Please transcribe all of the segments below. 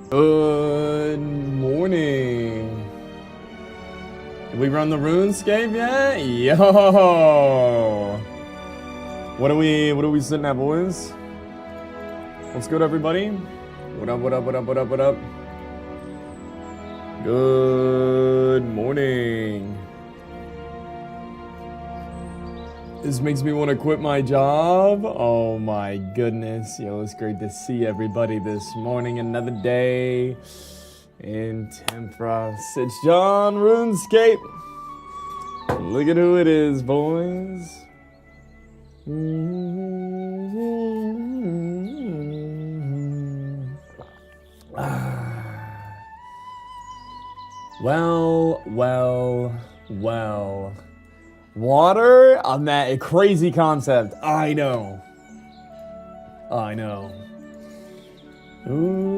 Good morning. Did we run the RuneScape yet? Yo! What are we sitting at, boys? What's good, everybody? What up, what up, what up, what up, what up? Good morning. This makes me want to quit my job. Oh my goodness. Yo, it's great to see everybody this morning. Another day in Tempras. It's John RuneScape. Look at who it is, boys. Well. Water on that crazy concept. I know. Ooh.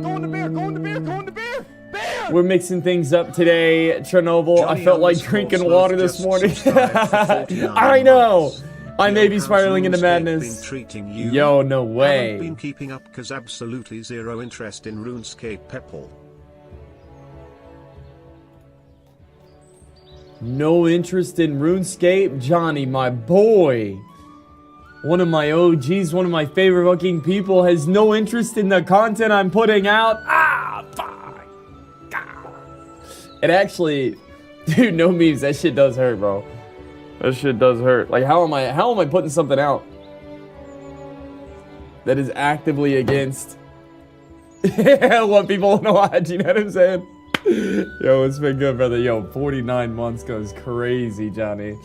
Go on the beer! We're mixing things up today, Chernobyl. I felt like drinking water this morning. I know. I may be spiraling into madness. Yo, no way. I haven't been keeping up because absolutely zero interest in RuneScape people. No interest in RuneScape? Johnny, my boy. One of my OGs, one of my favorite fucking people has no interest in the content I'm putting out. Fuck. It actually, dude, no memes. That shit does hurt, bro. That shit does hurt. Like, how am I putting something out that is actively against what people want to watch? You know what I'm saying? Yo, it's been good, brother. Yo, 49 months goes crazy, Johnny.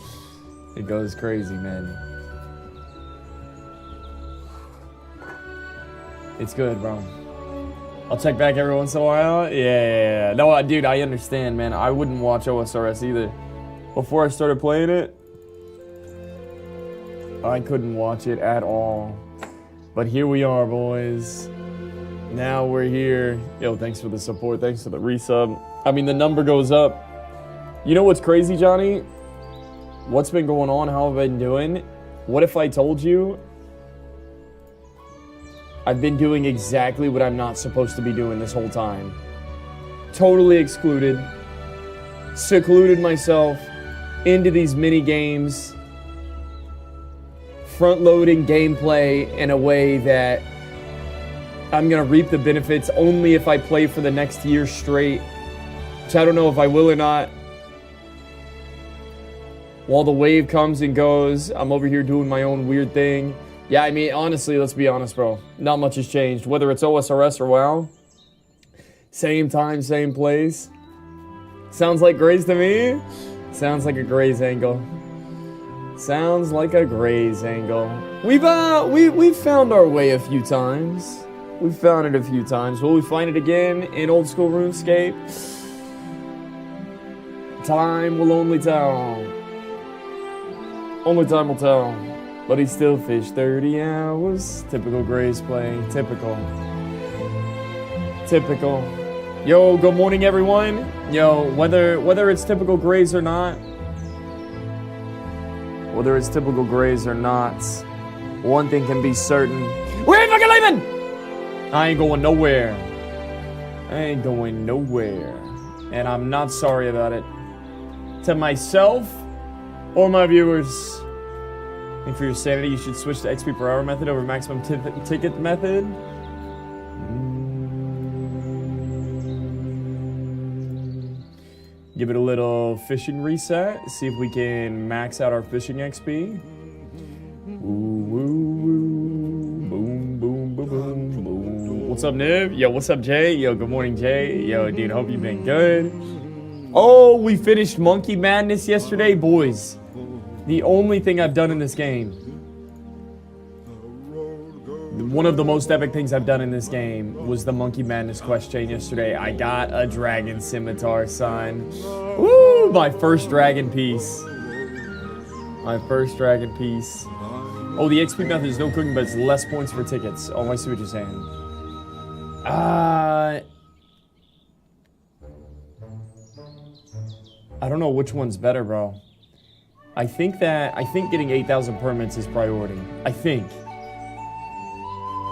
It goes crazy, man. It's good, bro. I'll check back every once in a while. Yeah. No, dude, I understand, man. I wouldn't watch OSRS either. Before I started playing it, I couldn't watch it at all. But here we are, boys. Now we're here. Yo, thanks for the support. Thanks for the resub. I mean, the number goes up. You know what's crazy, Johnny? What's been going on? How have I been doing? What if I told you I've been doing exactly what I'm not supposed to be doing this whole time? Totally excluded. Secluded myself into these mini games. Front-loading gameplay in a way that I'm gonna reap the benefits only if I play for the next year straight, which I don't know if I will or not. While the wave comes and goes, I'm over here doing my own weird thing. Yeah, I mean, honestly, let's be honest, bro. Not much has changed. Whether it's OSRS or WoW, same time, same place. Sounds like Graze to me? Sounds like a Graze angle. Sounds like a Graze angle. We've found our way a few times. We found it a few times. Will we find it again in old school RuneScape? Time will only tell. Only time will tell. But he still fished 30 hours. Typical Grace play. Typical. Yo, good morning, everyone. Yo, whether it's typical Grace or not, one thing can be certain. We ain't fucking leaving! I ain't going nowhere. And I'm not sorry about it. To myself or my viewers. And for your sanity, you should switch to XP per hour method over maximum ticket method. Give it a little fishing reset. See if we can max out our fishing XP. Boom. What's up, Nib? Yo, what's up, Jay? Yo, good morning, Jay. Yo, dude, hope you've been good. Oh, we finished Monkey Madness yesterday, boys. The only thing I've done in this game. One of the most epic things I've done in this game was the Monkey Madness quest chain yesterday. I got a dragon scimitar, son. Woo! My first dragon piece. Oh, the XP method is no cooking, but it's less points for tickets. Oh, I see what you're saying. I don't know which one's better, bro. I think getting 8,000 permits is priority. I think.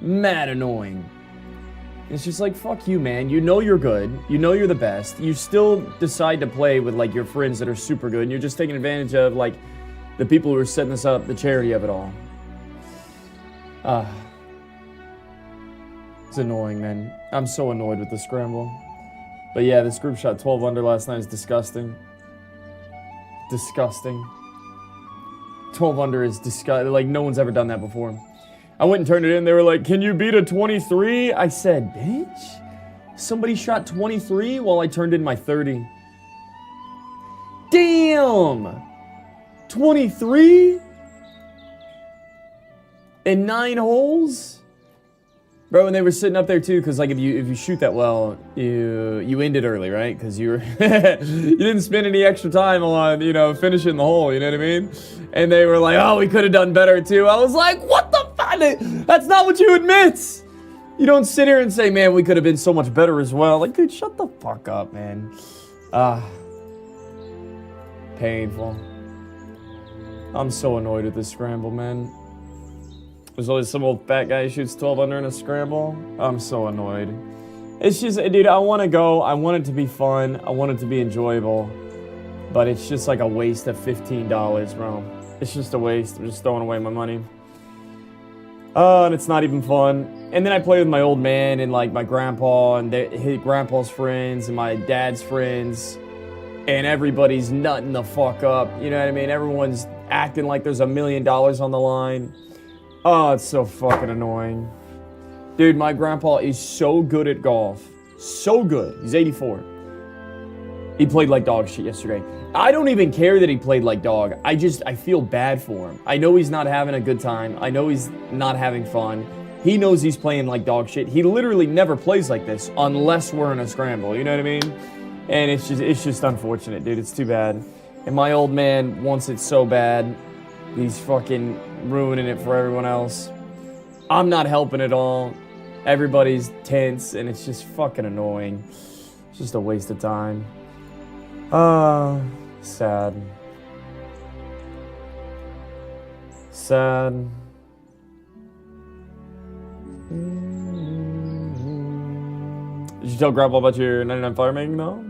Mad annoying. It's just like, fuck you, man. You know you're good. You know you're the best. You still decide to play with, like, your friends that are super good, and you're just taking advantage of, like, the people who are setting this up, the charity of it all. It's annoying, man. I'm so annoyed with the scramble. But yeah, this group shot 12 under last night is disgusting. Disgusting. 12 under is disgusting. Like, no one's ever done that before. I went and turned it in. They were like, can you beat a 23? I said, bitch, somebody shot 23 while I turned in my 30. Damn! 23? In 9 holes? Bro, and they were sitting up there too, because like if you shoot that well, you end it early, right? Because you didn't spend any extra time on, you know, finishing the hole, you know what I mean? And they were like, oh, we could have done better too. I was like, what the fuck? That's not what you admit. You don't sit here and say, man, we could have been so much better as well. Like, dude, shut the fuck up, man. Painful. I'm so annoyed with this scramble, man. There's always some old fat guy who shoots 12 under in a scramble. I'm so annoyed. It's just, dude, I want to go. I want it to be fun. I want it to be enjoyable. But it's just like a waste of $15, bro. It's just a waste. I'm just throwing away my money. And it's not even fun. And then I play with my old man and like my grandpa and his grandpa's friends and my dad's friends. And everybody's nutting the fuck up. You know what I mean? Everyone's acting like there's $1 million on the line. Oh, it's so fucking annoying. Dude, my grandpa is so good at golf. So good. He's 84. He played like dog shit yesterday. I don't even care that he played like dog. I feel bad for him. I know he's not having a good time. I know he's not having fun. He knows he's playing like dog shit. He literally never plays like this unless we're in a scramble. You know what I mean? And it's just unfortunate, dude. It's too bad. And my old man wants it so bad. He's fucking ruining it for everyone else. I'm not helping at all. Everybody's tense, and it's just fucking annoying. It's just a waste of time. Sad. Sad. Did you tell Grandpa about your 99 fire making, though?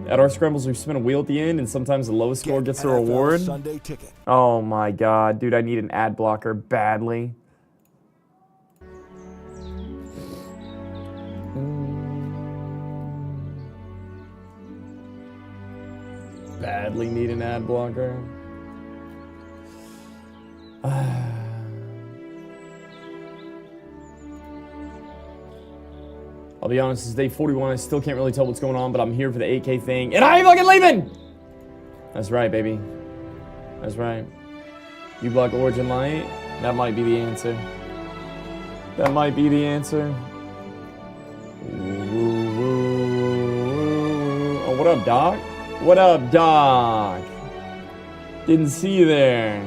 At our scrambles, we spin a wheel at the end, and sometimes the lowest score gets the reward. Sunday ticket. Oh my god, dude, I need an ad blocker badly. Badly need an ad blocker. I'll be honest, it's day 41. I still can't really tell what's going on, but I'm here for the 8K thing, and I ain't fucking leaving! That's right, baby. That's right. You block Origin Light? That might be the answer. That might be the answer. Oh, what up, Doc? What up, Doc? Didn't see you there.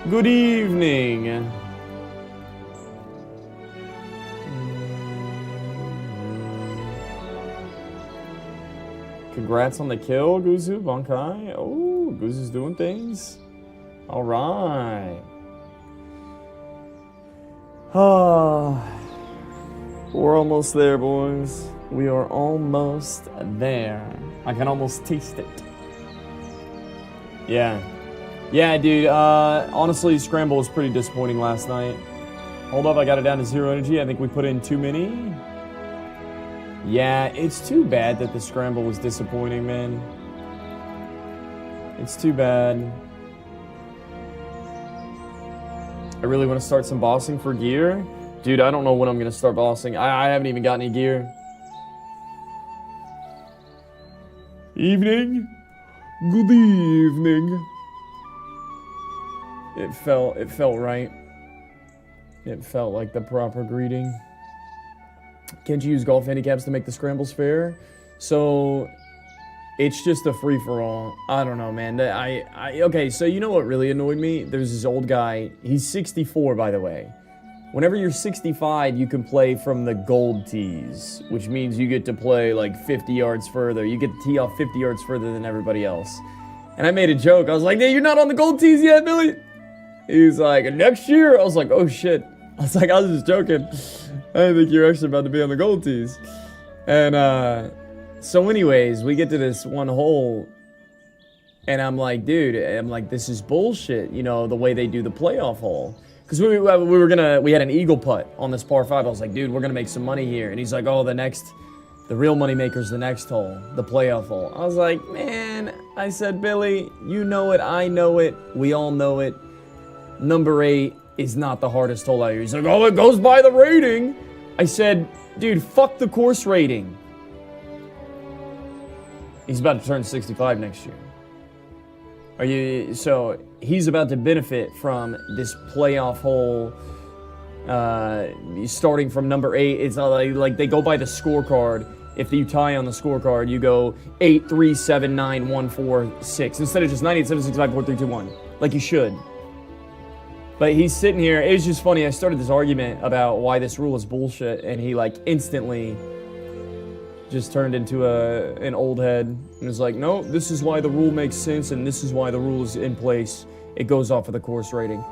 Good evening. Congrats on the kill, Guzu, Bankai. Oh, Guzu's doing things. All right. We're almost there, boys. We are almost there. I can almost taste it. Yeah. Yeah, dude. Honestly, Scramble was pretty disappointing last night. Hold up, I got it down to 0 energy. I think we put in too many. Yeah, it's too bad that the scramble was disappointing, man. It's too bad. I really want to start some bossing for gear. Dude, I don't know when I'm going to start bossing. I haven't even got any gear. Evening? Good evening. It felt right. It felt like the proper greeting. Can't you use golf handicaps to make the scrambles fair? So it's just a free-for-all. I don't know, man. Okay, so you know what really annoyed me? There's this old guy. He's 64, by the way. Whenever you're 65, you can play from the gold tees, which means you get to play like 50 yards further. You get to tee off 50 yards further than everybody else. And I made a joke. I was like, hey, you're not on the gold tees yet, Billy? He was like, next year? I was like, oh shit. I was like, I was just joking. I didn't think you were actually about to be on the gold tees. And so anyways, we get to this one hole. And I'm like, dude, this is bullshit, you know, the way they do the playoff hole. Because we had an eagle putt on this par 5. I was like, dude, we're going to make some money here. And he's like, oh, the real money maker's the next hole, the playoff hole. I was like, man, I said, Billy, you know it, I know it, we all know it. Number 8 is not the hardest hole out here. He's like, oh, it goes by the rating. I said, dude, fuck the course rating. He's about to turn 65 next year. So he's about to benefit from this playoff hole, starting from number 8. It's not like they go by the scorecard. If you tie on the scorecard, you go 8, 3, 7, 9, 1, 4, 6. Instead of just 9, 8, 7, 6, 5, 4, 3, 2, 1. Like you should. But he's sitting here. It was just funny. I started this argument about why this rule is bullshit. And he like instantly just turned into an old head. And was like, no, this is why the rule makes sense. And this is why the rule is in place. It goes off of the course rating.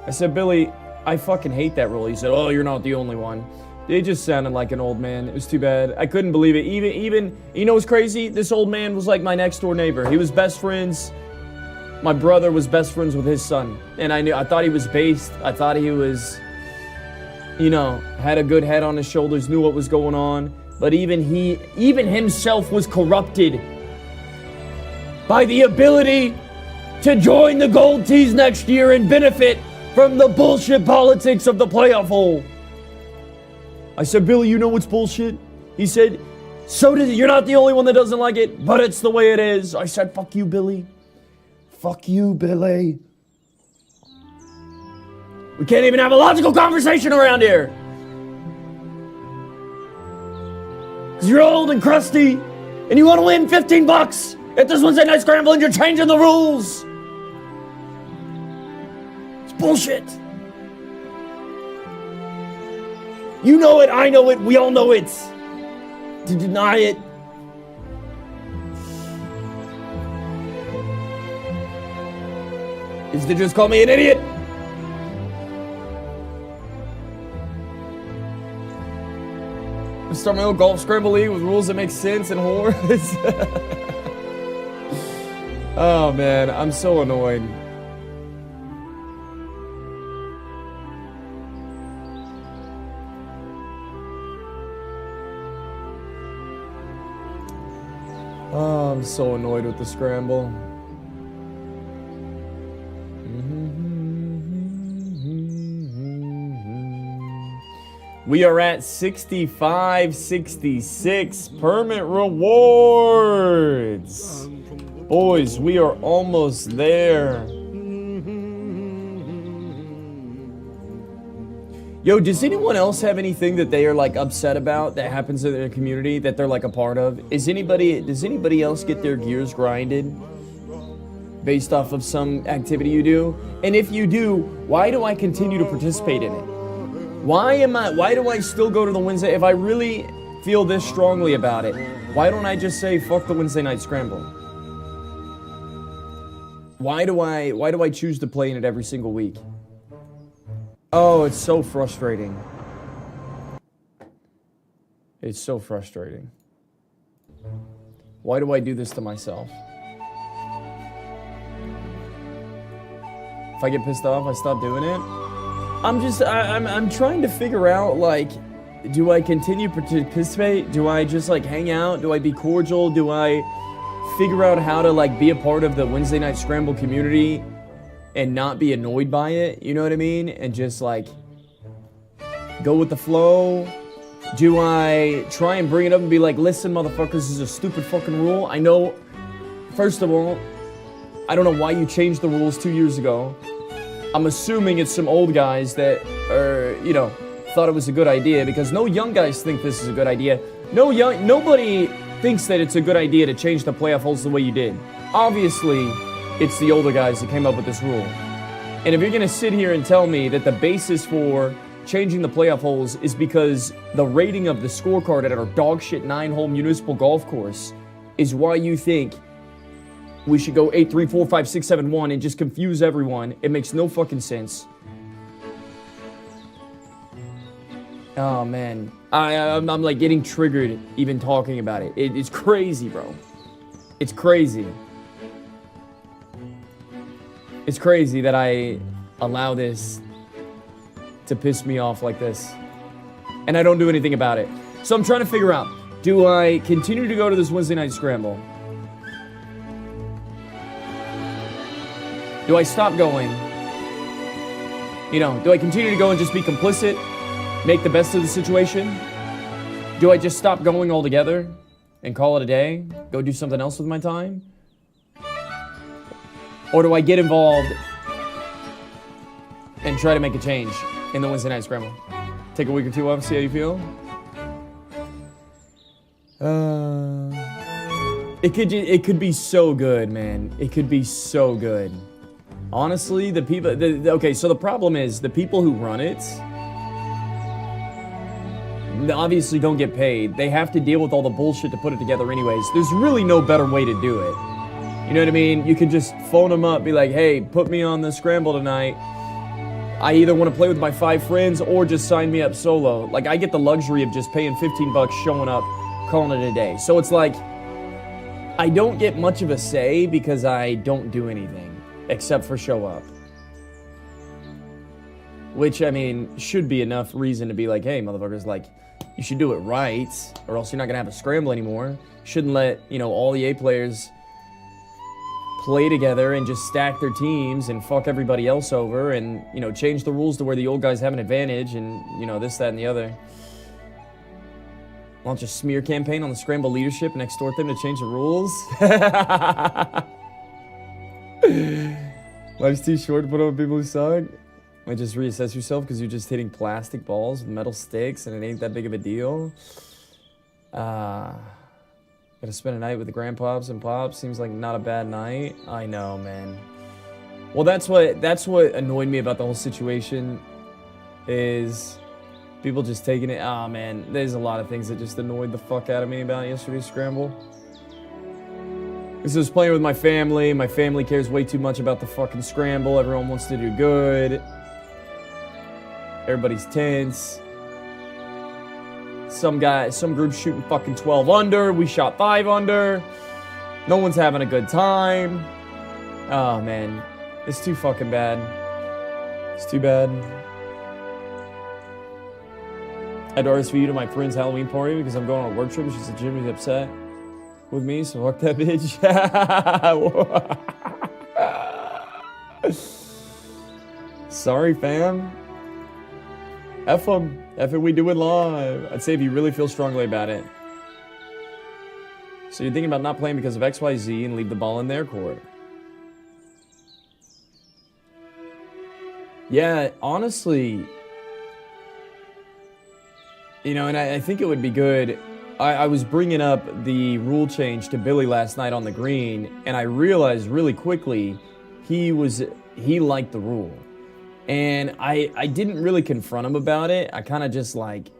I said, Billy, I fucking hate that rule. He said, oh, you're not the only one. It just sounded like an old man. It was too bad. I couldn't believe it. Even, you know what's crazy? This old man was like my next door neighbor. He was best friends. My brother was best friends with his son. And I thought he was based. I thought he was, you know, had a good head on his shoulders, knew what was going on. But even himself was corrupted by the ability to join the gold tees next year and benefit from the bullshit politics of the playoff hole. I said, Billy, you know what's bullshit? He said, so does it. You're not the only one that doesn't like it, but it's the way it is. I said, fuck you, Billy. Fuck you, Billy. We can't even have a logical conversation around here. Because you're old and crusty, and you want to win $15 at this Wednesday Night Scramble, and you're changing the rules. It's bullshit. You know it, I know it, we all know it. To deny it. Is to just call me an idiot. Start my own golf scramble league with rules that make sense and whores. Oh man, I'm so annoyed. Oh, I'm so annoyed with the scramble. We are at 6566 permit rewards. Boys, we are almost there. Yo, does anyone else have anything that they are like upset about that happens in their community that they're like a part of? Does anybody else get their gears grinded based off of some activity you do? And if you do, why do I continue to participate in it? Why do I still go to the Wednesday? If I really feel this strongly about it, why don't I just say fuck the Wednesday Night Scramble? Why do I choose to play in it every single week? Oh, it's so frustrating. It's so frustrating. Why do I do this to myself? If I get pissed off, I stop doing it. I'm trying to figure out, like, do I continue to participate? Do I just, like, hang out? Do I be cordial? Do I figure out how to, like, be a part of the Wednesday Night Scramble community and not be annoyed by it? You know what I mean? And just, like, go with the flow? Do I try and bring it up and be like, listen, motherfuckers, this is a stupid fucking rule? I know, first of all, I don't know why you changed the rules 2 years ago. I'm assuming it's some old guys that are, you know, thought it was a good idea, because no young guys think this is a good idea. Nobody thinks that it's a good idea to change the playoff holes the way you did. Obviously, it's the older guys that came up with this rule. And if you're gonna sit here and tell me that the basis for changing the playoff holes is because the rating of the scorecard at our dogshit 9-hole municipal golf course is why you think we should go 8, 3, 4, 5, 6, 7, 1 and just confuse everyone. It makes no fucking sense. Oh, man. I'm like getting triggered even talking about it. It's crazy, bro. It's crazy. It's crazy that I allow this to piss me off like this. And I don't do anything about it. So I'm trying to figure out, do I continue to go to this Wednesday night scramble? Do I stop going? You know, do I continue to go and just be complicit? Make the best of the situation? Do I just stop going altogether and call it a day? Go do something else with my time? Or do I get involved and try to make a change in the Wednesday night scramble? Take a week or two off, see how you feel? It could be so good, man. It could be so good. Honestly, the people... okay, so the problem is, the people who run it... obviously don't get paid. They have to deal with all the bullshit to put it together anyways. There's really no better way to do it. You know what I mean? You could just phone them up, be like, hey, put me on the scramble tonight. I either want to play with my 5 friends or just sign me up solo. Like, I get the luxury of just paying 15 bucks, showing up, calling it a day. So it's like, I don't get much of a say because I don't do anything except for show up. Which, I mean, should be enough reason to be like, hey, motherfuckers, like, you should do it right, or else you're not going to have a scramble anymore. Shouldn't let, you know, all the A players play together and just stack their teams and fuck everybody else over and, you know, change the rules to where the old guys have an advantage and, you know, this, that, and the other. Launch a smear campaign on the scramble leadership and extort them to change the rules. Life's too short to put on people who suck. Might just reassess yourself because you're just hitting plastic balls with metal sticks and it ain't that big of a deal. Gotta spend a night with the grandpops and pops. Seems like not a bad night. I know, man. Well, that's what annoyed me about the whole situation is people just taking it. Oh, man. There's a lot of things that just annoyed the fuck out of me about yesterday's scramble. Because I was playing with my family. My family cares way too much about the fucking scramble. Everyone wants to do good. Everybody's tense. Some group's shooting fucking 12 under. We shot 5 under. No one's having a good time. Oh, man. It's too fucking bad. It's too bad. I had to RSVP to my friend's Halloween party because I'm going on a work trip and she's legitimately upset with me, so fuck that bitch. Sorry, fam. F them. F it, we do it live. I'd say if you really feel strongly about it. So you're thinking about not playing because of XYZ and leave the ball in their court. Yeah, honestly, you know, and I think it would be good. I was bringing up the rule change to Billy last night on the green, and I realized really quickly he liked the rule. And I didn't really confront him about it. I kind of just like,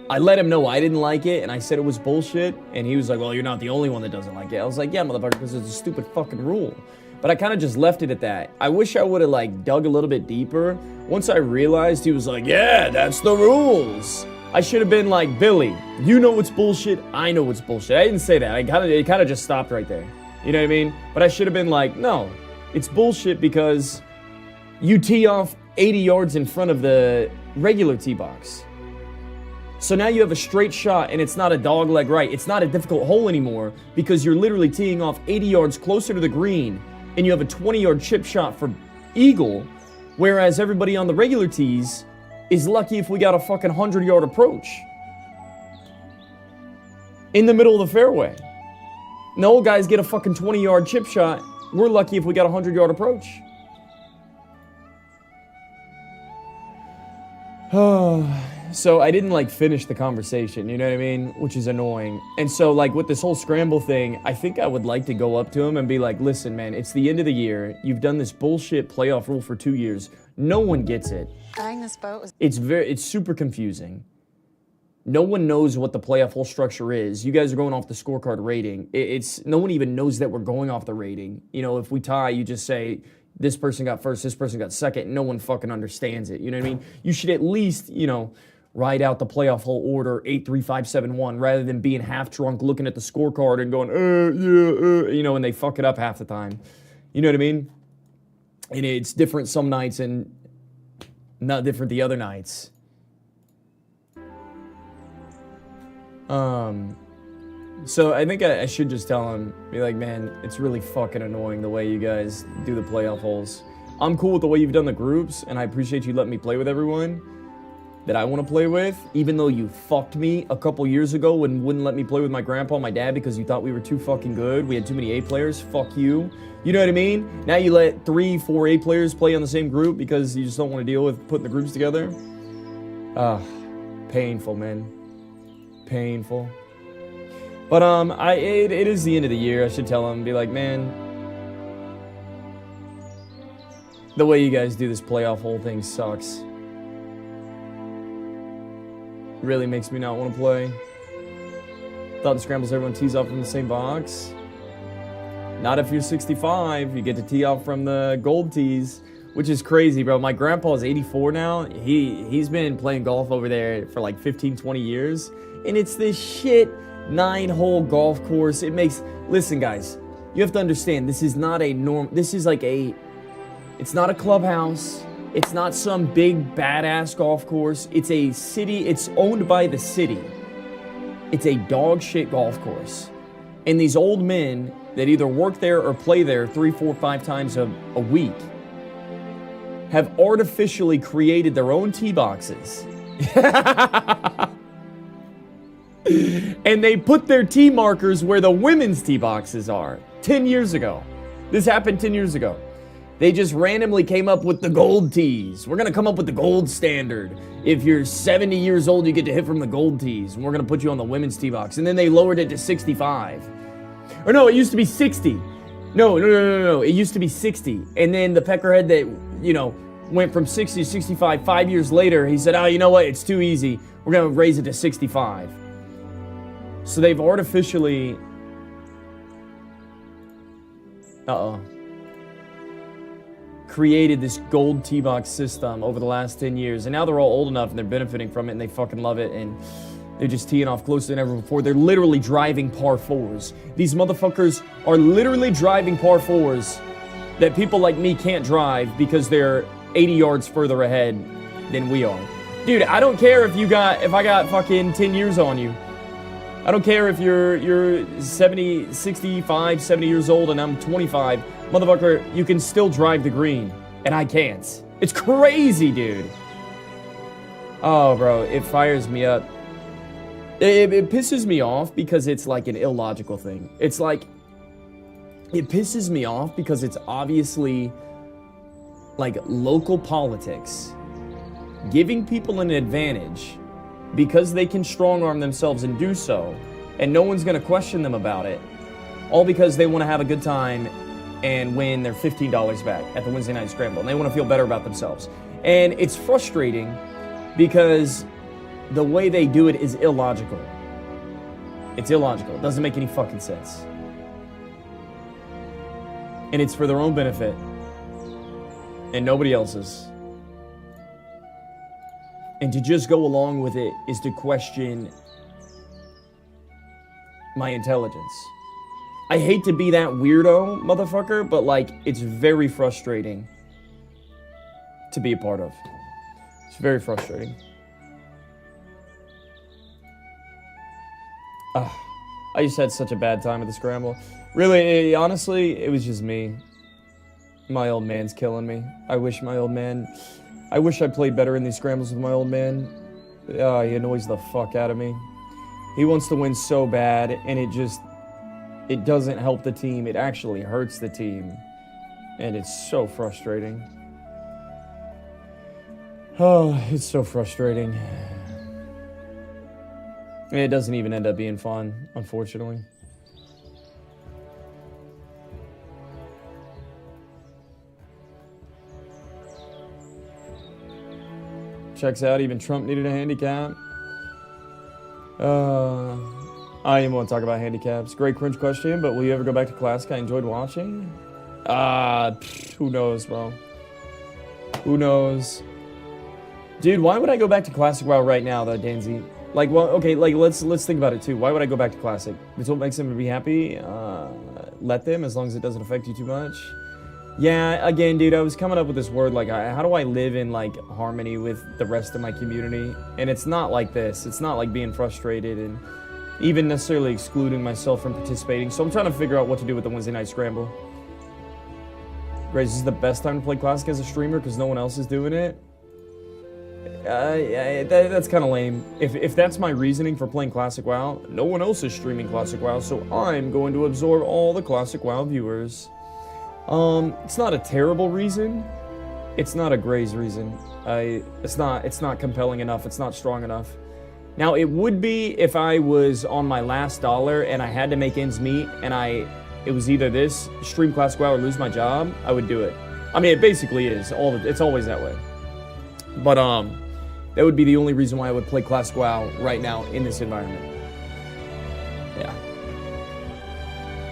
I let him know I didn't like it, and I said it was bullshit. And he was like, well, you're not the only one that doesn't like it. I was like, yeah, motherfucker, because it's a stupid fucking rule. But I kind of just left it at that. I wish I would have like dug a little bit deeper. Once I realized he was like, yeah, that's the rules. I should have been like, Billy, you know what's bullshit, I know what's bullshit. I didn't say that. It kind of just stopped right there. You know what I mean? But I should have been like, no, it's bullshit because you tee off 80 yards in front of the regular tee box. So now you have a straight shot and it's not a dog leg right. It's not a difficult hole anymore because you're literally teeing off 80 yards closer to the green and you have a 20-yard chip shot for eagle, whereas everybody on the regular tees is lucky if we got a fucking 100-yard approach in the middle of the fairway. And the old guys get a fucking 20-yard chip shot. We're lucky if we got a 100-yard approach. So I didn't like finish the conversation, you know what I mean? Which is annoying. And so like with this whole scramble thing, I think I would like to go up to him and be like, listen, man, it's the end of the year. You've done this bullshit playoff rule for 2 years. No one gets it. Buying this boat was... It's super confusing. No one knows what the playoff hole structure is. You guys are going off the scorecard rating. It's no one even knows that we're going off the rating. You know, if we tie, you just say this person got first, this person got second. No one fucking understands it. You know what I mean? You should at least, you know, write out the playoff hole order 8, 3, 5, 7, 1 rather than being half drunk looking at the scorecard and going, you know, and they fuck it up half the time. You know what I mean? And it's different some nights and not different the other nights. So I think I should just tell him, be like, man, it's really fucking annoying the way you guys do the playoff holes. I'm cool with the way you've done the groups, and I appreciate you letting me play with everyone that I want to play with, even though you fucked me a couple years ago and wouldn't let me play with my grandpa and my dad because you thought we were too fucking good. We had too many A players. Fuck you. You know what I mean? Now you let 3, 4 A players play on the same group because you just don't want to deal with putting the groups together. Painful, man. Painful. But it is the end of the year. I should tell him, be like, man, the way you guys do this playoff hole thing sucks. Really makes me not want to play. Thought the scrambles everyone tees off from the same box. Not if you're 65. You get to tee off from the gold tees, which is crazy, bro. My grandpa's 84 now. He's been playing golf over there for like 15, 20 years. And it's this shit 9-hole golf course. It makes... Listen, guys. You have to understand, this is not a norm... This is like a... It's not a clubhouse. It's not some big badass golf course. It's a city. It's owned by the city. It's a dog shit golf course. And these old men that either work there or play there 3, 4, 5 times a week have artificially created their own tee boxes. And they put their tee markers where the women's tee boxes are. 10 years ago. This happened 10 years ago. They just randomly came up with the gold tees. We're going to come up with the gold standard. If you're 70 years old, you get to hit from the gold tees. And we're going to put you on the women's tee box. And then they lowered it to 65. Or no, it used to be 60. No. It used to be 60. And then the peckerhead that, you know, went from 60 to 65 5 years later, he said, oh, you know what? It's too easy. We're going to raise it to 65. So they've artificially... created this gold tee box system over the last 10 years. And now they're all old enough and they're benefiting from it and they fucking love it. And they're just teeing off closer than ever before. They're literally driving par 4s. These motherfuckers are literally driving par 4s that people like me can't drive because they're 80 yards further ahead than we are. Dude, I don't care if I got fucking 10 years on you. I don't care if you're 70, 65, 70 years old and I'm 25. Motherfucker, you can still drive the green. And I can't. It's crazy, dude. Oh, bro, it fires me up. It pisses me off because it's like an illogical thing. It's like... It pisses me off because it's obviously like local politics. Giving people an advantage because they can strong-arm themselves and do so, and no one's going to question them about it, all because they want to have a good time and win their $15 back at the Wednesday Night Scramble, and they want to feel better about themselves. And it's frustrating because the way they do it is illogical. It's illogical. It doesn't make any fucking sense. And it's for their own benefit and nobody else's. And to just go along with it is to question my intelligence. I hate to be that weirdo, motherfucker, but like, it's very frustrating to be a part of. It's very frustrating. I just had such a bad time at the scramble. Really, honestly, it was just me. My old man's killing me. I wish I played better in these scrambles with my old man. He annoys the fuck out of me. He wants to win so bad, and it doesn't help the team. It actually hurts the team. And it's so frustrating. Oh, it's so frustrating. And it doesn't even end up being fun, unfortunately. Checks out, even Trump needed a handicap. I even want to talk about handicaps. Great cringe question, but will you ever go back to Classic? I enjoyed watching. Who knows, bro? Who knows? Dude, why would I go back to Classic WoW right now, though, Danzy? Like, well, okay, like, let's think about it, too. Why would I go back to Classic? It's what makes them be happy. Let them, as long as it doesn't affect you too much. Yeah, again, dude, I was coming up with this word, like, how do I live in, like, harmony with the rest of my community? And it's not like this. It's not like being frustrated and even necessarily excluding myself from participating. So I'm trying to figure out what to do with the Wednesday night scramble. Grace, this is the best time to play Classic as a streamer because no one else is doing it. That's kind of lame. If that's my reasoning for playing Classic WoW, no one else is streaming Classic WoW, so I'm going to absorb all the Classic WoW viewers. It's not a terrible reason. It's not a Gray's reason. It's not compelling enough. It's not strong enough. Now, it would be if I was on my last dollar and I had to make ends meet and it was either this, stream Classic WoW or lose my job, I would do it. I mean, it basically is. It's always that way. But, that would be the only reason why I would play Classic WoW right now in this environment. Yeah.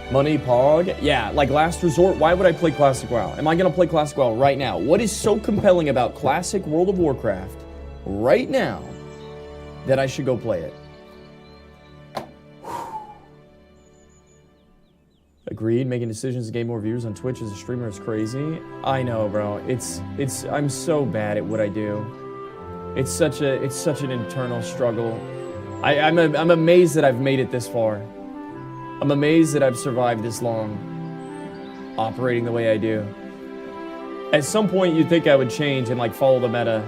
Money, Pog. Yeah, like last resort, why would I play Classic WoW? Am I going to play Classic WoW right now? What is so compelling about Classic World of Warcraft right now that I should go play it? Agreed, making decisions to gain more viewers on Twitch as a streamer is crazy. I know, bro. I'm so bad at what I do. It's such an internal struggle. I'm amazed that I've made it this far. I'm amazed that I've survived this long, operating the way I do. At some point, you'd think I would change and like follow the meta,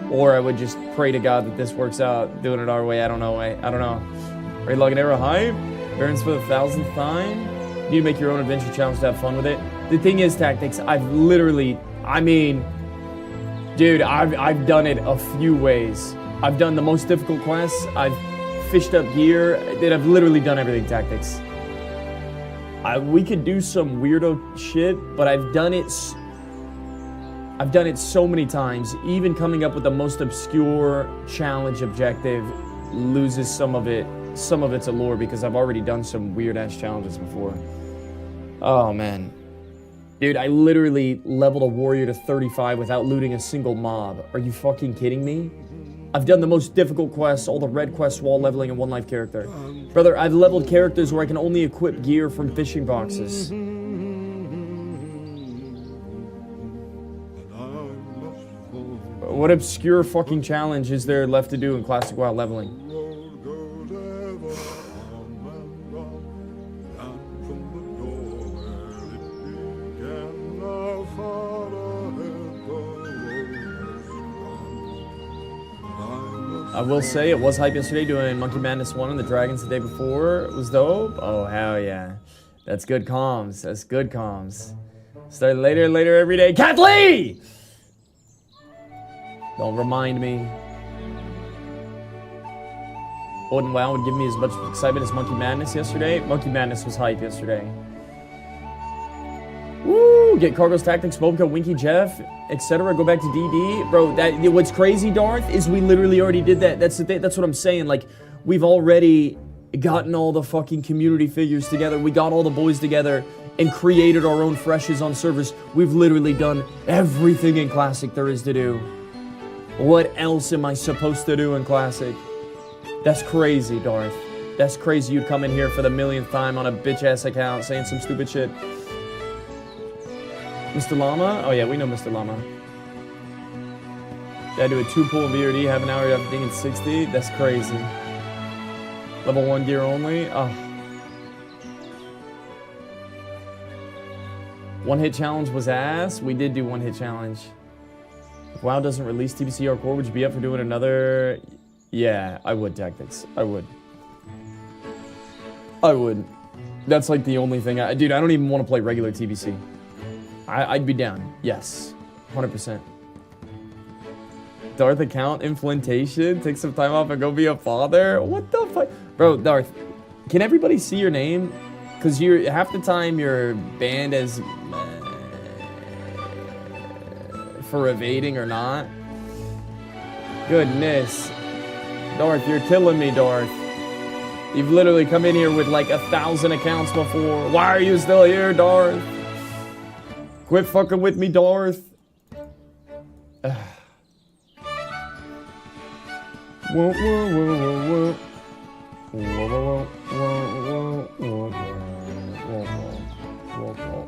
or I would just pray to God that this works out, doing it our way. I don't know. Raid Log and Arrow Hype, Barons for the 1000th time. You need to make your own adventure challenge to have fun with it. The thing is, Tactics, I've done it a few ways. I've done the most difficult quests. I've fished up gear. I've literally done everything, Tactics. We could do some weirdo shit, but I've done it so many times. Even coming up with the most obscure challenge objective loses some of its allure because I've already done some weird ass challenges before. Oh man. Dude, I literally leveled a warrior to 35 without looting a single mob. Are you fucking kidding me? I've done the most difficult quests, all the red quests while leveling a one-life character. Brother, I've leveled characters where I can only equip gear from fishing boxes. What obscure fucking challenge is there left to do in Classic WoW leveling? I will say it was hype yesterday doing Monkey Madness 1 and the Dragons the day before. It was dope. Oh, hell yeah. That's good comms. That's good comms. Start later every day. Kathleen! Don't remind me. Odin WoW would give me as much excitement as Monkey Madness yesterday. Monkey Madness was hype yesterday. Woo! Get Cargo's Tactics, Mobica, Winky Jeff, etc. Go back to DD. Bro, what's crazy, Darth, is we literally already did that. That's what I'm saying. Like, we've already gotten all the fucking community figures together. We got all the boys together and created our own freshes on servers. We've literally done everything in Classic there is to do. What else am I supposed to do in Classic? That's crazy, Darth. That's crazy you'd come in here for the millionth time on a bitch-ass account saying some stupid shit. Mr. Llama? Oh yeah, we know Mr. Llama. Yeah, I do a 2-pull in VRD, have an hour after thinking 60. That's crazy. Level 1 gear only? Oh. One-hit challenge was ass. We did do one-hit challenge. If WoW doesn't release TBC Hardcore, would you be up for doing another? Yeah, I would, Tactics. I would. That's like the only thing. Dude, I don't even want to play regular TBC. I'd be down. Yes. 100%. Darth account implementation? Take some time off and go be a father? What the fuck? Bro, Darth, can everybody see your name? Because half the time you're banned as for evading or not. Goodness. Darth, you're killing me, Darth. You've literally come in here with like 1,000 accounts before. Why are you still here, Darth? Quit fucking with me, Darth. Whoa, whoa, whoa, whoa, whoa. Whoa, whoa, whoa, whoa, whoa, whoa, whoa, whoa, whoa.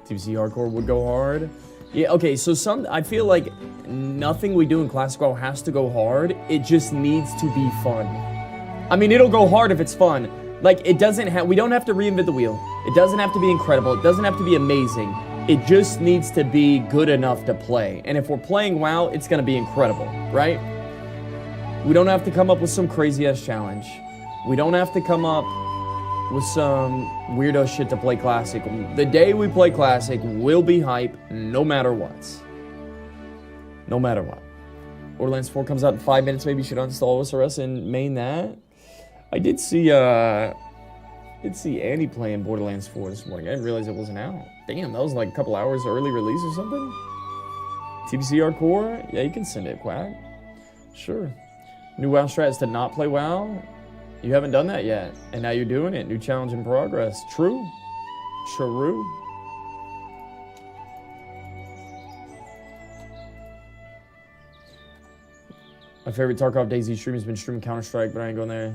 TBC Hardcore would go hard. Yeah, okay, so I feel like nothing we do in Classic WoW has to go hard. It just needs to be fun. I mean, it'll go hard if it's fun. Like, we don't have to reinvent the wheel. It doesn't have to be incredible. It doesn't have to be amazing. It just needs to be good enough to play. And if we're playing WoW, it's gonna be incredible, right? We don't have to come up with some crazy-ass challenge. We don't have to come up with some weirdo shit to play Classic. The day we play Classic will be hype, no matter what. No matter what. Borderlands 4 comes out in 5 minutes. Maybe you should uninstall OSRS and main that. I did see Annie playing Borderlands 4 this morning. I didn't realize it wasn't out. Damn, that was like a couple hours early release or something. TBC Hardcore? Yeah, you can send it, Quack. Sure. New WoW strat is to not play WoW. You haven't done that yet, and now you're doing it. New challenge in progress. True. True. My favorite Tarkov DayZ stream has been streaming Counter-Strike, but I ain't going there.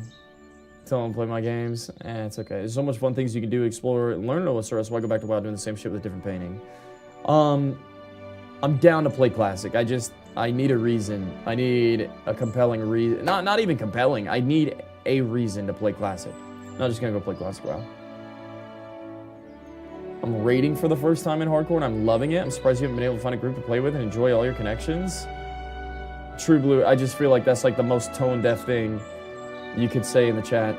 Tell them to play my games. It's okay. There's so much fun things you can do, explore, and learn at OSRS. Why go back to WoW doing the same shit with a different painting? I'm down to play Classic. I need a reason. I need a compelling reason. Not even compelling. I need a reason to play Classic. I'm not just gonna go play Classic WoW. I'm raiding for the first time in Hardcore, and I'm loving it. I'm surprised you haven't been able to find a group to play with and enjoy all your connections. True Blue, I just feel like that's like the most tone-deaf thing you could say in the chat.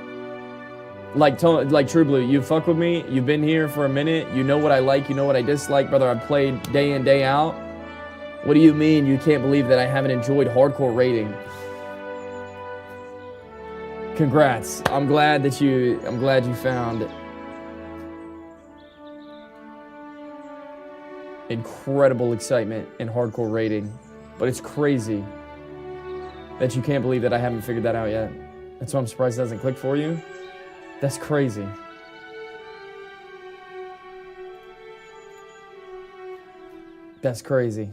Like True Blue, you fuck with me, you've been here for a minute, you know what I like, you know what I dislike, brother. I've played day in, day out. What do you mean you can't believe that I haven't enjoyed hardcore raiding? Congrats. I'm glad you found incredible excitement in hardcore raiding. But it's crazy that you can't believe that I haven't figured that out yet. That's why I'm surprised it hasn't clicked for you. That's crazy. That's crazy.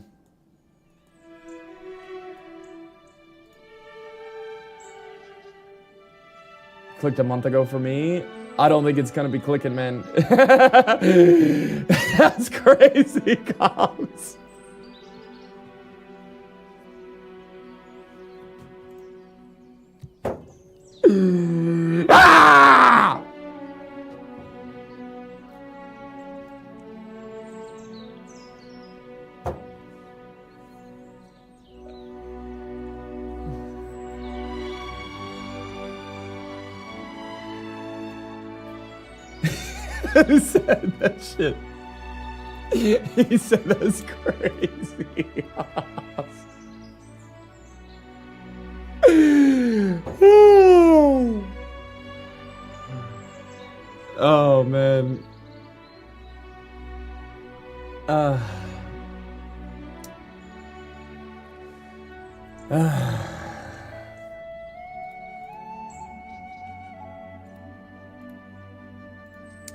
Clicked a month ago for me. I don't think it's gonna be clicking, man. That's crazy, Cobbs. Ah! Who said that shit? He said that's crazy. Oh man.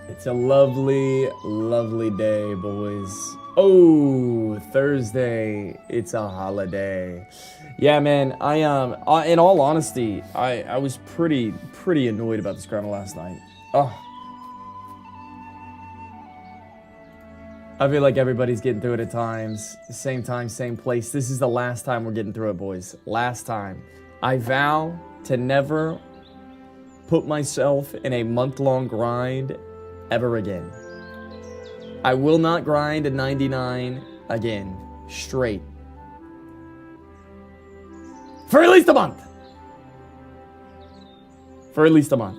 It's a lovely, lovely day, boys. Oh, Thursday. It's a holiday. Yeah, man. In all honesty, I was pretty annoyed about this ground last night. Oh. I feel like everybody's getting through it at times. Same time, same place. This is the last time we're getting through it, boys. Last time. I vow to never put myself in a month-long grind ever again. I will not grind a 99 again. Straight. For at least a month. For at least a month.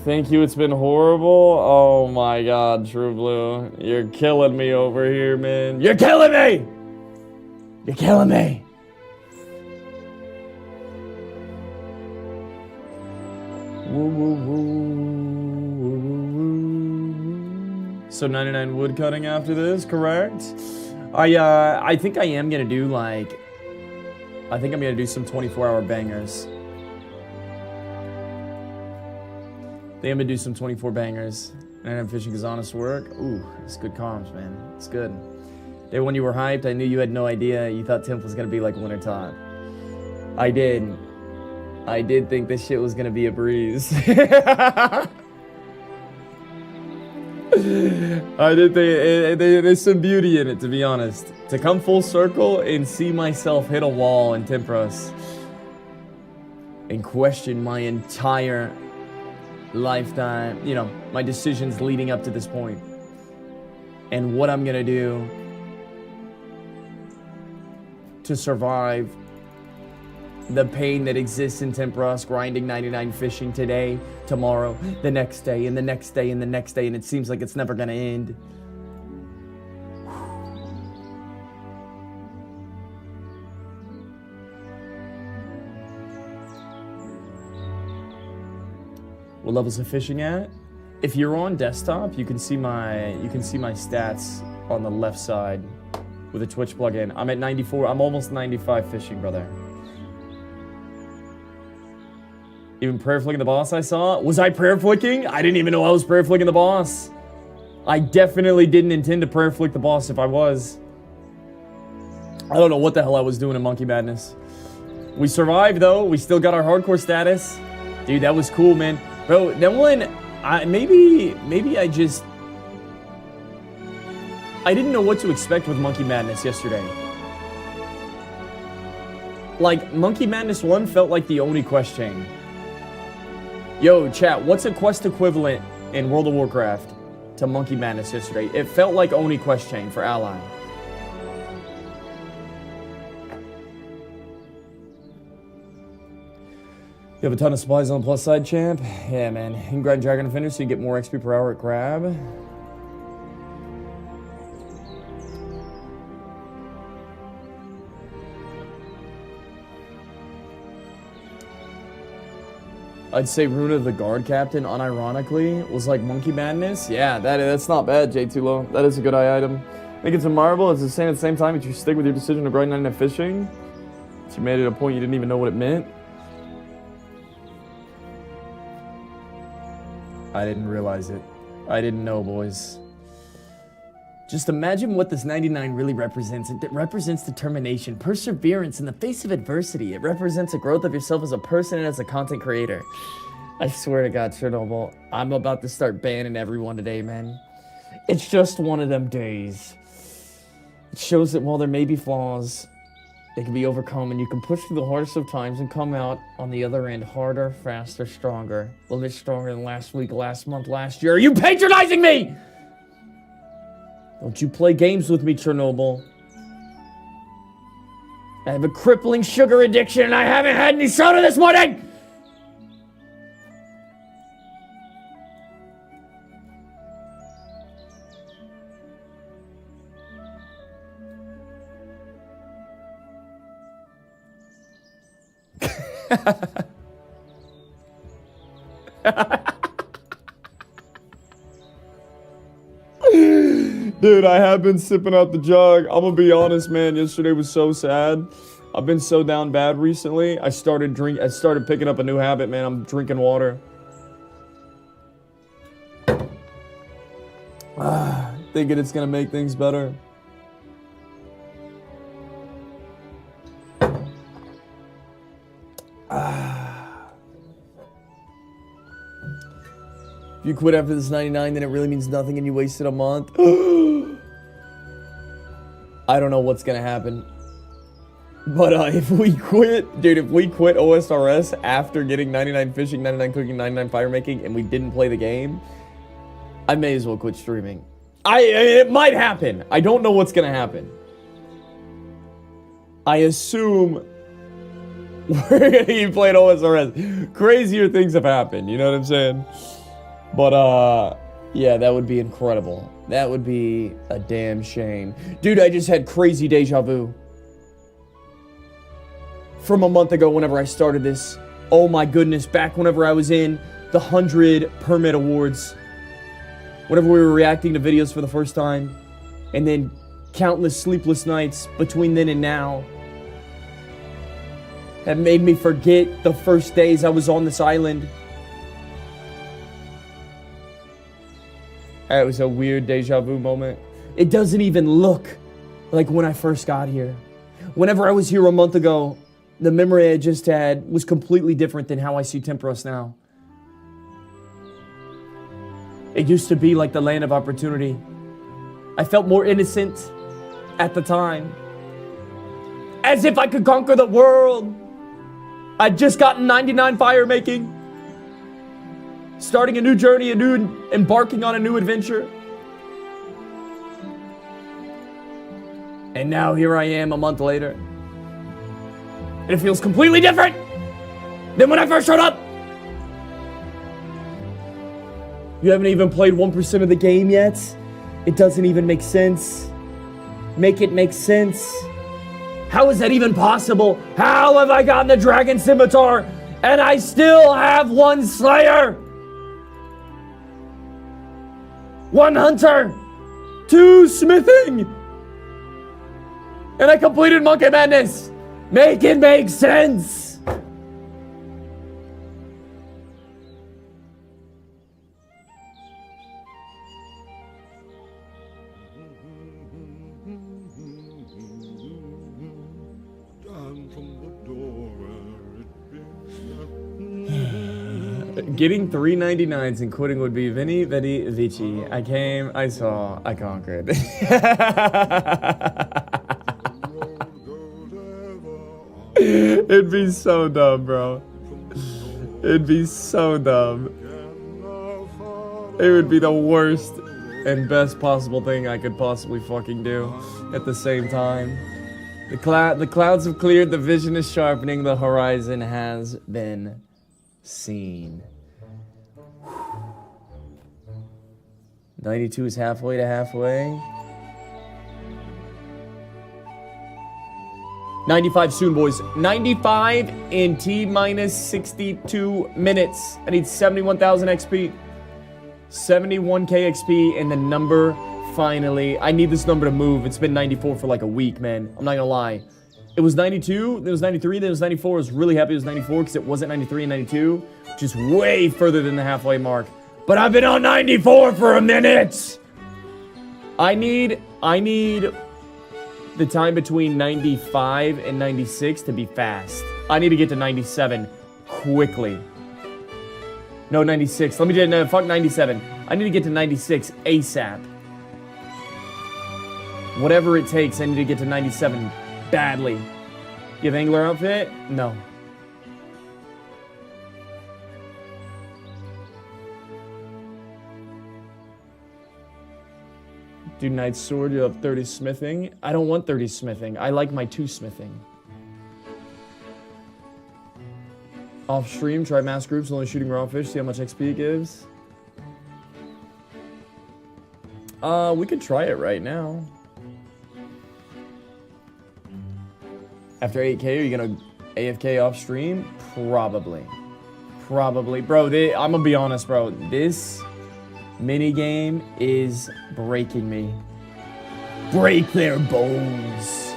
Thank you, it's been horrible. Oh my god, True Blue. You're killing me over here, man. You're killing me! You're killing me! Woo, woo, woo, woo, woo, woo. So 99 wood cutting after this, correct? I think I am gonna do like, I think I'm gonna do some 24-hour bangers. I think I'm gonna do some 24 bangers. 99 fishing is honest work. Ooh, it's good comms, man. It's good. Day when you were hyped, I knew you had no idea. You thought Timp was gonna be like Winter Todd. I did. I did think this shit was gonna be a breeze. I did think there's some beauty in it, to be honest. To come full circle and see myself hit a wall in Tempras and question my entire lifetime, you know, my decisions leading up to this point and what I'm gonna do to survive the pain that exists in Tempras, grinding 99 fishing today, tomorrow, the next day, and the next day, and the next day, and it seems like it's never gonna end. What levels of fishing at? If you're on desktop, you can see my stats on the left side with a Twitch plugin. I'm at 94. I'm almost 95 fishing, brother. Even prayer flicking the boss I saw? Was I prayer flicking? I didn't even know I was prayer flicking the boss. I definitely didn't intend to prayer flick the boss if I was. I don't know what the hell I was doing in Monkey Madness. We survived though. We still got our hardcore status. Dude, that was cool, man. Bro, that one, maybe I didn't know what to expect with Monkey Madness yesterday. Like, Monkey Madness 1 felt like the Oni quest chain. Yo, chat, what's a quest equivalent in World of Warcraft to Monkey Madness yesterday? It felt like Oni quest chain for Ally. You have a ton of supplies on the plus side, champ? Yeah, man. You can grind Dragon Defender so you get more XP per hour at grab. I'd say Runa the Guard Captain, unironically, was like Monkey Madness. Yeah, that's not bad, J2Low. That is a good eye item. I think it's a marvel. It's the same at the same time that you stick with your decision to grind 99 fishing. But you made it a point you didn't even know what it meant. I didn't realize it. I didn't know, boys. Just imagine what this 99 really represents. It represents determination, perseverance in the face of adversity. It represents a growth of yourself as a person and as a content creator. I swear to God, Chernobyl, I'm about to start banning everyone today, man. It's just one of them days. It shows that while there may be flaws, they can be overcome and you can push through the hardest of times and come out on the other end harder, faster, stronger. A little bit stronger than last week, last month, last year. Are you patronizing me? Don't you play games with me, Chernobyl. I have a crippling sugar addiction and I haven't had any soda this morning! Dude, I have been sipping out the jug. I'm gonna be honest, man. Yesterday was so sad. I've been so down bad recently. I started picking up a new habit, man. I'm drinking water. Thinking it's gonna make things better. If you quit after this 99, then it really means nothing and you wasted a month. I don't know what's gonna happen. But if we quit, dude, if we quit OSRS after getting 99 fishing, 99 cooking, 99 fire making, and we didn't play the game, I may as well quit streaming. It might happen. I don't know what's gonna happen. I assume we're gonna keep playing OSRS. Crazier things have happened, you know what I'm saying? But, yeah, that would be incredible. That would be a damn shame. Dude, I just had crazy deja vu. From a month ago whenever I started this. Oh my goodness, back whenever I was in the 100 permit awards. whenever we were reacting to videos for the first time, and then countless sleepless nights between then and now have made me forget the first days I was on this island. It was a weird deja vu moment. It doesn't even look like when I first got here. Whenever I was here a month ago, the memory I just had was completely different than how I see Temperos now. It used to be like the land of opportunity. I felt more innocent at the time. As if I could conquer the world. I'd just gotten 99 fire making. Starting a new journey, embarking on a new adventure. And now here I am a month later. And it feels completely different than when I first showed up. You haven't even played 1% of the game yet? It doesn't even make sense. Make it make sense. How is that even possible? How have I gotten the dragon scimitar and I still have one slayer? 1 hunter, 2 smithing, and I completed Monkey Madness. Make it make sense. Getting 399s and quitting would be Vini, Vidi, Vici. I came, I saw, I conquered. It'd be so dumb, bro. It'd be so dumb. It would be the worst and best possible thing I could possibly fucking do at the same time. The clouds have cleared, the vision is sharpening, the horizon has been seen. 92 is halfway to halfway. 95 soon, boys. 95 in T-minus 62 minutes. I need 71,000 XP. 71k XP, and the number finally... I need this number to move. It's been 94 for like a week, man. I'm not gonna lie. It was 92, then it was 93, then it was 94. I was really happy it was 94 because it wasn't 93 and 92. Just way further than the halfway mark. But I've been on 94 for a minute! I need the time between 95 and 96 to be fast. I need to get to 97 quickly. No, 96. Let me do fuck 97. I need to get to 96 ASAP. Whatever it takes, I need to get to 97 badly. You have Angler outfit? No. Do Knight Sword, you have 30 smithing. I don't want 30 smithing. I like my 2 smithing. Off stream, try mass groups, only shooting raw fish, see how much XP it gives. We could try it right now. After 8k, are you gonna AFK off stream? Probably. Probably. Bro, I'm gonna be honest, bro. This minigame is breaking me. Break their bones.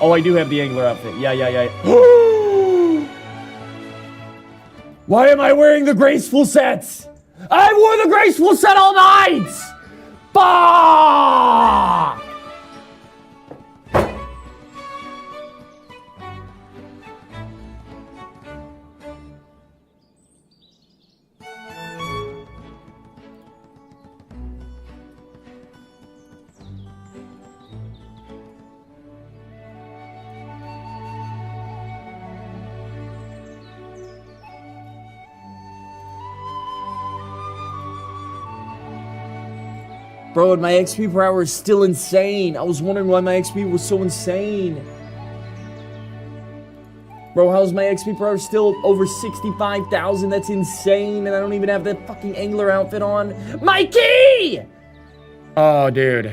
Oh, I do have the angler outfit. Yeah. Why am I wearing the graceful set? I wore the graceful set all night! Fuck! Bro, and my XP per hour is still insane. I was wondering why my XP was so insane. Bro, how's my XP per hour still over 65,000? That's insane, and I don't even have that fucking angler outfit on. Mikey! Oh, dude.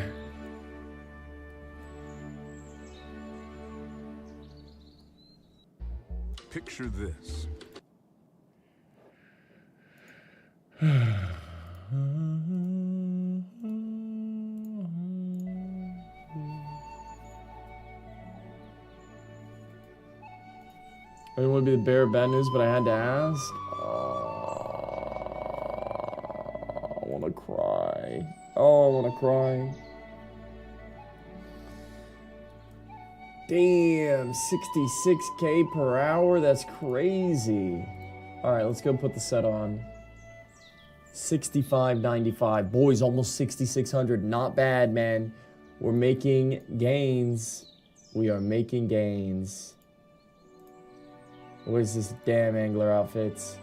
Picture this. I didn't want to be the bearer of bad news, but I had to ask. I want to cry. Oh, I want to cry. Damn, 66K per hour? That's crazy. Alright, let's go put the set on. 65.95. Boys, almost 6,600. Not bad, man. We're making gains. We are making gains. Where's this damn angler outfits?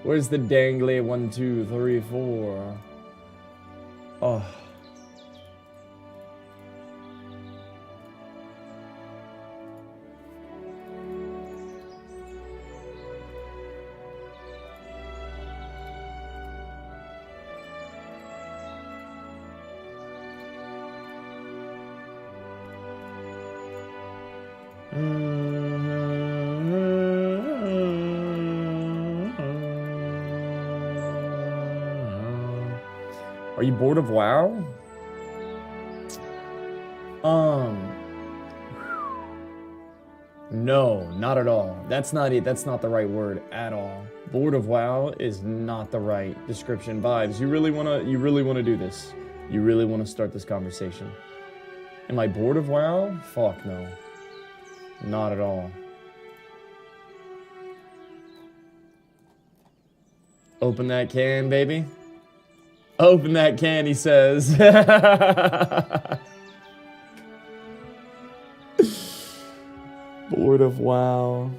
Where's the dangly 1, 2, 3, 4? Oh. Are you bored of WoW? No, not at all. That's not it. That's not the right word at all. Bored of WoW is not the right description. Vibes, you really wanna do this. You really wanna start this conversation. Am I bored of WoW? Fuck no. Not at all. Open that can, baby. Open that can, he says. Bored of WoW.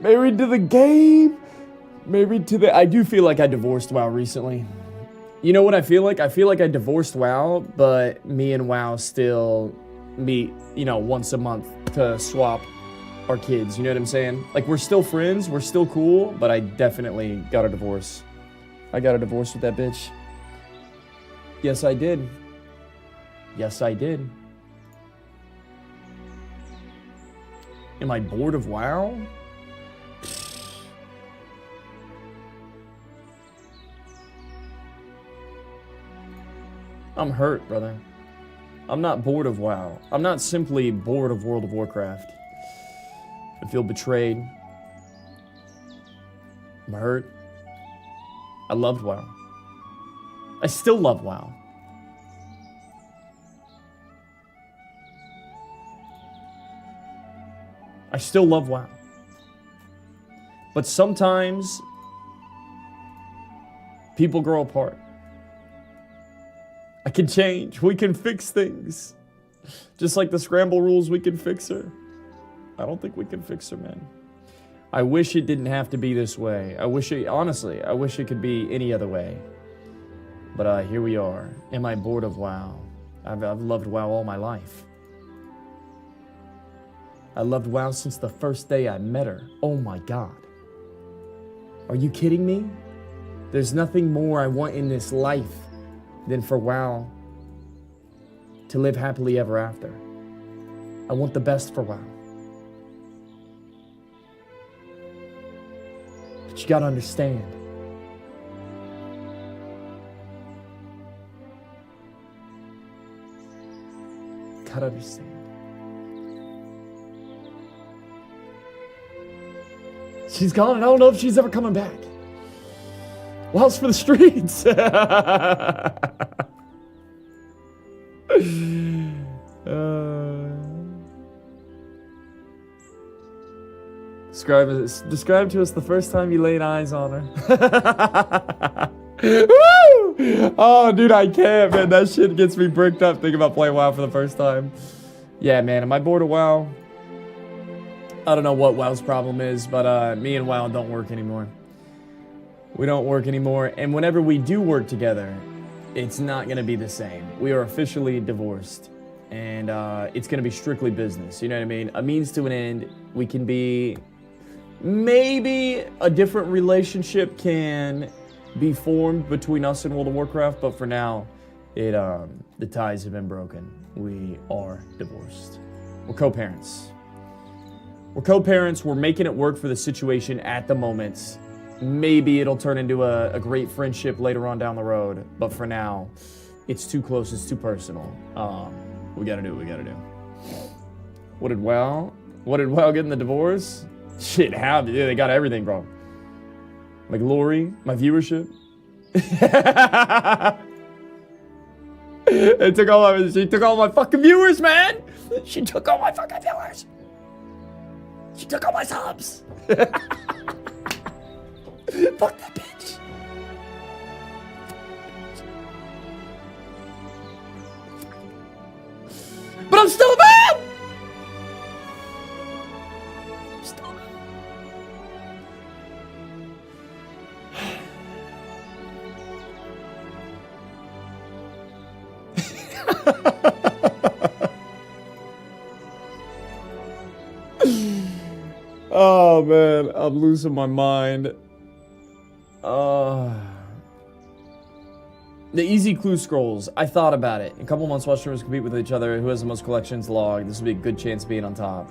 Married to the game. Married to the... I do feel like I divorced WoW recently. You know what I feel like? I feel like I divorced WoW, but me and WoW still meet, you know, once a month to swap our kids. You know what I'm saying? Like, we're still friends, we're still cool, but I definitely got a divorce. I got a divorce with that bitch. Yes, I did. Yes, I did. Am I bored of WoW? I'm hurt, brother. I'm not bored of WoW. I'm not simply bored of World of Warcraft. I feel betrayed. I'm hurt. I loved WoW. I still love WoW. I still love WoW. But sometimes people grow apart. I can change. We can fix things. Just like the scramble rules, we can fix her. I don't think we can fix her, man. I wish it didn't have to be this way. I wish it, honestly, I wish it could be any other way. But here we are. Am I bored of WoW? I've loved WoW all my life. I loved WoW since the first day I met her. Oh my God. Are you kidding me? There's nothing more I want in this life than for WoW to live happily ever after. I want the best for WoW. But you gotta understand. Gotta understand. She's gone, and I don't know if she's ever coming back. WoW's for the streets. Describe to us the first time you laid eyes on her. Woo! Oh, dude, I can't, man. That shit gets me bricked up thinking about playing WoW for the first time. Yeah, man. Am I bored of WoW? I don't know what WoW's problem is, but me and WoW don't work anymore. We don't work anymore, and whenever we do work together, it's not going to be the same. We are officially divorced, and it's going to be strictly business. You know what I mean? A means to an end. We can be... Maybe a different relationship can be formed between us and World of Warcraft, but for now, The ties have been broken. We are divorced. We're co-parents. We're co-parents. We're making it work for the situation at the moment. Maybe it'll turn into a great friendship later on down the road. But for now, it's too close. It's too personal. We gotta do what we gotta do. What did WoW get in the divorce? Shit, how? Yeah, they got everything, bro. My glory, my viewership. She took all my fucking viewers, man. She took all my fucking viewers. She took all my subs. Fuck that bitch. But I'm still mad. Oh man, I'm losing my mind. The easy clue scrolls. I thought about it. In a couple months, watch streamers compete with each other. Who has the most collections log? This would be a good chance of being on top.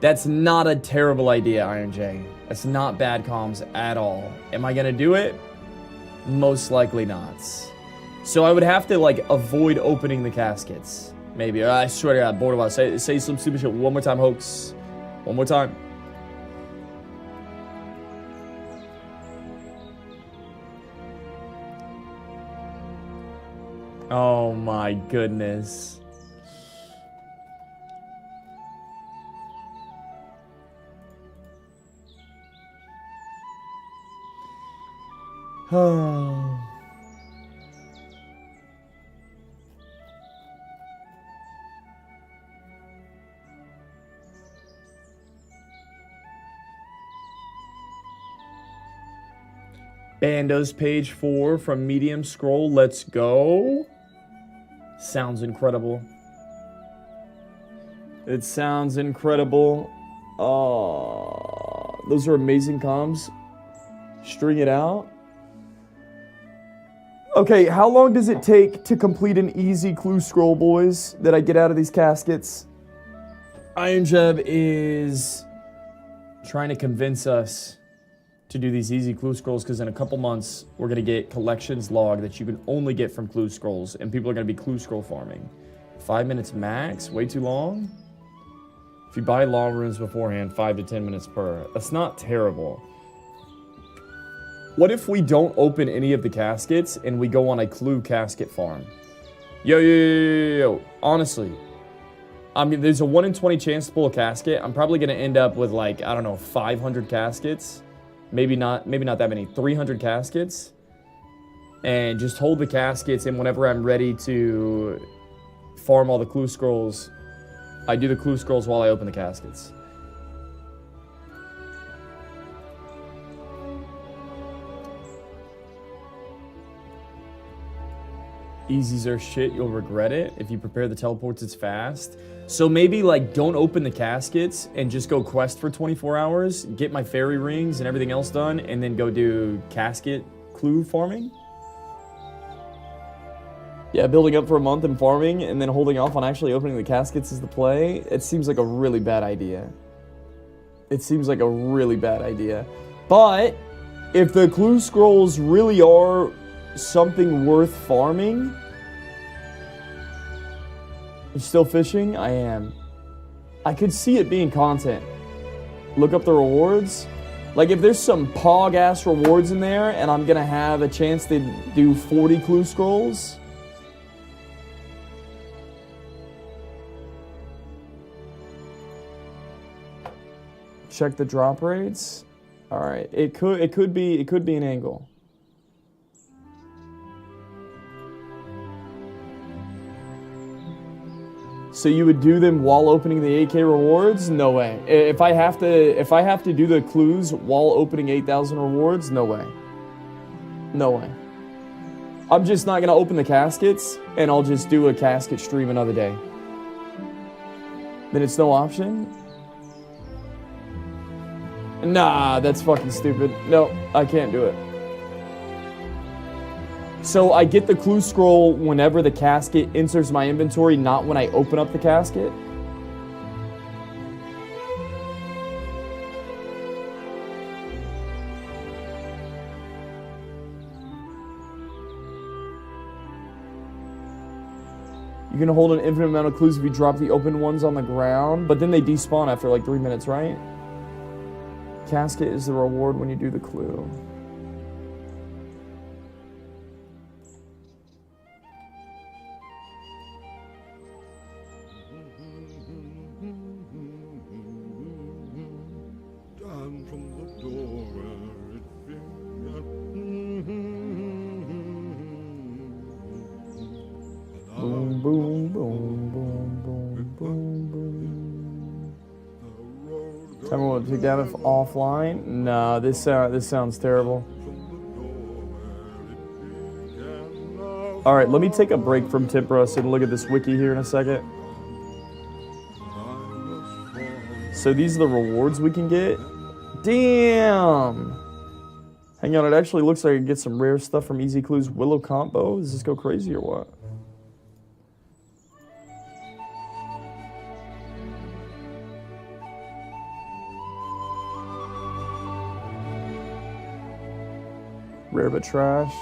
That's not a terrible idea, Iron J. That's not bad comms at all. Am I gonna do it? Most likely not. So I would have to like avoid opening the caskets. Maybe. I swear to God, bored of us. Say some stupid shit one more time, Hoax. One more time. Oh my goodness. Oh. Bandos page 4 from Medium Scroll. Let's go. Sounds incredible. It sounds incredible. Oh, those are amazing comms. String it out. Okay, how long does it take to complete an easy clue scroll, boys, that I get out of these caskets? Iron Jeb is trying to convince us to do these easy clue scrolls because in a couple months, we're going to get collections log that you can only get from clue scrolls, and people are going to be clue scroll farming. 5 minutes max? Way too long? If you buy law runes beforehand, 5 to 10 minutes per. That's not terrible. What if we don't open any of the caskets and we go on a clue casket farm? Yo. Honestly, I mean, there's a 1 in 20 chance to pull a casket. I'm probably going to end up with like, I don't know, 500 caskets. Maybe not that many. 300 caskets. And just hold the caskets, and whenever I'm ready to farm all the clue scrolls, I do the clue scrolls while I open the caskets. Easies are shit, you'll regret it. If you prepare the teleports, it's fast. So maybe like don't open the caskets and just go quest for 24 hours, get my fairy rings and everything else done, and then go do casket clue farming. Yeah, building up for a month and farming and then holding off on actually opening the caskets is the play. It seems like a really bad idea. It seems like a really bad idea. But if the clue scrolls really are something worth farming. You still fishing? I am. I could see it being content. Look up the rewards. Like if there's some pog ass rewards in there and I'm gonna have a chance to do 40 clue scrolls. Check the drop rates. All right, it could be an angle. So you would do them while opening the 8K rewards? No way. If I have to do the clues while opening 8,000 rewards, no way. No way. I'm just not gonna open the caskets, and I'll just do a casket stream another day. Then it's no option? Nah, that's fucking stupid. No, I can't do it. So I get the clue scroll whenever the casket enters my inventory, not when I open up the casket. You can hold an infinite amount of clues if you drop the open ones on the ground, but then they despawn after like 3 minutes, right? Casket is the reward when you do the clue. Down from the door where it Boom, boom, boom, boom, boom, boom, boom. Tell me what to take that offline. Nah, this sounds terrible. All right, let me take a break from Timprus and look at this wiki here in a second. So these are the rewards we can get. Damn. Hang on, it actually looks like I can get some rare stuff from Easy Clues Willow combo. Does this go crazy or what? Rare but trash.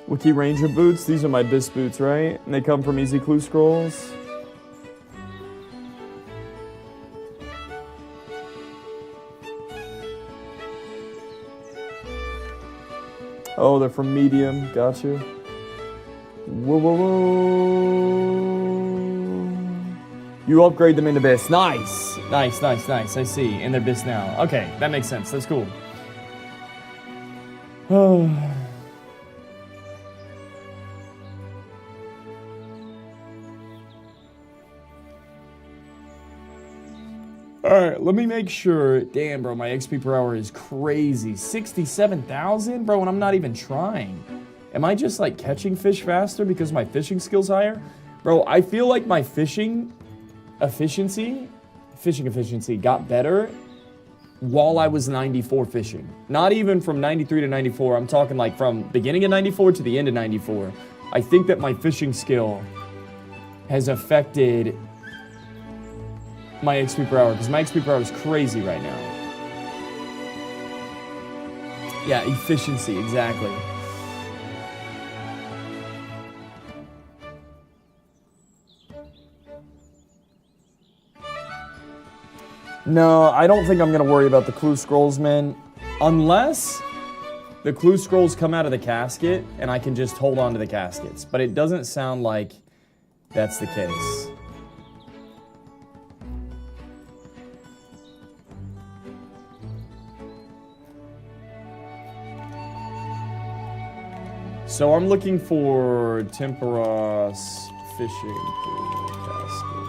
Wiki Ranger boots. These are my Bis boots, right? And they come from Easy Clue Scrolls. Oh, they're from Medium. Got you. Whoa, whoa, whoa. You upgrade them into Bis. Nice. Nice, nice, nice. I see. And they're Bis now. Okay, that makes sense. That's cool. Alright, let me make sure. Damn, bro, my XP per hour is crazy. 67,000? Bro, and I'm not even trying. Am I just, like, catching fish faster because my fishing skill's higher? Bro, I feel like my fishing efficiency got better while I was 94 fishing. Not even from 93 to 94. I'm talking, like, from beginning of 94 to the end of 94. I think that my fishing skill has affected my XP per hour, because my XP per hour is crazy right now. Yeah, efficiency, exactly. No, I don't think I'm going to worry about the clue scrolls, man. Unless the clue scrolls come out of the casket and I can just hold on to the caskets. But it doesn't sound like that's the case. So I'm looking for Temperas fishing pool casket.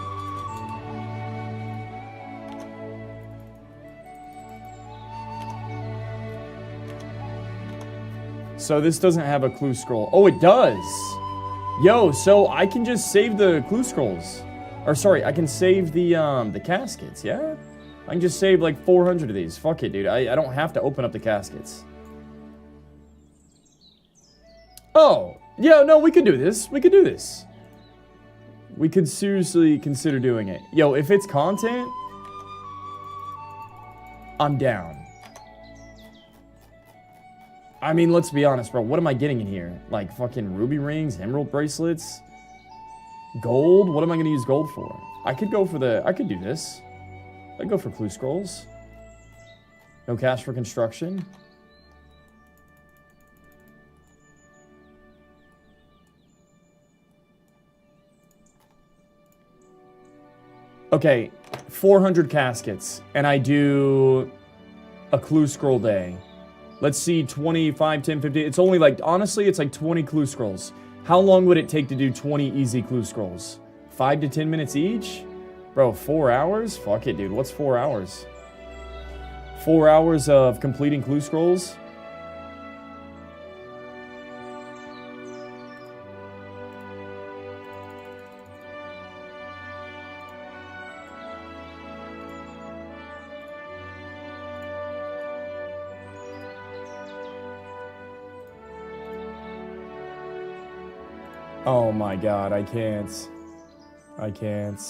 So this doesn't have a clue scroll. Oh, it does. Yo, so I can just save the clue scrolls. Or sorry, I can save the caskets, yeah? I can just save like 400 of these. Fuck it, dude. I don't have to open up the caskets. Oh, yeah, no, we could do this. We could do this. We could seriously consider doing it. Yo, if it's content, I'm down. I mean, let's be honest, bro. What am I getting in here? Like fucking ruby rings, emerald bracelets, gold? What am I going to use gold for? I could go for I could do this. I'd go for clue scrolls. No cash for construction. Okay, 400 caskets, and I do a clue scroll day. Let's see, 25, 10, 15. It's only like, honestly, it's like 20 clue scrolls. How long would it take to do 20 easy clue scrolls? 5 to 10 minutes each? Bro, 4 hours? Fuck it, dude. What's 4 hours? 4 hours of completing clue scrolls? Oh my god, I can't. I can't.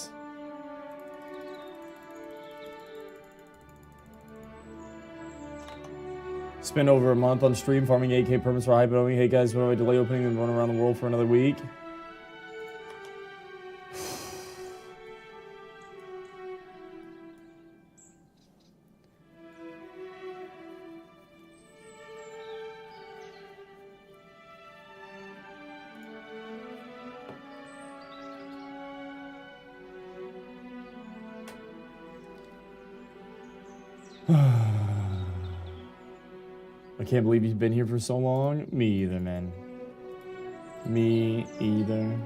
Spend over a month on stream farming 8K permits for hype opening. Hey guys, when do I delay opening and run around the world for another week? I can't believe you've been here for so long. Me either, man. Me either.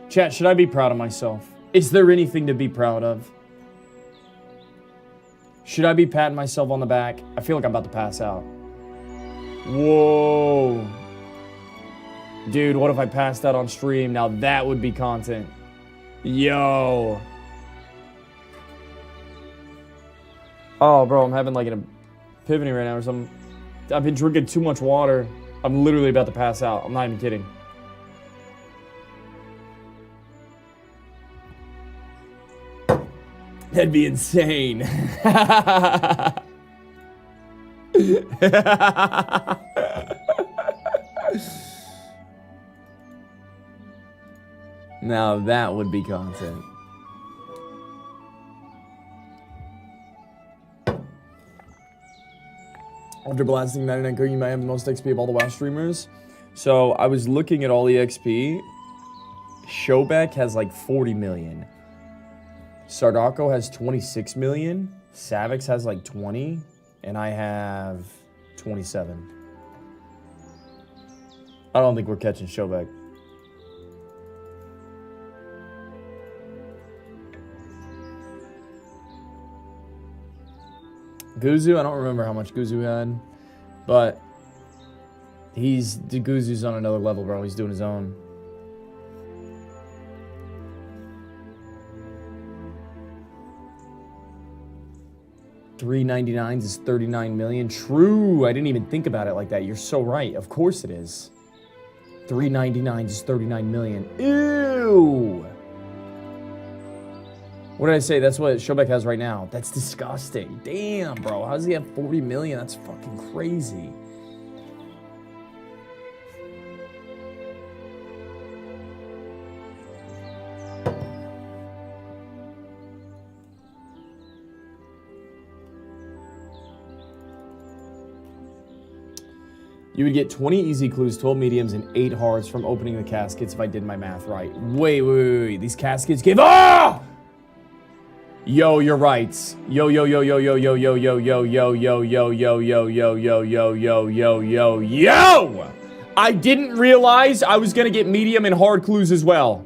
Chat, should I be proud of myself? Is there anything to be proud of? Should I be patting myself on the back? I feel like I'm about to pass out. Whoa. Dude, what if I passed out on stream? Now that would be content. Yo. Oh, bro, I'm having like an epiphany right now or something. I've been drinking too much water. I'm literally about to pass out. I'm not even kidding. That'd be insane. Now that would be content. After blasting 99 cooking, you might have the most XP of all the WoW streamers. So I was looking at all the XP. Showback has like 40 million. Sardako has 26 million. Savix has like 20. And I have 27. I don't think we're catching Showback. Guzu, I don't remember how much Guzu had, but Guzu's on another level, bro. He's doing his own. $399 is 39 million. True, I didn't even think about it like that. You're so right. Of course it is. $399 is 39 million. Ew. What did I say? That's what Showback has right now. That's disgusting. Damn, bro. How does he have 40 million? That's fucking crazy. You would get 20 easy clues, 12 mediums, and 8 hards from opening the caskets if I did my math right. Wait. These caskets give... Ah! Yo, you're right. Yo. I didn't realize I was gonna get medium and hard clues as well.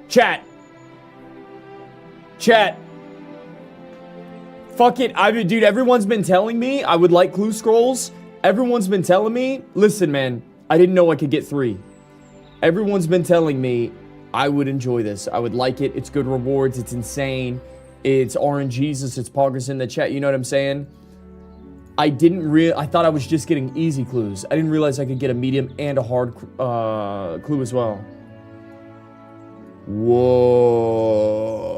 Chat. Fuck it. Dude, everyone's been telling me I would like clue scrolls. Everyone's been telling me. Listen, man. I didn't know I could get 3. Everyone's been telling me I would enjoy this. I would like it. It's good rewards. It's insane. It's RNGesus, it's Poggers in the chat, you know what I'm saying? I thought I was just getting easy clues. I didn't realize I could get a medium and a hard clue as well. Whoa.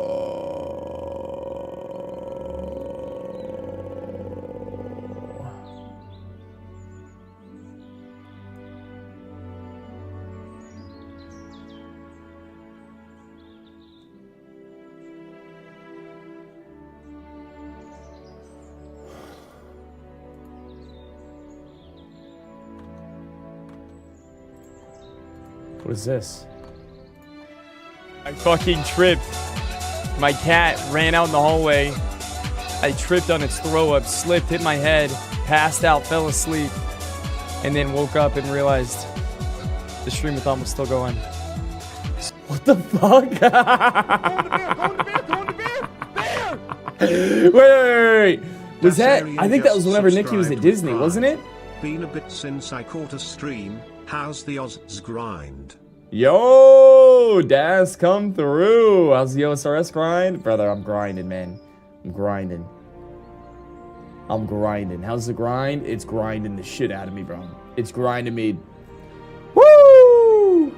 What is this? I fucking tripped. My cat ran out in the hallway. I tripped on its throw up, slipped, hit my head, passed out, fell asleep, and then woke up and realized the stream-a-thon was still going. What the fuck? Wait. Was that? I think that was whenever Nikki was at Disney, wasn't it? Been a bit since I caught a stream. How's the OSRS grind? Yo, Das, come through. How's the OSRS grind? Brother, I'm grinding, man. I'm grinding. How's the grind? It's grinding the shit out of me, bro. It's grinding me. Woo!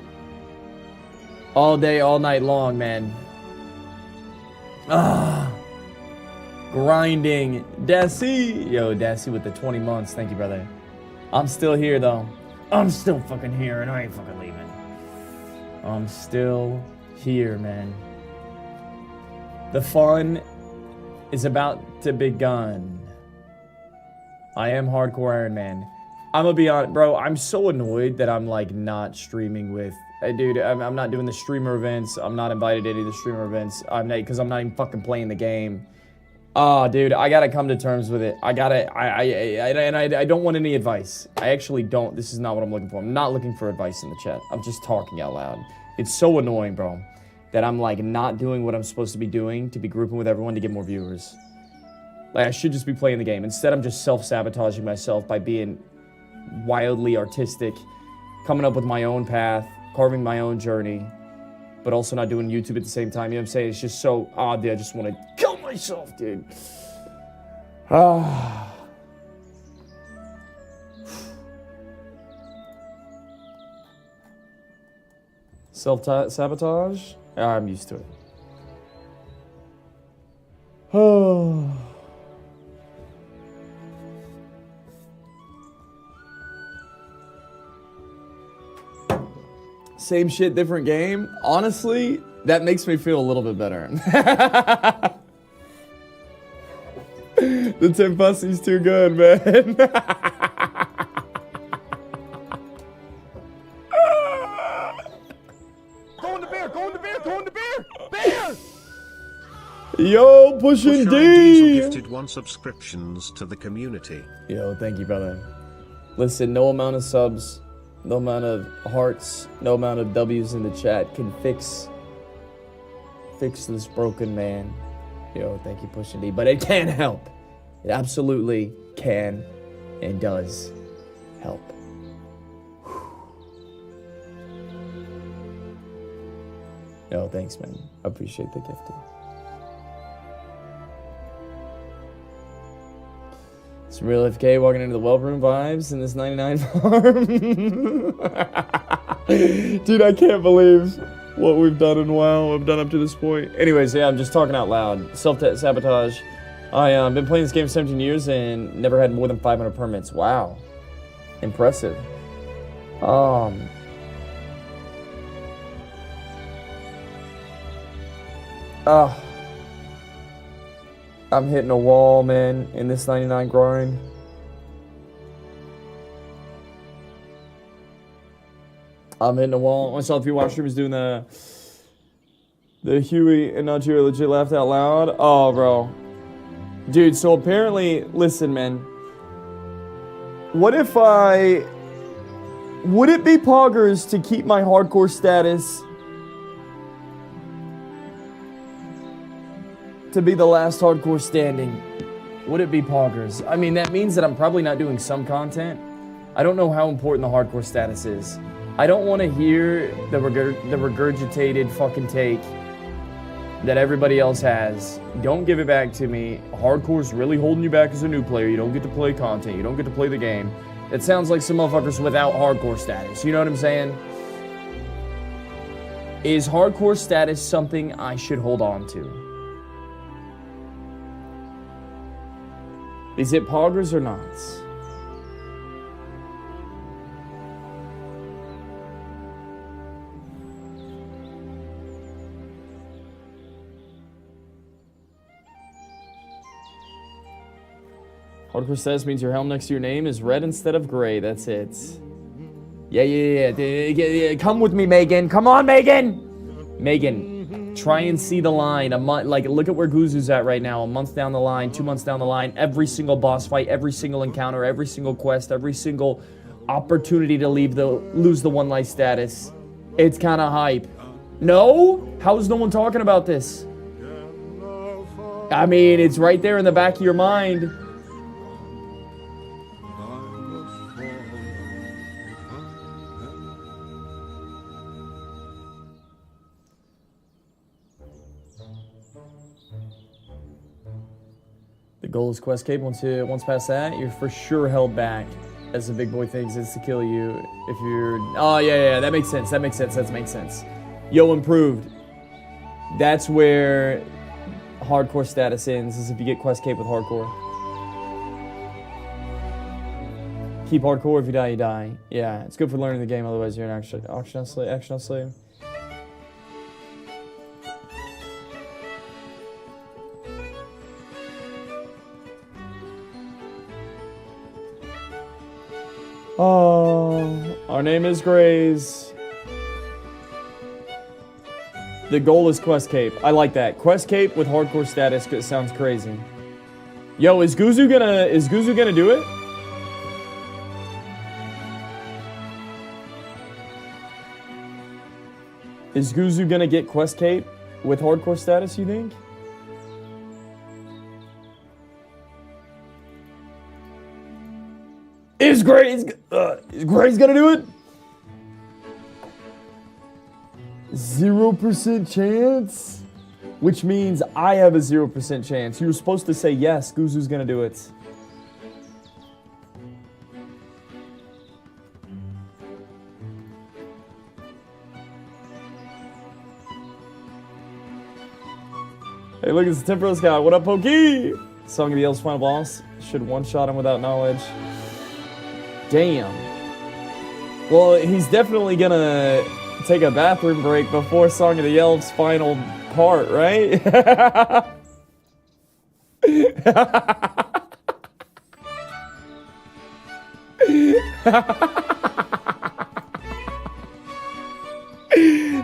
All day, all night long, man. Ah. Grinding. Desi. Yo, Desi with the 20 months. Thank you, brother. I'm still here, though. I'm still fucking here, and I ain't fucking leaving. I'm still here, man. The fun is about to begun. I am hardcore Iron Man. I'm gonna be honest, bro. I'm so annoyed that I'm like not streaming with. Dude, I'm not doing the streamer events. I'm not invited to any of the streamer events. I'm not, because I'm not even fucking playing the game. Oh, dude, I gotta come to terms with it. I don't want any advice. I actually don't. This is not what I'm looking for. I'm not looking for advice in the chat. I'm just talking out loud. It's so annoying, bro, that I'm like not doing what I'm supposed to be doing to be grouping with everyone to get more viewers. Like, I should just be playing the game. Instead, I'm just self-sabotaging myself by being wildly artistic, coming up with my own path, carving my own journey, but also not doing YouTube at the same time. You know what I'm saying? It's just so odd that I just want to kill myself, dude. Ah. Self-sabotage? I'm used to it. Oh. Same shit, different game. Honestly, that makes me feel a little bit better. The Tim Pussy's too good, man. Go on the bear, go on the bear, go on the bear! Bear! Yo, pushing D! Gifted 1 subscriptions to the community. Yo, thank you, brother. Listen, no amount of subs, no amount of hearts, no amount of W's in the chat can fix this broken man. Yo, thank you, Pushing D. But it can help. It absolutely can and does help. Yo, thanks, man. I appreciate the gifting. Some real FK walking into the well room vibes in this 99 farm. Dude, I can't believe what we've done in WoW. I've done up to this point. Anyways, yeah, I'm just talking out loud. Self-sabotage. I've been playing this game 17 years and never had more than 500 permits. Wow. Impressive. I'm hitting a wall, man, in this 99 grind. I'm hitting a wall. I saw a few watch streamers doing the Huey and Najee legit laughed out loud. Oh, bro. Dude, so apparently, listen, man. Would it be poggers to keep my hardcore status to be the last hardcore standing? Would it be poggers? I mean, that means that I'm probably not doing some content. I don't know how important the hardcore status is. I don't want to hear the regurgitated fucking take that everybody else has. Don't give it back to me. Hardcore's really holding you back as a new player. You don't get to play content. You don't get to play the game. It sounds like some motherfuckers without hardcore status. You know what I'm saying? Is hardcore status something I should hold on to? Is it poggers or not? Hardcore status means your helm next to your name is red instead of gray. That's it. Yeah. Come with me, Megan. Come on, Megan. Megan, try and see the line. A month, like, look at where Guzu's at right now. A month down the line, 2 months down the line. Every single boss fight, every single encounter, every single quest, every single opportunity to lose the one life status. It's kind of hype. No? How is no one talking about this? I mean, it's right there in the back of your mind. The goal is quest cape. Once past that, you're for sure held back. As the big boy thinks, is to kill you if you're... Oh, yeah, that makes sense. That makes sense. Yo, improved. That's where hardcore status ends, is if you get quest cape with hardcore. Keep hardcore, if you die, you die. Yeah, it's good for learning the game, otherwise you're an actional slave. Oh, our name is Grays. The goal is quest cape. I like that. Quest cape with hardcore status sounds crazy. Yo, is Guzu gonna do it? Is Guzu gonna get quest cape with hardcore status, you think? Is Gray's gonna do it? 0% chance? Which means I have a 0% chance. You were supposed to say yes, Guzu's gonna do it. Hey, look, it's the Temperless guy. What up, Pokey? Song of the Elves' final boss. Should one-shot him without knowledge. Damn. Well, he's definitely gonna take a bathroom break before Song of the Elves' final part, right?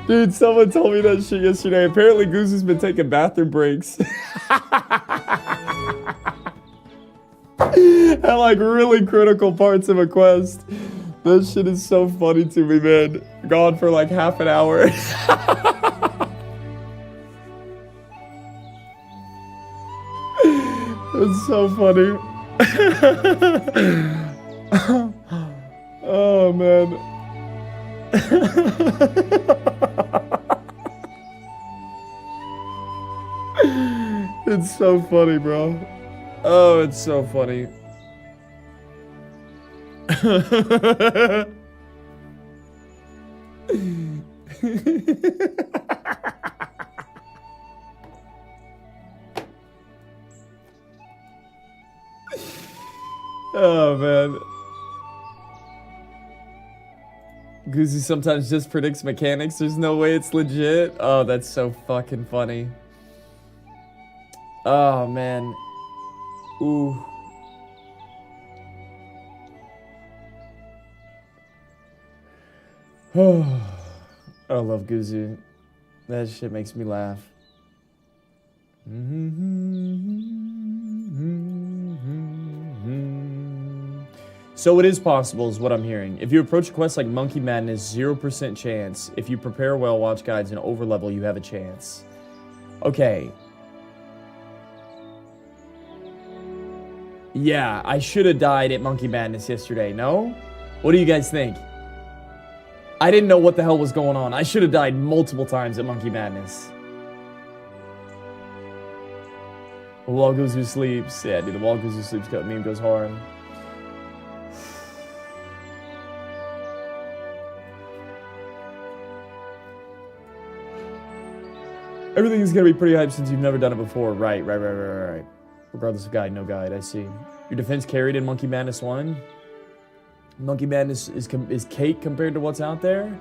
Dude, someone told me that shit yesterday. Apparently, Goose has been taking bathroom breaks. At like really critical parts of a quest. That shit is so funny to me, man. Gone for like half an hour. It's so funny. Oh, man. It's so funny, bro. Oh, it's so funny. Oh, man. Goosey sometimes just predicts mechanics. There's no way it's legit. Oh, that's so fucking funny. Oh, man. Ooh. Oh, I love Guzu. That shit makes me laugh. So it is possible, is what I'm hearing. If you approach a quest like Monkey Madness, 0% chance. If you prepare well, watch guides, and overlevel, you have a chance. Okay. Yeah, I should have died at Monkey Madness yesterday, no? What do you guys think? I didn't know what the hell was going on. I should have died multiple times at Monkey Madness. The wall goes who sleeps. Yeah, dude, the wall goes who sleeps meme goes hard. Everything is gonna be pretty hype since you've never done it before. Right. Regardless of guide, no guide, I see. Your defense carried in Monkey Madness 1? Monkey Madness is cake compared to what's out there?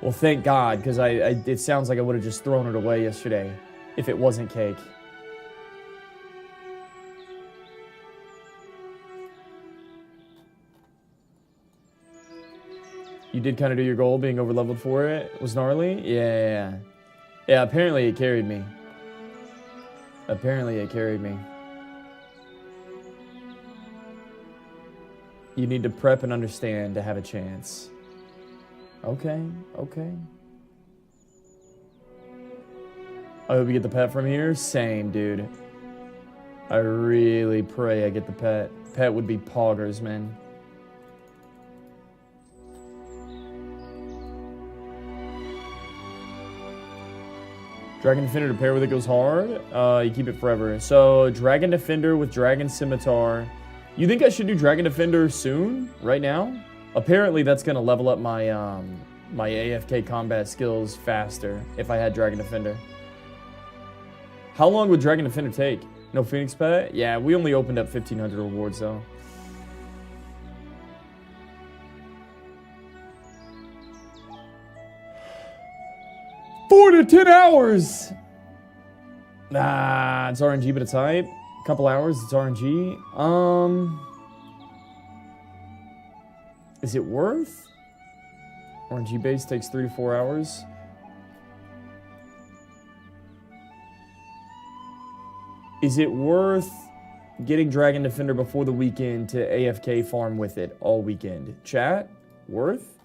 Well, thank God, because it sounds like I would have just thrown it away yesterday if it wasn't cake. You did kind of do your goal, being overleveled for it. Was gnarly? Yeah. Yeah, apparently it carried me. You need to prep and understand to have a chance. Okay. I hope you get the pet from here. Same, dude. I really pray I get the pet. Pet would be poggers, man. Dragon Defender to pair with it goes hard. You keep it forever. So, Dragon Defender with Dragon Scimitar. You think I should do Dragon Defender soon? Right now? Apparently, that's going to level up my my AFK combat skills faster if I had Dragon Defender. How long would Dragon Defender take? No Phoenix Pet? Yeah, we only opened up 1,500 rewards though. 4 to 10 hours! Nah, it's RNG, but it's hype. A couple hours, it's RNG. Is it worth? RNG base takes 3 to 4 hours. Is it worth getting Dragon Defender before the weekend to AFK farm with it all weekend? Chat? Worth?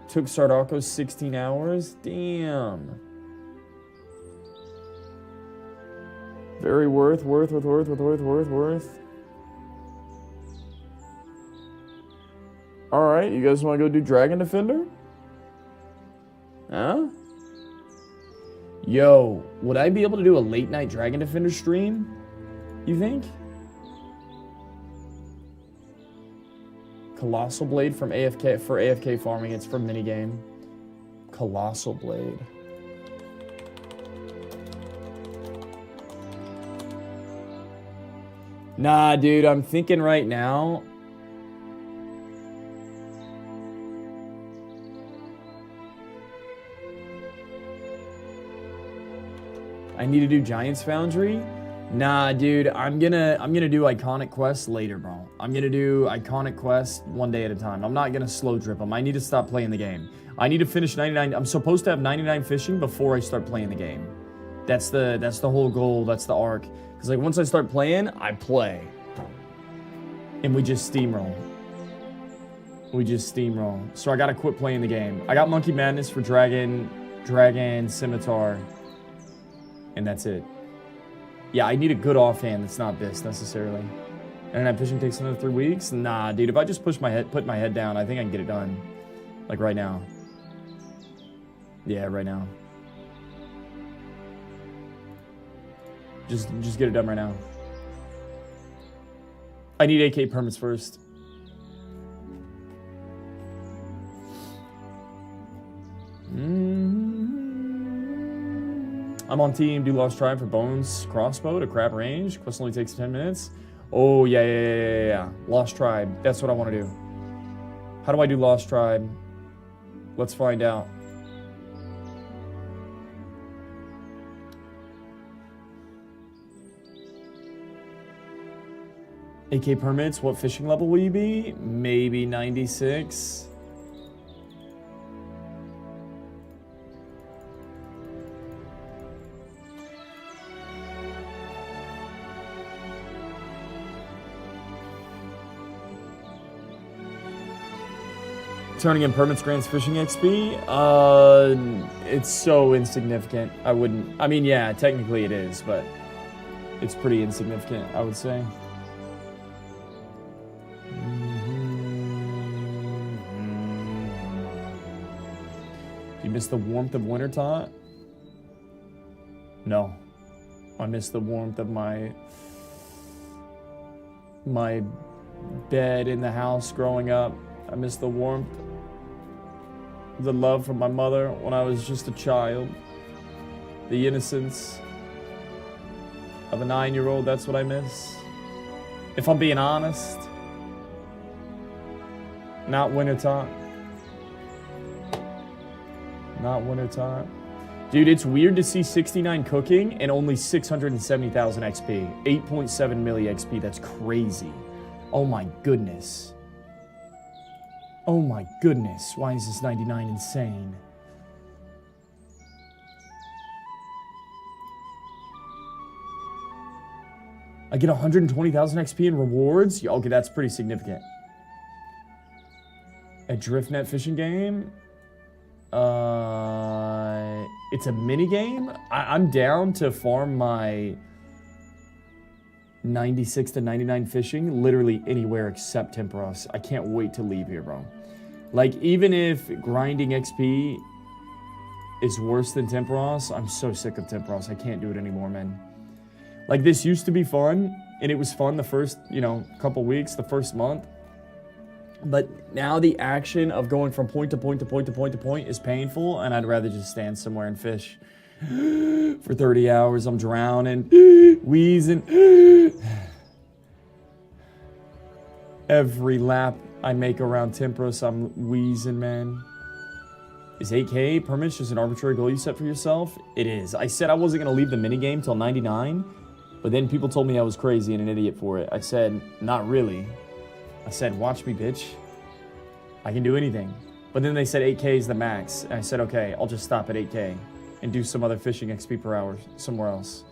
Took Sardako 16 hours? Damn. Very worth. Alright, you guys want to go do Dragon Defender? Huh? Yo, would I be able to do a late night Dragon Defender stream? You think? Colossal Blade from AFK for AFK farming. It's for minigame. Colossal Blade. Nah, dude, I'm thinking right now. I need to do Giants Foundry. Nah, dude, I'm gonna do Iconic Quest later, bro. I'm gonna do Iconic Quest one day at a time. I'm not gonna slow drip them. I need to stop playing the game. I need to finish 99. I'm supposed to have 99 fishing before I start playing the game. That's the whole goal. That's the arc. Because like once I start playing, I play. And we just steamroll. So I gotta quit playing the game. I got Monkey Madness for Dragon Scimitar. And that's it. Yeah, I need a good offhand that's not this necessarily. And that fishing takes another 3 weeks? Nah, dude, if I just put my head down, I think I can get it done. Like right now. Yeah, right now. Just get it done right now. I need AK permits first. I'm on team do Lost Tribe for Bones Crossbow to crap range. Quest only takes 10 minutes. Oh, yeah. Lost Tribe. That's what I want to do. How do I do Lost Tribe? Let's find out. AK permits, what fishing level will you be? Maybe 96. Turning in permits grants fishing XP? It's so insignificant. I mean, yeah, technically it is, but it's pretty insignificant, I would say. You miss the warmth of winter, Tot? No. I miss the warmth of my bed in the house growing up. I miss the warmth, the love from my mother when I was just a child. The innocence of a 9-year-old, that's what I miss. If I'm being honest. Not winter time. Not winter time. Dude, it's weird to see 69 cooking and only 670,000 XP. 8.7 milli XP, that's crazy. Oh my goodness. Oh my goodness, why is this 99 insane? I get 120,000 XP in rewards? Yeah, okay, that's pretty significant. A driftnet fishing game? It's a mini game? I'm down to farm my 96 to 99 fishing literally anywhere except Temperos. I can't wait to leave here, bro. Like, even if grinding XP is worse than Temperos, I'm so sick of Temperos. I can't do it anymore, man. Like, this used to be fun, and it was fun the first, couple weeks, the first month. But now the action of going from point to point to point to point to point is painful, and I'd rather just stand somewhere and fish. For 30 hours, I'm drowning, wheezing. Every lap I make around Tempros, I'm wheezing, man. Is 8K permits just an arbitrary goal you set for yourself? It is. I said I wasn't going to leave the minigame till 99, but then people told me I was crazy and an idiot for it. I said, not really. I said, watch me, bitch. I can do anything. But then they said 8K is the max. And I said, okay, I'll just stop at 8K and do some other fishing XP per hour somewhere else.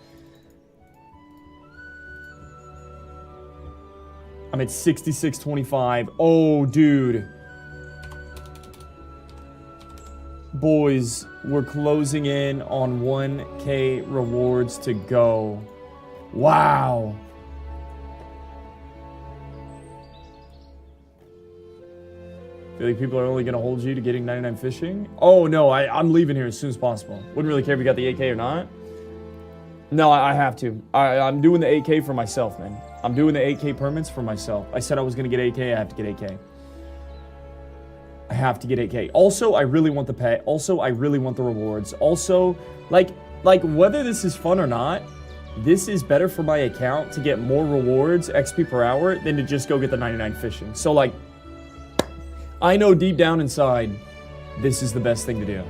I'm at 66.25. Oh, dude. Boys, we're closing in on 1K rewards to go. Wow. Feel like people are only going to hold you to getting 99 fishing? Oh, no, I'm leaving here as soon as possible. Wouldn't really care if you got the 8K or not. No, I have to. I'm doing the 8K for myself, man. I'm doing the 8K permits for myself. I said I was going to get 8K. I have to get 8K. I have to get 8K. Also, I really want the pay. Also, I really want the rewards. Also, like whether this is fun or not, this is better for my account to get more rewards, XP per hour, than to just go get the 99 fishing. So, like, I know deep down inside, this is the best thing to do.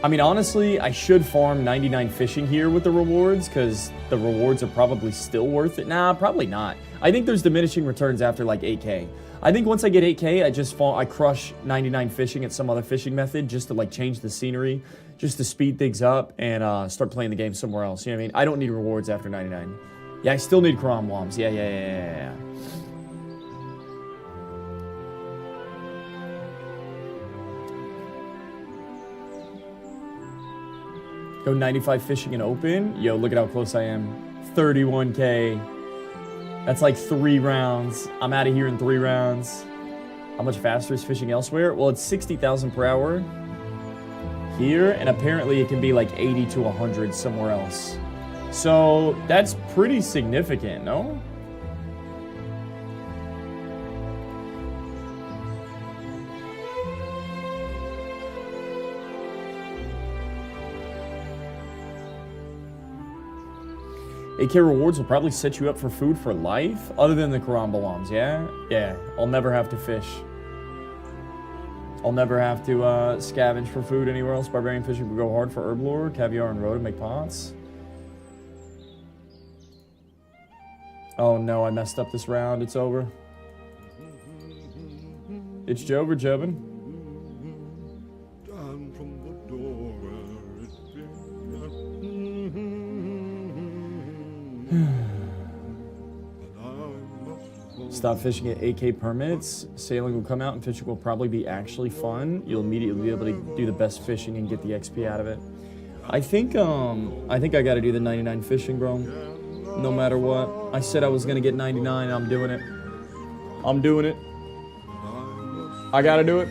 I mean, honestly, I should farm 99 fishing here with the rewards, because the rewards are probably still worth it. Nah, probably not. I think there's diminishing returns after, like, 8K. I think once I get 8K, I crush 99 fishing at some other fishing method just to, like, change the scenery, just to speed things up and start playing the game somewhere else. You know what I mean? I don't need rewards after 99. Yeah, I still need Karam Woms. Yeah. Go 95 fishing and open. Yo, look at how close I am. 31K. That's like 3 rounds. I'm out of here in 3 rounds. How much faster is fishing elsewhere? Well, it's 60,000 per hour here, and apparently it can be like 80 to 100 somewhere else. So that's pretty significant, no? AK rewards will probably set you up for food for life, other than the Karamba Woms, yeah? Yeah, I'll never have to fish. I'll never have to scavenge for food anywhere else. Barbarian fishing will go hard for herb lore, caviar and roe to make pots. Oh no, I messed up this round. It's over. It's over, Jevin. Stop fishing at 8K permits. Sailing will come out and fishing will probably be actually fun. You'll immediately be able to do the best fishing and get the XP out of it. I think I gotta do the 99 fishing, bro. No matter what. I said I was gonna get 99, I'm doing it. I'm doing it. I gotta do it.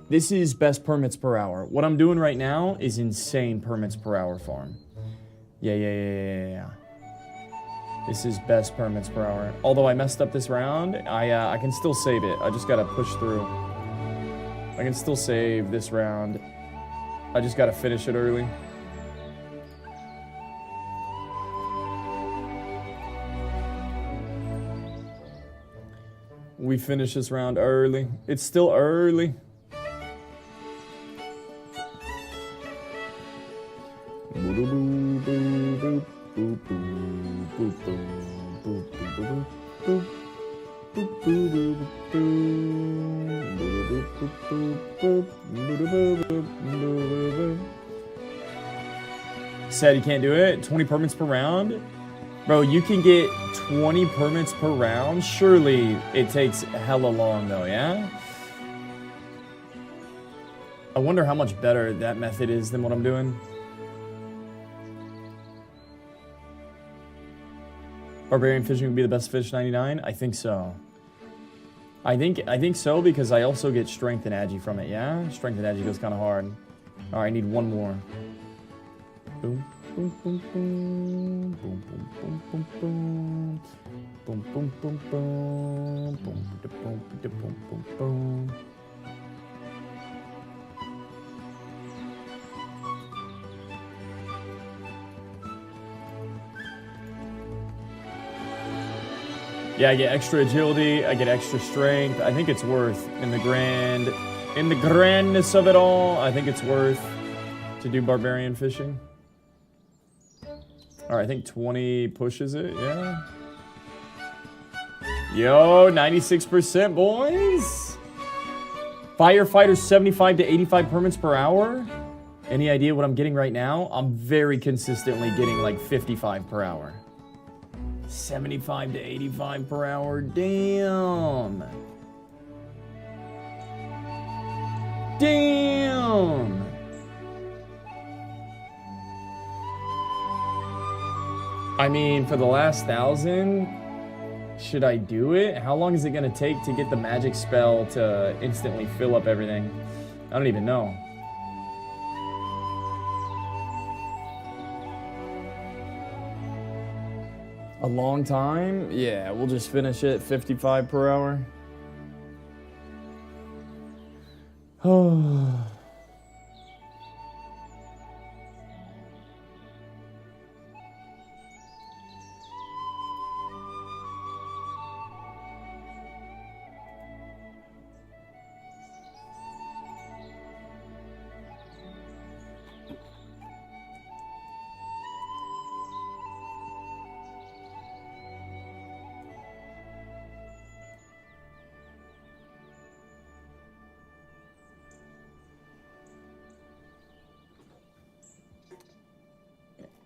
This is best permits per hour. What I'm doing right now is insane permits per hour farm. Yeah. This is best permits per hour. Although I messed up this round, I can still save it. I just gotta push through. I can still save this round. I just gotta finish it early. We finish this round early. It's still early. Said you can't do it. 20 permits per round? Bro, you can get 20 permits per round? Surely it takes hella long though, yeah? I wonder how much better that method is than what I'm doing. Barbarian fishing would be the best fish 99? I think so. I think so because I also get strength and agi from it, yeah? Strength and agi goes kind of hard. Alright, I need one more. Boom. boom, boom, boom. Boom, boom, boom, boom, boom. Boom, boom, boom, boom. Boom, boom, boom, boom, boom, boom. Yeah, I get extra agility, I get extra strength. I think it's worth in the grandness of it all, I think it's worth to do barbarian fishing. All right, I think 20 pushes it, yeah. Yo, 96%, boys. Firefighter 75 to 85 permits per hour. Any idea what I'm getting right now? I'm very consistently getting like 55 per hour. 75 to 85 per hour, damn. Damn. I mean, for the last 1,000, should I do it? How long is it gonna take to get the magic spell to instantly fill up everything? I don't even know. A long time? Yeah, we'll just finish it 55 per hour. Oh.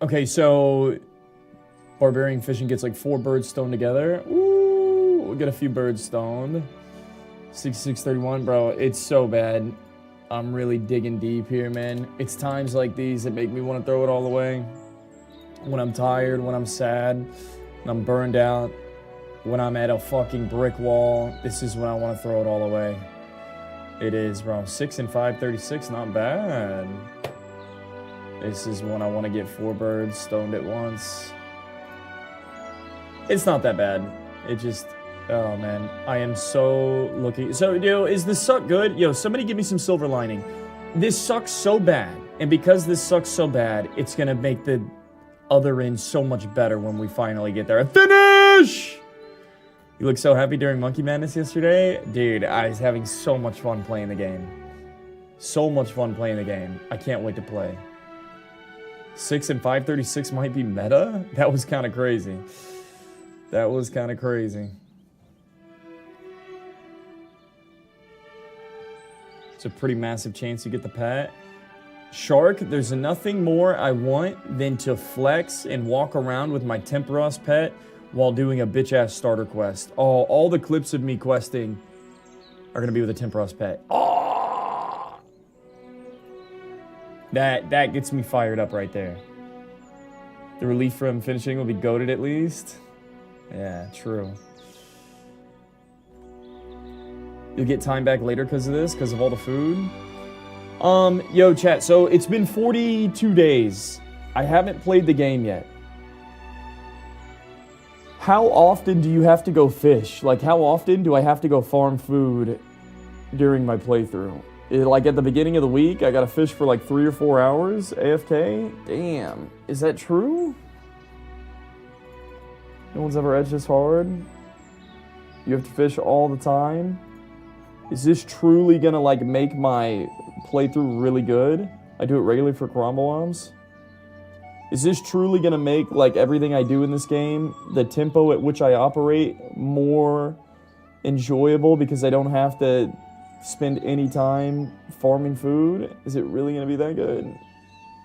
Okay, so barbarian fishing gets like 4 birds stoned together. Ooh, we'll get a few birds stoned. 6631, bro, it's so bad. I'm really digging deep here, man. It's times like these that make me want to throw it all away. When I'm tired, when I'm sad, when I'm burned out, when I'm at a fucking brick wall, this is when I want to throw it all away. It is, bro. 6 and 5, 36, not bad. This is when I want to get 4 birds stoned at once. It's not that bad. It just, oh man, I am so looking. So, yo, is this suck good? Yo, somebody give me some silver lining. This sucks so bad. And because this sucks so bad, it's going to make the other end so much better when we finally get there. A finish! You look so happy during Monkey Madness yesterday. Dude, I was having so much fun playing the game. So much fun playing the game. I can't wait to play. 6 and 536 might be meta? That was kind of crazy. That was kind of crazy. It's a pretty massive chance you get the pet. Shark, there's nothing more I want than to flex and walk around with my Temperos pet while doing a bitch-ass starter quest. Oh, all the clips of me questing are going to be with a Temperos pet. Oh! That gets me fired up right there. The relief from finishing will be goated at least. Yeah, true. You'll get time back later because of this, because of all the food. Yo, chat, so it's been 42 days. I haven't played the game yet. How often do you have to go fish? Like, how often do I have to go farm food during my playthrough? Like, at the beginning of the week, I gotta fish for like 3 or 4 hours, AFK? Damn, is that true? No one's ever edged this hard? You have to fish all the time? Is this truly gonna, like, make my playthrough really good? I do it regularly for Karambawams. Is this truly gonna make, like, everything I do in this game, the tempo at which I operate, more enjoyable because I don't have to spend any time farming food? Is it really gonna be that good?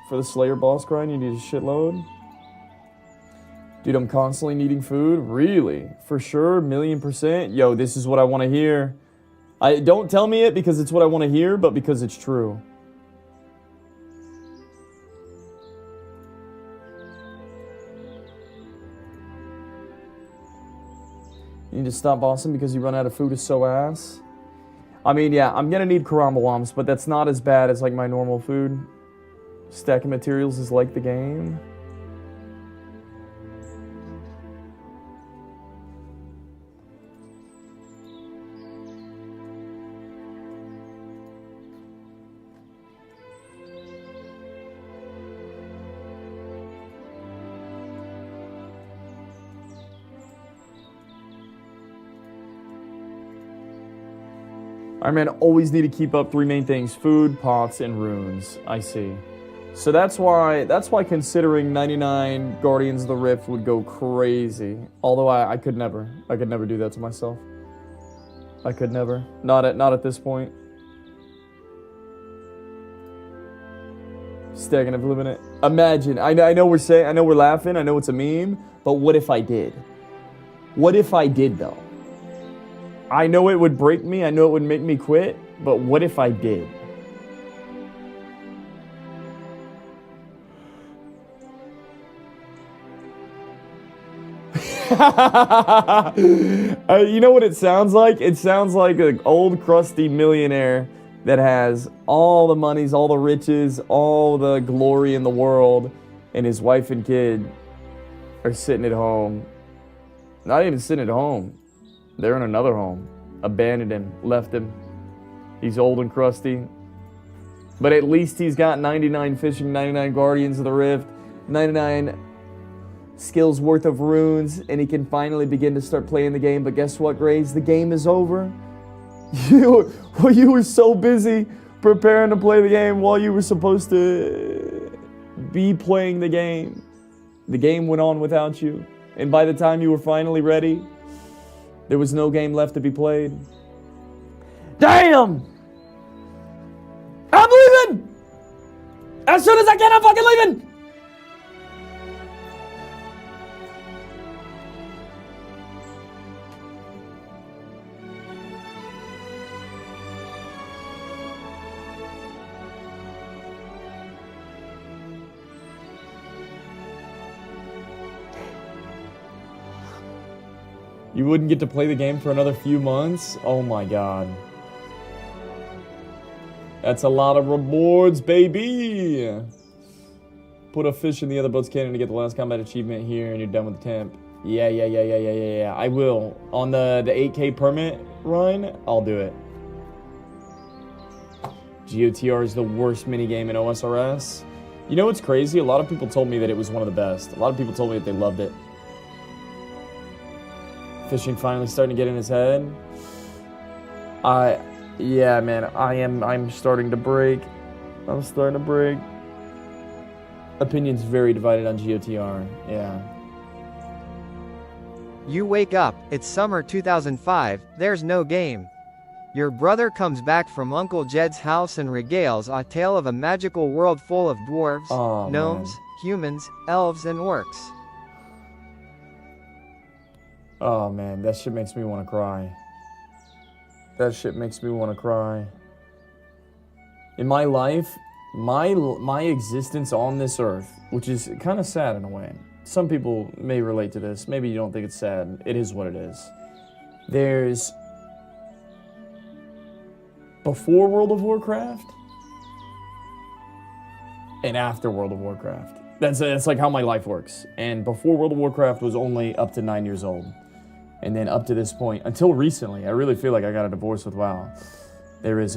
For the Slayer boss grind, you need a shitload? Dude, I'm constantly needing food? Really? For sure? 1,000,000%? Yo, this is what I want to hear. Don't tell me it because it's what I want to hear, but because it's true. You need to stop bossing because you run out of food is so ass. I mean, yeah, I'm gonna need Karambawams, but that's not as bad as like my normal food. Stacking materials is like the game. Iron Man always need to keep up 3 main things: food, pots, and runes. I see. So that's why considering 99 Guardians of the Rift would go crazy. Although I could never do that to myself. I could never. Not at this point. Stacking up living it. Imagine. I know we're laughing. I know it's a meme. But what if I did? What if I did though? I know it would break me. I know it would make me quit. But what if I did? You know what it sounds like? It sounds like an old crusty millionaire that has all the monies, all the riches, all the glory in the world, and his wife and kid are sitting at home. Not even sitting at home. They're in another home. Abandoned him, left him. He's old and crusty. But at least he's got 99 fishing, 99 Guardians of the Rift, 99 skills worth of runes, and he can finally begin to start playing the game. But guess what, Graves? The game is over. You were so busy preparing to play the game while you were supposed to be playing the game. The game went on without you. And by the time you were finally ready, there was no game left to be played. Damn! I'm leaving! As soon as I can, I'm fucking leaving! You wouldn't get to play the game for another few months? Oh my god. That's a lot of rewards, baby! Put a fish in the other boat's cannon to get the last combat achievement here, and you're done with the temp. Yeah. I will. On the 8K permit run, I'll do it. GOTR is the worst minigame in OSRS. You know what's crazy? A lot of people told me that it was one of the best. A lot of people told me that they loved it. Fishing finally starting to get in his head. Yeah, man, I'm starting to break. I'm starting to break. Opinions very divided on GOTR, yeah. You wake up, it's summer 2005, there's no game. Your brother comes back from Uncle Jed's house and regales a tale of a magical world full of dwarves, gnomes, humans, elves, and orcs. Oh man, that shit makes me want to cry. That shit makes me want to cry. In my life, my existence on this earth, which is kind of sad in a way. Some people may relate to this. Maybe you don't think it's sad. It is what it is. There's before World of Warcraft and after World of Warcraft. That's like how my life works. And before World of Warcraft was only up to 9 years old. And then up to this point, until recently, I really feel like I got a divorce with WoW. There's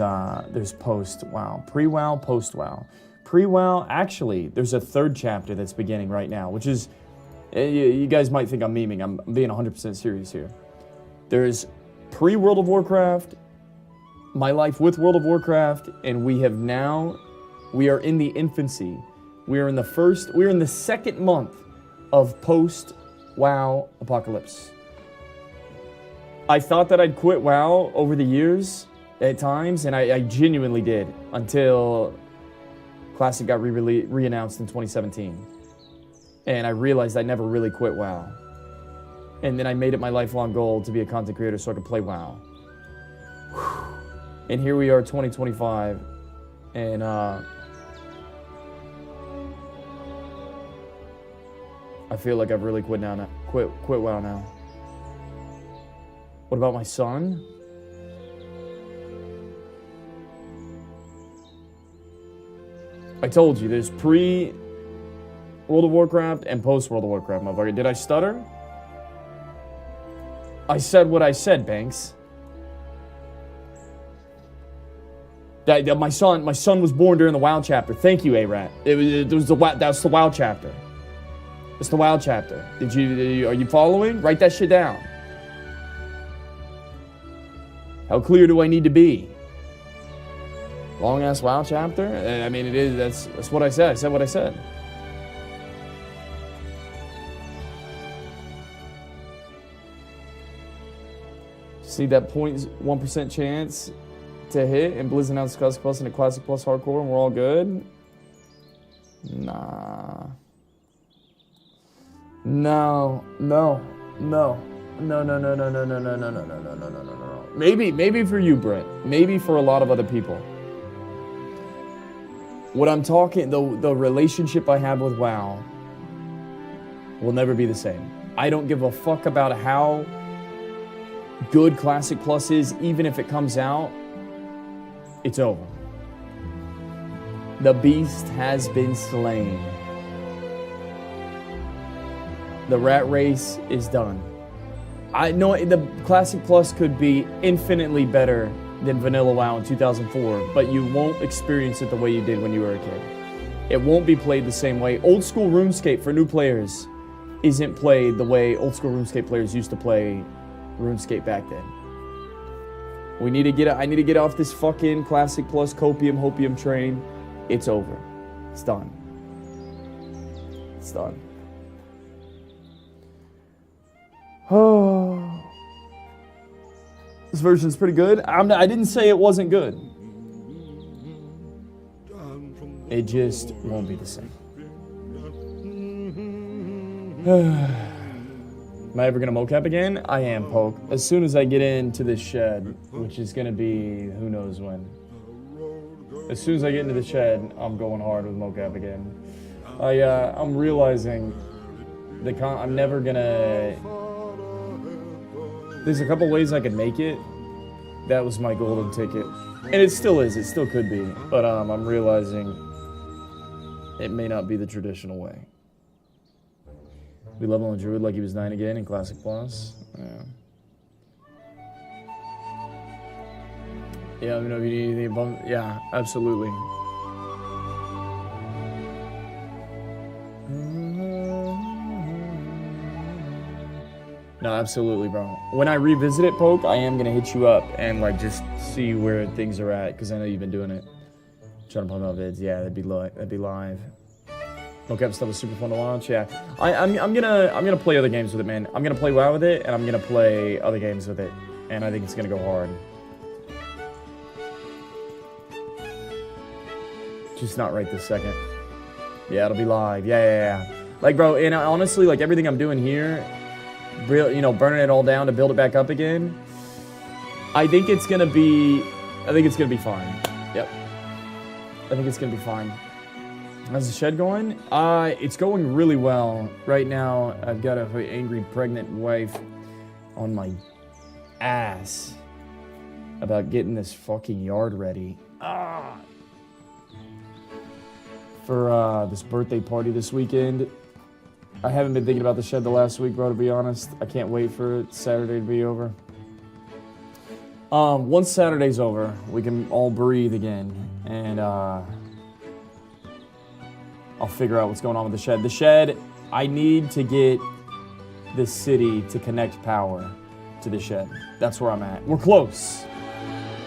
post-WoW, pre-WoW, post-WoW. Pre-WoW, actually, there's a 3rd chapter that's beginning right now, which is, you guys might think I'm memeing. I'm being 100% serious here. There's pre-World of Warcraft, my life with World of Warcraft, and we are in the infancy. We are in the 2nd month of post-WoW apocalypse. I thought that I'd quit WoW over the years at times, and I genuinely did until Classic got re-announced in 2017. And I realized I never really quit WoW. And then I made it my lifelong goal to be a content creator so I could play WoW. And here we are, 2025, and I feel like I've really quit WoW now. What about my son? I told you, there's pre-World of Warcraft and post-World of Warcraft, motherfucker. Did I stutter? I said what I said, Banks. My son was born during the WoW chapter. Thank you, A-Rat. That's the WoW chapter. It's the WoW chapter. Are you following? Write that shit down. How clear do I need to be? Long ass WoW chapter? I mean, it is. That's what I said. I said what I said. See that 0.1% chance to hit and Blizz announced Classic Plus and a Classic Plus Hardcore and we're all good? Nah. No. Maybe for you, Brent. Maybe for a lot of other people. What I'm talking, the relationship I have with WoW will never be the same. I don't give a fuck about how good Classic Plus is, even if it comes out. It's over. The beast has been slain. The rat race is done. I know the Classic Plus could be infinitely better than Vanilla WoW in 2004, but you won't experience it the way you did when you were a kid. It won't be played the same way. Old school RuneScape for new players isn't played the way old school RuneScape players used to play RuneScape back then. I need to get off this fucking Classic Plus copium hopium train. It's over. It's done. It's done. Oh, this version's pretty good. I didn't say it wasn't good. It just won't be the same. Am I ever gonna mocap again? I am, Poke. As soon as I get into this shed, which is gonna be who knows when. As soon as I get into the shed, I'm going hard with mocap again. I'm realizing I'm never gonna. There's a couple ways I could make it. That was my golden ticket. And it still is. It still could be. But I'm realizing it may not be the traditional way. We level on Druid like he was 9 again in Classic Plus. Yeah. Yeah, let me know if you need anything above. Yeah, absolutely. No, absolutely, bro. When I revisit it, Poke, I am gonna hit you up and like just see where things are at, because I know you've been doing it. Trying to pump out vids, yeah, that'd be live. Mocap stuff is super fun to watch, yeah. I'm gonna play other games with it, man. I'm gonna play WoW with it, and I'm gonna play other games with it, and I think it's gonna go hard. Just not right this second. Yeah, it'll be live. Yeah. Like, bro, and honestly, like everything I'm doing here. Burning it all down to build it back up again. I think it's gonna be fine. Yep. I think it's gonna be fine. How's the shed going? It's going really well. Right now, I've got an angry pregnant wife on my ass about getting this fucking yard ready. For this birthday party this weekend. I haven't been thinking about the shed the last week, bro, to be honest. I can't wait for Saturday to be over. Once Saturday's over, we can all breathe again. And I'll figure out what's going on with the shed. The shed, I need to get the city to connect power to the shed. That's where I'm at. We're close.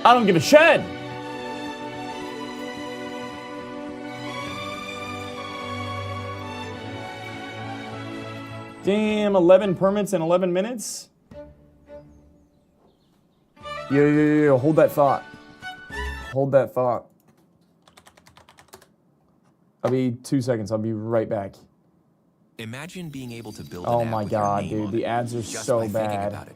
I don't give a shed. Damn, 11 permits in 11 minutes? Yo, hold that thought. Hold that thought. I'll be 2 seconds. I'll be right back. Imagine being able to build Oh an app my with your god, name dude. on The it ads are just so by thinking bad. about it.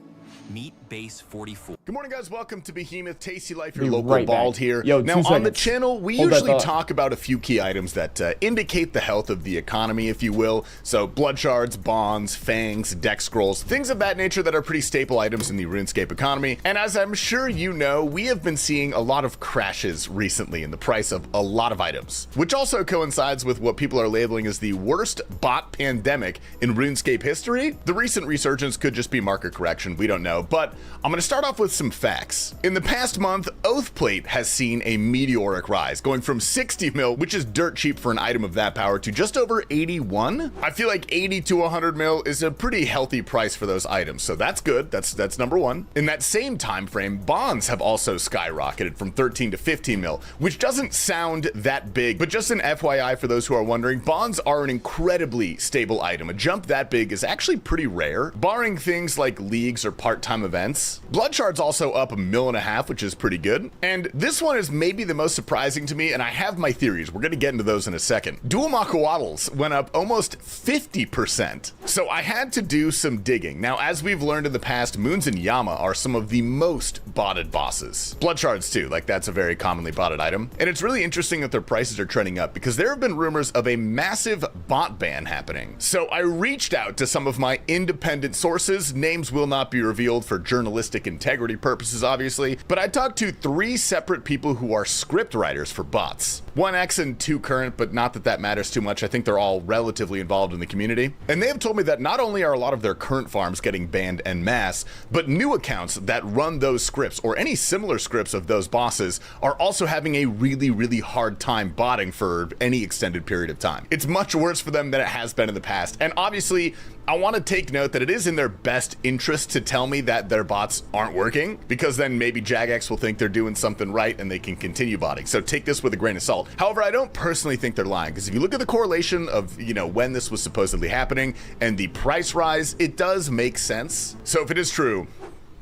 Meet Base 44. Good morning, guys. Welcome to Behemoth Tasty Life, your Be local right bald back. here. Yo, now, 2 on the seconds. channel, we Hold that usually thought. talk about a few key items that indicate the health of the economy, if you will. So, blood shards, bonds, fangs, deck scrolls, things of that nature that are pretty staple items in the RuneScape economy. And as I'm sure you know, we have been seeing a lot of crashes recently in the price of a lot of items, which also coincides with what people are labeling as the worst bot pandemic in RuneScape history. The recent resurgence could just be market correction, we don't know. But I'm going to start off with some facts. In the past month, Oathplate has seen a meteoric rise, going from 60 mil, which is dirt cheap for an item of that power, to just over 81. I feel like 80 to 100 mil is a pretty healthy price for those items, so that's good. That's number one. In that same time frame, bonds have also skyrocketed from 13 to 15 mil, which doesn't sound that big, but just an FYI for those who are wondering, bonds are an incredibly stable item. A jump that big is actually pretty rare, barring things like leagues or part-time events. Blood Shard's also up 1.5 mil, which is pretty good. And this one is maybe the most surprising to me, and I have my theories. We're gonna get into those in a second. Dual Makuatls went up almost 50%. So I had to do some digging. Now, as we've learned in the past, Moons and Yama are some of the most botted bosses. Blood Shards too, like that's a very commonly botted item. And it's really interesting that their prices are trending up because there have been rumors of a massive bot ban happening. So I reached out to some of my independent sources. Names will not be revealed for journalistic integrity purposes, obviously, but I talked to 3 separate people who are script writers for bots. 1 ex and 2 current, but not that that matters too much. I think they're all relatively involved in the community. And they have told me that not only are a lot of their current farms getting banned en masse, but new accounts that run those scripts or any similar scripts of those bosses are also having a really hard time botting for any extended period of time. It's much worse for them than it has been in the past. And obviously, I want to take note that it is in their best interest to tell me that their bots aren't working, because then maybe Jagex will think they're doing something right and they can continue botting. So take this with a grain of salt. However, I don't personally think they're lying, because if you look at the correlation of, when this was supposedly happening and the price rise, it does make sense. So if it is true,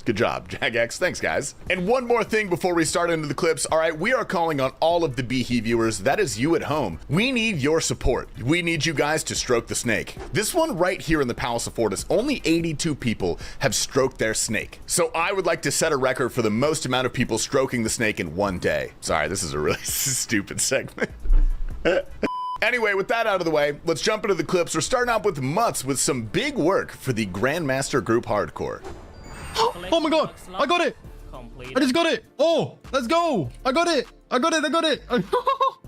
good job, Jagex. Thanks, guys. And one more thing before we start into the clips. All right, we are calling on all of the BHE viewers. That is you at home. We need your support. We need you guys to stroke the snake. This one right here in the Palace of Fortis, only 82 people have stroked their snake. So I would like to set a record for the most amount of people stroking the snake in one day. Sorry, this is a really stupid segment. Anyway, with that out of the way, let's jump into the clips. We're starting out with Mutz with some big work for the Grandmaster Group Hardcore. Oh my god, I got it! I just got it! Oh, let's go! I got it! I got it!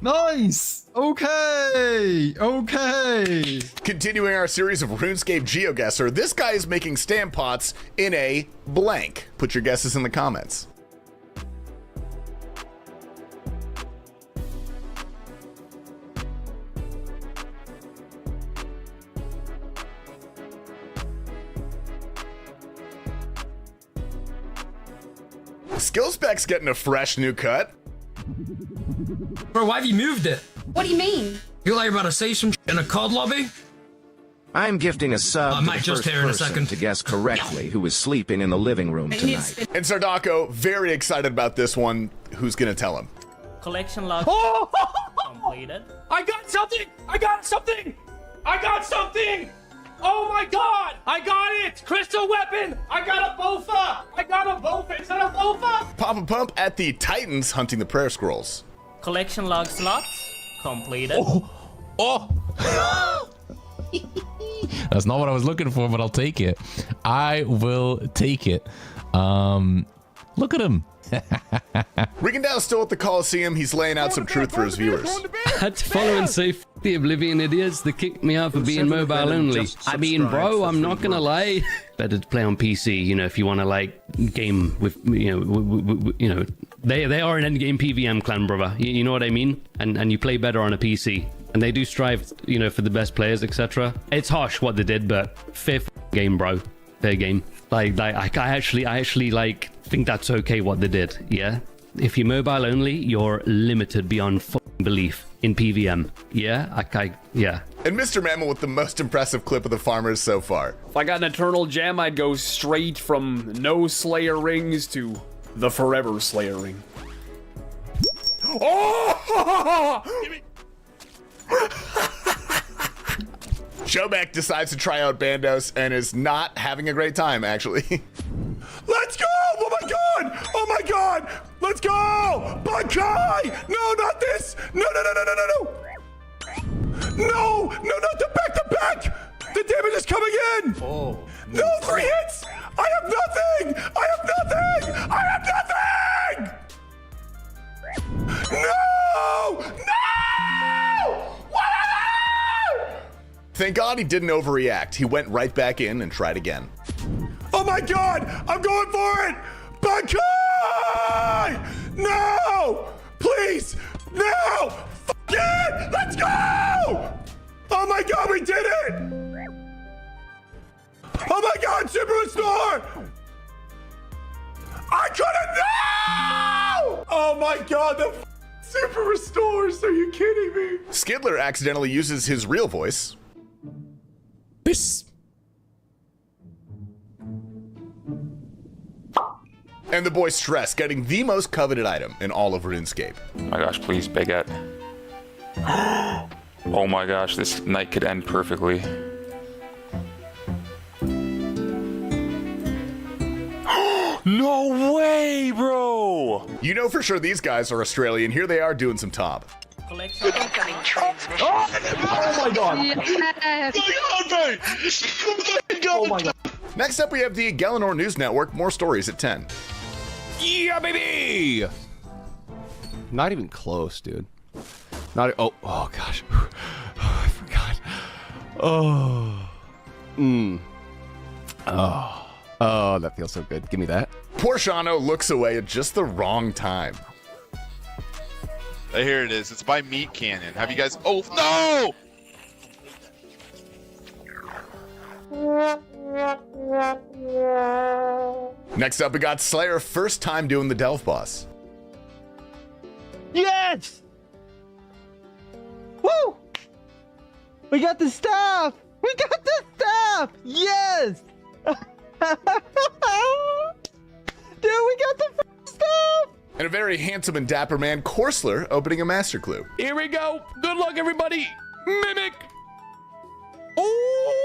Nice! Okay! Continuing our series of RuneScape GeoGuessr, this guy is making stamp pots in a blank. Put your guesses in the comments. Skillspec's getting a fresh new cut. Bro, why have you moved it? What do you mean? You like about to say some shit in a COD lobby? I'm gifting a sub I to might the just first hear in a person second. to guess correctly who is sleeping in the living room tonight. And Sardako, very excited about this one. Who's gonna tell him? Collection log completed. I got something! Oh my god! I got it! Crystal weapon! I got a bofa! Is that a bofa? Papa Pump at the Titans hunting the prayer scrolls. Collection log slots completed. That's not what I was looking for, but I'll take it. I will take it. Look at him. Rigondeaux's still at the Coliseum. He's laying out some truth for his viewers. I had to follow and say, F the Oblivion idiots that kicked me out for being mobile only. I mean, bro, I'm not gonna lie. Better to play on PC, if you want to like game with, they are an endgame PVM clan, brother. You know what I mean? And you play better on a PC. And they do strive, for the best players, etc. It's harsh what they did, but fair game, bro. Fair game. Like I actually like think that's okay what they did. Yeah. If you're mobile only, you're limited beyond belief in PVM. Yeah. Yeah. And Mr. Mammal with the most impressive clip of the farmers so far. If I got an eternal gem, I'd go straight from no Slayer rings to the Forever Slayer ring. Oh! Showback decides to try out Bandos and is not having a great time, actually. Let's go! Oh my god! Oh my god! Let's go! Bankai! No, not this! No! No, not the back! The damage is coming in! Oh. No, 3 hits! I have nothing! No! Thank God he didn't overreact. He went right back in and tried again. Oh my god! I'm going for it! my God! No! Please! No! Fuck it! Let's go! Oh my God, we did it! Oh my God, Super Restore! I couldn't know! Oh my God, the Super Restores, are you kidding me? Skidler accidentally uses his real voice. This. And the boy Stress getting the most coveted item in all of RuneScape. Oh my gosh, please, Baguette. Oh my gosh, this night could end perfectly. No way, bro! You know for sure these guys are Australian. Here they are doing some top. Collection. Incoming transmission. Oh my God. Oh my God. Next up, we have the Gallinor News Network. More stories at 10. Yeah, baby! Not even close, dude. Not. Oh gosh. Oh, I forgot. Oh. Oh, that feels so good. Give me that. Porciano looks away at just the wrong time. Here it is. It's by Meat Cannon. Have you guys? Oh no! Next up, we got Slayer, first time doing the Delve boss. Yes! Woo! We got the staff! We got the staff! Yes! Dude, we got the stuff! And a very handsome and dapper man, Corsler, opening a master clue. Here we go. Good luck, everybody. Mimic. Oh!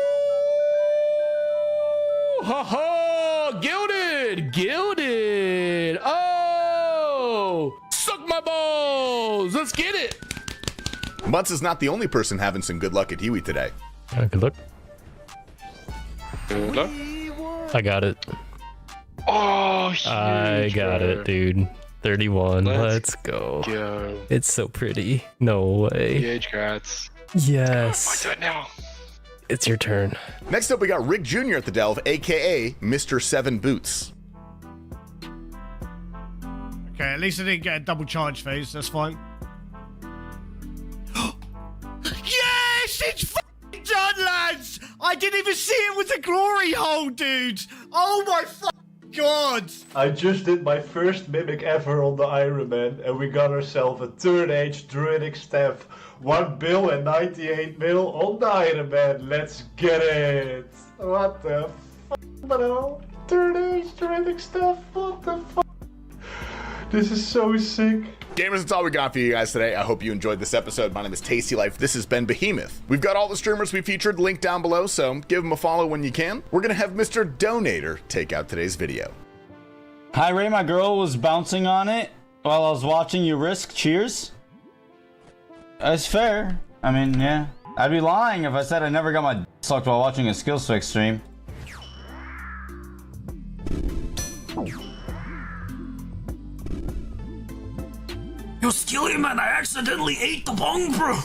Ha ha! Gilded! Gilded! Oh! Suck my balls! Let's get it! Mutz is not the only person having some good luck at Huey today. Good luck. Good luck. I got it. Oh, huge, I got it, dude. 31. Let's go. Go. It's so pretty. No way. Huge grats. Yes. I do it now. It's your turn. Next up, we got Rick Jr. at the Delve, aka Mr. 7 Boots. Okay, at least I didn't get a double charge phase. That's fine. Yes, it's f***ing done, lads! I didn't even see it was a glory hole, dude! Oh my God! I just did my first mimic ever on the Iron Man, and we got ourselves a third age druidic staff. 1 bill and 98 mil on the Iron Man. Let's get it! What the f, bro? Third age druidic staff? What the f? This is so sick. Gamers, that's all we got for you guys today. I hope you enjoyed this episode. My name is Tasty Life. This has been Behemoth. We've got all the streamers we featured linked down below, so give them a follow when you can. We're gonna have Mr. Donator take out today's video. Hi Ray, my girl was bouncing on it while I was watching you risk. Cheers. It's fair. I mean, yeah. I'd be lying if I said I never got my d sucked while watching a Skills Fix stream. Yo, Skilly man, I accidentally ate the bong, bro.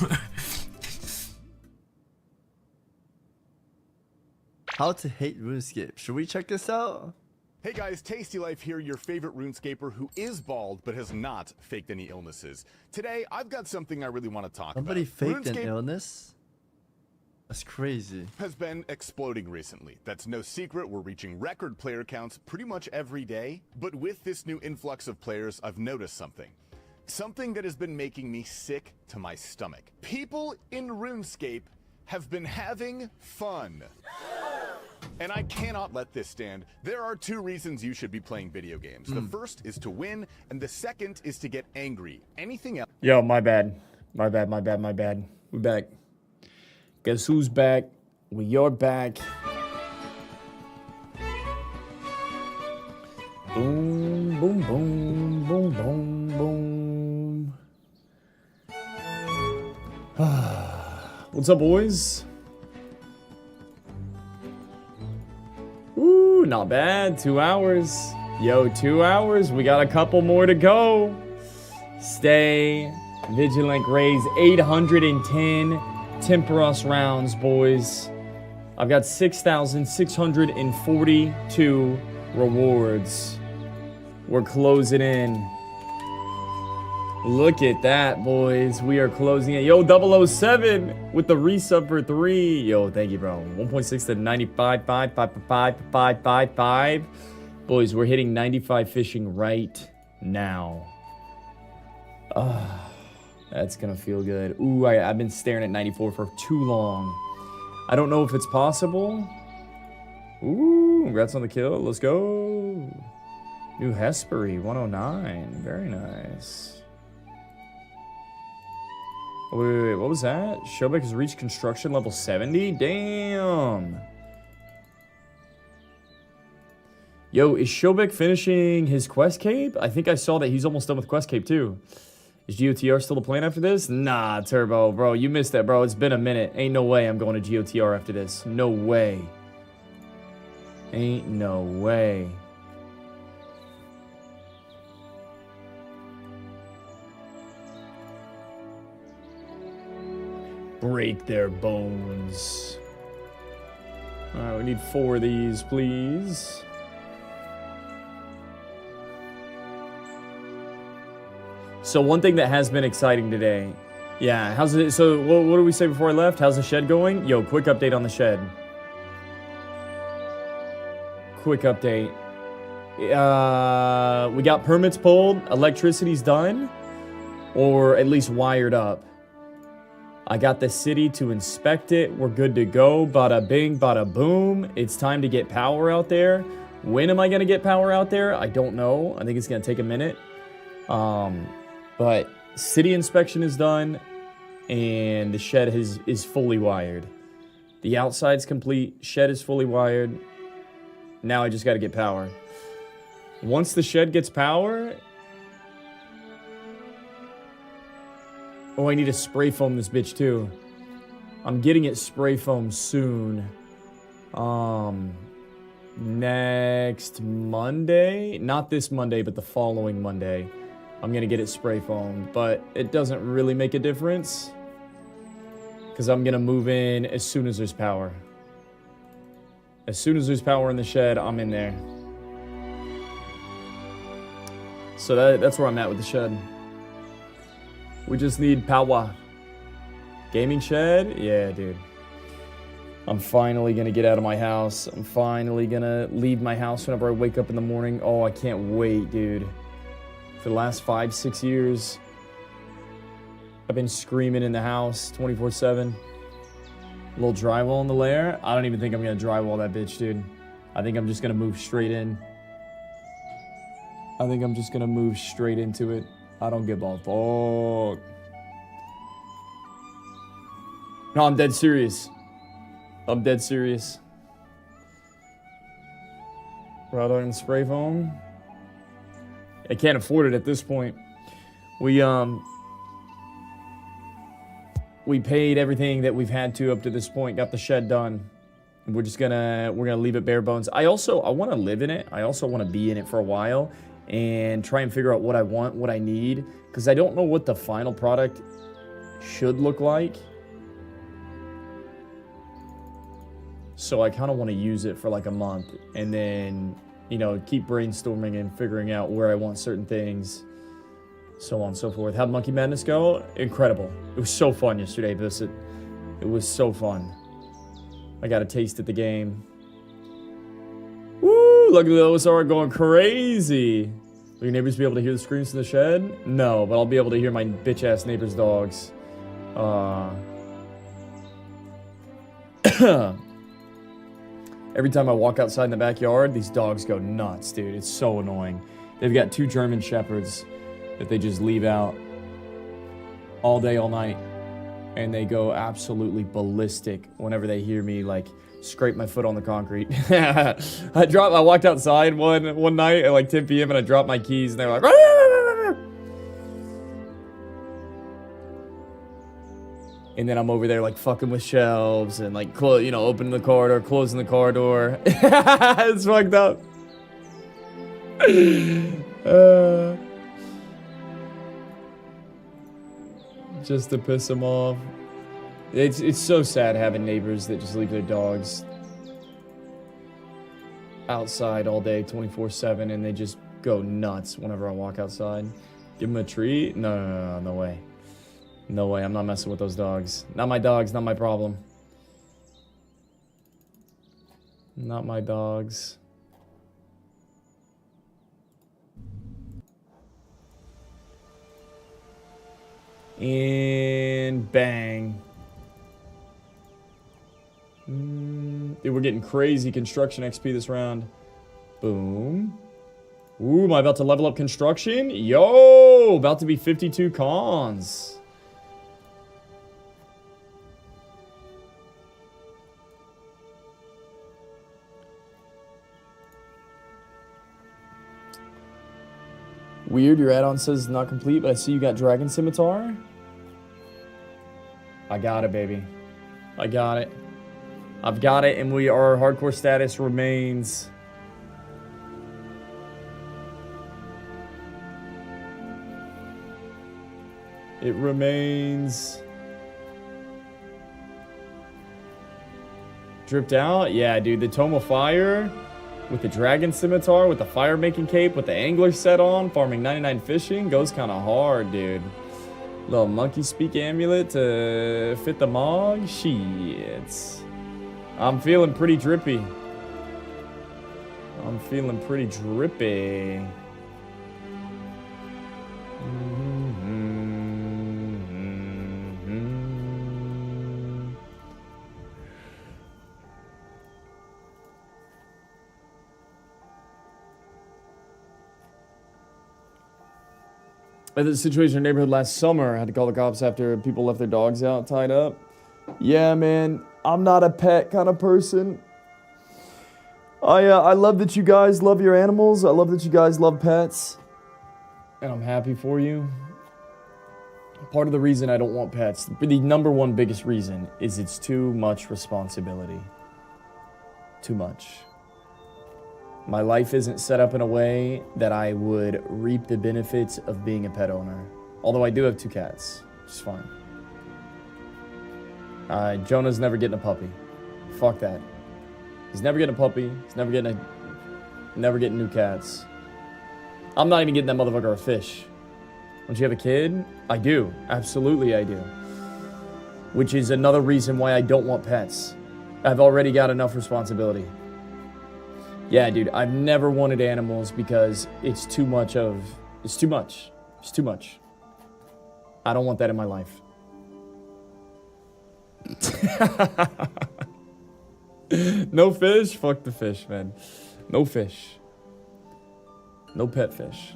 How to hate RuneScape. Should we check this out? Hey guys, Tasty Life here, your favorite RuneScaper who is bald but has not faked any illnesses. Today, I've got something I really want to talk Somebody about. faked RuneScape an illness? That's crazy. Has been exploding recently. That's no secret. We're reaching record player counts pretty much every day. But with this new influx of players, I've noticed something. Something that has been making me sick to my stomach. People in RuneScape have been having fun. And I cannot let this stand. There are 2 reasons you should be playing video games. The first is to win, and the second is to get angry. Anything else? Yo, my bad. My bad. We back. Guess who's back? You're back. Boom, boom, boom, boom, boom, boom. What's up, boys? Ooh, not bad. 2 hours. Yo, 2 hours. We got a couple more to go. Stay vigilant. Raise 810 Temperos rounds, boys. I've got 6,642 rewards. We're closing in. Look at that, boys. We are closing in. Yo, 007 with the resub for 3. Yo, thank you, bro. 1.6 to 95, 5. Boys, we're hitting 95 fishing right now. That's gonna feel good. Ooh, I've been staring at 94 for too long. I don't know if it's possible. Ooh, congrats on the kill. Let's go. New Hespery, 109. Very nice. Wait, what was that? Shobek has reached construction level 70? Damn. Yo, is Shobek finishing his quest cape? I think I saw that he's almost done with quest cape too. Is GOTR still the plan after this? Nah, Turbo, bro. You missed that, bro. It's been a minute. Ain't no way I'm going to GOTR after this. No way. Ain't no way. Break their bones. Alright, we need 4 of these, please. So one thing that has been exciting today. Yeah, how's it? So what did we say before I left? How's the shed going? Yo, quick update on the shed. Quick update. We got permits pulled. Electricity's done. Or at least wired up. I got the city to inspect it. We're good to go. Bada bing, bada boom. It's time to get power out there. When am I going to get power out there? I don't know. I think it's going to take a minute. But city inspection is done. And the shed is fully wired. The outside's complete. Shed is fully wired. Now I just got to get power. Once the shed gets power... Oh, I need to spray foam this bitch too. I'm getting it spray foam soon. Next Monday? Not this Monday, but the following Monday. I'm gonna get it spray foamed, but it doesn't really make a difference. Because I'm gonna move in as soon as there's power. As soon as there's power in the shed, I'm in there. So that's where I'm at with the shed. We just need power. Gaming shed? Yeah, dude. I'm finally gonna get out of my house. I'm finally gonna leave my house whenever I wake up in the morning. Oh, I can't wait, dude. For the last 5-6 years, I've been screaming in the house 24/7. A little drywall in the lair. I don't even think I'm gonna drywall that bitch, dude. I think I'm just gonna move straight in. I think I'm just gonna move straight into it. I don't give a fuck. No, I'm dead serious. I'm dead serious. Rather than spray foam. I can't afford it at this point. We paid everything that we've had to up to this point. Got the shed done. We're gonna leave it bare bones. I want to live in it. I also want to be in it for a while and try and figure out what I want, what I need, because I don't know what the final product should look like. So I kind of want to use it for like a month and then, you know, keep brainstorming and figuring out where I want certain things, so on and so forth. How'd Monkey Madness go? Incredible. It was so fun yesterday, Visit. It was so fun. I got a taste at the game. Woo! Look at the OSR going crazy. Will your neighbors be able to hear the screams in the shed? No, but I'll be able to hear my bitch-ass neighbor's dogs. Every time I walk outside in the backyard, these dogs go nuts, dude. It's so annoying. They've got 2 German Shepherds that they just leave out all day, all night. And they go absolutely ballistic whenever they hear me, like, scrape my foot on the concrete. I walked outside one night at like 10 p.m. and I dropped my keys and they were like, "Rah!" And then I'm over there like fucking with shelves and like, opening the car door, closing the car door. It's fucked up. Just to piss them off. It's so sad having neighbors that just leave their dogs outside all day 24/7 and they just go nuts whenever I walk outside. Give them a treat? No, no way. No way, I'm not messing with those dogs. Not my dogs, not my problem. Not my dogs. And bang. Dude, we're getting crazy construction XP this round. Boom. Ooh, am I about to level up construction? Yo, about to be 52 cons. Weird, your add-on says not complete, but I see you got Dragon Scimitar. I got it, baby. I got it. I've got it, and our hardcore status remains. It remains. Dripped out? Yeah, dude, the Tome of Fire. With the Dragon Scimitar, with the fire-making cape, with the angler set on, farming 99 fishing, goes kind of hard, dude. Little monkey speak amulet to fit the mog? Shit. I'm feeling pretty drippy. I'm feeling pretty drippy. I had a situation in our neighborhood last summer. I had to call the cops after people left their dogs out tied up. Yeah, man, I'm not a pet kind of person. I love that you guys love your animals. I love that you guys love pets. And I'm happy for you. Part of the reason I don't want pets, the number one biggest reason, is it's too much responsibility. Too much. My life isn't set up in a way that I would reap the benefits of being a pet owner. Although I do have 2 cats, which is fine. Jonah's never getting a puppy. Fuck that. He's never getting a puppy. He's never getting new cats. I'm not even getting that motherfucker a fish. Don't you have a kid? I do. Absolutely I do. Which is another reason why I don't want pets. I've already got enough responsibility. Yeah, dude, I've never wanted animals because it's too much. It's too much. I don't want that in my life. No fish? Fuck the fish, man. No fish. No pet fish.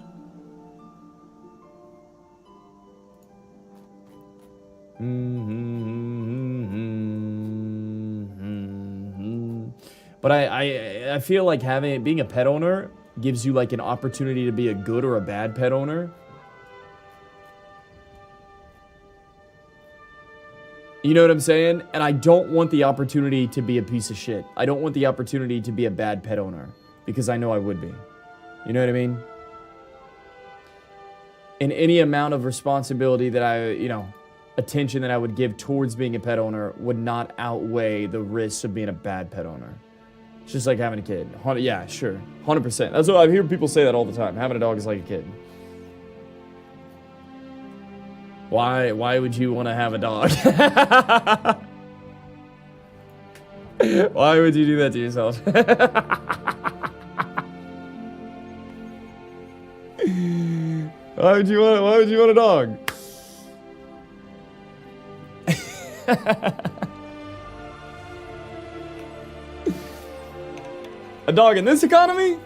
But I feel like being a pet owner gives you like an opportunity to be a good or a bad pet owner. You know what I'm saying? And I don't want the opportunity to be a piece of shit. I don't want the opportunity to be a bad pet owner because I know I would be. You know what I mean? And any amount of responsibility that attention that I would give towards being a pet owner would not outweigh the risks of being a bad pet owner. It's just like having a kid. Yeah, sure. 100%. That's what I hear people say that all the time. Having a dog is like a kid. Why would you want to have a dog? Why would you do that to yourself? Why would you want a dog? A dog in this economy?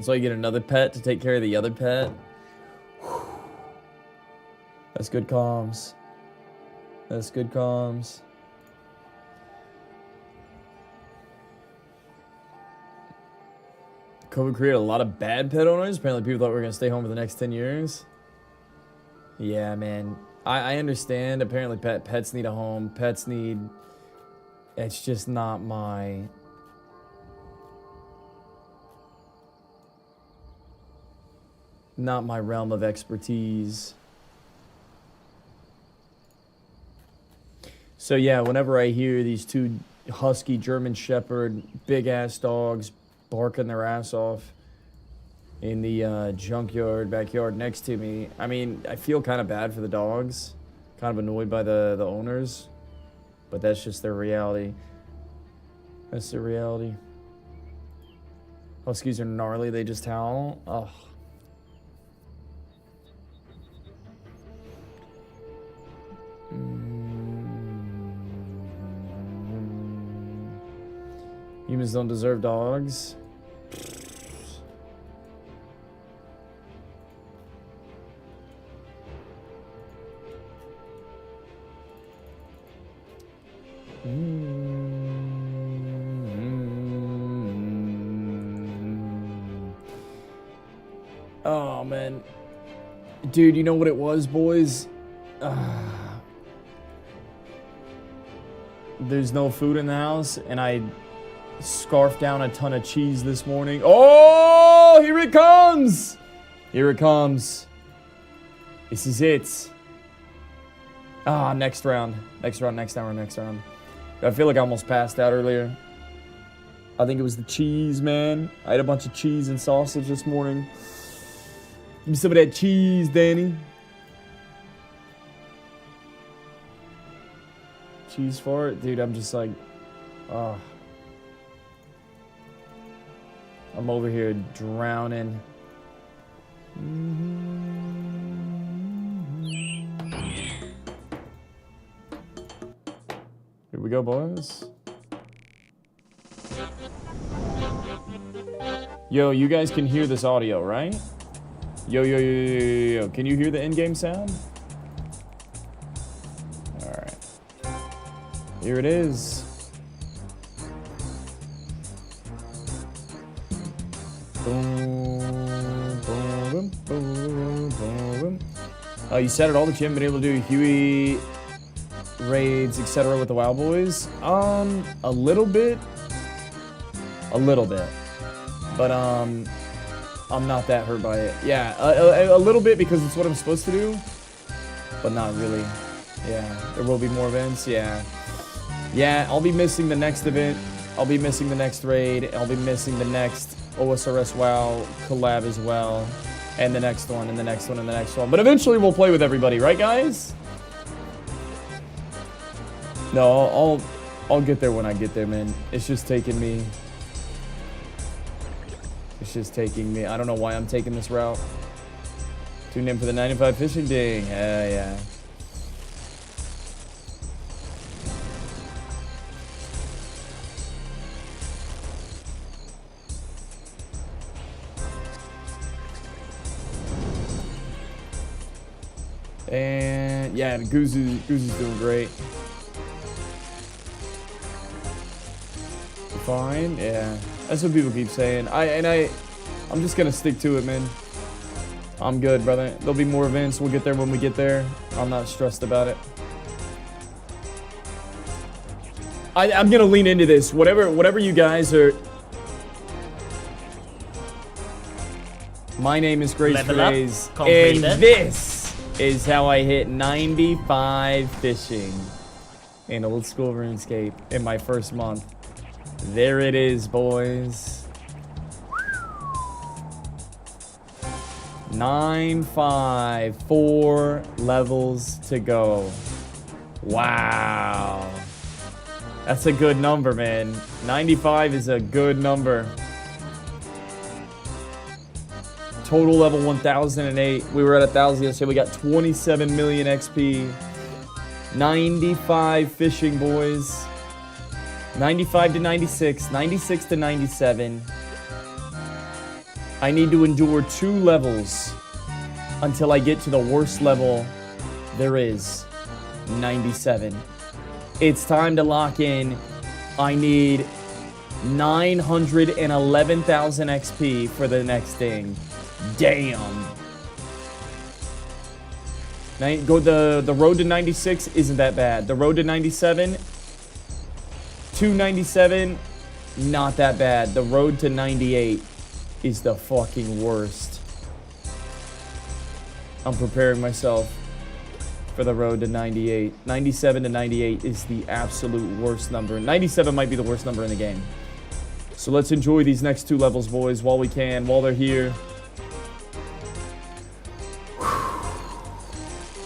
So you get another pet to take care of the other pet. That's good comms. That's good comms. COVID created a lot of bad pet owners. Apparently people thought we were going to stay home for the next 10 years. Yeah, man. I understand. Apparently pets need a home. Pets need It's just not my... Not my realm of expertise. So yeah, whenever I hear these two husky German Shepherd, big-ass dogs barking their ass off in the junkyard backyard next to me, I mean, I feel kind of bad for the dogs. Kind of annoyed by the owners. But that's just their reality. That's their reality. Huskies are gnarly, they just howl. Ugh. Humans don't deserve dogs. Oh, man. Dude, you know what it was, boys? There's no food in the house, and I scarfed down a ton of cheese this morning. Oh, here it comes! Here it comes. This is it. Ah, next round. Next round, next hour, next round. I feel like I almost passed out earlier. I think it was the cheese, man. I had a bunch of cheese and sausage this morning. Give me some of that cheese, Danny. Cheese for it? Dude, I'm just like... Oh. I'm over here drowning. Here we go, boys. Yo, you guys can hear this audio, right? Yo, yo, yo, yo, yo, yo. Can you hear the in-game sound? Alright. Here it is. Boom, boom, boom, boom. You said it all that you haven't been able to do Huey raids, etc. with the WoW boys? A little bit. A little bit. But, I'm not that hurt by it. Yeah, a little bit because it's what I'm supposed to do. But not really. Yeah, there will be more events. Yeah. Yeah, I'll be missing the next event. I'll be missing the next raid. I'll be missing the next OSRS WoW collab as well. And the next one, and the next one, and the next one. But eventually we'll play with everybody, right, guys? No, I'll get there when I get there, man. It's just taking me... It's just taking me... I don't know why I'm taking this route. Tuned in for the 95 fishing ding. Yeah. And yeah, Goosey's doing great. Fine, yeah. That's what people keep saying. I'm just gonna stick to it, man. I'm good, brother. There'll be more events. We'll get there when we get there. I'm not stressed about it. I'm gonna lean into this. Whatever you guys are. My name is Grace Grays, and this is how I hit 95 fishing in old school RuneScape in my first month. There it is, boys. 9-5, 4 levels to go. Wow. That's a good number, man. 95 is a good number. Total level 1008. We were at 1,000 yesterday. We got 27 million XP. 95 fishing, boys. 95 to 96. 96 to 97. I need to endure 2 levels until I get to the worst level there is. 97. It's time to lock in. I need 911,000 XP for the next thing. Damn. The road to 96 isn't that bad. The road to 97, 297, not that bad. The road to 98 is the fucking worst. I'm preparing myself for the road to 98. 97 to 98 is the absolute worst number. 97 might be the worst number in the game. So let's enjoy these next 2 levels, boys, while we can, while they're here.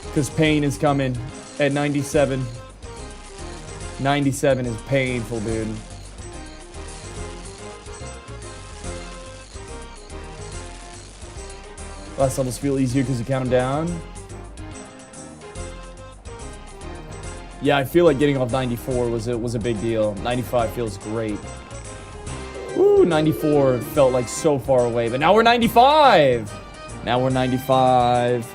Because pain is coming at 97. 97 is painful, dude. Last levels feel easier because you count them down. Yeah, I feel like getting off 94 was a big deal. 95 feels great. Ooh, 94 felt like so far away, but now we're 95. Now we're 95.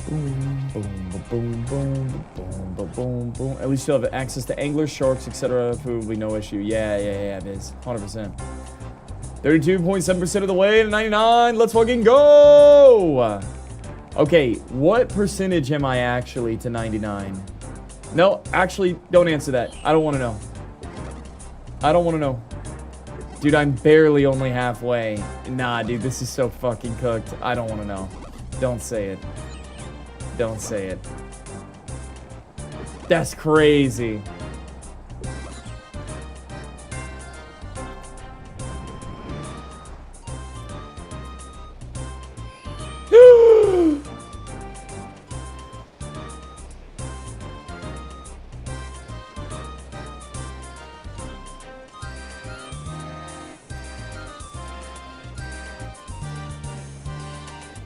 Boom, boom, boom, boom, boom, boom, boom, boom. At least you'll have access to anglers, sharks, etc. Food will be no issue. Yeah, it is. 100%. 32.7% of the way to 99. Let's fucking go! Okay, what percentage am I actually to 99? No, actually, don't answer that. I don't want to know. I don't want to know. Dude, I'm barely only halfway. Nah, dude, this is so fucking cooked. I don't want to know. Don't say it. Don't say it. That's crazy.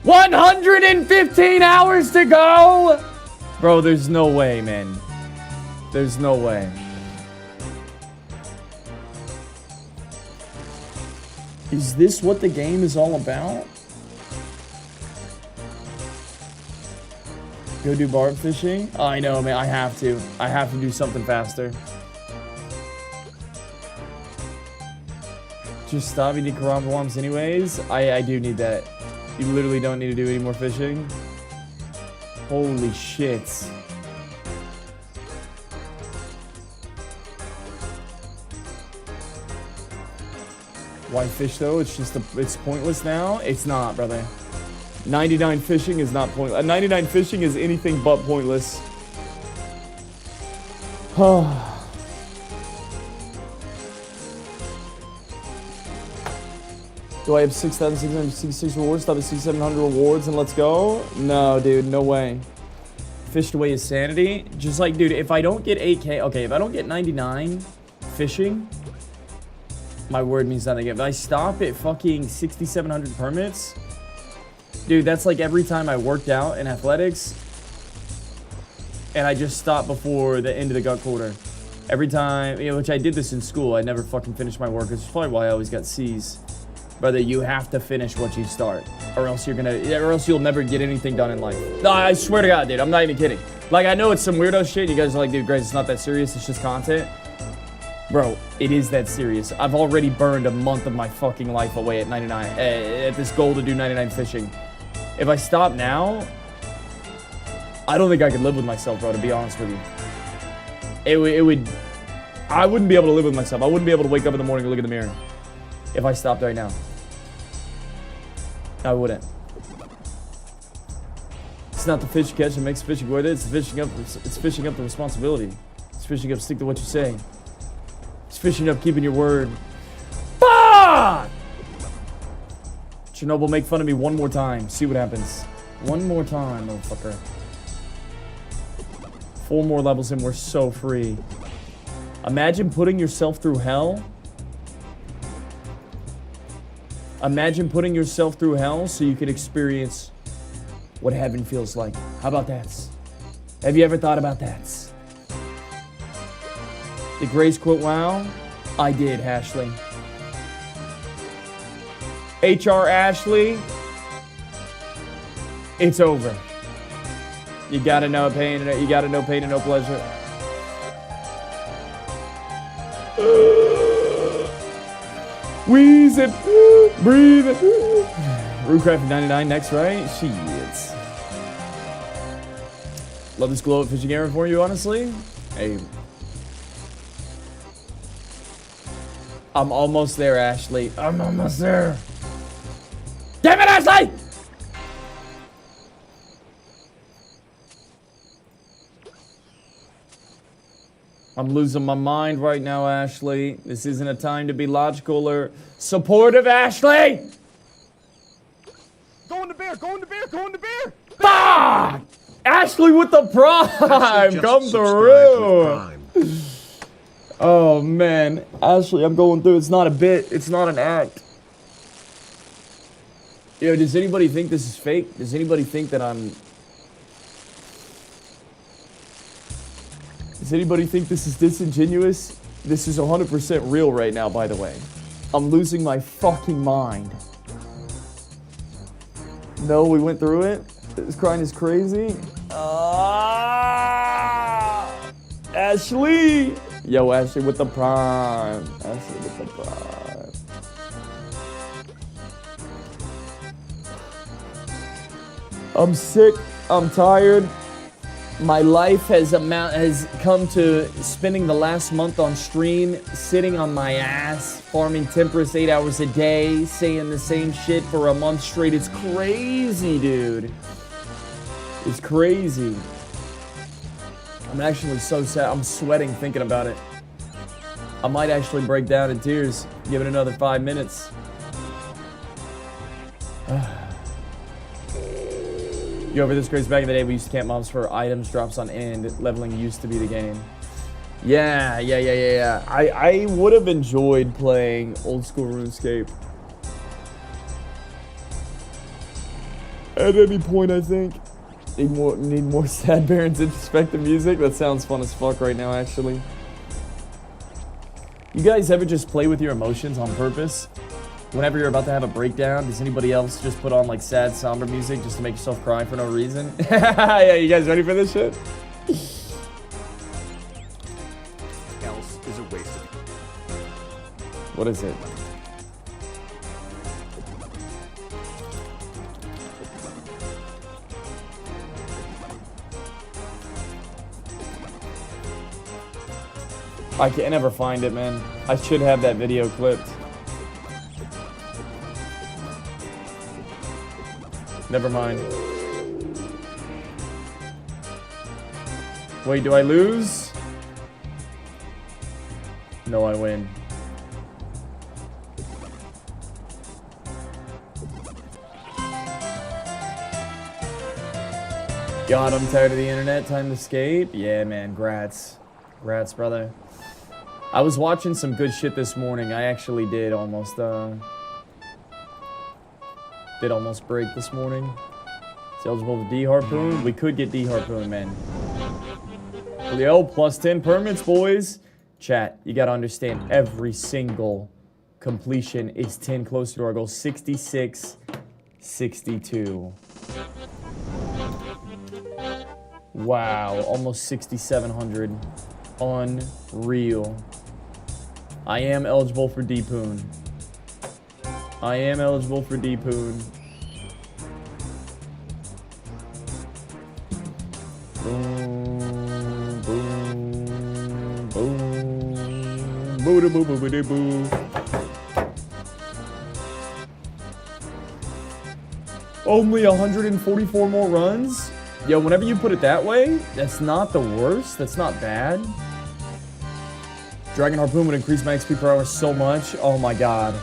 $115 hours to go! Bro, there's no way, man. There's no way. Is this what the game is all about? Go do barb fishing? Oh, I know, man. I have to. I have to do something faster. Just stop eating karamba worms anyways. I do need that. You literally don't need to do any more fishing. Holy shit. Why fish though? It's just it's pointless now? It's not, brother. 99 fishing is not pointless. 99 fishing is anything but pointless. Do I have 6,666 rewards? Stop at 6,700 rewards and let's go? No, dude, no way. Fished away his sanity. Just like, dude, if I don't get 8K, okay, if I don't get 99 fishing, my word means nothing. If I stop at fucking 6,700 permits, dude, that's like every time I worked out in athletics and I just stopped before the end of the gut quarter. Every time, you know, which I did this in school. I never fucking finished my work. It's probably why I always got C's. Brother, you have to finish what you start, or else you'll never get anything done in life. No, I swear to God, dude, I'm not even kidding. Like, I know it's some weirdo shit. You guys are like, dude, Grace, it's not that serious. It's just content. Bro, it is that serious. I've already burned a month of my fucking life away at 99, at this goal to do 99 fishing. If I stop now, I don't think I could live with myself, bro, to be honest with you. I wouldn't be able to live with myself. I wouldn't be able to wake up in the morning and look in the mirror if I stopped right now. I wouldn't. It's not the fish you catch that makes fishing worth it. It's fishing up. It's fishing up the responsibility. It's fishing up. Stick to what you say. It's fishing up. Keeping your word. Fuck! Chernobyl, make fun of me one more time. See what happens. One more time, motherfucker. 4 more levels and we're so free. Imagine putting yourself through hell. Imagine putting yourself through hell so you can experience what heaven feels like. How about that? Have you ever thought about that? Did Grace quit WoW? I did, Ashley. HR Ashley, it's over. You gotta know pain. You gotta know pain and no pleasure. Wheeze it. Breathe it. Rootcraft 99 next, right? Shit. Love this glow up fishing camera for you, honestly. Hey. I'm almost there, Ashley. I'm almost there. Damn it, Ashley! I'm losing my mind right now, Ashley. This isn't a time to be logical or supportive, Ashley! Go in the bear, go in the bear, go in the bear! Fuck! Ashley with the prime! Come through! Oh, man. Ashley, I'm going through. It's not a bit. It's not an act. Yo, does anybody think this is fake? Does anybody think that I'm... Does anybody think this is disingenuous? This is 100% real right now, by the way. I'm losing my fucking mind. No, we went through it. This crying is crazy. Ashley! Yo, Ashley with the prime. Ashley with the prime. I'm sick. I'm tired. My life has come to spending the last month on stream, sitting on my ass, farming Temperance 8 hours a day, saying the same shit for a month straight. It's crazy, dude. It's crazy. I'm actually so sad. I'm sweating thinking about it. I might actually break down in tears. Give it another 5 minutes. You over this craze back in the day, we used to camp mobs for items drops on end. Leveling used to be the game. Yeah. I would have enjoyed playing old school RuneScape. At any point, I think. Need more sad Baron's introspective music. That sounds fun as fuck right now, actually. You guys ever just play with your emotions on purpose? Whenever you're about to have a breakdown, does anybody else just put on like sad, somber music just to make yourself cry for no reason? Yeah, you guys ready for this shit? Else is a waste of... What is it? I can't ever find it, man. I should have that video clipped. Never mind. Wait, do I lose? No, I win. God, I'm tired of the internet. Time to escape. Yeah, man. Grats. Grats, brother. I was watching some good shit this morning. I actually did almost break this morning. It's eligible to D-Harpoon. We could get D-Harpoon, man. Leo, plus 10 permits, boys. Chat, you gotta understand, every single completion is 10 closer to our goal. 66, 62. Wow, almost 6,700. Unreal. I am eligible for D-Poon. I am eligible for D-Poon. Boom, boom, boom, boo boo boo boo boo. Only 144 more runs? Yo, whenever you put it that way, that's not the worst. That's not bad. Dragon Harpoon would increase my XP per hour so much. Oh my god.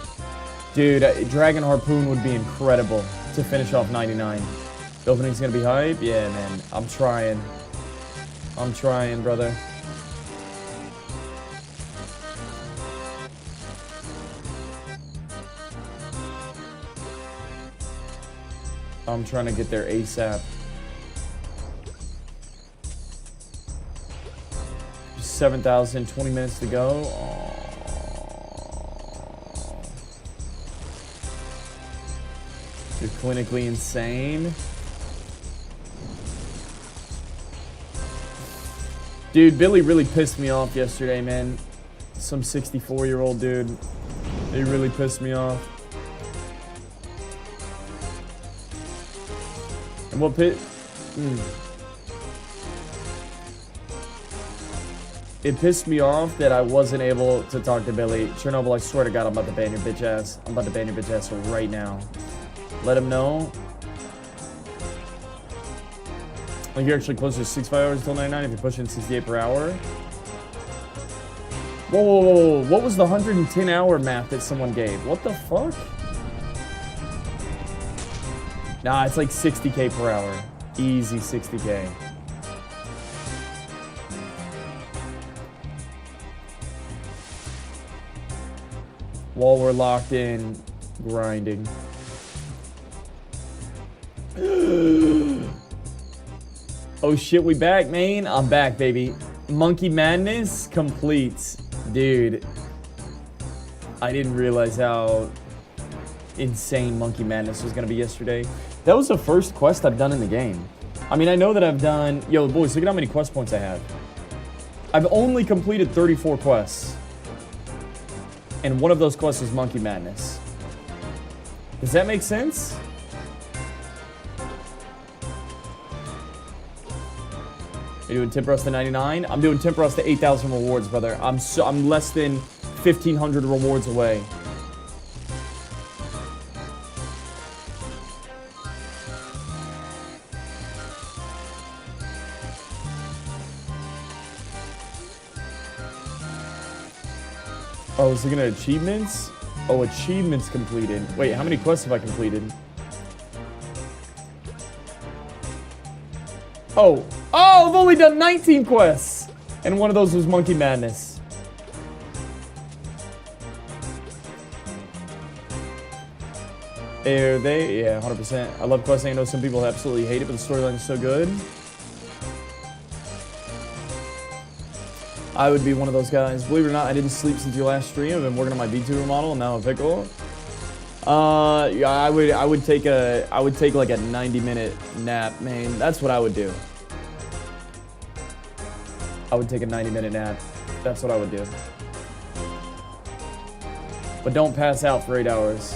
Dude, Dragon Harpoon would be incredible to finish off 99. The opening's gonna be hype? Yeah, man. I'm trying. I'm trying, brother. I'm trying to get there ASAP. 7,000, 20 minutes to go. Aww. You're clinically insane. Dude, Billy really pissed me off yesterday, man. Some 64-year-old dude. They really pissed me off. And what It pissed me off that I wasn't able to talk to Billy. Chernobyl, I swear to God, I'm about to ban your bitch ass. I'm about to ban your bitch ass right now. Let him know. Like, you're actually closer to 65 hours until 99 if you're pushing 68 per hour. Whoa, whoa, whoa, what was the 110 hour math that someone gave? What the fuck? Nah, it's like 60k per hour. Easy 60k. While we're locked in, grinding. Oh shit, we back, man. I'm back, baby. Monkey Madness complete. Dude, I didn't realize how insane Monkey Madness was gonna be yesterday. That was the first quest I've done in the game. I mean, I know that I've done... Yo, boys, look at how many quest points I have. I've only completed 34 quests. And one of those quests was Monkey Madness. Does that make sense? You're doing Temp Rush to 99? I'm doing Temp Rush to 8,000 rewards, brother. I'm less than 1,500 rewards away. Oh, I was looking at achievements? Oh, achievements completed. Wait, how many quests have I completed? Oh, I've only done 19 quests. And one of those was Monkey Madness. Are they? Yeah, 100%. I love questing. I know some people absolutely hate it, but the storyline is so good. I would be one of those guys. Believe it or not, I didn't sleep since your last stream. I've been working on my VTuber model, and now I'm pickle. Yeah, I would take like a 90-minute nap, man. That's what I would do. I would take a 90-minute nap. That's what I would do. But don't pass out for 8 hours.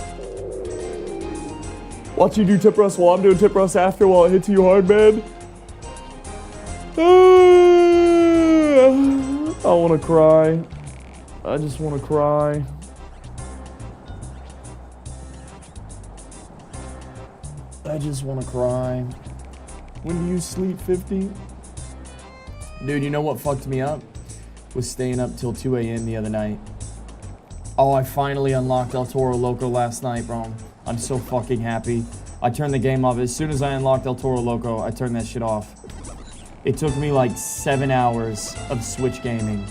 Watch you do tip rust while I'm doing tip rust after while it hits you hard, man. I want to cry. I just want to cry. I just want to cry. When do you sleep, 50? Dude, you know what fucked me up? Was staying up till 2 a.m. the other night. Oh, I finally unlocked El Toro Loco last night, bro. I'm so fucking happy. I turned the game off. As soon as I unlocked El Toro Loco, I turned that shit off. It took me like 7 hours of Switch gaming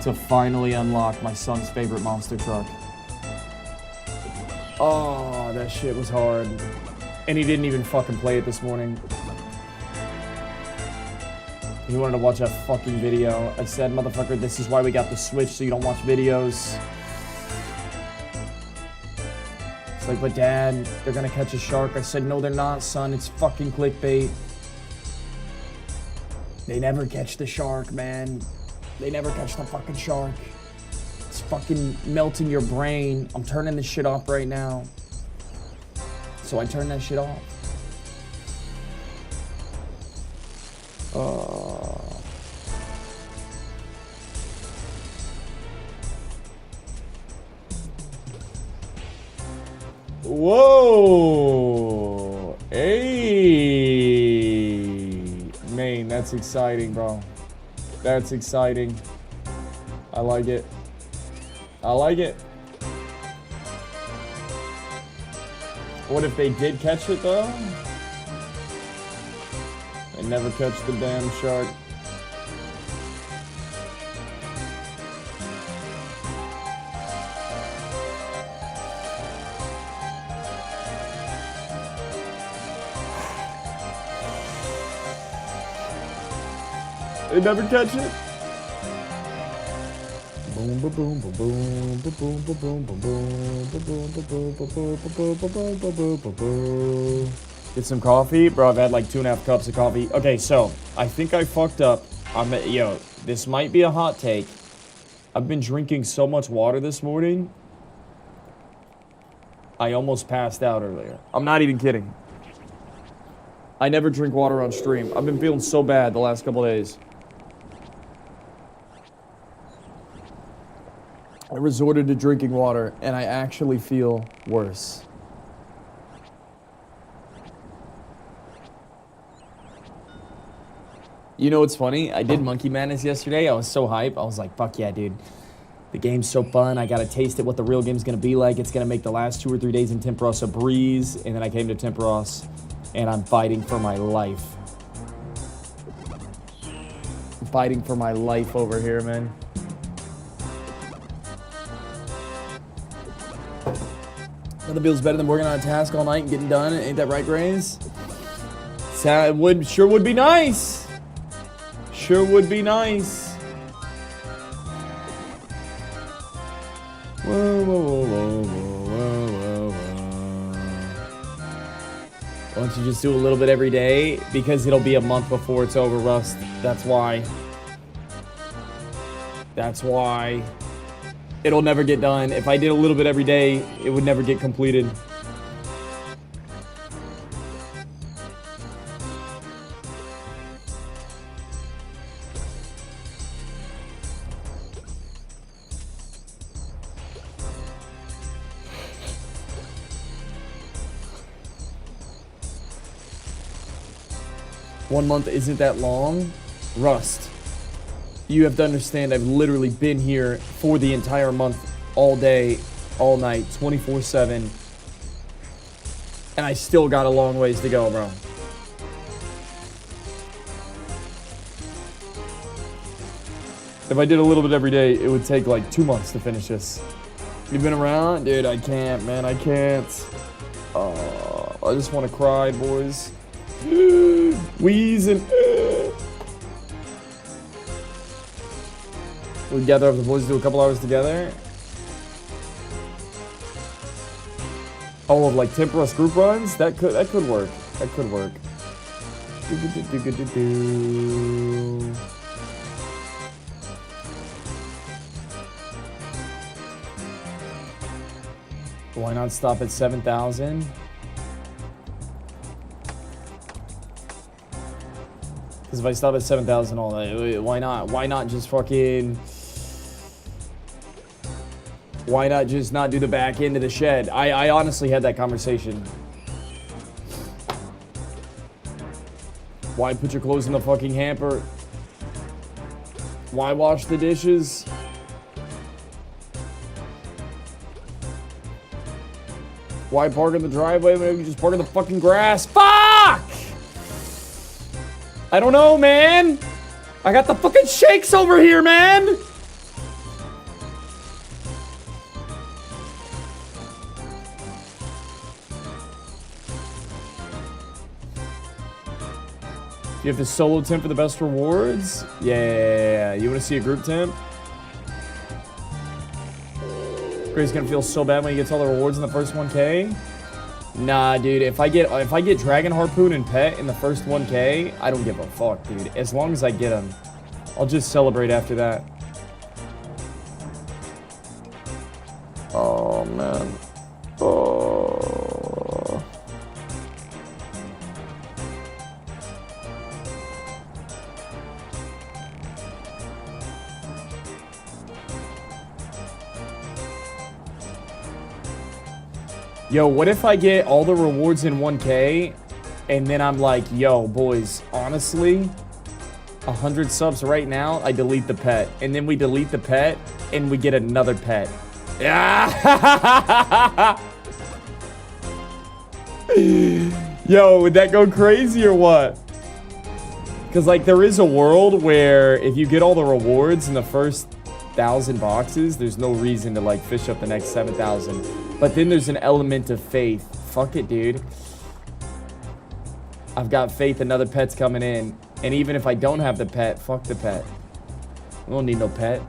to finally unlock my son's favorite monster truck. Oh, that shit was hard. And he didn't even fucking play it this morning. He wanted to watch a fucking video. I said, motherfucker, this is why we got the Switch, so you don't watch videos. It's like, but Dad, they're gonna catch a shark. I said, no, they're not, son. It's fucking clickbait. They never catch the shark, man. They never catch the fucking shark. It's fucking melting your brain. I'm turning this shit off right now. So I turned that shit off. Whoa! Hey! Man, that's exciting, bro. That's exciting. I like it. I like it. What if they did catch it, though? They never catch the damn shark. They never catch it. Boom, boom, boom, boom, boom, boom, boom, boom, boom, boom, boom. Get some coffee, bro. I've had like 2.5 cups of coffee. Okay, so I think I fucked up. Yo, this might be a hot take, I've been drinking so much water this morning. I almost passed out earlier. I'm not even kidding. I never drink water on stream. I've been feeling so bad the last couple days. I resorted to drinking water, and I actually feel worse. You know what's funny? I did Monkey Madness yesterday. I was so hype. I was like, fuck yeah, dude. The game's so fun. I gotta taste it, what the real game's gonna be like. It's gonna make the last 2 or 3 days in Temperos a breeze. And then I came to Temperos, and I'm fighting for my life. I'm fighting for my life over here, man. Nothing feels better than working on a task all night and getting done. Ain't that right, Grace? Sure would be nice. Sure would be nice. Whoa, whoa, whoa, whoa, whoa, whoa, whoa. Why don't you just do a little bit every day? Because it'll be a month before it's over, Rust. That's why. That's why. It'll never get done. If I did a little bit every day, it would never get completed. One month isn't that long. Rust. You have to understand I've literally been here for the entire month, all day, all night, 24/7. And I still got a long ways to go, bro. If I did a little bit every day, it would take like 2 months to finish this. You've been around? Dude, I can't, man. I can't. I just want to cry, boys. Wheezing. We gather up the boys, do a couple hours together. Oh, like Temperos group runs? That could work. That could work. Why not stop at 7,000? Because if I stop at 7,000 all day, why not? Why not just fucking... Why not just not do the back end of the shed? I honestly had that conversation. Why put your clothes in the fucking hamper? Why wash the dishes? Why park in the driveway? Maybe just park in the fucking grass. Fuck! I don't know, man. I got the fucking shakes over here, man. You have to solo temp for the best rewards? Yeah. You want to see a group temp? Gray's gonna feel so bad when he gets all the rewards in the first 1K. Nah, dude. If I get Dragon Harpoon and Pet in the first 1K, I don't give a fuck, dude. As long as I get them, I'll just celebrate after that. Oh man. Oh. Yo, what if I get all the rewards in 1K, and then I'm like, yo, boys, honestly, 100 subs right now, I delete the pet. And then we delete the pet, and we get another pet. Yeah. Yo, would that go crazy or what? Because, like, there is a world where if you get all the rewards in the first 1,000 boxes, there's no reason to, like, fish up the next 7,000. But then there's an element of faith. Fuck it, dude. I've got faith another pet's coming in. And even if I don't have the pet, fuck the pet. I don't need no pet.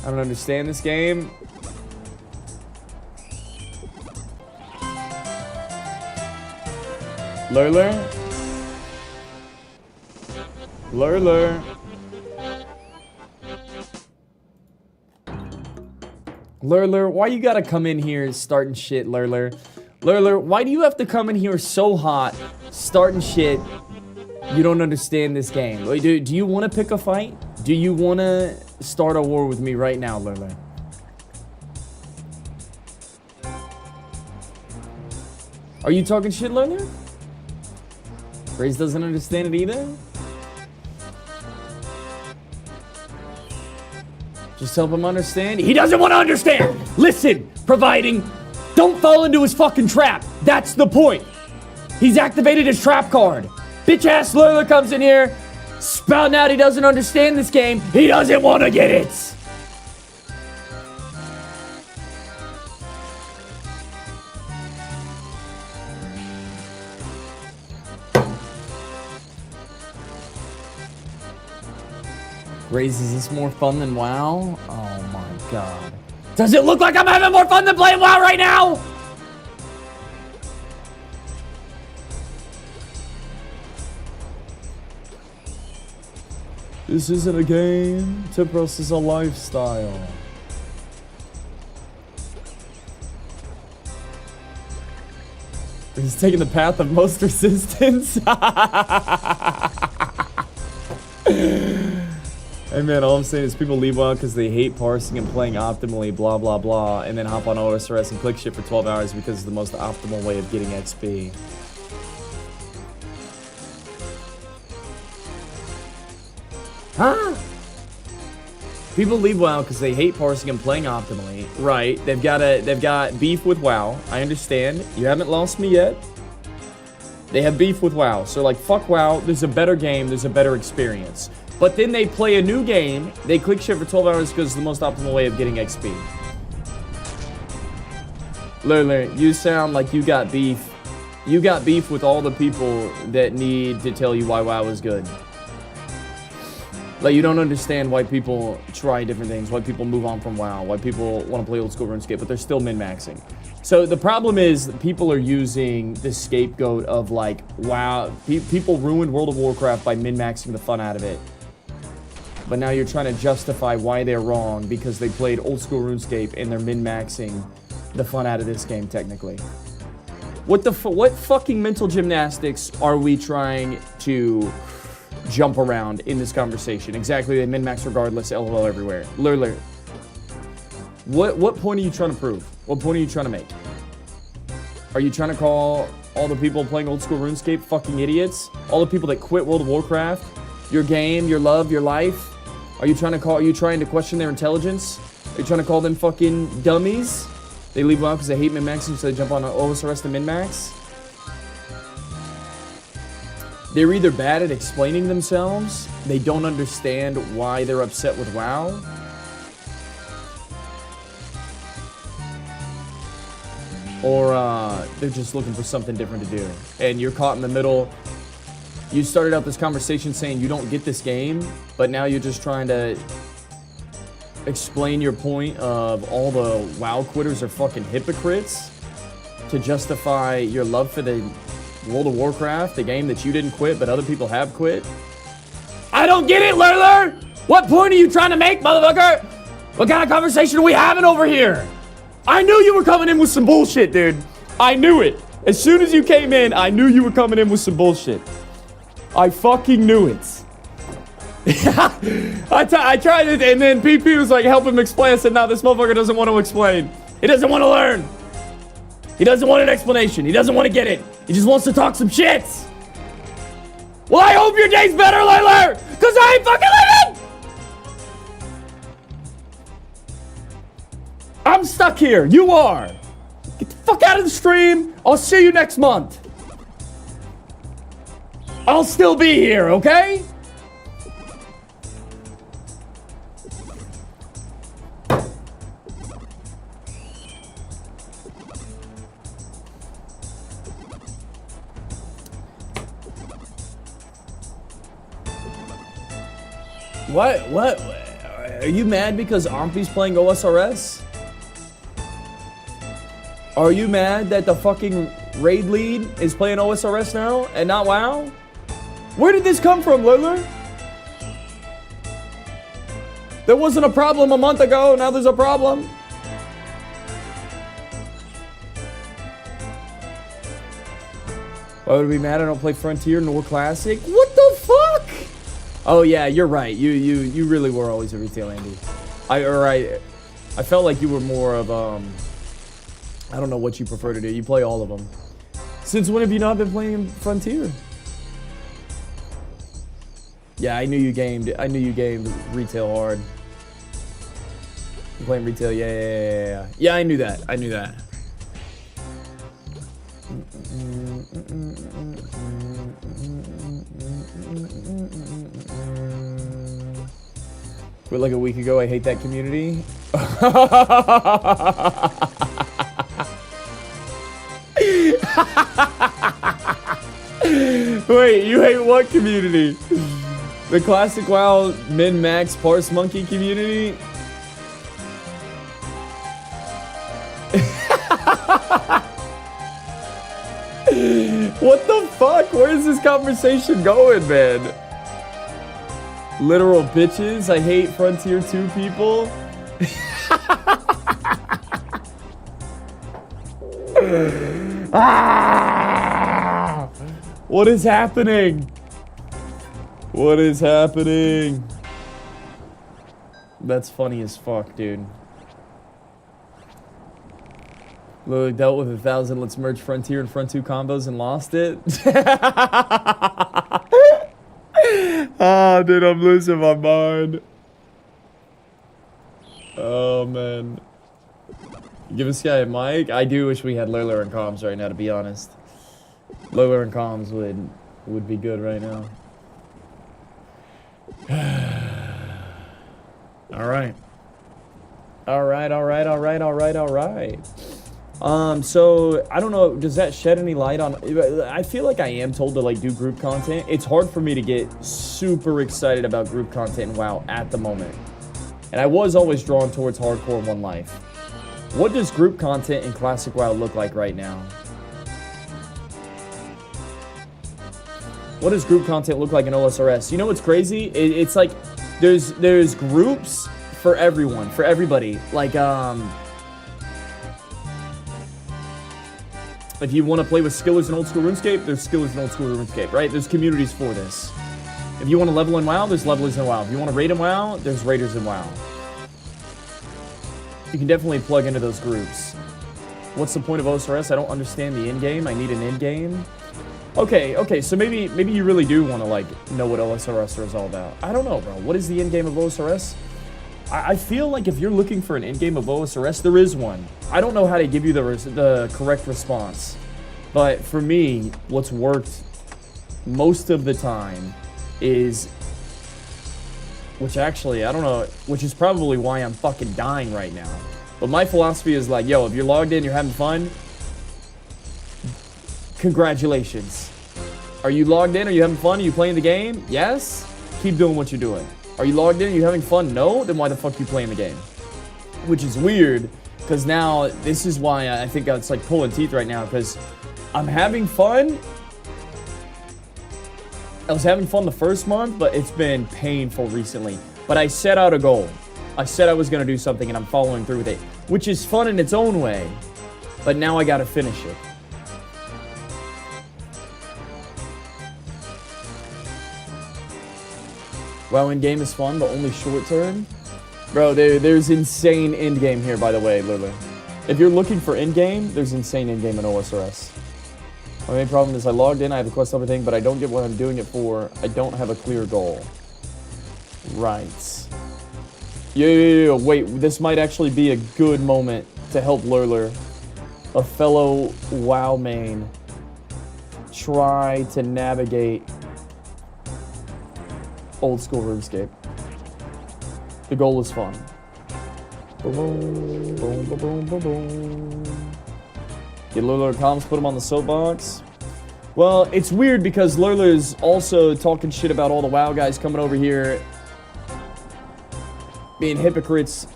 I don't understand this game. Lurler. Lurler. Lurler, why you gotta come in here starting shit, Lurler? Lurler, why do you have to come in here so hot, starting shit? You don't understand this game. Do you want to pick a fight? Do you want to start a war with me right now, Lurler? Are you talking shit, Lurler? Grace doesn't understand it either? Just help him understand. He doesn't want to understand! Listen, providing... Don't fall into his fucking trap. That's the point. He's activated his trap card. Bitch ass Lurler comes in here, spouting out he doesn't understand this game. He doesn't want to get it. Graze, is this more fun than WoW? Oh my god. Does it look like I'm having more fun than playing WoW right now? This isn't a game. Tipros is a lifestyle. He's taking the path of most resistance. Hey man, all I'm saying is people leave WoW because they hate parsing and playing optimally, blah blah blah, and then hop on OSRS and click shit for 12 hours because it's the most optimal way of getting XP. Huh? People leave WoW because they hate parsing and playing optimally. Right. They've got beef with WoW. I understand. You haven't lost me yet. They have beef with WoW. So like, fuck WoW. There's a better game. There's a better experience. But then they play a new game. They click shit for 12 hours because it's the most optimal way of getting XP. Lurler, you sound like you got beef. You got beef with all the people that need to tell you why WoW is good. Like, you don't understand why people try different things, why people move on from WoW, why people want to play old school RuneScape, but they're still min-maxing. So the problem is that people are using the scapegoat of like, WoW, people ruined World of Warcraft by min-maxing the fun out of it. But now you're trying to justify why they're wrong because they played old school RuneScape and they're min-maxing the fun out of this game technically. What fucking mental gymnastics are we trying to jump around in this conversation? Exactly, they min-max regardless, LOL everywhere. Lurler, what point are you trying to prove? What point are you trying to make? Are you trying to call all the people playing old school RuneScape fucking idiots? All the people that quit World of Warcraft? Your game, your love, your life? Are you trying to question their intelligence? Are you trying to call them fucking dummies? They leave WoW because they hate min-maxing, so they jump on OSRS to min-max? They're either bad at explaining themselves, they don't understand why they're upset with WoW, or they're just looking for something different to do. And you're caught in the middle. You started out this conversation saying you don't get this game, but now you're just trying to explain your point of all the WoW quitters are fucking hypocrites to justify your love for the World of Warcraft, the game that you didn't quit but other people have quit. I don't get it, Lurler! What point are you trying to make, motherfucker? What kind of conversation are we having over here? I knew you were coming in with some bullshit, dude. I knew it. As soon as you came in, I knew you were coming in with some bullshit. I fucking knew it. I tried it, and then PP was like, help him explain. I said, no, this motherfucker doesn't want to explain. He doesn't want to learn. He doesn't want an explanation. He doesn't want to get it. He just wants to talk some shit. Well, I hope your day's better, Lurler, because I ain't fucking living. I'm stuck here. You are. Get the fuck out of the stream. I'll see you next month. I'll still be here, okay? What? Are you mad because Ompi's playing OSRS? Are you mad that the fucking raid lead is playing OSRS now and not WoW? Where did this come from, Lurler? There wasn't a problem a month ago, now there's a problem. Oh, to be mad I don't play Frontier nor Classic? What the fuck? Oh yeah, you're right. You really were always a retail Andy. I felt like you were more of I don't know what you prefer to do. You play all of them. Since when have you not been playing Frontier? Yeah, I knew you gamed retail hard. You playing retail? Yeah. Yeah, I knew that. Quit like a week ago. I hate that community. Wait, you hate what community? The classic WoW min-max parse monkey community? What the fuck? Where is this conversation going, man? Literal bitches. I hate Frontier 2 people. Ah! What is happening? What is happening? That's funny as fuck, dude. Look, dealt with 1,000 Let's Merge Frontier and Front 2 combos and lost it. Ah, dude, I'm losing my mind. Oh, man. Give this guy a mic. I do wish we had Lurler and comms right now, to be honest. Lurler and comms would be good right now. Alright. So I don't know, does that shed any light on, I feel like I am told to like do group content. It's hard for me to get super excited about group content in WoW at the moment. And I was always drawn towards hardcore in One Life. What does group content in Classic WoW look like right now? What does group content look like in OSRS? You know what's crazy? It's like there's groups for everyone, for everybody. Like if you want to play with skillers in old school RuneScape, there's skillers in old school RuneScape, right? There's communities for this. If you want to level in WoW, there's levelers in WoW. If you want to raid in WoW, there's raiders in WoW. You can definitely plug into those groups. What's the point of OSRS? I don't understand the end game. I need an end game. Okay, so maybe you really do want to like know what OSRS is all about. I don't know, bro. What is the end game of OSRS? I feel like if you're looking for an end game of OSRS, there is one. I don't know how to give you the correct response, but for me, what's worked most of the time is, which actually, I don't know, which is probably why I'm fucking dying right now. But my philosophy is like, yo, if you're logged in, you're having fun, congratulations. Are you logged in? Are you having fun? Are you playing the game? Yes? Keep doing what you're doing. Are you logged in? Are you having fun? No? Then why the fuck are you playing the game? Which is weird, because now this is why I think it's like pulling teeth right now, because I'm having fun. I was having fun the first month, but it's been painful recently. But I set out a goal. I said I was going to do something, and I'm following through with it, which is fun in its own way. But now I got to finish it. WoW in-game is fun, but only short-term. Bro, there's insane in-game here, by the way, literally. If you're looking for in-game, there's insane in-game in OSRS. My main problem is I logged in, I have a quest everything, but I don't get what I'm doing it for. I don't have a clear goal. Right. Yo, wait, this might actually be a good moment to help Lurler, a fellow WoW main, try to navigate old school RuneScape. The goal is fun. Boom, boom, boom, boom, boom, boom. Get Lurler comms, put him on the soapbox. Well, it's weird because Lurler's also talking shit about all the WoW guys coming over here being hypocrites,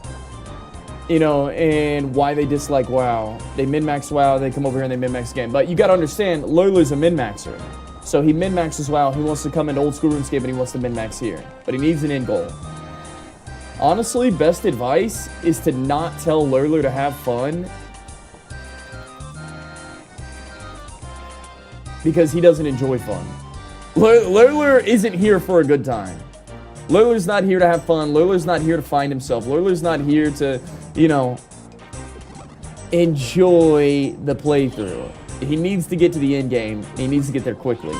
you know, and why they dislike WoW. They min-max WoW, they come over here and they min-max game. But you gotta understand, Lurler's a min-maxer. So he min-maxes WoW, he wants to come into old school RuneScape and he wants to min-max here. But he needs an end goal. Honestly, best advice is to not tell Lurler to have fun. because he doesn't enjoy fun. Lurler isn't here for a good time. Lurler's not here to have fun. Lurler's not here to find himself. Lurler's not here to, you know, enjoy the playthrough. He needs to get to the end game. He needs to get there quickly.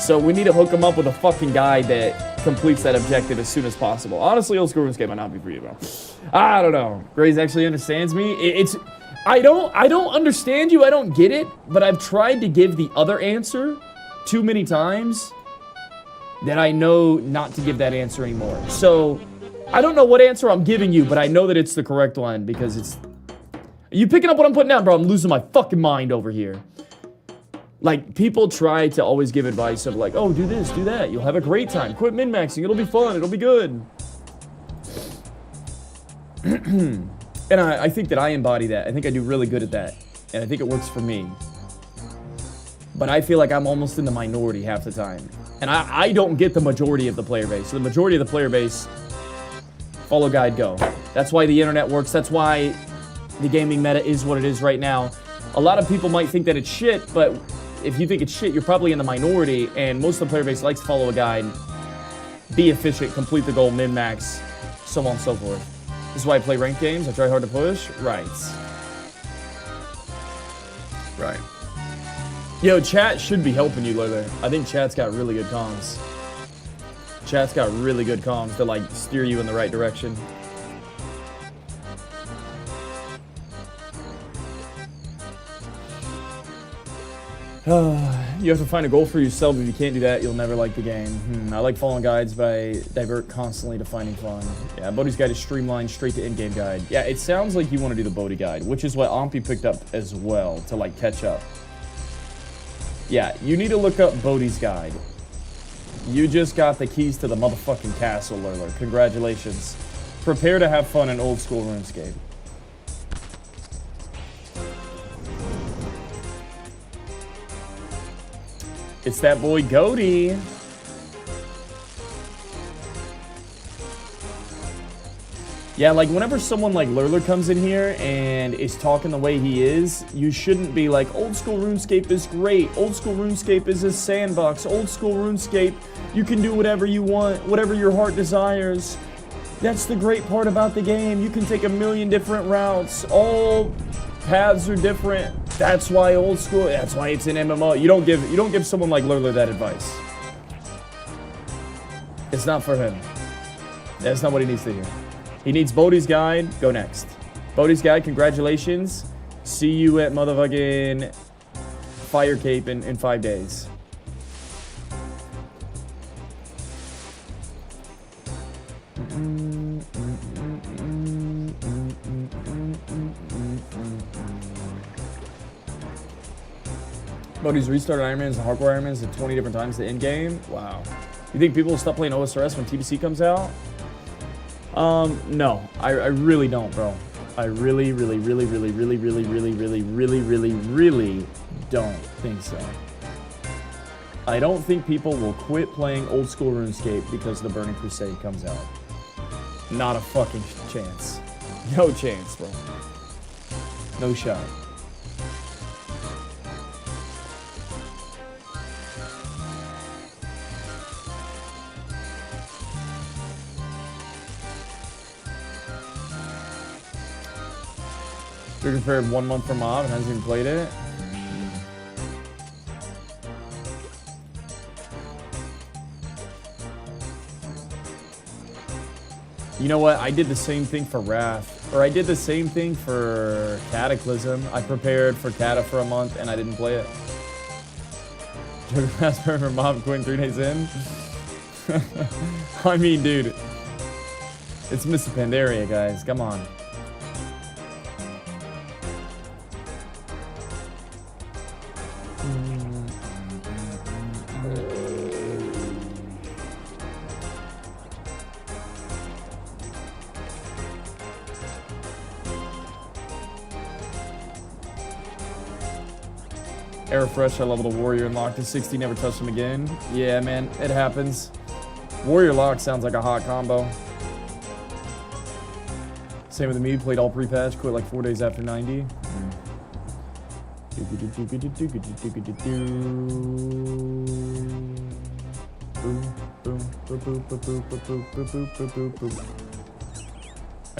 So we need to hook him up with a fucking guy that completes that objective as soon as possible. Honestly, old school RuneScape might not be for you, bro. I don't know. Graze actually understands me. I don't understand you. I don't get it. But I've tried to give the other answer too many times that I know not to give that answer anymore. So I don't know what answer I'm giving you, but I know that it's the correct one because it's... Are you picking up what I'm putting down, bro? I'm losing my fucking mind over here. Like, people try to always give advice of like, oh, do this, do that. You'll have a great time. Quit min-maxing. It'll be fun. It'll be good. And I think that I embody that. I think I do really good at that. And I think it works for me. But I feel like I'm almost in the minority half the time. And I don't get the majority of the player base. So the majority of the player base, follow guide, go. That's why the internet works. That's why the gaming meta is what it is right now. A lot of people might think that it's shit, but if you think it's shit, you're probably in the minority, and most of the player base likes to follow a guide, be efficient, complete the goal, min-max, so on and so forth. This is why I play ranked games. I try hard to push. Right. Right. Yo, chat should be helping you, Lurler. I think chat's got really good comms. Chat's got really good comms to, like, steer you in the right direction. You have to find a goal for yourself. If you can't do that, you'll never like the game. I like following guides, but I divert constantly to finding fun. Yeah, Bodhi's guide is streamlined, straight to in-game guide. Yeah, it sounds like you want to do the Bodhi guide, which is what Ompi picked up as well, to like catch up. Yeah, you need to look up Bodhi's guide. You just got the keys to the motherfucking castle, Lurler. Congratulations. Prepare to have fun in old school RuneScape. It's that boy Goaty. Yeah, like whenever someone like Lurler comes in here and is talking the way he is, you shouldn't be like, old school RuneScape is great. Old school RuneScape is a sandbox. Old school RuneScape, you can do whatever you want, whatever your heart desires. That's the great part about the game. You can take a million different routes. All paths are different. That's why old school, that's why it's an MMO. You don't give someone like Lurler that advice. It's not for him. That's not what he needs to hear. He needs Bodhi's guide. Go next. Bodhi's guide, congratulations. See you at motherfucking Fire Cape in 5 days. Bodhi's restarted Iron Man's and Hardcore Iron Man's at 20 different times the end game. Wow. You think people will stop playing OSRS when TBC comes out? No. I really don't, bro. I really don't think so. I don't think people will quit playing old school RuneScape because the Burning Crusade comes out. Not a fucking chance. No chance, bro. No shot. You're prepared 1 month for Mob and hasn't even played it. You know what? I did the same thing for Wrath. Or I did the same thing for Cataclysm. I prepared for Cata for a month and I didn't play it. Fast for Mob quitting 3 days in. I mean, dude. It's Mr. Pandaria, guys. Come on. Airfresh, I leveled a Warrior and locked to 60, never touched him again. Yeah, man, it happens. Warrior lock sounds like a hot combo. Same with me, played all pre-patch, quit like 4 days after 90. I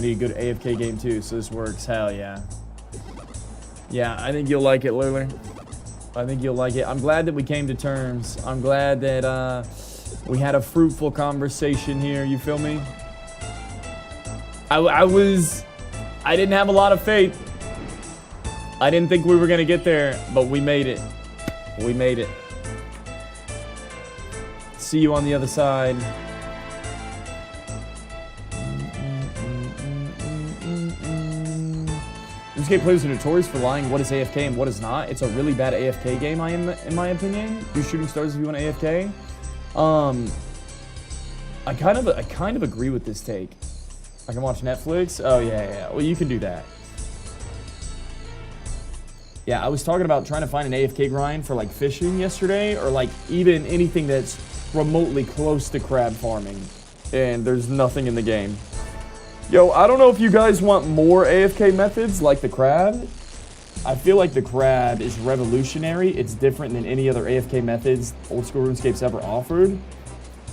need a good AFK game too, so this works. Hell yeah. Yeah, I think you'll like it, Lulu. I think you'll like it. I'm glad that we came to terms. I'm glad that we had a fruitful conversation here. You feel me? I didn't have a lot of faith. I didn't think we were gonna get there, but we made it. We made it. See you on the other side. RuneScape players are notorious for lying what is AFK and what is not. It's a really bad AFK game, in my opinion. Do shooting stars if you want AFK. I kind of agree with this take. I can watch Netflix. Oh yeah. Well, you can do that. Yeah, I was talking about trying to find an AFK grind for like fishing yesterday, or like even anything that's remotely close to crab farming, and there's nothing in the game. Yo, I don't know if you guys want more AFK methods like the crab. I feel like the crab is revolutionary. It's different than any other AFK methods old school RuneScape's ever offered.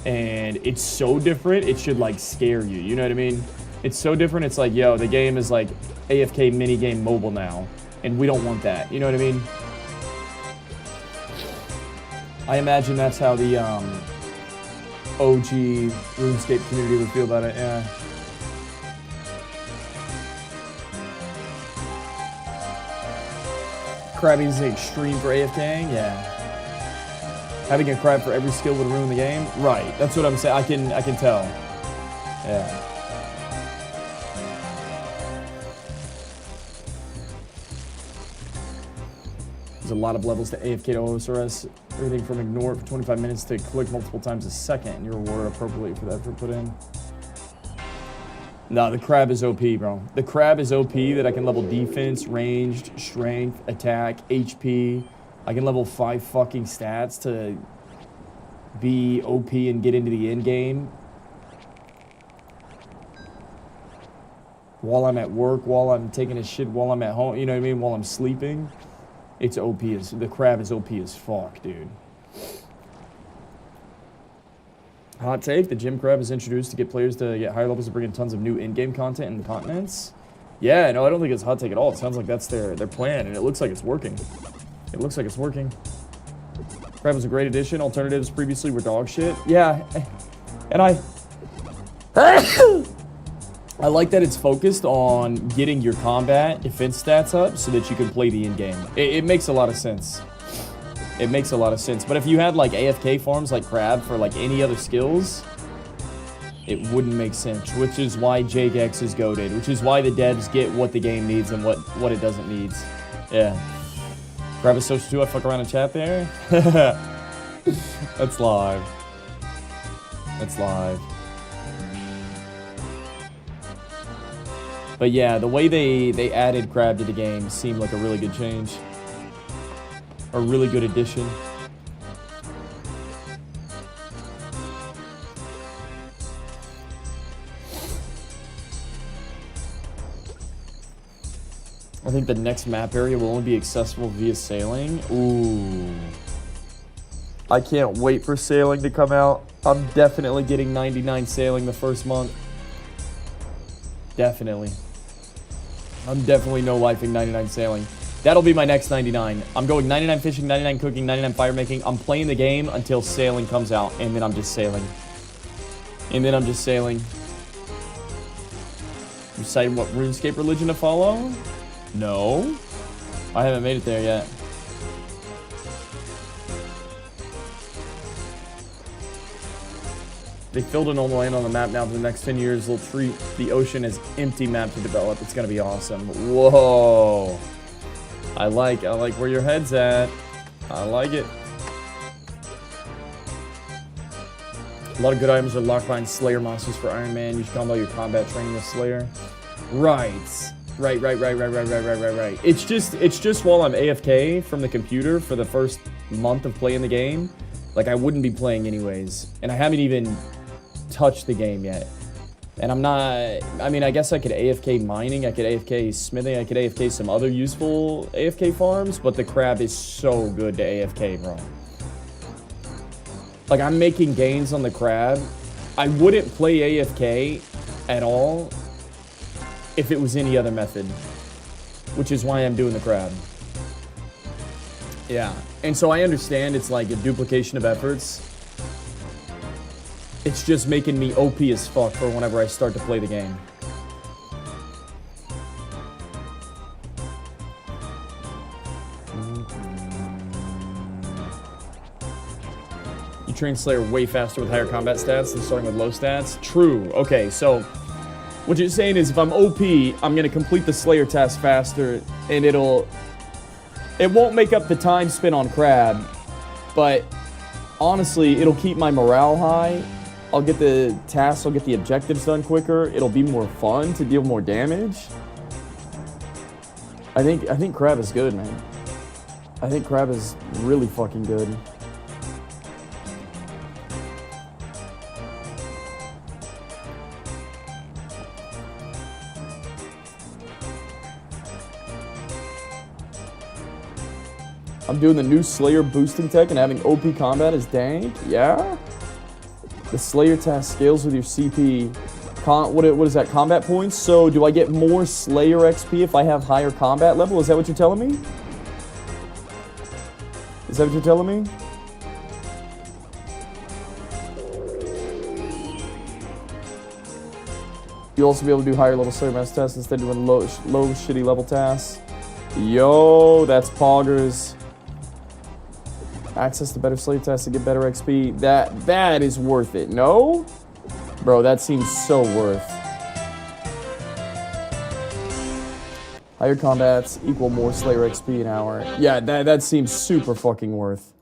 And it's so different, it should like scare you. You know what I mean? It's so different, it's like, yo, the game is like AFK minigame mobile now. And we don't want that. You know what I mean? I imagine that's how the OG RuneScape community would feel about it, yeah. Crabbing is extreme for AFKing, yeah. Having a crab for every skill would ruin the game? Right, that's what I'm saying. I can tell. Yeah. There's a lot of levels to AFK to OSRS. Everything from ignore for 25 minutes to click multiple times a second, and you're rewarded appropriately for the effort put in. No, the crab is OP, bro. The crab is OP that I can level defense, ranged, strength, attack, HP. I can level 5 fucking stats to be OP and get into the end game. While I'm at work, while I'm taking a shit, while I'm at home, you know what I mean? While I'm sleeping. It's OP as, the crab is OP as fuck, dude. Hot take, the gym crab is introduced to get players to get higher levels to bring in tons of new in-game content and continents. Yeah, no, I don't think it's a hot take at all. It sounds like that's their plan, and it looks like it's working. It looks like it's working. Crab was a great addition. Alternatives previously were dog shit. Yeah, and I like that it's focused on getting your combat defense stats up so that you can play the in-game. It makes a lot of sense. It makes a lot of sense. But if you had like AFK farms like crab for like any other skills, it wouldn't make sense. Which is why JGX is goated. Which is why the devs get what the game needs and what it doesn't need. Yeah. Crab is social too. I fuck around in chat there. That's live. That's live. But yeah, the way they added crab to the game seemed like a really good change. A really good addition. I think the next map area will only be accessible via sailing. Ooh. I can't wait for sailing to come out. I'm definitely getting 99 sailing the first month. Definitely. I'm definitely no-lifing 99 sailing. That'll be my next 99. I'm going 99 fishing, 99 cooking, 99 fire making. I'm playing the game until sailing comes out, and then I'm just sailing. And then I'm just sailing. You decided what RuneScape religion to follow? No. I haven't made it there yet. They filled in all the land on the map now for the next 10 years. They'll treat the ocean as empty map to develop. It's gonna be awesome. Whoa. I like where your head's at. I like it. A lot of good items are locked behind Slayer monsters for Iron Man. You should combo your combat training with Slayer. Right. It's just while I'm AFK from the computer for the first month of playing the game, like I wouldn't be playing anyways. And I haven't even touched the game yet. And I'm not, I mean, I guess I could AFK mining, I could AFK smithing, I could AFK some other useful AFK farms, but the crab is so good to AFK, bro. Like, I'm making gains on the crab. I wouldn't play AFK at all if it was any other method, which is why I'm doing the crab. Yeah, and so I understand it's like a duplication of efforts. It's just making me OP as fuck for whenever I start to play the game. You train Slayer way faster with higher combat stats than starting with low stats? True. Okay, so what you're saying is if I'm OP, I'm going to complete the Slayer task faster, and it won't make up the time spent on crab, but honestly, it'll keep my morale high. I'll get the tasks, I'll get the objectives done quicker. It'll be more fun to deal more damage. I think crab is good, man. I think crab is really fucking good. I'm doing the new Slayer boosting tech and having OP combat is dank. Yeah? The Slayer task scales with your CP. What is that? Combat points? So do I get more Slayer XP if I have higher combat level? Is that what you're telling me? Is that what you're telling me? You'll also be able to do higher level Slayer master tests instead of doing low shitty level tasks. Yo, that's poggers. Access to better Slayer tests to get better XP. That is worth it. No? Bro, that seems so worth. Higher combats equal more Slayer XP an hour. Yeah, that seems super fucking worth.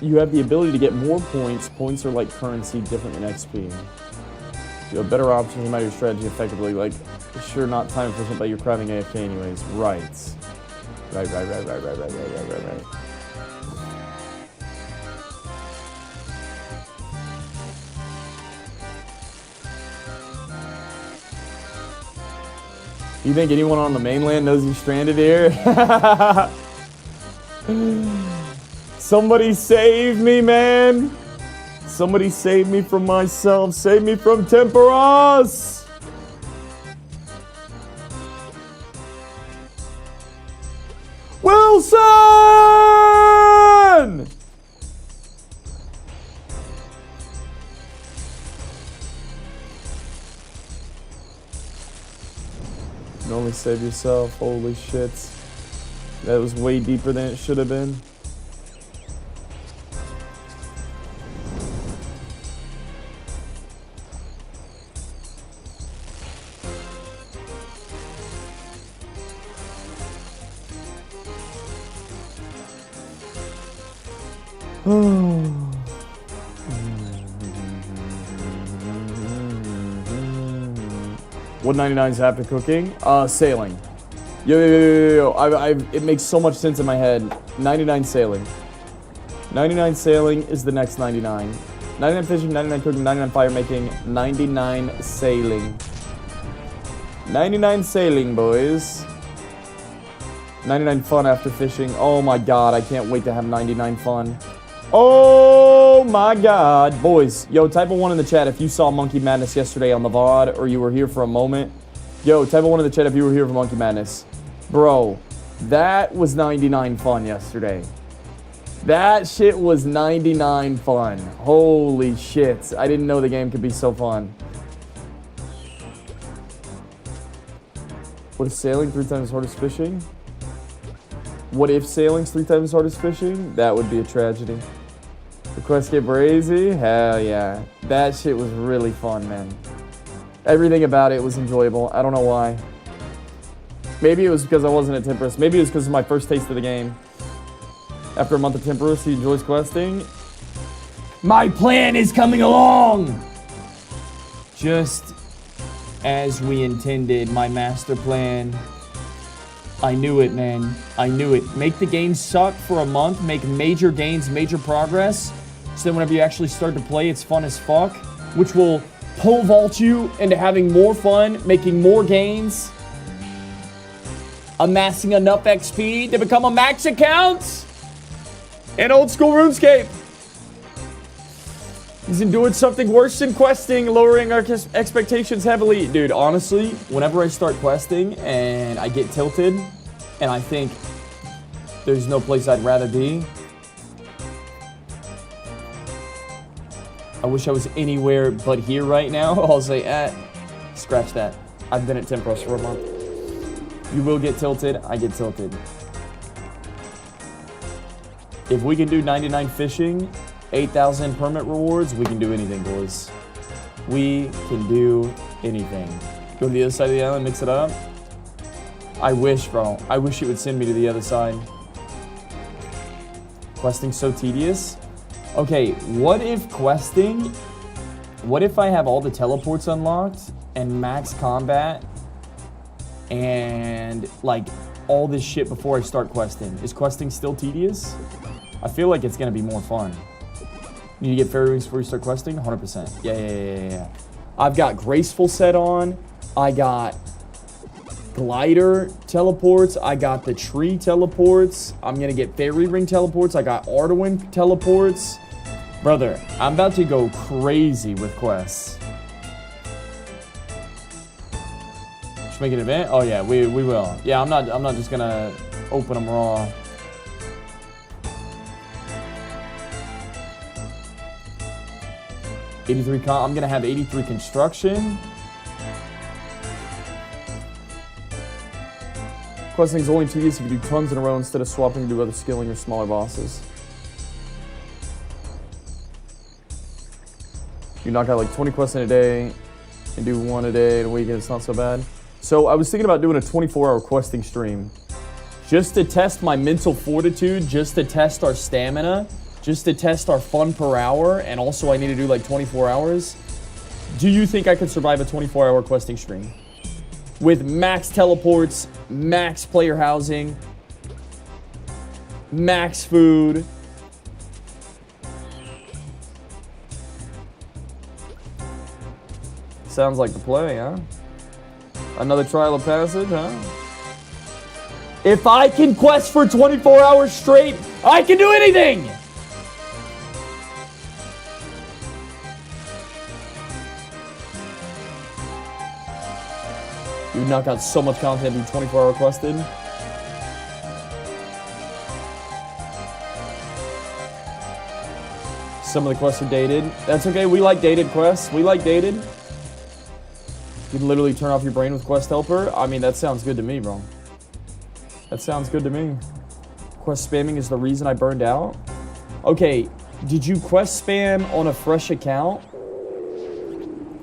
You have the ability to get more points. Points are like currency, different than XP. You have better options to manage your strategy effectively. Like, sure, not time efficient, but you're crabbing AFK anyways. Right. Right. You think anyone on the mainland knows you're stranded here? Somebody save me, man! Somebody save me from myself. Save me from Temperas! Wilson! You can only save yourself. Holy shit. That was way deeper than it should have been. What 99s after cooking? Sailing. Yo. It makes so much sense in my head. 99 sailing. 99 sailing is the next 99. 99 fishing, 99 cooking, 99 fire making, 99 sailing. 99 sailing, boys. 99 fun after fishing. Oh my god, I can't wait to have 99 fun. Oh my god. Boys, yo, type a 1 in the chat if you saw Monkey Madness yesterday on the VOD or you were here for a moment. Yo, type a 1 in the chat if you were here for Monkey Madness. Bro, that was 99 fun yesterday. That shit was 99 fun. Holy shit. I didn't know the game could be so fun. What if sailing 3 times as hard as fishing? What if sailing's 3 times as hard as fishing? That would be a tragedy. Request get brazy? Hell yeah. That shit was really fun, man. Everything about it was enjoyable. I don't know why. Maybe it was because I wasn't at Temperance. Maybe it was because of my first taste of the game. After a month of Temperance, he enjoys questing. My plan is coming along! Just as we intended, my master plan. I knew it, man. I knew it. Make the game suck for a month, make major gains, major progress, so then whenever you actually start to play, it's fun as fuck, which will pole vault you into having more fun, making more gains, amassing enough XP to become a max account in old school RuneScape. He's endured something worse than questing, lowering our expectations heavily. Dude, honestly, whenever I start questing and I get tilted and I think there's no place I'd rather be, I wish I was anywhere but here right now. I'll say, scratch that. I've been at Temperance for a month. You will get tilted. I get tilted. If we can do 99 fishing, 8,000 permit rewards, we can do anything, boys. We can do anything. Go to the other side of the island, mix it up. I wish, bro. I wish it would send me to the other side. Questing's so tedious. Okay, what if questing... What if I have all the teleports unlocked and max combat and, like, all this shit before I start questing? Is questing still tedious? I feel like it's going to be more fun. You need to get fairy wings before you start questing? 100%. Yeah. I've got Graceful set on. I got Glider teleports. I got the Tree teleports. I'm going to get Fairy Ring teleports. I got Arduin teleports. Brother, I'm about to go crazy with quests. Should we make an event? Oh, yeah, we will. Yeah, I'm not just going to open them raw. I'm gonna have 83 construction. Questing's only tedious if you do tons in a row instead of swapping to do other skilling or smaller bosses. You knock out like 20 quests in a day and do one a day in a week and it's not so bad. So I was thinking about doing a 24-hour questing stream just to test my mental fortitude, just to test our stamina, just to test our fun per hour, and also I need to do like 24 hours. Do you think I could survive a 24-hour questing stream? With max teleports, max player housing, max food. Sounds like the play, huh? Another trial of passage, huh? If I can quest for 24 hours straight, I can do anything! You knock out so much content in 24-hour quested. Some of the quests are dated. That's okay, we like dated quests. We like dated. You can literally turn off your brain with Quest Helper. I mean, that sounds good to me, bro. That sounds good to me. Quest spamming is the reason I burned out. Okay, did you quest spam on a fresh account?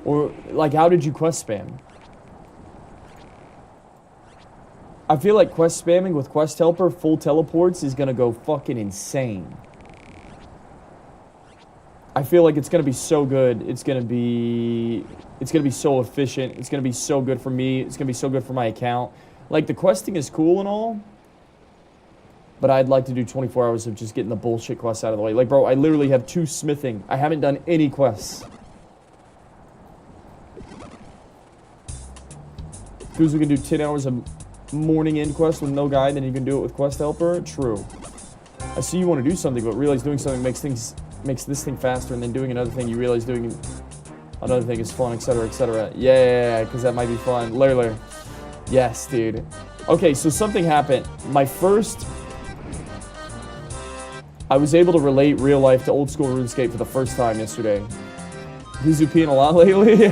Or, like, how did you quest spam? I feel like quest spamming with Quest Helper full teleports is gonna go fucking insane. I feel like it's gonna be so good. It's gonna be so efficient. It's gonna be so good for me. It's gonna be so good for my account. Like, the questing is cool and all, but I'd like to do 24 hours of just getting the bullshit quests out of the way. Like, bro, I literally have 2 smithing. I haven't done any quests. Because we can do 10 hours of morning end quest with no guide, then you can do it with Quest Helper. True. I see you want to do something, but realize doing something makes this thing faster, and then doing another thing, you realize doing another thing is fun, etc., etc. Yeah, because that might be fun. Literally. Yes, dude. Okay, so something happened. I was able to relate real life to old school RuneScape for the first time yesterday. He's peeing a lot lately?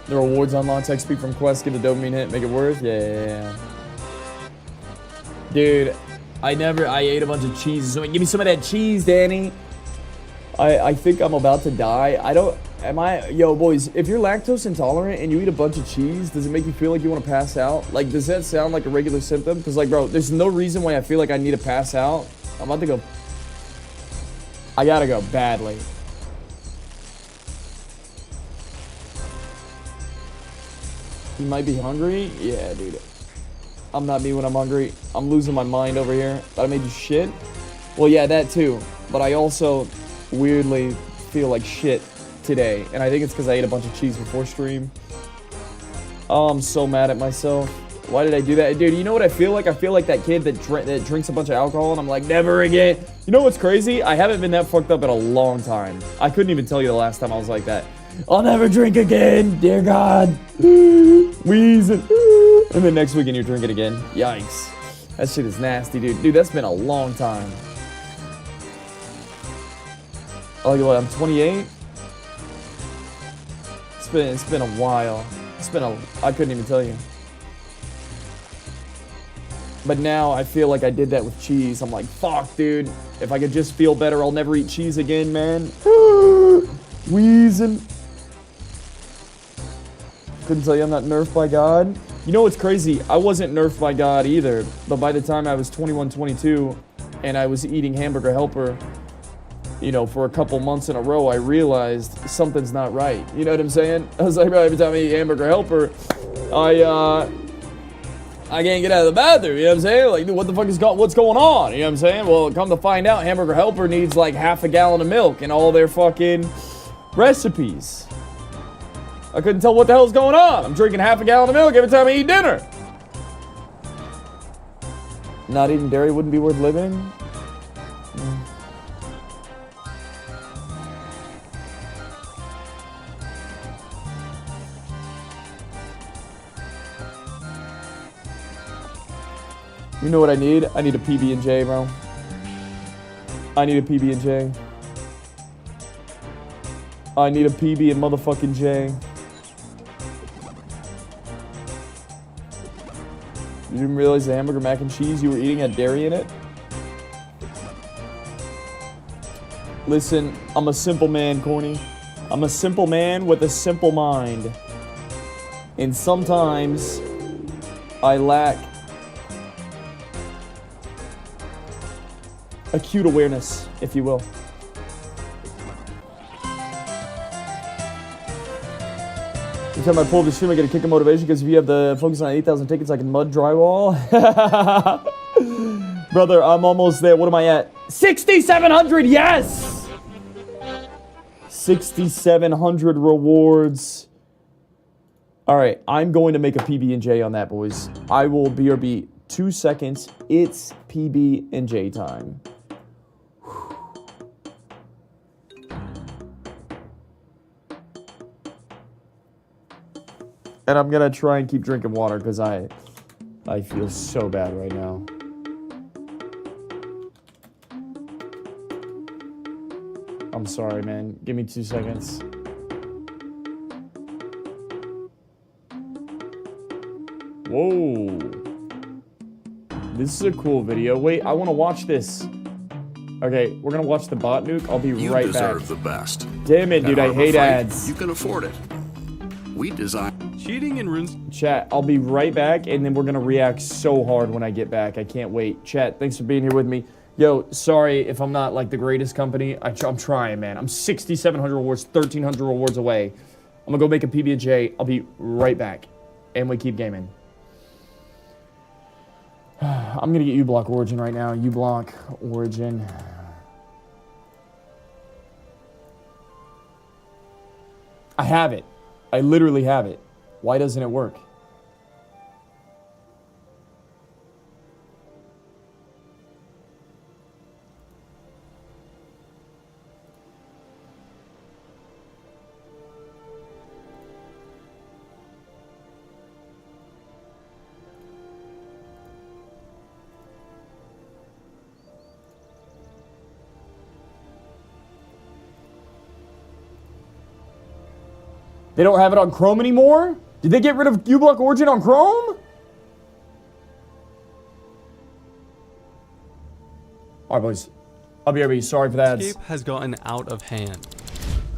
The rewards unlocks XP from quests, get a dopamine hit, make it worth. Yeah. Dude, I ate a bunch of cheese. So give me some of that cheese, Danny. I think I'm about to die. Yo, boys, if you're lactose intolerant and you eat a bunch of cheese, does it make you feel like you want to pass out? Like, does that sound like a regular symptom? Because, like, bro, there's no reason why I feel like I need to pass out. I'm about to go. I gotta go badly. You might be hungry? Yeah, dude. I'm not me when I'm hungry. I'm losing my mind over here. That I made you shit? Well, yeah, that too. But I also weirdly feel like shit today. And I think it's because I ate a bunch of cheese before stream. Oh, I'm so mad at myself. Why did I do that? Dude, you know what I feel like? I feel like that kid that drinks a bunch of alcohol and I'm like, never again. You know what's crazy? I haven't been that fucked up in a long time. I couldn't even tell you the last time I was like that. I'll never drink again, dear God. Wheezing. And then next weekend you're drinking again. Yikes. That shit is nasty, dude. Dude, that's been a long time. Oh, what? I'm 28. It's been a while. I couldn't even tell you. But now I feel like I did that with cheese. I'm like, fuck, dude. If I could just feel better, I'll never eat cheese again, man. Wheezing. Couldn't tell you I'm not nerfed by God. You know what's crazy? I wasn't nerfed by God either. But by the time I was 21, 22, and I was eating Hamburger Helper, you know, for a couple months in a row, I realized something's not right. You know what I'm saying? I was like, bro, every time I eat Hamburger Helper, I can't get out of the bathroom. You know what I'm saying? Like, dude, what the fuck what's going on? You know what I'm saying? Well, come to find out, Hamburger Helper needs like half a gallon of milk in all their fucking recipes. I couldn't tell what the hell's going on. I'm drinking half a gallon of milk every time I eat dinner. Not eating dairy wouldn't be worth living. You know what I need? I need a PB&J, bro. I need a PB&J. I need a PB and motherfucking J. You didn't realize the hamburger mac and cheese you were eating had dairy in it? Listen, I'm a simple man, Corny. I'm a simple man with a simple mind. And sometimes I lack acute awareness, if you will. Every time I pull up the stream, I get a kick of motivation because if you have the focus on 8,000 tickets, I can mud drywall. Brother, I'm almost there. What am I at? 6,700, yes! 6,700 rewards. All right, I'm going to make a PB&J on that, boys. I will BRB 2 seconds. It's PB&J time. And I'm gonna try and keep drinking water because I feel so bad right now. I'm sorry, man. Give me 2 seconds. Whoa. This is a cool video. Wait, I want to watch this. Okay, we're gonna watch the bot nuke. I'll be right back. You deserve the best. Damn it, dude. I hate ads. You can afford it. We design cheating in runes. Chat, I'll be right back, and then we're gonna react so hard when I get back. I can't wait. Chat, thanks for being here with me. Yo, sorry if I'm not like the greatest company. I'm trying, man. I'm 6,700 rewards, 1,300 rewards away. I'm gonna go make a PB&J. I'll be right back, and we keep gaming. I'm gonna get U-Block Origin right now. U-Block Origin. I have it. I literally have it. Why doesn't it work? They don't have it on Chrome anymore? Did they get rid of uBlock Origin on Chrome? Alright, boys. I'll be RB. Sorry for that. RuneScape has gotten out of hand.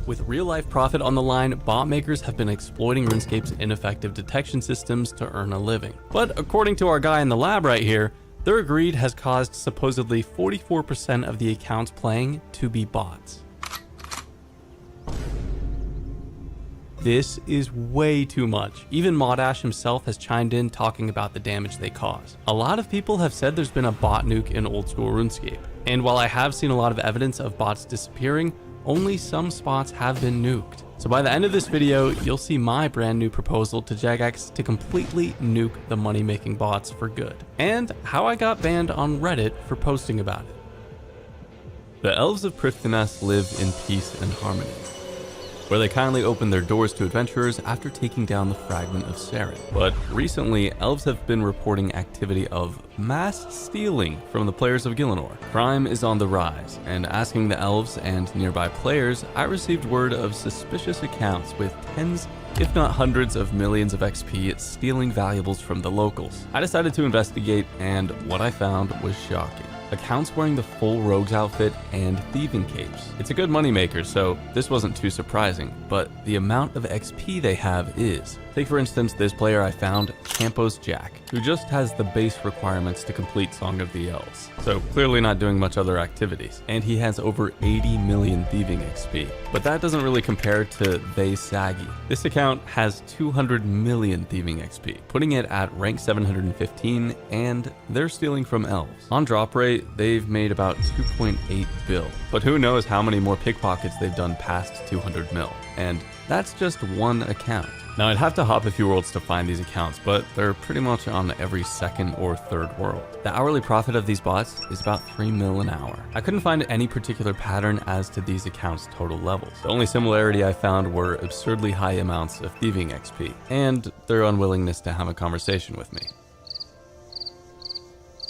With real-life profit on the line, bot makers have been exploiting RuneScape's ineffective detection systems to earn a living. But according to our guy in the lab right here, their greed has caused supposedly 44% of the accounts playing to be bots. This is way too much. Even Modash himself has chimed in talking about the damage they cause. A lot of people have said there's been a bot nuke in old school RuneScape. And while I have seen a lot of evidence of bots disappearing, only some spots have been nuked. So by the end of this video, you'll see my brand new proposal to Jagex to completely nuke the money-making bots for good, and how I got banned on Reddit for posting about it. The elves of Prifddinas live in peace and harmony, where they kindly open their doors to adventurers after taking down the fragment of Saren. But recently, elves have been reporting activity of mass stealing from the players of Gielinor. Crime is on the rise, and asking the elves and nearby players, I received word of suspicious accounts with tens, if not hundreds of millions of XP stealing valuables from the locals. I decided to investigate, and what I found was shocking. Accounts wearing the full rogue's outfit and thieving capes. It's a good moneymaker, so this wasn't too surprising, but the amount of XP they have is. Take for instance this player I found, Campos Jack, who just has the base requirements to complete Song of the Elves, so clearly not doing much other activities, and he has over 80 million thieving XP. But that doesn't really compare to They Saggy. This account has 200 million thieving XP, putting it at rank 715, and they're stealing from elves. On drop rate, they've made about 2.8 bill, but who knows how many more pickpockets they've done past 200 mil, and that's just one account. Now I'd have to hop a few worlds to find these accounts, but they're pretty much on every second or third world. The hourly profit of these bots is about 3 mil an hour. I couldn't find any particular pattern as to these accounts' total levels. The only similarity I found were absurdly high amounts of thieving XP, and their unwillingness to have a conversation with me.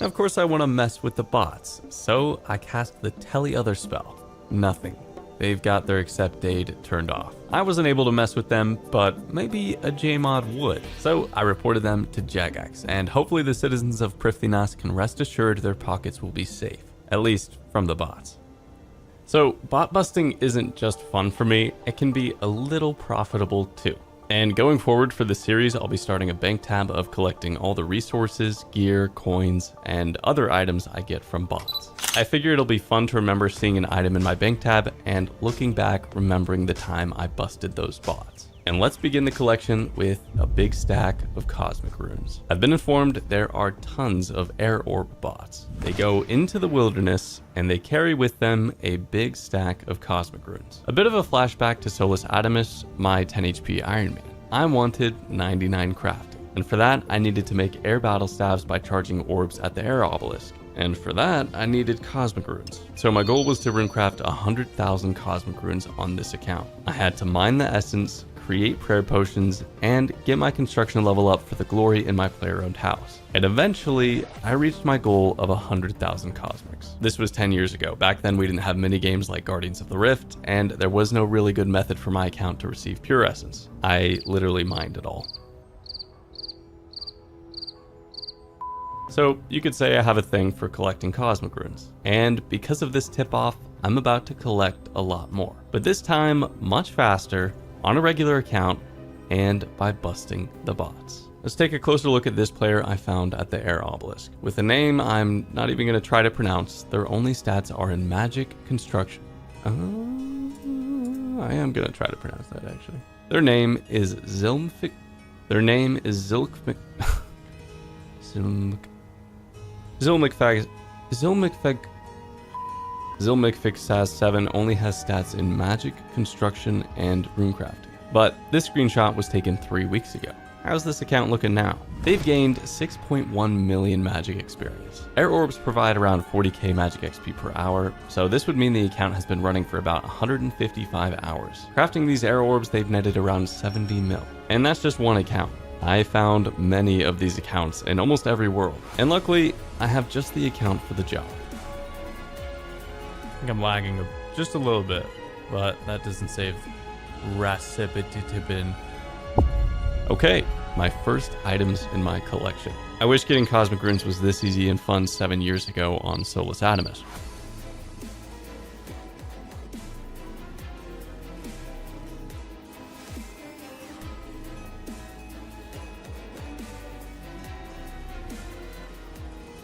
Of course I want to mess with the bots, so I cast the Telly Other spell. Nothing. They've got their accept date turned off. I wasn't able to mess with them, but maybe a JMod would. So I reported them to Jagex, and hopefully the citizens of Prifddinas can rest assured their pockets will be safe, at least from the bots. So bot busting isn't just fun for me, it can be a little profitable too. And going forward for the series, I'll be starting a bank tab of collecting all the resources, gear, coins, and other items I get from bots. I figure it'll be fun to remember seeing an item in my bank tab and looking back, remembering the time I busted those bots. And let's begin the collection with a big stack of cosmic runes. I've been informed there are tons of air orb bots. They go into the wilderness and they carry with them a big stack of cosmic runes. A bit of a flashback to Solus Adamus, my 10 HP Iron Man. I wanted 99 crafting, and for that I needed to make air battle staves by charging orbs at the air obelisk. And for that, I needed cosmic runes. So my goal was to runecraft 100,000 cosmic runes on this account. I had to mine the essence, create prayer potions, and get my construction level up for the glory in my player-owned house. And eventually, I reached my goal of 100,000 cosmics. This was 10 years ago. Back then, we didn't have minigames like Guardians of the Rift, and there was no really good method for my account to receive pure essence. I literally mined it all. So you could say I have a thing for collecting cosmic runes. And because of this tip-off, I'm about to collect a lot more. But this time, much faster, on a regular account, and by busting the bots. Let's take a closer look at this player I found at the air obelisk. With a name I'm not even going to try to pronounce, their only stats are in magic construction. I am going to try to pronounce that actually. Their name is Zilmfig. Their name is Zilmfig. Zilmfig SAS 7 only has stats in magic, construction, and runecrafting. But this screenshot was taken 3 weeks ago. How's this account looking now? They've gained 6.1 million magic experience. Air orbs provide around 40k magic XP per hour, so this would mean the account has been running for about 155 hours. Crafting these air orbs, they've netted around 70 mil. And that's just one account. I found many of these accounts in almost every world, and luckily, I have just the account for the job. I think I'm lagging just a little bit, but that doesn't save Rasipitibin. Okay, my first items in my collection. I wish getting Cosmic Runes was this easy and fun 7 years ago on Solus Animus.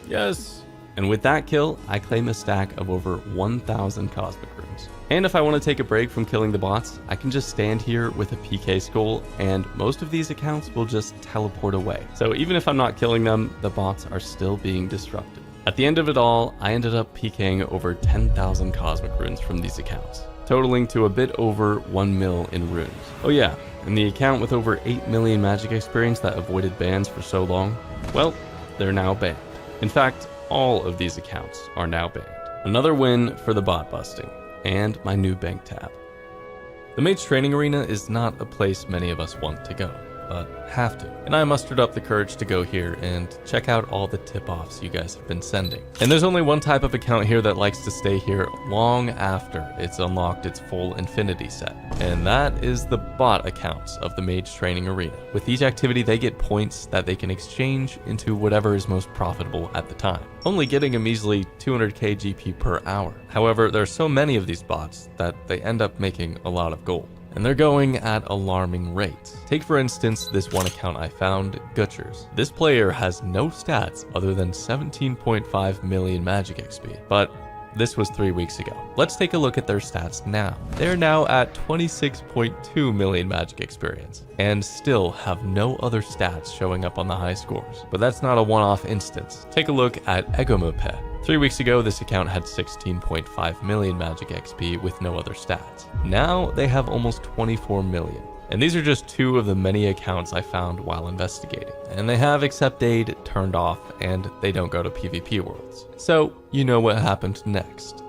Yes! And with that kill, I claim a stack of over 1,000 Cosmic Runes. And if I want to take a break from killing the bots, I can just stand here with a PK skull, and most of these accounts will just teleport away. So even if I'm not killing them, the bots are still being disrupted. At the end of it all, I ended up PKing over 10,000 Cosmic Runes from these accounts, totaling to a bit over 1 mil in runes. Oh yeah, and the account with over 8 million magic experience that avoided bans for so long, well, they're now banned. In fact, all of these accounts are now banned. Another win for the bot busting, and my new bank tab. The Mage Training Arena is not a place many of us want to go, but have to. And I mustered up the courage to go here and check out all the tip-offs you guys have been sending. And there's only one type of account here that likes to stay here long after it's unlocked its full infinity set, and that is the bot accounts of the Mage Training Arena. With each activity, they get points that they can exchange into whatever is most profitable at the time, only getting a measly 200k GP per hour. However, there are so many of these bots that they end up making a lot of gold, and they're going at alarming rates. Take for instance this one account I found, Gutchers. This player has no stats other than 17.5 million magic XP, but this was 3 weeks ago. Let's take a look at their stats now. They're now at 26.2 million magic experience, and still have no other stats showing up on the high scores. But that's not a one-off instance. Take a look at Egomope. 3 weeks ago, this account had 16.5 million magic XP with no other stats. Now they have almost 24 million. And these are just 2 of the many accounts I found while investigating. And they have Accept Aid turned off, and they don't go to PvP worlds. So, you know what happened next.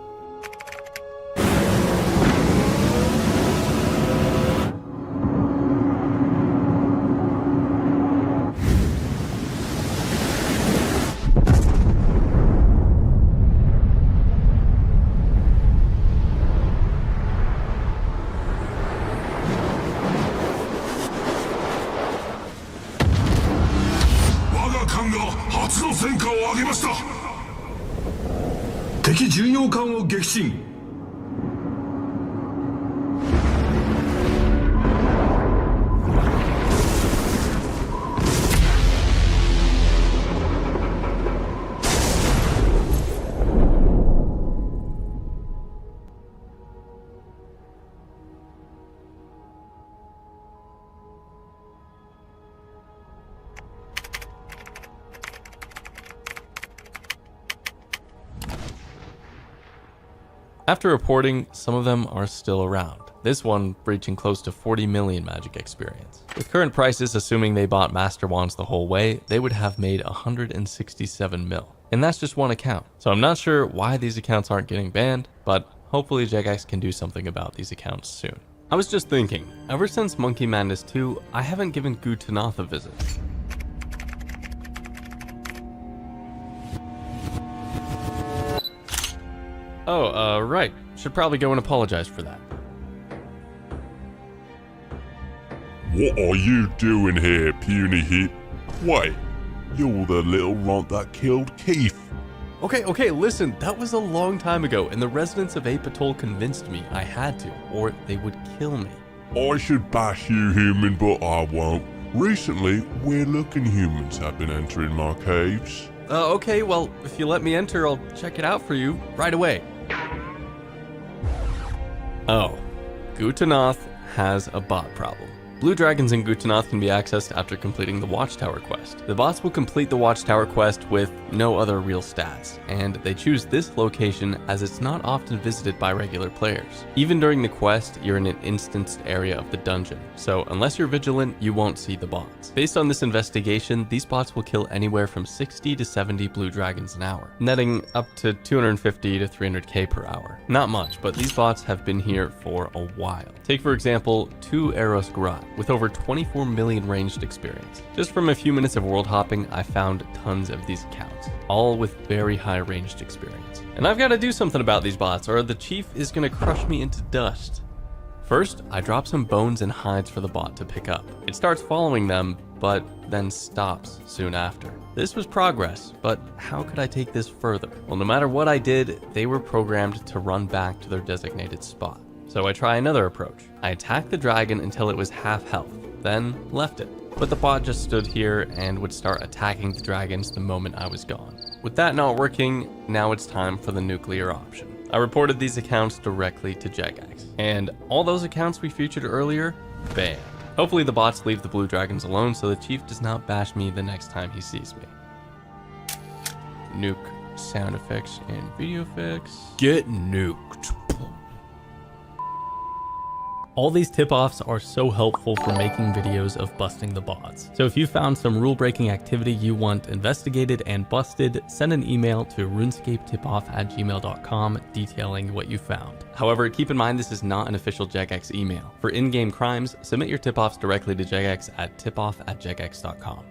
After reporting, some of them are still around. This one reaching close to 40 million magic experience. With current prices, assuming they bought Master Wands the whole way, they would have made 167 mil. And that's just one account. So I'm not sure why these accounts aren't getting banned, but hopefully Jagex can do something about these accounts soon. I was just thinking, ever since Monkey Madness 2, I haven't given Gutanath a visit. Oh, right. Should probably go and apologize for that. What are you doing here, puny hit? Wait, you're the little runt that killed Keith. Okay, listen, that was a long time ago, and the residents of Apatol convinced me I had to, or they would kill me. I should bash you, human, but I won't. Recently, weird-looking humans have been entering my caves. Okay, well, if you let me enter, I'll check it out for you right away. Oh, Gutanath has a bot problem. Blue dragons in Gutanath can be accessed after completing the Watchtower quest. The bots will complete the Watchtower quest with no other real stats, and they choose this location as it's not often visited by regular players. Even during the quest, you're in an instanced area of the dungeon, so unless you're vigilant, you won't see the bots. Based on this investigation, these bots will kill anywhere from 60 to 70 blue dragons an hour, netting up to 250 to 300k per hour. Not much, but these bots have been here for a while. Take for example, 2 Eros Grot, with over 24 million ranged experience. Just from a few minutes of world hopping, I found tons of these accounts, all with very high ranged experience. And I've got to do something about these bots, or the chief is gonna crush me into dust. First, I drop some bones and hides for the bot to pick up. It starts following them, but then stops soon after. This was progress, but how could I take this further? Well, no matter what I did, they were programmed to run back to their designated spot. So I try another approach. I attacked the dragon until it was half health, then left it. But the bot just stood here and would start attacking the dragons the moment I was gone. With that not working, now it's time for the nuclear option. I reported these accounts directly to Jagex, and all those accounts we featured earlier, banned. Hopefully the bots leave the blue dragons alone so the chief does not bash me the next time he sees me. Nuke sound effects and video effects. Get nuked. All these tip-offs are so helpful for making videos of busting the bots. So if you found some rule-breaking activity you want investigated and busted, send an email to runescapetipoff@gmail.com detailing what you found. However, keep in mind this is not an official Jagex email. For in-game crimes, submit your tip-offs directly to Jagex at tipoff@jagex.com.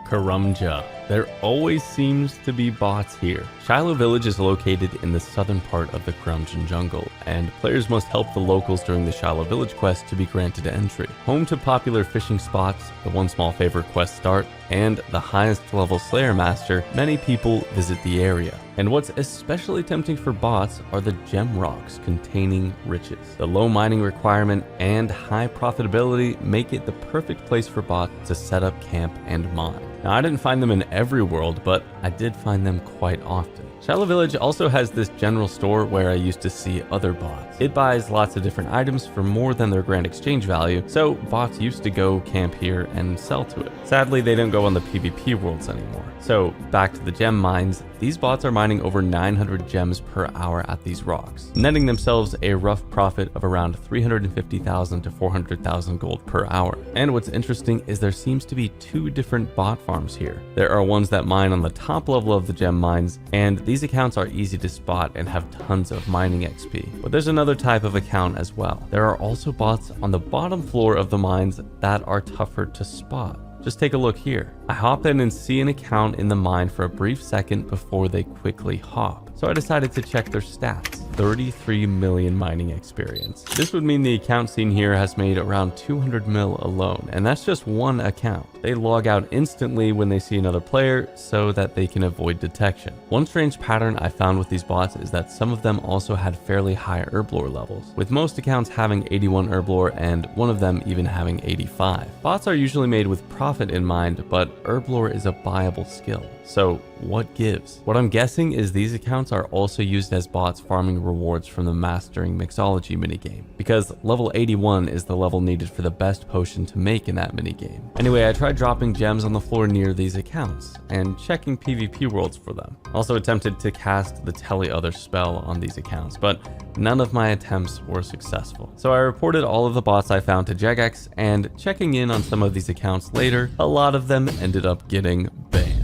Karumja. There always seems to be bots here. Shiloh Village is located in the southern part of the Karumjan jungle, and players must help the locals during the Shiloh Village quest to be granted entry. Home to popular fishing spots, the One Small Favor quest start, and the highest level Slayer Master, many people visit the area. And what's especially tempting for bots are the gem rocks containing riches. The low mining requirement and high profitability make it the perfect place for bots to set up camp and mine. Now, I didn't find them in every world, but I did find them quite often. Shiloh Village also has this general store where I used to see other bots. It buys lots of different items for more than their grand exchange value, so bots used to go camp here and sell to it. Sadly, they don't go on the PvP worlds anymore. So back to the gem mines, these bots are mining over 900 gems per hour at these rocks, netting themselves a rough profit of around 350,000 to 400,000 gold per hour. And what's interesting is there seems to be two different bot farms here. There are ones that mine on the top level of the gem mines, and these accounts are easy to spot and have tons of mining XP. But there's another type of account as well. There are also bots on the bottom floor of the mines that are tougher to spot. Just take a look here. I hop in and see an account in the mine for a brief second before they quickly hop. So I decided to check their stats. 33 million mining experience. This would mean the account seen here has made around 200 mil alone, and that's just one account. They log out instantly when they see another player so that they can avoid detection. One strange pattern I found with these bots is that some of them also had fairly high herblore levels, with most accounts having 81 herblore and one of them even having 85. Bots are usually made with profit in mind, but herblore is a buyable skill. So what gives? What I'm guessing is these accounts are also used as bots farming rewards from the Mastering Mixology minigame, because level 81 is the level needed for the best potion to make in that minigame. Anyway, I tried dropping gems on the floor near these accounts and checking PvP worlds for them. Also attempted to cast the Tell the Other spell on these accounts, but none of my attempts were successful. So I reported all of the bots I found to Jagex, and checking in on some of these accounts later, a lot of them ended up getting banned.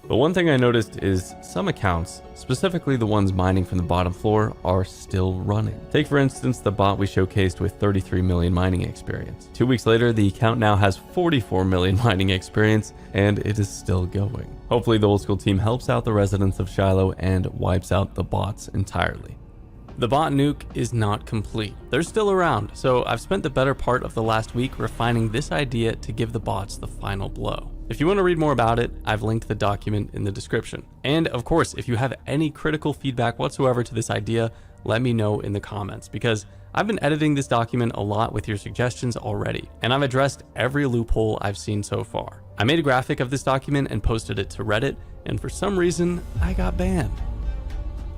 But one thing I noticed is some accounts, specifically the ones mining from the bottom floor, are still running. Take for instance the bot we showcased with 33 million mining experience. 2 weeks later, the account now has 44 million mining experience, and it is still going. Hopefully the old school team helps out the residents of Shiloh and wipes out the bots entirely. The bot nuke is not complete. They're still around, so I've spent the better part of the last week refining this idea to give the bots the final blow. If you want to read more about it, I've linked the document in the description. And of course, if you have any critical feedback whatsoever to this idea, let me know in the comments, because I've been editing this document a lot with your suggestions already, and I've addressed every loophole I've seen so far. I made a graphic of this document and posted it to Reddit, and for some reason, I got banned.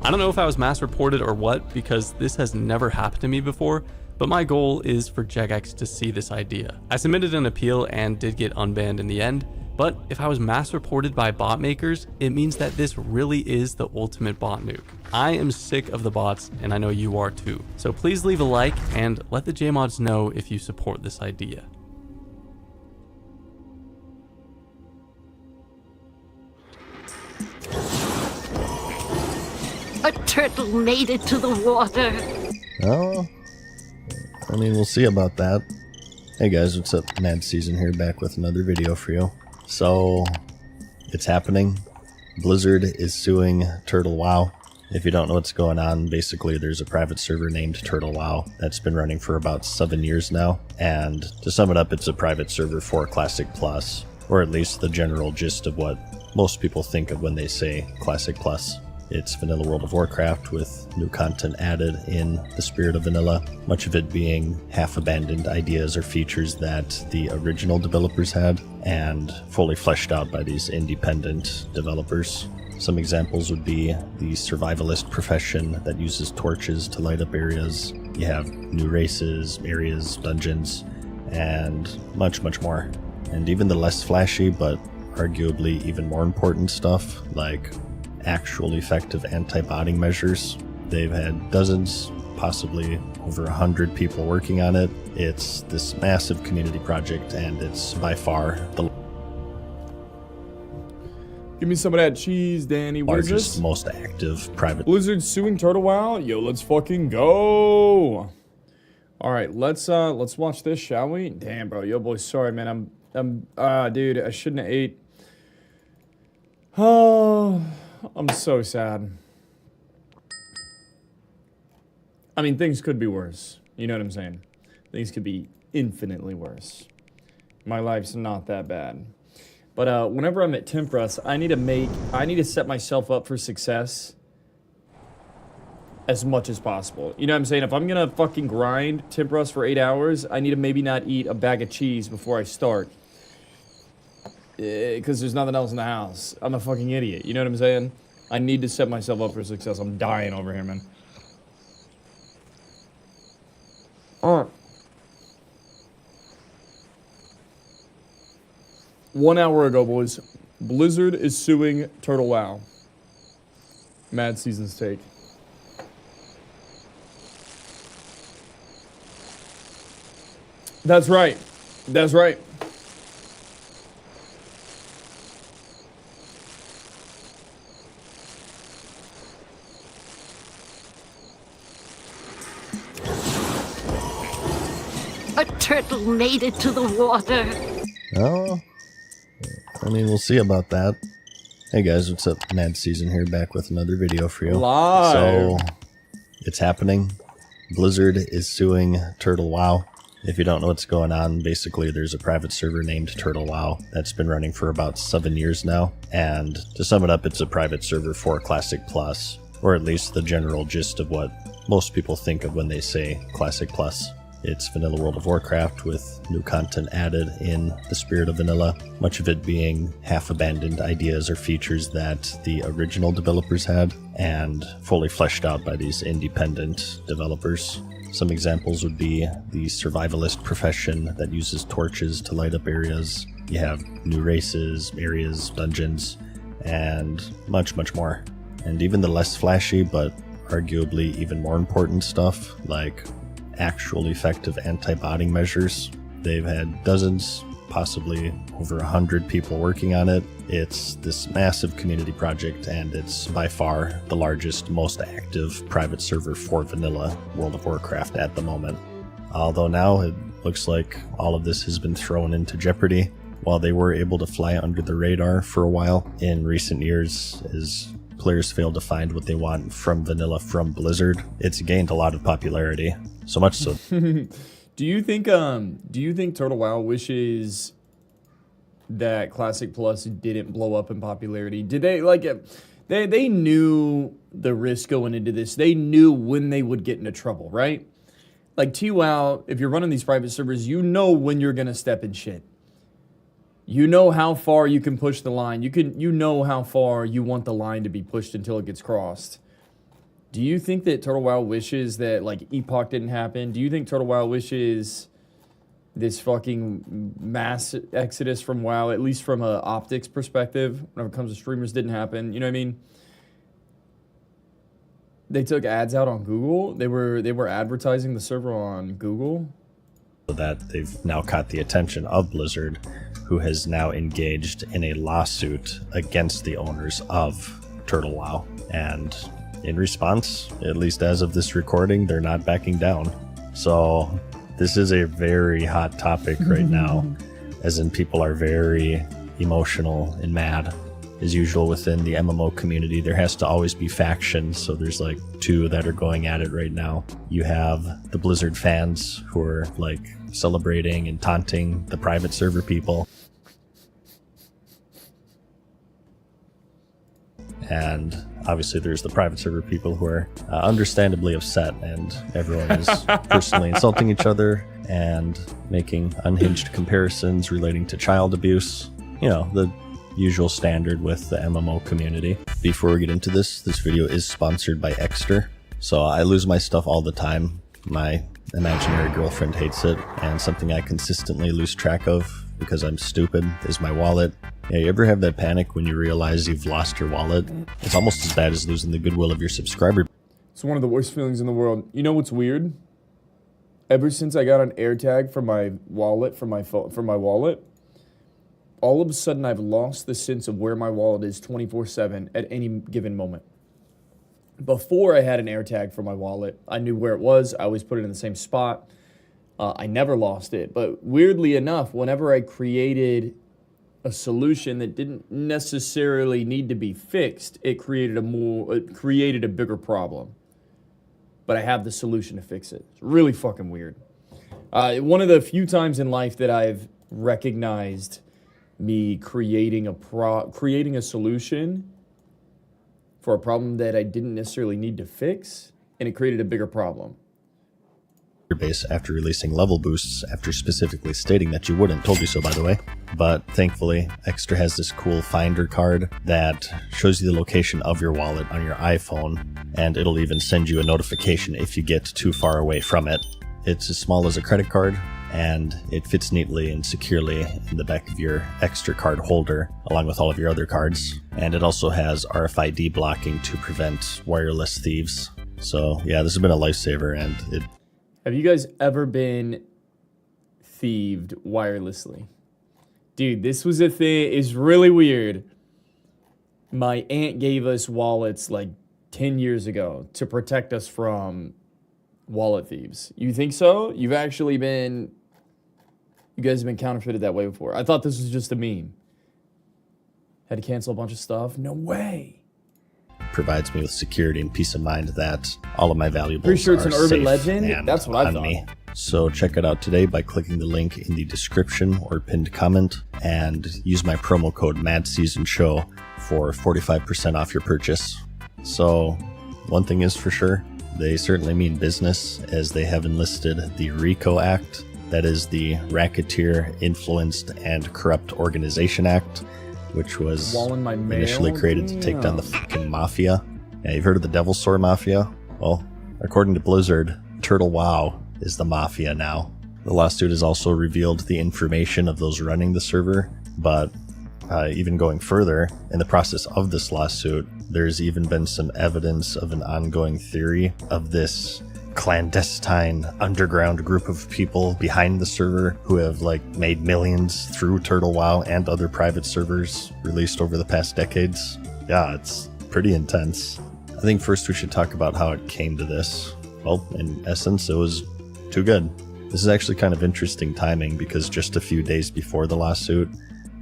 I don't know if I was mass reported or what, because this has never happened to me before, but my goal is for Jagex to see this idea. I submitted an appeal and did get unbanned in the end, but if I was mass reported by bot makers, it means that this really is the ultimate bot nuke. I am sick of the bots, and I know you are too. So please leave a like and let the JMods know if you support this idea. A turtle made it to the water. Oh, I mean, we'll see about that. Hey guys, what's up? Mad Season here, back with another video for you. So, it's happening. Blizzard is suing Turtle WoW. If you don't know what's going on, basically there's a private server named Turtle WoW that's been running for about 7 years now. And to sum it up, it's a private server for Classic Plus, or at least the general gist of what most people think of when they say Classic Plus. It's vanilla World of Warcraft with new content added in the spirit of vanilla, much of it being half-abandoned ideas or features that the original developers had, and fully fleshed out by these independent developers. Some examples would be the survivalist profession that uses torches to light up areas. You have new races, areas, dungeons, and much, much more. And even the less flashy, but arguably even more important stuff, like actual effective anti-botting measures. They've had dozens, possibly over 100 people working on it. It's this massive community project, and it's by far the Give me some of that cheese, Danny. What is largest, this? most active private. Blizzard suing Turtle WoW? Yo, let's fucking go. All right, let's watch this, shall we? Damn, bro. Yo, boy, sorry, man. Dude, I shouldn't have ate. Oh, I'm so sad. I mean, things could be worse. You know what I'm saying? Things could be infinitely worse. My life's not that bad. But whenever I'm at Tempress, I need to set myself up for success as much as possible. You know what I'm saying? If I'm gonna fucking grind Tempress for 8 hours, I need to maybe not eat a bag of cheese before I start. Because there's nothing else in the house. I'm a fucking idiot. You know what I'm saying? I need to set myself up for success. I'm dying over here, man. 1 hour ago, boys, Blizzard is suing Turtle WoW. Mad Season's take. That's right. That's right. A turtle made it to the water. Oh, I mean, we'll see about that. Hey guys, what's up? Mad Season here, back with another video for you. Live. So, it's happening. Blizzard is suing Turtle WoW. If you don't know what's going on, basically there's a private server named Turtle WoW that's been running for about 7 years now. And to sum it up, it's a private server for Classic Plus, or at least the general gist of what most people think of when they say Classic Plus. It's vanilla World of Warcraft with new content added in the spirit of vanilla, much of it being half-abandoned ideas or features that the original developers had, and fully fleshed out by these independent developers. Some examples would be the survivalist profession that uses torches to light up areas. You have new races, areas, dungeons, and much, much more. And even the less flashy, but arguably even more important stuff, like actual effective anti-botting measures. They've had dozens, possibly over 100 people working on it. It's this massive community project, and it's by far the largest, most active private server for vanilla World of Warcraft at the moment. Although now it looks like all of this has been thrown into jeopardy. While they were able to fly under the radar for a while in recent years, as players failed to find what they want from vanilla from Blizzard, it's gained a lot of popularity. So much so. Do you think Turtle WoW wishes that Classic Plus didn't blow up in popularity? Did they like it? They knew the risk going into this. They knew when they would get into trouble, right? Like TWoW, if you're running these private servers, you know when you're gonna step in shit. You know how far you can push the line. You know how far you want the line to be pushed until it gets crossed. Do you think that Turtle WoW wishes that, like, Epoch didn't happen? Do you think Turtle WoW wishes this fucking mass exodus from WoW, at least from a optics perspective, whenever it comes to streamers, didn't happen? You know what I mean? They took ads out on Google. They were advertising the server on Google. That they've now caught the attention of Blizzard, who has now engaged in a lawsuit against the owners of Turtle WoW. And in response, at least as of this recording, they're not backing down. So this is a very hot topic right now, as in people are very emotional and mad. as usual within the MMO community, there has to always be factions. So there's like two that are going at it right now. You have the Blizzard fans who are like celebrating and taunting the private server people. And obviously there's the private server people who are understandably upset, and everyone is personally insulting each other and making unhinged comparisons relating to child abuse. You know, the usual standard with the MMO community. Before we get into this video is sponsored by Extra. So I lose my stuff all the time. My imaginary girlfriend hates it, and something I consistently lose track of because I'm stupid is my wallet. Yeah, you ever have that panic when you realize you've lost your wallet? It's almost as bad as losing the goodwill of your subscriber. It's one of the worst feelings in the world. You know what's weird? Ever since I got an AirTag for my wallet, for my wallet, all of a sudden I've lost the sense of where my wallet is 24/7 at any given moment. Before I had an AirTag for my wallet, I knew where it was. I always put it in the same spot. I never lost it. But weirdly enough, whenever I created a solution that didn't necessarily need to be fixed, it created a bigger problem. But I have the solution to fix it. It's really fucking weird. One of the few times in life that I've recognized me creating a solution for a problem that I didn't necessarily need to fix, and it created a bigger problem. Base after releasing level boosts after specifically stating that you wouldn't. Told you so, by the way. But thankfully, Extra has this cool finder card that shows you the location of your wallet on your iPhone, and it'll even send you a notification if you get too far away from it. It's as small as a credit card, and it fits neatly and securely in the back of your Extra card holder, along with all of your other cards. And it also has RFID blocking to prevent wireless thieves. So yeah, this has been a lifesaver, and it... Have you guys ever been thieved wirelessly? Dude, this was a thing. It's really weird. My aunt gave us wallets like 10 years ago to protect us from wallet thieves. You think so? You guys have been counterfeited that way before. I thought this was just a meme. Had to cancel a bunch of stuff? No way. Provides me with security and peace of mind that all of my valuables Pretty sure it's an urban legend? and That's what I on thought. me. So check it out today by clicking the link in the description or pinned comment, and use my promo code MADSEASONSHOW for 45% off your purchase. So one thing is for sure, they certainly mean business, as they have enlisted the RICO Act. That is the Racketeer, Influenced, and Corrupt Organization Act, which was initially created to take down the fucking mafia. Yeah, you've heard of the Devil Store Mafia? Well, according to Blizzard, Turtle WoW is the mafia now. The lawsuit has also revealed the information of those running the server, but even going further, in the process of this lawsuit, there's even been some evidence of an ongoing theory of this clandestine underground group of people behind the server who have like made millions through Turtle WoW and other private servers released over the past decades. Yeah, it's pretty intense. I think first we should talk about how it came to this. Well, in essence, it was too good. This is actually kind of interesting timing, because just a few days before the lawsuit,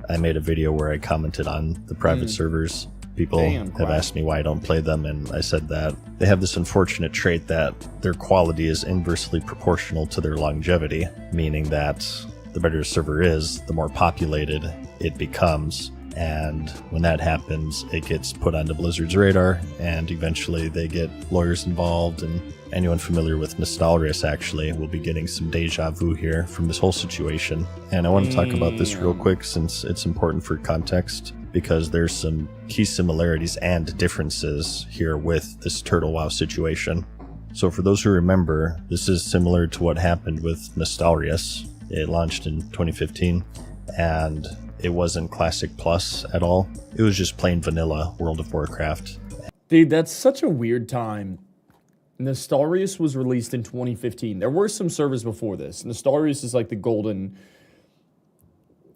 I made a video where I commented on the private servers. People have asked me why I don't play them, and I said that they have this unfortunate trait that their quality is inversely proportional to their longevity, meaning that the better a server is, the more populated it becomes. And when that happens, it gets put onto Blizzard's radar, and eventually they get lawyers involved, and anyone familiar with Nostalrius actually will be getting some deja vu here from this whole situation. And I want to talk about this real quick since it's important for context, because there's some key similarities and differences here with this Turtle WoW situation. So for those who remember, this is similar to what happened with Nostalrius. It launched in 2015, and it wasn't Classic Plus at all. It was just plain vanilla World of Warcraft. Dude, that's such a weird time. Nostalrius was released in 2015. There were some servers before this. Nostalrius is like the golden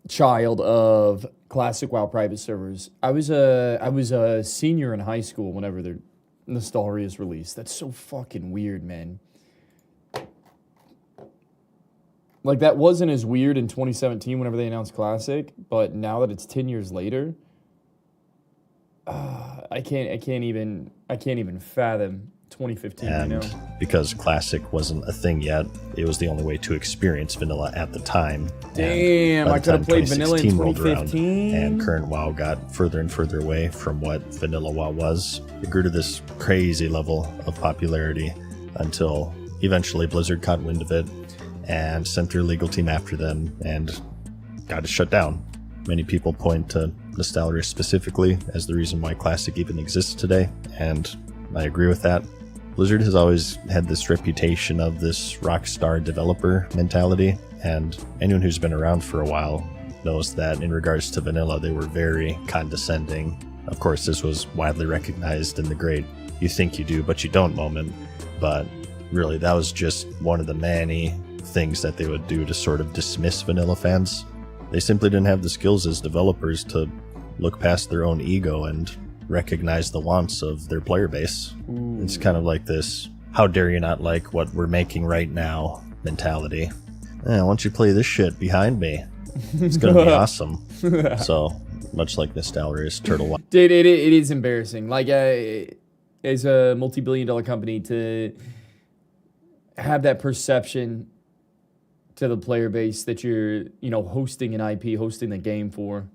child of Classic WoW private servers. I was a senior in high school whenever the Nostalrius released. That's so fucking weird, man. Like, that wasn't as weird in 2017 whenever they announced Classic, but now that it's 10 years later, I can't even fathom 2015. And you know, because Classic wasn't a thing yet, it was the only way to experience vanilla at the time. Damn, I could have played vanilla in 2015. And current WoW got further and further away from what vanilla WoW was. It grew to this crazy level of popularity until eventually Blizzard caught wind of it and sent their legal team after them and got it shut down. Many people point to Nostalgia specifically as the reason why Classic even exists today, and I agree with that. Blizzard has always had this reputation of this rock star developer mentality, and anyone who's been around for a while knows that in regards to vanilla, they were very condescending. Of course, this was widely recognized in the great "you think you do, but you don't" moment, but really that was just one of the many things that they would do to sort of dismiss vanilla fans. They simply didn't have the skills as developers to look past their own ego and recognize the wants of their player base. It's kind of like this, how dare you not like what we're making right now mentality. Why don't you play this shit behind me? It's gonna be awesome. So, much like Nostalgia's Turtle WoW. Dude, it is embarrassing. Like, as a multi-billion-dollar company, to have that perception to the player base that you're, hosting an IP, hosting the game for.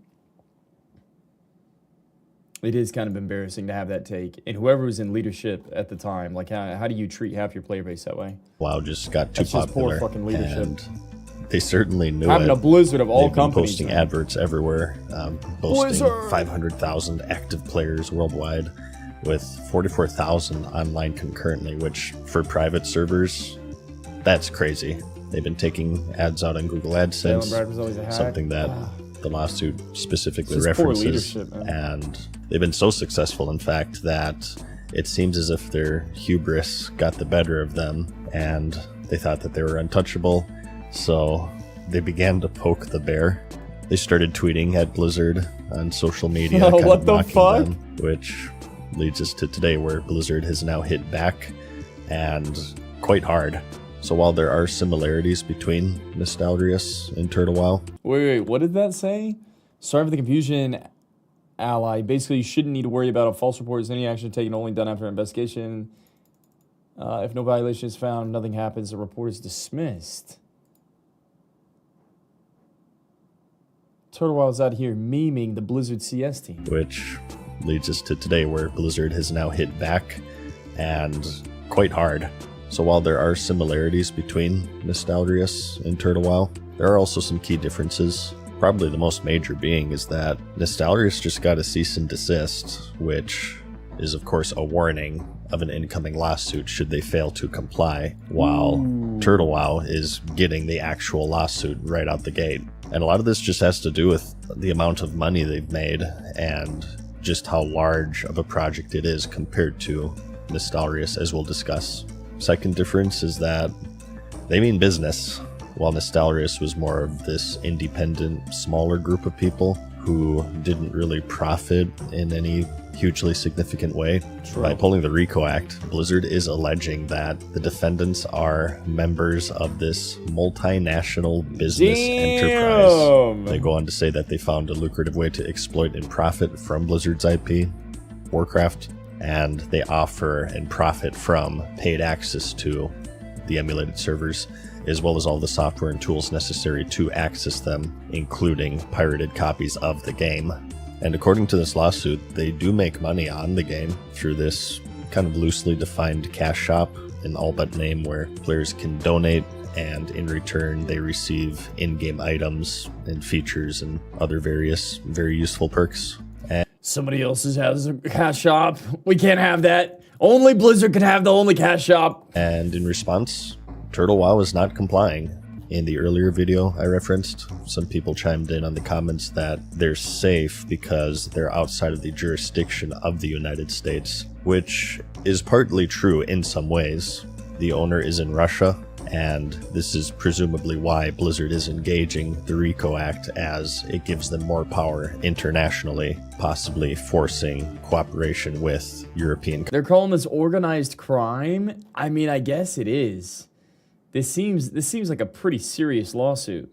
It is kind of embarrassing to have that take. And whoever was in leadership at the time, like, how do you treat half your player base that way? WoW just got too That's just popular. poor fucking leadership. And they certainly knew Having it. a Blizzard of all They've been companies, posting man. adverts everywhere, boasting Blizzard! 500,000 active players worldwide, with 44,000 online concurrently, which for private servers, that's crazy. They've been taking ads out on Google AdSense, Brad was always a hack. something that the lawsuit specifically It's just poor references. leadership, man. And they've been so successful, in fact, that it seems as if their hubris got the better of them, and they thought that they were untouchable, so they began to poke the bear. They started tweeting at Blizzard on social media, kind What of the mocking fuck? them, which leads us to today, where Blizzard has now hit back, and quite hard. So while there are similarities between Nostalgius and Turtle WoW, Wait, what did that say? Sorry for the confusion, ally. Basically, you shouldn't need to worry about a false report. Is any action taken only done after investigation? If no violation is found, nothing happens. The report is dismissed. Turtle WoW is out here memeing the Blizzard CS team. which leads us to today, where Blizzard has now hit back, and quite hard. So while there are similarities between Nostalgius and Turtle WoW, there are also some key differences. Probably the most major being is that Nostalgius just got a cease and desist, which is of course a warning of an incoming lawsuit should they fail to comply, while Turtle WoW is getting the actual lawsuit right out the gate. And a lot of this just has to do with the amount of money they've made and just how large of a project it is compared to Nostalgius, as we'll discuss. Second difference is that they mean business, while Nostalgius was more of this independent, smaller group of people who didn't really profit in any hugely significant way. True. By pulling the RICO Act, Blizzard is alleging that the defendants are members of this multinational business enterprise. They go on to say that they found a lucrative way to exploit and profit from Blizzard's IP, Warcraft, and they offer and profit from paid access to the emulated servers, as well as all the software and tools necessary to access them, including pirated copies of the game. And according to this lawsuit, they do make money on the game through this kind of loosely defined cash shop, an all but name where players can donate, and in return they receive in-game items and features and other various very useful perks. Somebody else's has a cash shop. We can't have that. Only Blizzard can have the only cash shop. And in response, Turtle WoW is not complying. In the earlier video I referenced, some people chimed in on the comments that they're safe because they're outside of the jurisdiction of the United States, which is partly true in some ways. The owner is in Russia, and this is presumably why Blizzard is engaging the RICO Act, as it gives them more power internationally, possibly forcing cooperation with European countries. They're calling this organized crime? I mean, I guess it is. This seems like a pretty serious lawsuit.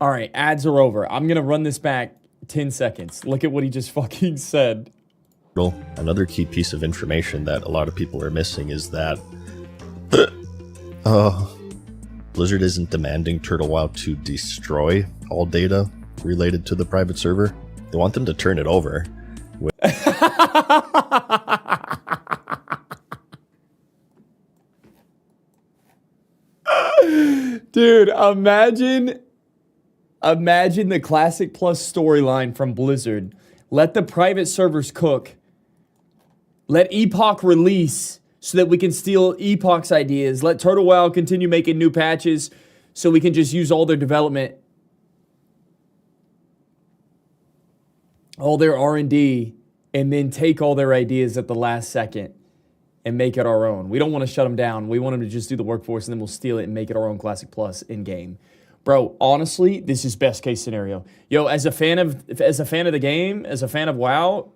All right, ads are over. I'm going to run this back 10 seconds. Look at what he just fucking said. Well, another key piece of information that a lot of people are missing is that Blizzard isn't demanding Turtle WoW to destroy all data related to the private server. They want them to turn it over. Dude, imagine the Classic Plus storyline from Blizzard. Let the private servers cook. Let Epoch release so that we can steal Epoch's ideas. Let Turtle WoW continue making new patches so we can just use all their development, all their R&D, and then take all their ideas at the last second and make it our own. We don't want to shut them down. We want them to just do the workforce, and then we'll steal it and make it our own Classic Plus in-game. Bro, honestly, this is best case scenario. Yo, as a fan of the game, as a fan of WoW,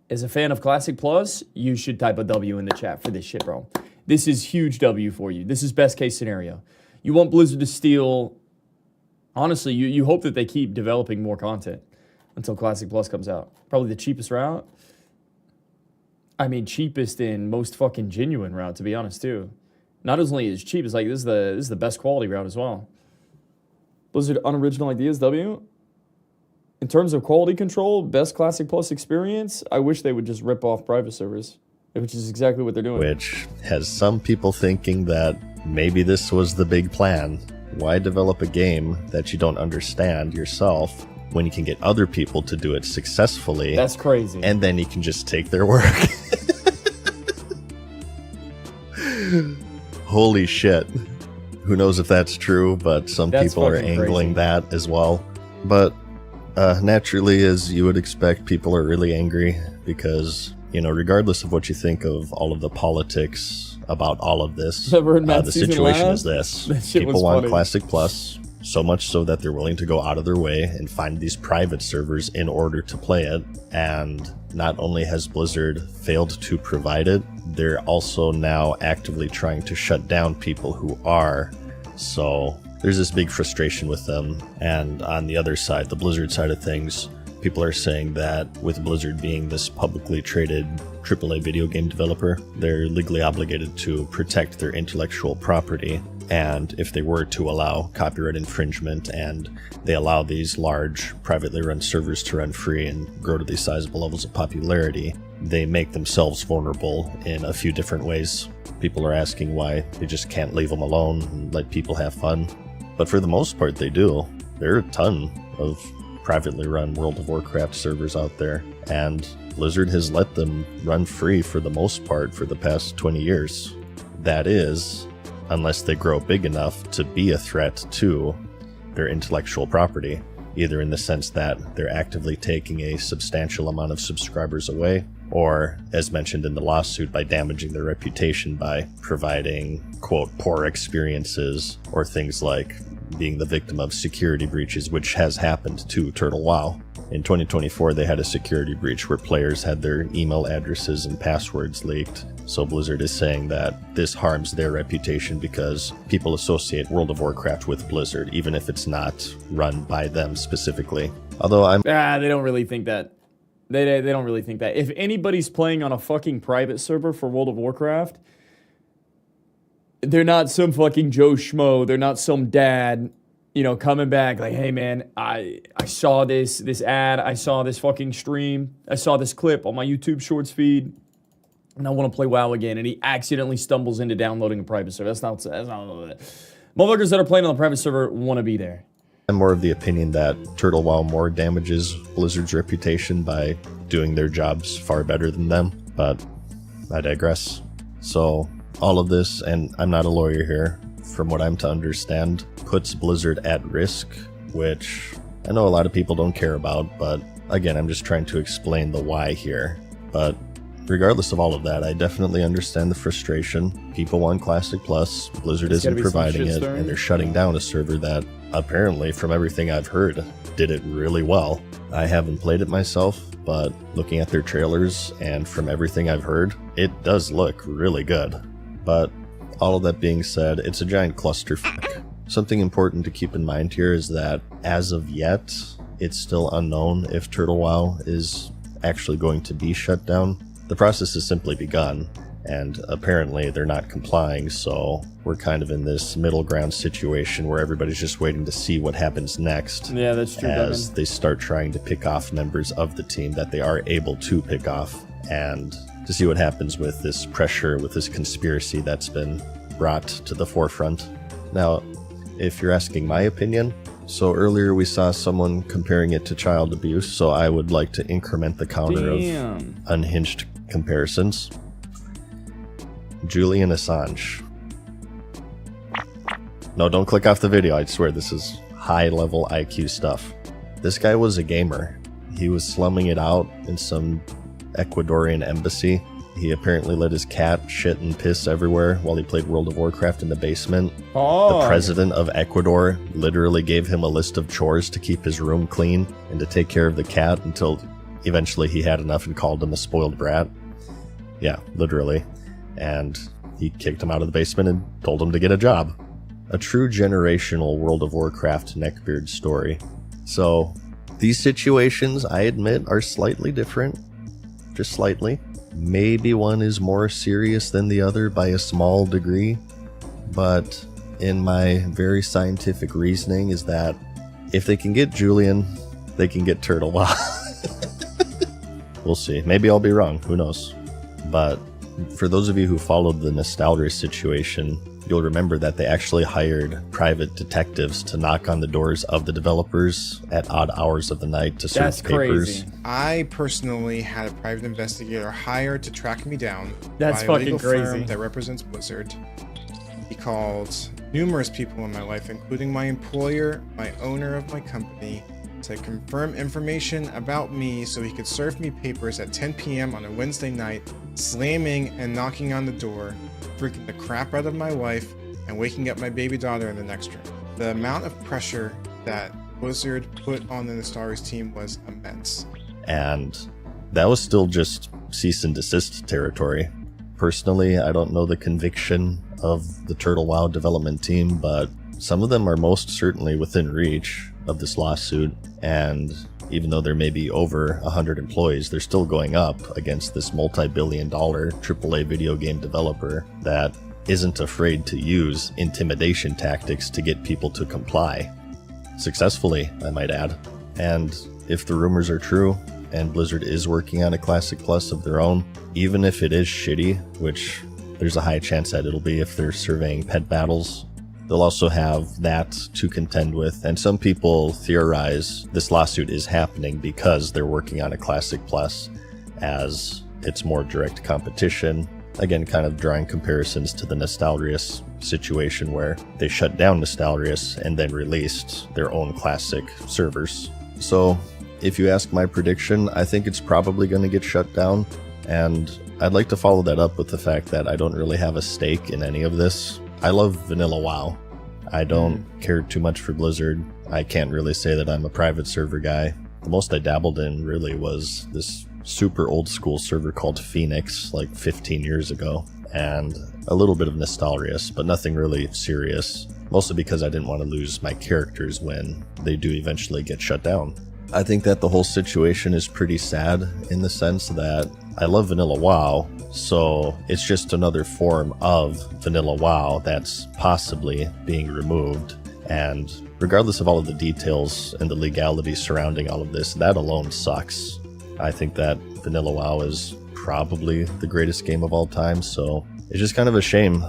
as a fan of Classic Plus, you should type a W in the chat for this shit, bro. This is huge W for you. This is best case scenario. You want Blizzard to steal... Honestly, you hope that they keep developing more content until Classic Plus comes out. Probably the cheapest route. I mean, cheapest and most fucking genuine route, to be honest, too. Not only is cheap, it's like this is the best quality route as well. Blizzard unoriginal ideas, W. In terms of quality control, best Classic Plus experience, I wish they would just rip off private servers, which is exactly what they're doing. Which has some people thinking that maybe this was the big plan. Why develop a game that you don't understand yourself when you can get other people to do it successfully? That's crazy. And then you can just take their work. Holy shit. Who knows if that's true, but some people are angling that as well. But naturally, as you would expect, people are really angry because, you know, regardless of what you think of all of the politics about all of this, the situation is this. People want Classic Plus, so much so that they're willing to go out of their way and find these private servers in order to play it. And not only has Blizzard failed to provide it, they're also now actively trying to shut down people who are. So there's this big frustration with them. And on the other side, the Blizzard side of things, people are saying that with Blizzard being this publicly traded AAA video game developer, they're legally obligated to protect their intellectual property. And if they were to allow copyright infringement and they allow these large privately run servers to run free and grow to these sizable levels of popularity, they make themselves vulnerable in a few different ways. People are asking why they just can't leave them alone and let people have fun. But for the most part, they do. There are a ton of privately run World of Warcraft servers out there, and Blizzard has let them run free for the most part for the past 20 years. That is, unless they grow big enough to be a threat to their intellectual property, either in the sense that they're actively taking a substantial amount of subscribers away, or, as mentioned in the lawsuit, by damaging their reputation by providing, quote, poor experiences, or things like being the victim of security breaches, which has happened to Turtle WoW. In 2024, they had a security breach where players had their email addresses and passwords leaked. So Blizzard is saying that this harms their reputation because people associate World of Warcraft with Blizzard, even if it's not run by them specifically. Although they don't really think that. They don't really think that. If anybody's playing on a fucking private server for World of Warcraft, they're not some fucking Joe Schmo. They're not some dad, you know, coming back like, hey man, I saw this ad, I saw this fucking stream, I saw this clip on my YouTube Shorts feed, and I want to play WoW again. And he accidentally stumbles into downloading a private server. That's not motherfuckers that are playing on the private server want to be there. I'm more of the opinion that Turtle WoW more damages Blizzard's reputation by doing their jobs far better than them, but I digress. So all of this, and I'm not a lawyer here, from what I'm to understand, puts Blizzard at risk, which I know a lot of people don't care about, but again, I'm just trying to explain the why here. But regardless of all of that, I definitely understand the frustration. People want Classic Plus, Blizzard isn't providing it, and they're shutting down a server that apparently, from everything I've heard, did it really well. I haven't played it myself, but looking at their trailers and from everything I've heard, it does look really good. But all of that being said, it's a giant clusterfuck. Something important to keep in mind here is that as of yet, it's still unknown if Turtle WoW is actually going to be shut down. The process has simply begun, and apparently they're not complying, so we're kind of in this middle ground situation where everybody's just waiting to see what happens next. Yeah, that's true, as Devin. they start trying to pick off members of the team that they are able to pick off, and to see what happens with this pressure, with this conspiracy that's been brought to the forefront. Now, if you're asking my opinion, so earlier we saw someone comparing it to child abuse, so I would like to increment the counter of unhinged comparisons. Julian Assange. No, don't click off the video, I swear this is high-level IQ stuff. This guy was a gamer. He was slumming it out in some Ecuadorian embassy. He apparently let his cat shit and piss everywhere while he played World of Warcraft in the basement. The president of Ecuador literally gave him a list of chores to keep his room clean and to take care of the cat until eventually he had enough and called him a spoiled brat. Yeah, literally. And he kicked him out of the basement and told him to get a job. A true generational World of Warcraft neckbeard story. So, these situations, I admit, are slightly different. Just slightly. Maybe one is more serious than the other by a small degree, but in my very scientific reasoning is that if they can get Julian, they can get Turtle WoW. We'll see. Maybe I'll be wrong. Who knows? But for those of you who followed the Nostalgia situation, you'll remember that they actually hired private detectives to knock on the doors of the developers at odd hours of the night to serve papers. I personally had a private investigator hired to track me down by a fucking legal crazy. firm that represents Blizzard. He called numerous people in my life, including my employer, my owner of my company, to confirm information about me so he could serve me papers at 10 p.m. on a Wednesday night, slamming and knocking on the door, freaking the crap out of my wife, and waking up my baby daughter in the next room. The amount of pressure that Blizzard put on the Nostalgia's team was immense. And that was still just cease and desist territory. Personally, I don't know the conviction of the Turtle WoW development team, but some of them are most certainly within reach of this lawsuit, and even though there may be over 100 employees, they're still going up against this multi-billion-dollar AAA video game developer that isn't afraid to use intimidation tactics to get people to comply. Successfully, I might add. And if the rumors are true, and Blizzard is working on a Classic Plus of their own, even if it is shitty, which there's a high chance that it'll be if they're surveying pet battles, they'll also have that to contend with, and some people theorize this lawsuit is happening because they're working on a Classic Plus, as it's more direct competition. Again, kind of drawing comparisons to the Nostalgia's situation where they shut down Nostalgia's and then released their own Classic servers. So, if you ask my prediction, I think it's probably going to get shut down, and I'd like to follow that up with the fact that I don't really have a stake in any of this. I love vanilla WoW. I don't care too much for Blizzard. I can't really say that I'm a private server guy. The most I dabbled in really was this super old school server called Phoenix like 15 years ago, and a little bit of Nostalgia's, but nothing really serious, mostly because I didn't want to lose my characters when they do eventually get shut down. I think that the whole situation is pretty sad in the sense that I love vanilla WoW, so it's just another form of vanilla WoW that's possibly being removed. And regardless of all of the details and the legality surrounding all of this, that alone sucks. I think that vanilla WoW is probably the greatest game of all time, so it's just kind of a shame,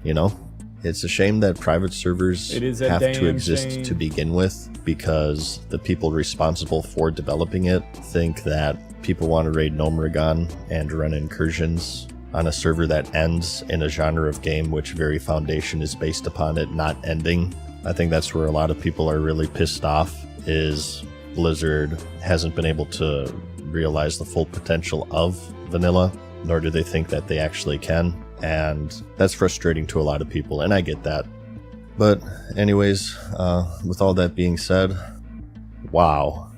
you know? It's a shame that private servers have to exist to begin with, because the people responsible for developing it think that people want to raid Gnomeregan and run incursions on a server that ends in a genre of game which very foundation is based upon it not ending. I think that's where a lot of people are really pissed off, is Blizzard hasn't been able to realize the full potential of vanilla, nor do they think that they actually can. And that's frustrating to a lot of people, and I get that. But anyways, with all that being said, wow,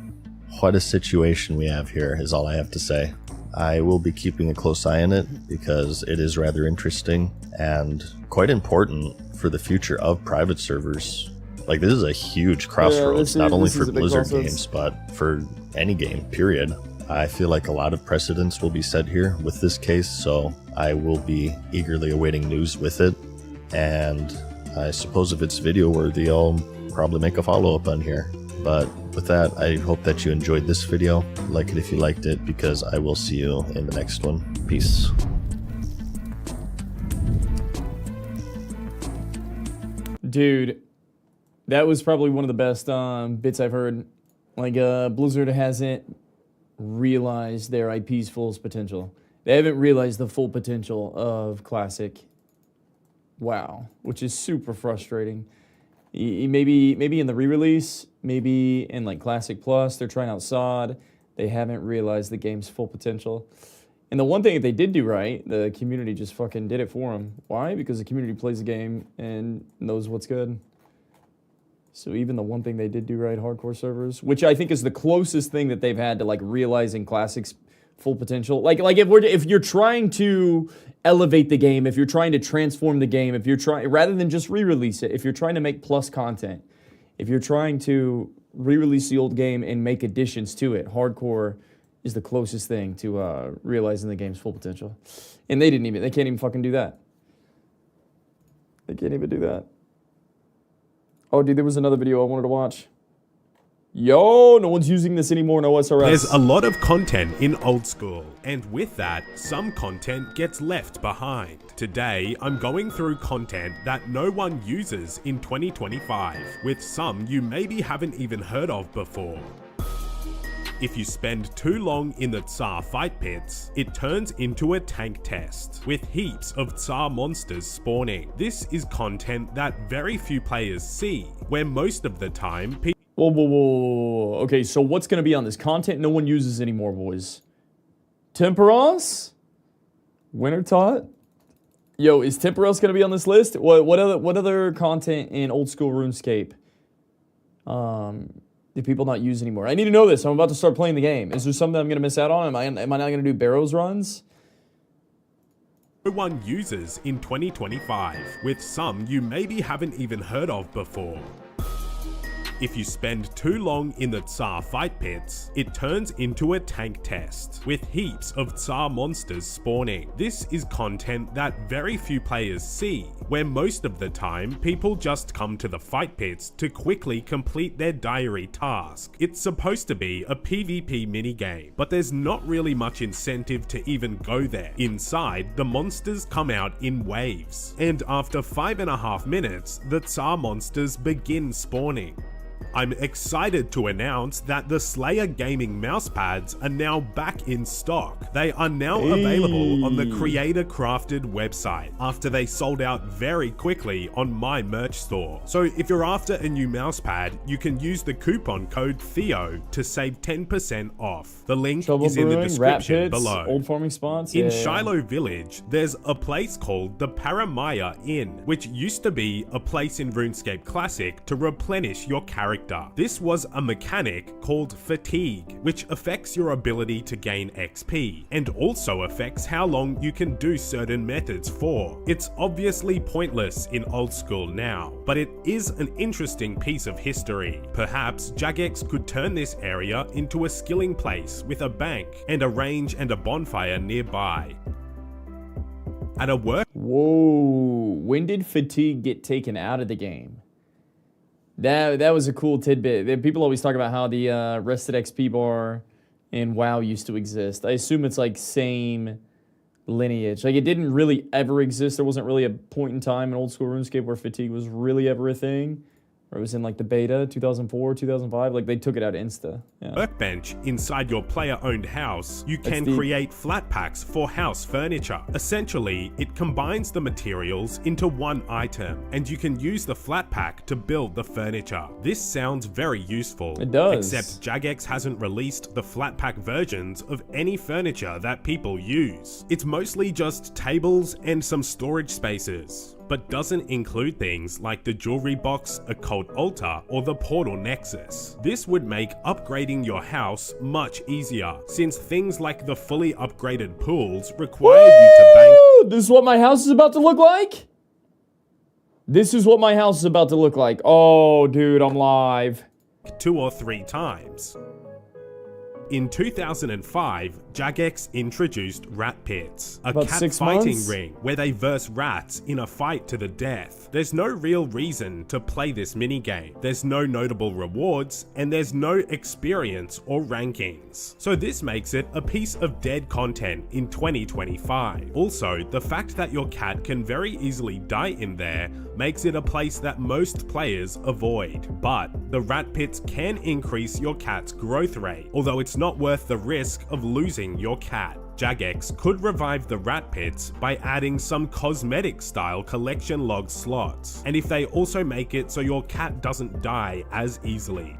what a situation we have here is all I have to say. I will be keeping a close eye on it because it is rather interesting and quite important for the future of private servers. Like, this is a huge crossroads, not only for Blizzard games, but for any game, period. I feel like a lot of precedents will be set here with this case, so I will be eagerly awaiting news with it. And I suppose if it's video worthy, I'll probably make a follow-up on here. But with that, I hope that you enjoyed this video. Like it if you liked it, because I will see you in the next one. Peace. Dude, that was probably one of the best bits I've heard. Like, Blizzard hasn't realized their IP's full potential. They haven't realized the full potential of Classic WoW, which is super frustrating. Maybe in the re-release, maybe in like Classic Plus, they're trying out SOD. They haven't realized the game's full potential. And the one thing that they did do right, the community just fucking did it for them. Why? Because the community plays the game and knows what's good. So even the one thing they did do right, hardcore servers, which I think is the closest thing that they've had to like realizing Classic's full potential. Like if you're trying to elevate the game, if you're trying to transform the game, if you're trying, rather than just re-release it, if you're trying to make plus content, if you're trying to re-release the old game and make additions to it, hardcore is the closest thing to realizing the game's full potential. And they can't even fucking do that. They can't even do that. Oh, dude, there was another video I wanted to watch. Yo, no one's using this anymore in OSRS. There's a lot of content in old school, and with that, some content gets left behind. Today, I'm going through content that no one uses in 2025, with some you maybe haven't even heard of before. If you spend too long in the Tsar fight pits, it turns into a tank test, with heaps of Tsar monsters spawning. This is content that very few players see, where most of the time people... Whoa. Okay, so what's going to be on this? Content no one uses anymore, boys. Temperos? Winter Tot? Yo, is Temperos going to be on this list? What other content in old school RuneScape do people not use anymore? I need to know this. I'm about to start playing the game. Is there something I'm going to miss out on? Am I not going to do Barrows runs? No one uses in 2025, with some you maybe haven't even heard of before. If you spend too long in the Tsar fight pits, it turns into a tank test, with heaps of Tsar monsters spawning. This is content that very few players see, where most of the time people just come to the fight pits to quickly complete their diary task. It's supposed to be a PvP minigame, but there's not really much incentive to even go there. Inside, the monsters come out in waves, and after 5.5 minutes, the Tsar monsters begin spawning. I'm excited to announce that the Slayer Gaming mousepads are now back in stock. They are now available on the Creator Crafted website after they sold out very quickly on my merch store. So if you're after a new mousepad, you can use the coupon code Theo to save 10% off. The link is in the description below. Old farming spots. In Shiloh Village, there's a place called the Paramaya Inn, which used to be a place in RuneScape Classic to replenish your character. This was a mechanic called fatigue, which affects your ability to gain XP, and also affects how long you can do certain methods for. It's obviously pointless in old school now, but it is an interesting piece of history. Perhaps Jagex could turn this area into a skilling place with a bank and a range and a bonfire nearby. At a work... Whoa, when did fatigue get taken out of the game? That was a cool tidbit. People always talk about how the rested XP bar in WoW used to exist. I assume it's like same lineage. Like it didn't really ever exist. There wasn't really a point in time in old school RuneScape where fatigue was really ever a thing. Or it was in like the beta, 2004, 2005. Like they took it out insta. Yeah. Workbench inside your player-owned house, you can create flat packs for house furniture. Essentially, it combines the materials into one item, and you can use the flat pack to build the furniture. This sounds very useful. It does. Except Jagex hasn't released the flat pack versions of any furniture that people use. It's mostly just tables and some storage spaces, but doesn't include things like the jewelry box, occult altar, or the portal nexus. This would make upgrading your house much easier, since things like the fully upgraded pools require you to bank. This is what my house is about to look like? This is what my house is about to look like. Oh, dude, I'm live. 2 or 3 times. In 2005, Jagex introduced rat pits, a About cat 6 fighting months? ring where they verse rats in a fight to the death. There's no real reason to play this minigame. There's no notable rewards, and there's no experience or rankings. So this makes it a piece of dead content in 2025. Also, the fact that your cat can very easily die in there makes it a place that most players avoid. But the rat pits can increase your cat's growth rate, although it's not worth the risk of losing your cat. Jagex could revive the rat pits by adding some cosmetic style collection log slots, and if they also make it so your cat doesn't die as easily.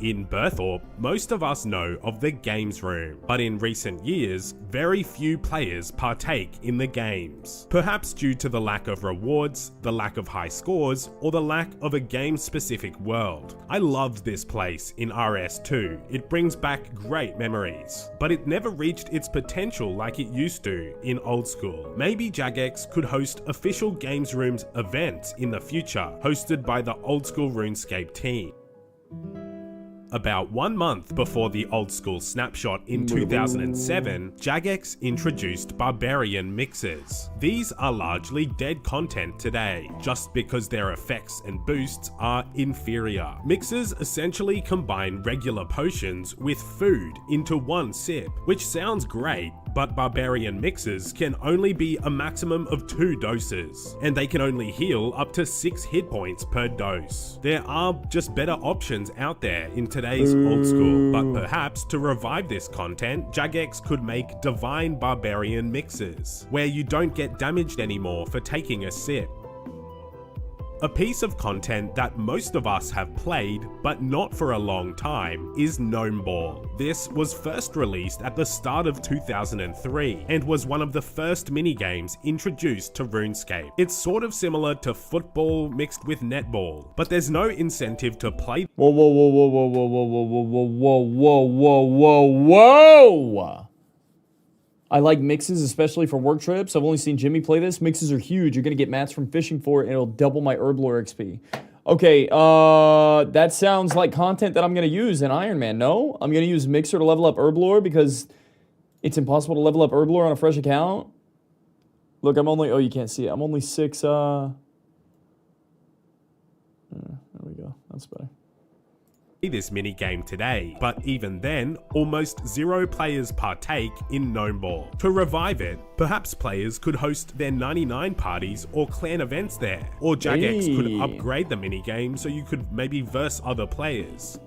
In Berthorpe, most of us know of the games room, but in recent years, very few players partake in the games. Perhaps due to the lack of rewards, the lack of high scores, or the lack of a game-specific world. I loved this place in RS2, it brings back great memories, but it never reached its potential like it used to in Old School. Maybe Jagex could host official games rooms events in the future, hosted by the Old School RuneScape team. About 1 month before the Old School snapshot in 2007, Jagex introduced Barbarian mixes. These are largely dead content today, just because their effects and boosts are inferior. Mixes essentially combine regular potions with food into one sip, which sounds great, but Barbarian mixes can only be a maximum of 2 doses, and they can only heal up to 6 hit points per dose. There are just better options out there in today's Old School, but perhaps to revive this content, Jagex could make Divine Barbarian mixes, where you don't get damaged anymore for taking a sip. A piece of content that most of us have played, but not for a long time, is Gnome Ball. This was first released at the start of 2003, and was one of the first minigames introduced to RuneScape. It's sort of similar to football mixed with netball, but there's no incentive to play. Whoa, whoa, whoa, whoa, whoa, whoa, whoa, whoa, whoa, whoa, whoa, whoa, whoa, whoa! I like mixes, especially for work trips. I've only seen Jimmy play this. Mixes are huge. You're going to get mats from fishing for it, and it'll double my herb lore XP. Okay, that sounds like content that I'm going to use in Iron Man, no? I'm going to use Mixer to level up herb lore because it's impossible to level up herb lore on a fresh account. Look, I'm only... Oh, you can't see it. I'm only 6... There we go. That's better. This minigame today, but even then, almost 0 players partake in Gnome Ball. To revive it, perhaps players could host their 99 parties or clan events there, or Jagex could upgrade the minigame so you could maybe verse other players.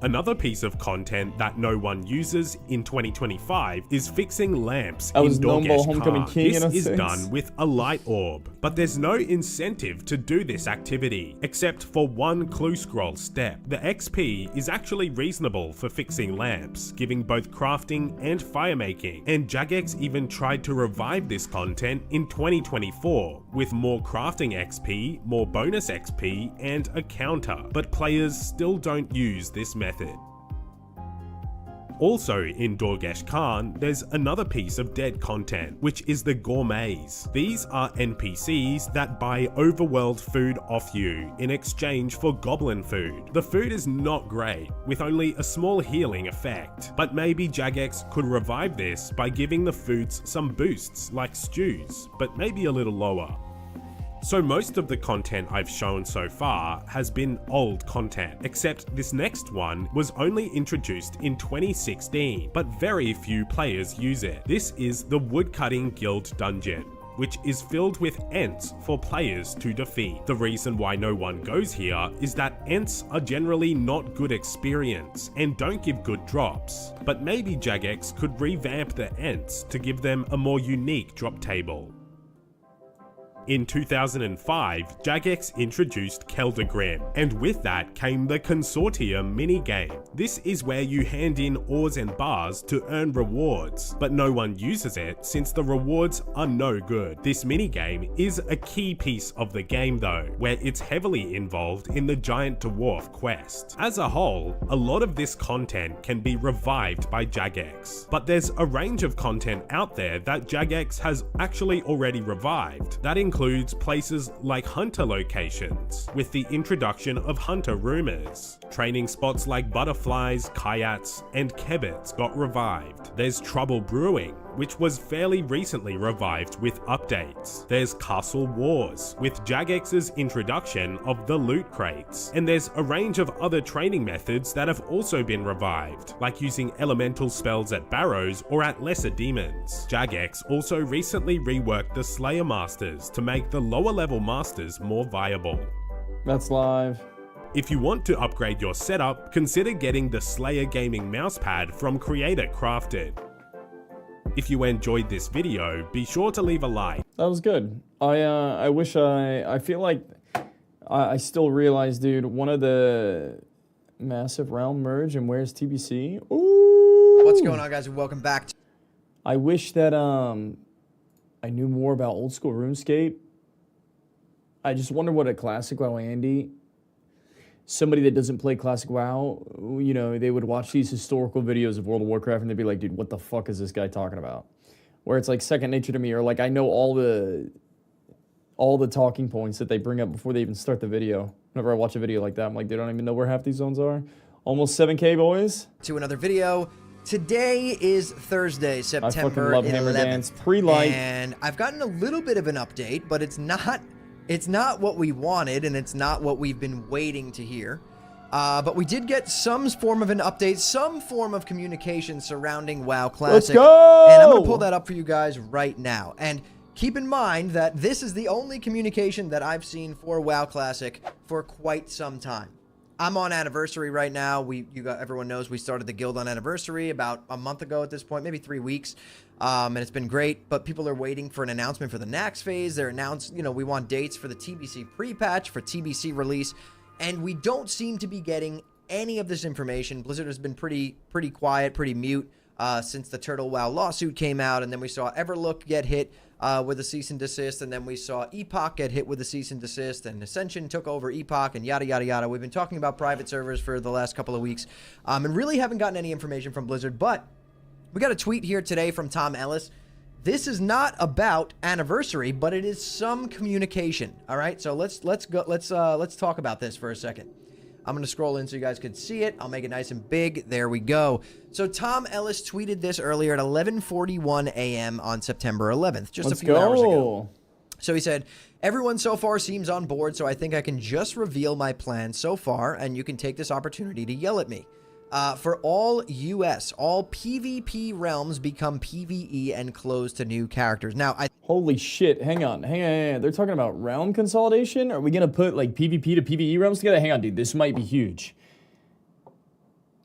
Another piece of content that no one uses in 2025 is fixing lamps in Dorgesh Homecoming Khan. King This is done with a light orb, but there's no incentive to do this activity, except for one clue scroll step. The XP is actually reasonable for fixing lamps, giving both crafting and firemaking, and Jagex even tried to revive this content in 2024, with more crafting XP, more bonus XP, and a counter, but players still don't use this method. Also in Dorgesh Khan, there's another piece of dead content, which is the Gourmets. These are NPCs that buy overworld food off you in exchange for goblin food. The food is not great, with only a small healing effect, but maybe Jagex could revive this by giving the foods some boosts like stews, but maybe a little lower. So most of the content I've shown so far has been old content, except this next one was only introduced in 2016, but very few players use it. This is the Woodcutting Guild Dungeon, which is filled with Ents for players to defeat. The reason why no one goes here is that Ents are generally not good experience and don't give good drops, but maybe Jagex could revamp the Ents to give them a more unique drop table. In 2005, Jagex introduced Keldagrim, and with that came the Consortium minigame. This is where you hand in ores and bars to earn rewards, but no one uses it since the rewards are no good. This minigame is a key piece of the game though, where it's heavily involved in the Giant Dwarf quest. As a whole, a lot of this content can be revived by Jagex, but there's a range of content out there that Jagex has actually already revived. That includes includes places like hunter locations, with the introduction of hunter rumors. Training spots like Butterflies, Kayats, and Kebets got revived. There's Trouble Brewing, which was fairly recently revived with updates. There's Castle Wars, with Jagex's introduction of the loot crates. And there's a range of other training methods that have also been revived, like using elemental spells at barrows or at lesser demons. Jagex also recently reworked the Slayer Masters to make the lower level masters more viable. That's live. If you want to upgrade your setup, consider getting the Slayer Gaming mousepad from Creator Crafted. If you enjoyed this video, be sure to leave a like. That was good. I wish I feel like I still realize, dude, one of the massive realm merge and where's TBC? Ooh. What's going on, guys? Welcome back. I wish that I knew more about old school RuneScape. I just wonder what a classic WoW Andy, somebody that doesn't play classic WoW, you know, they would watch these historical videos of World of Warcraft and they'd be like, dude, what the fuck is this guy talking about? Where it's like second nature to me, or like I know all the talking points that they bring up before they even start the video. Whenever I watch a video like that, I'm like, they don't even know where half these zones are. Almost 7K, boys. To another video. Today is Thursday, September I fucking love 11th. Hammer Dance pre-light. And I've gotten a little bit of an update, but it's not what we wanted, and it's not what we've been waiting to hear. But we did get some form of an update, some form of communication surrounding WoW Classic. Let's go! And I'm going to pull that up for you guys right now. And keep in mind that this is the only communication that I've seen for WoW Classic for quite some time. I'm on anniversary right now. Everyone knows we started the guild on anniversary about a month ago at this point, maybe 3 weeks. And it's been great, but people are waiting for an announcement for the next phase. They're announced, you know, we want dates for the TBC pre-patch, for TBC release, and we don't seem to be getting any of this information. Blizzard has been pretty quiet, pretty mute since the Turtle WoW lawsuit came out, and then we saw Everlook get hit with a cease and desist, and then we saw Epoch get hit with a cease and desist, and Ascension took over Epoch, and yada, yada, yada. We've been talking about private servers for the last couple of weeks, and really haven't gotten any information from Blizzard, but we got a tweet here today from Tom Ellis. This is not about anniversary, but it is some communication. All right, so let's talk about this for a second. I'm going to scroll in so you guys can see it. I'll make it nice and big. There we go. So Tom Ellis tweeted this earlier at 11:41 a.m. on September 11th, just a few hours ago. So he said, everyone so far seems on board, so I think I can just reveal my plan so far, and you can take this opportunity to yell at me. For all US, all PvP realms become PvE and close to new characters. Now, holy shit, hang on. They're talking about realm consolidation? Are we going to put like PvP to PvE realms together? Hang on, dude, this might be huge.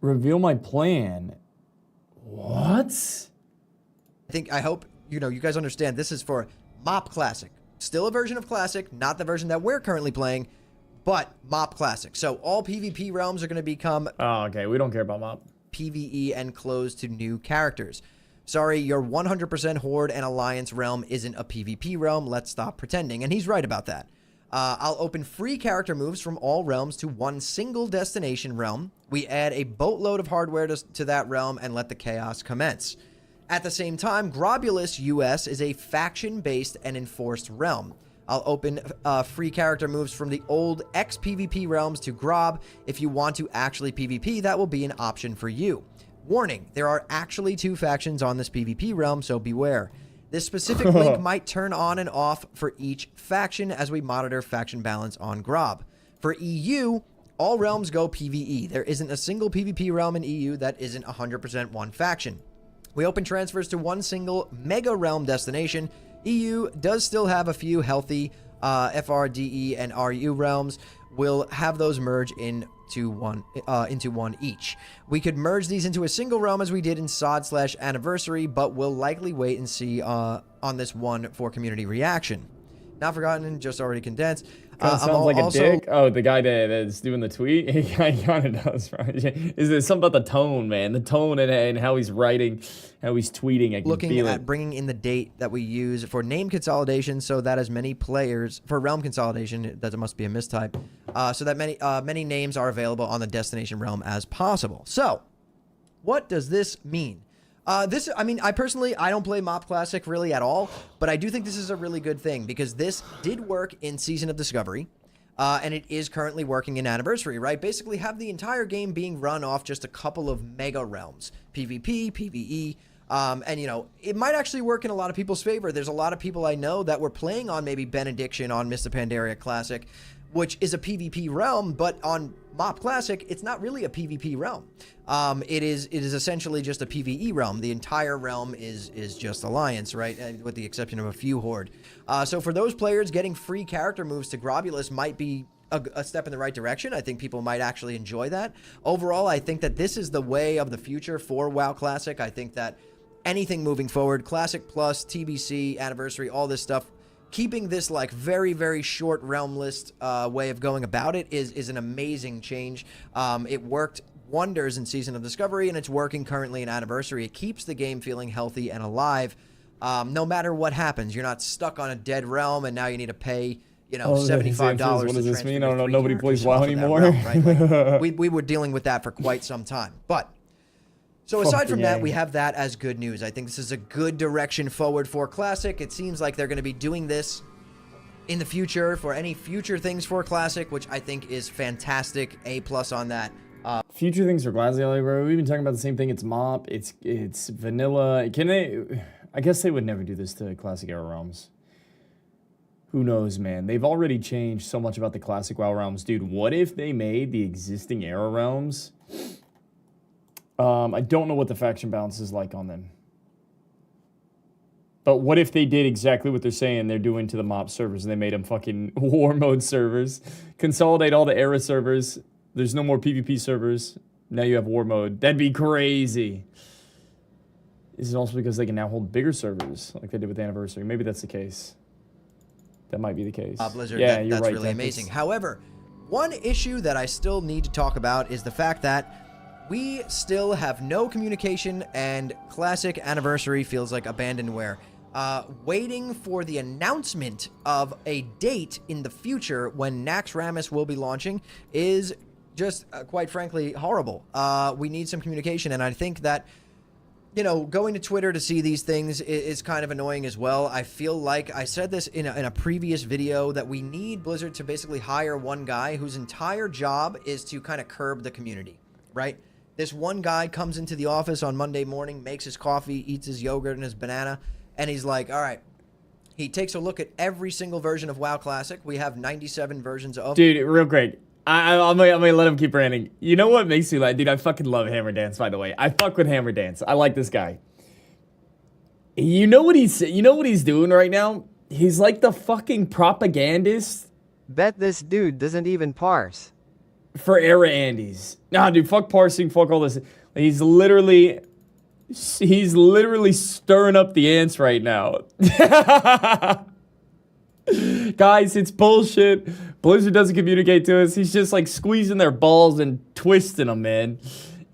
Reveal my plan. What? I hope, you guys understand this is for MoP Classic. Still a version of Classic, not the version that we're currently playing, but MoP Classic. So all PvP realms are going to become... Oh, okay. We don't care about MoP. PvE and close to new characters. Sorry, your 100% Horde and Alliance realm isn't a PvP realm. Let's stop pretending. And he's right about that. I'll open free character moves from all realms to one single destination realm. We add a boatload of hardware to that realm and let the chaos commence. At the same time, Grobulus US is a faction-based and enforced realm. I'll open free character moves from the old ex-PvP realms to Grob. If you want to actually PvP, that will be an option for you. Warning, there are actually 2 factions on this PvP realm, so beware. This specific link might turn on and off for each faction as we monitor faction balance on Grob. For EU, all realms go PvE. There isn't a single PvP realm in EU that isn't 100% one faction. We open transfers to one single mega realm destination. EU does still have a few healthy FRDE and RU realms. We'll have those merge into one each. We could merge these into a single realm as we did in SOD/Anniversary, but we'll likely wait and see on this one for community reaction. Not forgotten, just already condensed. Sounds like a dick. Oh, the guy that's doing the tweet? He kind of does, right? Is there something about the tone, man? The tone and how he's writing, how he's tweeting. I can looking feel at it. Bringing in the date that we use for name consolidation so that as many players, for realm consolidation, that must be a mistype, so that many names are available on the destination realm as possible. So, what does this mean? I mean, I personally, I don't play Mop Classic really at all, but I do think this is a really good thing because this did work in Season of Discovery, and it is currently working in Anniversary, right? Basically have the entire game being run off just a couple of mega realms, PvP, PvE, and, you know, it might actually work in a lot of people's favor. There's a lot of people I know that were playing on maybe Benediction on Mr. Pandaria Classic, which is a PvP realm, but on Mop Classic, it's not really a PvP realm. It is essentially just a PvE realm. The entire realm is just Alliance, right? With the exception of a few Horde. So for those players, getting free character moves to Globulus might be a step in the right direction. I think people might actually enjoy that. Overall, I think that this is the way of the future for WoW Classic. I think that anything moving forward, Classic Plus, TBC, Anniversary, all this stuff, keeping this like very, very short realm list way of going about it is an amazing change. It worked wonders in Season of Discovery, and it's working currently in Anniversary. It keeps the game feeling healthy and alive no matter what happens. You're not stuck on a dead realm, and now you need to pay, you know, $75. What does this mean? I don't know. Nobody plays WoW WoW anymore. Right? Like, we were dealing with that for quite some time. But so aside from that, we have that as good news. I think this is a good direction forward for Classic. It seems like they're going to be doing this in the future for any future things for Classic, which I think is fantastic. A+ on that. Future things for Classic, bro. We've been talking about the same thing. It's Mop. It's vanilla. Can they? I guess they would never do this to Classic era realms. Who knows, man? They've already changed so much about the Classic WoW realms, dude. What if they made the existing era realms? I don't know what the faction balance is like on them. But what if they did exactly what they're saying they're doing to the Mop servers and they made them fucking war mode servers? Consolidate all the era servers. There's no more PvP servers. Now you have war mode. That'd be crazy. Is it also because they can now hold bigger servers like they did with Anniversary? Maybe that's the case. That might be the case. Blizzard, yeah, that's right, really amazing. However, one issue that I still need to talk about is the fact that we still have no communication, and Classic Anniversary feels like abandonware. Waiting for the announcement of a date in the future when Naxxramas will be launching is just, quite frankly, horrible. We need some communication, and I think that, you know, going to Twitter to see these things is kind of annoying as well. I feel like I said this in a previous video that we need Blizzard to basically hire one guy whose entire job is to kind of curb the community, right? This one guy comes into the office on Monday morning, makes his coffee, eats his yogurt and his banana, and he's like, all right. He takes a look at every single version of WoW Classic. We have 97 versions of... Dude, real quick. I'm gonna let him keep ranting. You know what makes me laugh? Dude, I fucking love Hammer Dance, by the way. I fuck with Hammer Dance. I like this guy. You know what he's doing right now? He's like the fucking propagandist. Bet this dude doesn't even parse. For era Andes. Nah, dude, fuck parsing, fuck all this. He's literally stirring up the ants right now. Guys, it's bullshit. Blizzard doesn't communicate to us. He's just like squeezing their balls and twisting them, man.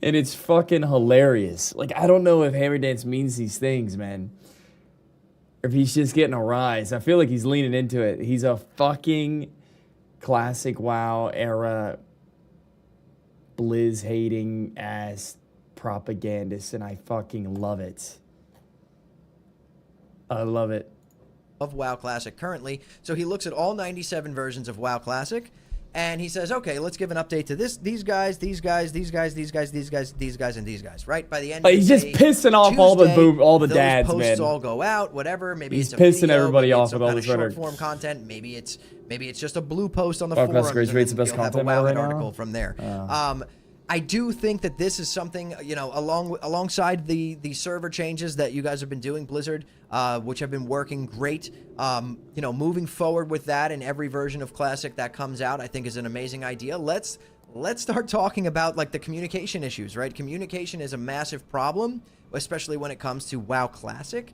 And it's fucking hilarious. Like, I don't know if Hammer Dance means these things, man. Or if he's just getting a rise. I feel like he's leaning into it. He's a fucking Classic WoW era Blizz hating ass propagandist, and I fucking love it. I love it. Of WoW Classic currently. So he looks at all 97 versions of WoW Classic, and he says, okay, let's give an update to these guys, and these guys, right? By the end of he's the just day, pissing off Tuesday, all the dads, posts man. all go out, whatever. Maybe he's it's a pissing video, everybody maybe off it's with some all kind this of short rhetoric. form content. Maybe it's just a blue post on the WoW forums, Classic and rates then the best you'll have a content WoW right now? article from there. I do think that this is something, you know, alongside the server changes that you guys have been doing, Blizzard, which have been working great. You know, moving forward with that in every version of Classic that comes out, I think is an amazing idea. Let's start talking about like the communication issues, right? Communication is a massive problem, especially when it comes to WoW Classic.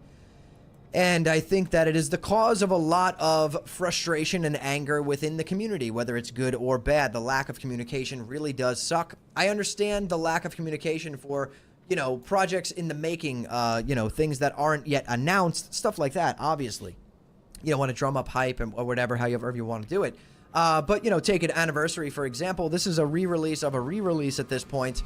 And I think that it is the cause of a lot of frustration and anger within the community, whether it's good or bad. The lack of communication really does suck. I understand the lack of communication for, you know, projects in the making, you know, things that aren't yet announced, stuff like that, obviously. You don't want to drum up hype or whatever, however you want to do it. But, you know, take an Anniversary, for example. This is a re-release of a re-release at this point.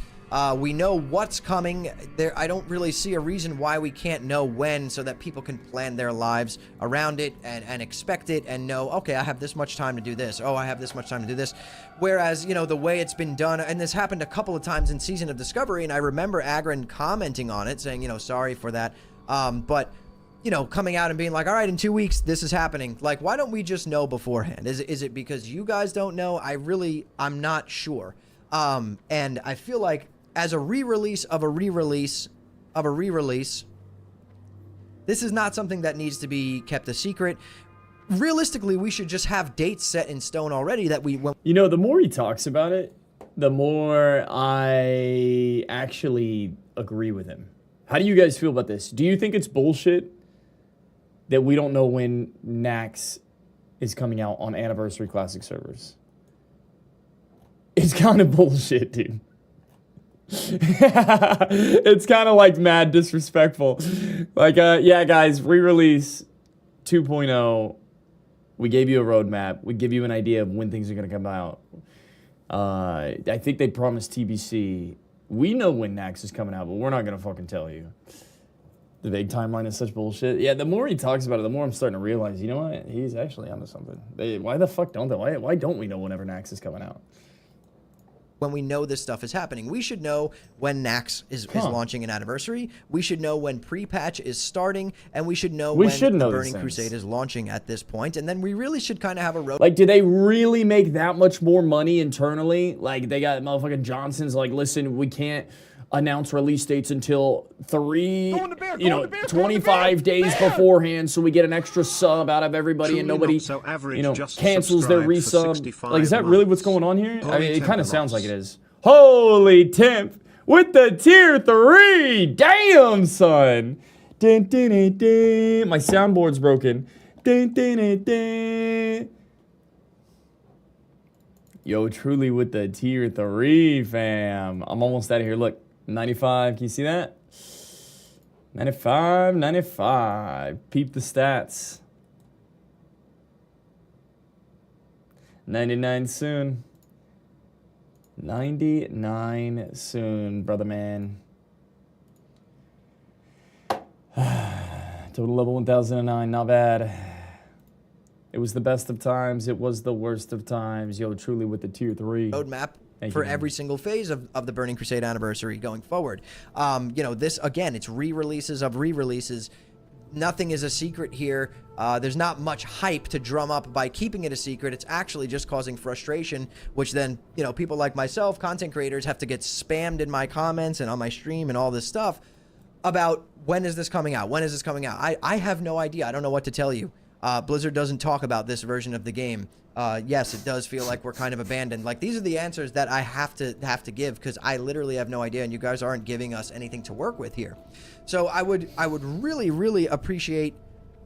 We know what's coming. I don't really see a reason why we can't know when, so that people can plan their lives around it and expect it and know, okay, I have this much time to do this. Oh, I have this much time to do this. Whereas, you know, the way it's been done, and this happened a couple of times in Season of Discovery, and I remember Agron commenting on it, saying, you know, sorry for that. But, you know, coming out and being like, all right, in 2 weeks, this is happening. Like, why don't we just know beforehand? Is it because you guys don't know? I'm not sure. And I feel like as a re-release of a re-release of a re-release, this is not something that needs to be kept a secret. Realistically, we should just have dates set in stone already that we... You know, the more he talks about it, the more I actually agree with him. How do you guys feel about this? Do you think it's bullshit that we don't know when Nax is coming out on Anniversary Classic servers? It's kind of bullshit, dude. It's kind of like mad disrespectful. Like, yeah, guys, re-release 2.0. We gave you a roadmap. We give you an idea of when things are going to come out. I think they promised TBC. We know when Nax is coming out, but we're not going to fucking tell you. The big timeline is such bullshit. Yeah, the more he talks about it, the more I'm starting to realize, you know what? He's actually onto something. Why the fuck don't they? Why don't we know whenever Nax is coming out? When we know this stuff is happening, we should know when Nax is launching an Anniversary. We should know when pre-patch is starting, and we should know when the Burning Crusade is launching at this point. And then we really should kind of have a road. Like, do they really make that much more money internally? Like, they got motherfucking Johnson's like, listen, we can't announce release dates until 25 days beforehand, so we get an extra sub out of everybody. Truly, and nobody, cancels their resub. Like, is that really what's going on here? I mean, it kind of sounds like it is. Holy Temp with the tier 3. Damn, son. Dun, dun, dun, dun. My soundboard's broken. Dun, dun, dun, dun. Yo, truly with the tier 3, fam. I'm almost out of here. Look. 95, can you see that? 95. Peep the stats. 99 soon. 99 soon, brother man. Total level 1009, not bad. It was the best of times. It was the worst of times. Yo, truly with the tier 3. Roadmap. For every single phase of the Burning Crusade Anniversary going forward. You know, this, again, it's re-releases of re-releases. Nothing is a secret here. There's not much hype to drum up by keeping it a secret. It's actually just causing frustration, which then, you know, people like myself, content creators, have to get spammed in my comments and on my stream and all this stuff about when is this coming out? When is this coming out? I have no idea. I don't know what to tell you. Blizzard doesn't talk about this version of the game. Yes, it does feel like we're kind of abandoned. Like, these are the answers that I have to give, because I literally have no idea, and you guys aren't giving us anything to work with here. So I would really appreciate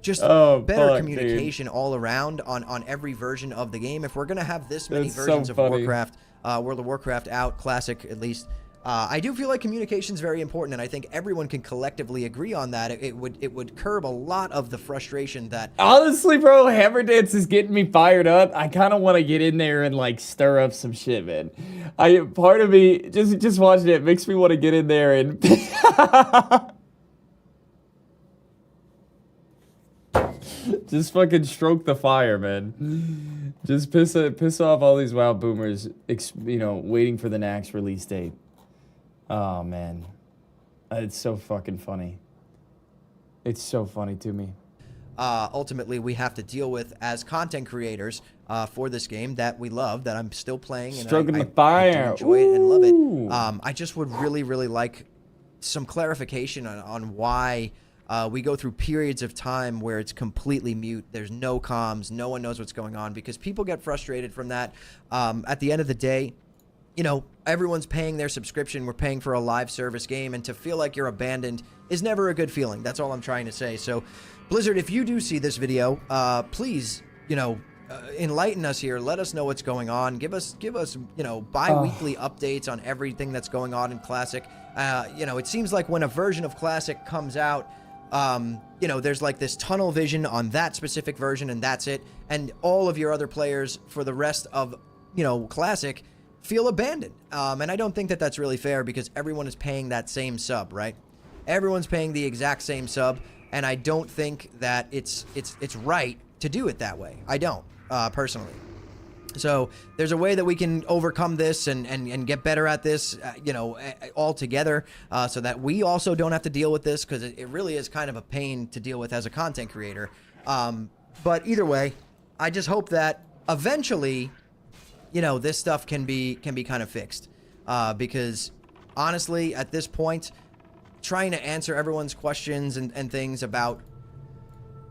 just better communication all around on every version of the game. If we're gonna have this many versions of Warcraft, World of Warcraft out, Classic at least, I do feel like communication is very important, and I think everyone can collectively agree on that. It would curb a lot of the frustration that... Honestly, bro, Hammer Dance is getting me fired up. I kind of want to get in there and, like, stir up some shit, man. Part of me, just watching it makes me want to get in there and... just fucking stroke the fire, man. Just piss off all these WoW boomers, you know, waiting for the Nax release date. Oh, man. It's so fucking funny. It's so funny to me. Ultimately, we have to deal with as content creators for this game that we love, that I'm still playing. And Stroking the fire. I do enjoy it and love it. I just would really like some clarification on why we go through periods of time where it's completely mute. There's no comms. No one knows what's going on, because people get frustrated from that. At the end of the day, you know, everyone's paying their subscription. We're paying for a live service game, and to feel like you're abandoned is never a good feeling. That's all I'm trying to say. So, Blizzard, if you do see this video, please, you know, enlighten us here. Let us know what's going on. Give us, you know, bi-weekly updates on everything that's going on in Classic. You know, it seems like when a version of Classic comes out, you know, there's like this tunnel vision on that specific version and that's it. And all of your other players for the rest of, you know, Classic feel abandoned. And I don't think that that's really fair because everyone is paying that same sub, right? Everyone's paying the exact same sub. And I don't think that it's right to do it that way. I don't, personally. So there's a way that we can overcome this and get better at this, you know, all together, so that we also don't have to deal with this, because it really is kind of a pain to deal with as a content creator. But either way, I just hope that eventually, you know, this stuff can be kind of fixed, because honestly, at this point, trying to answer everyone's questions and things about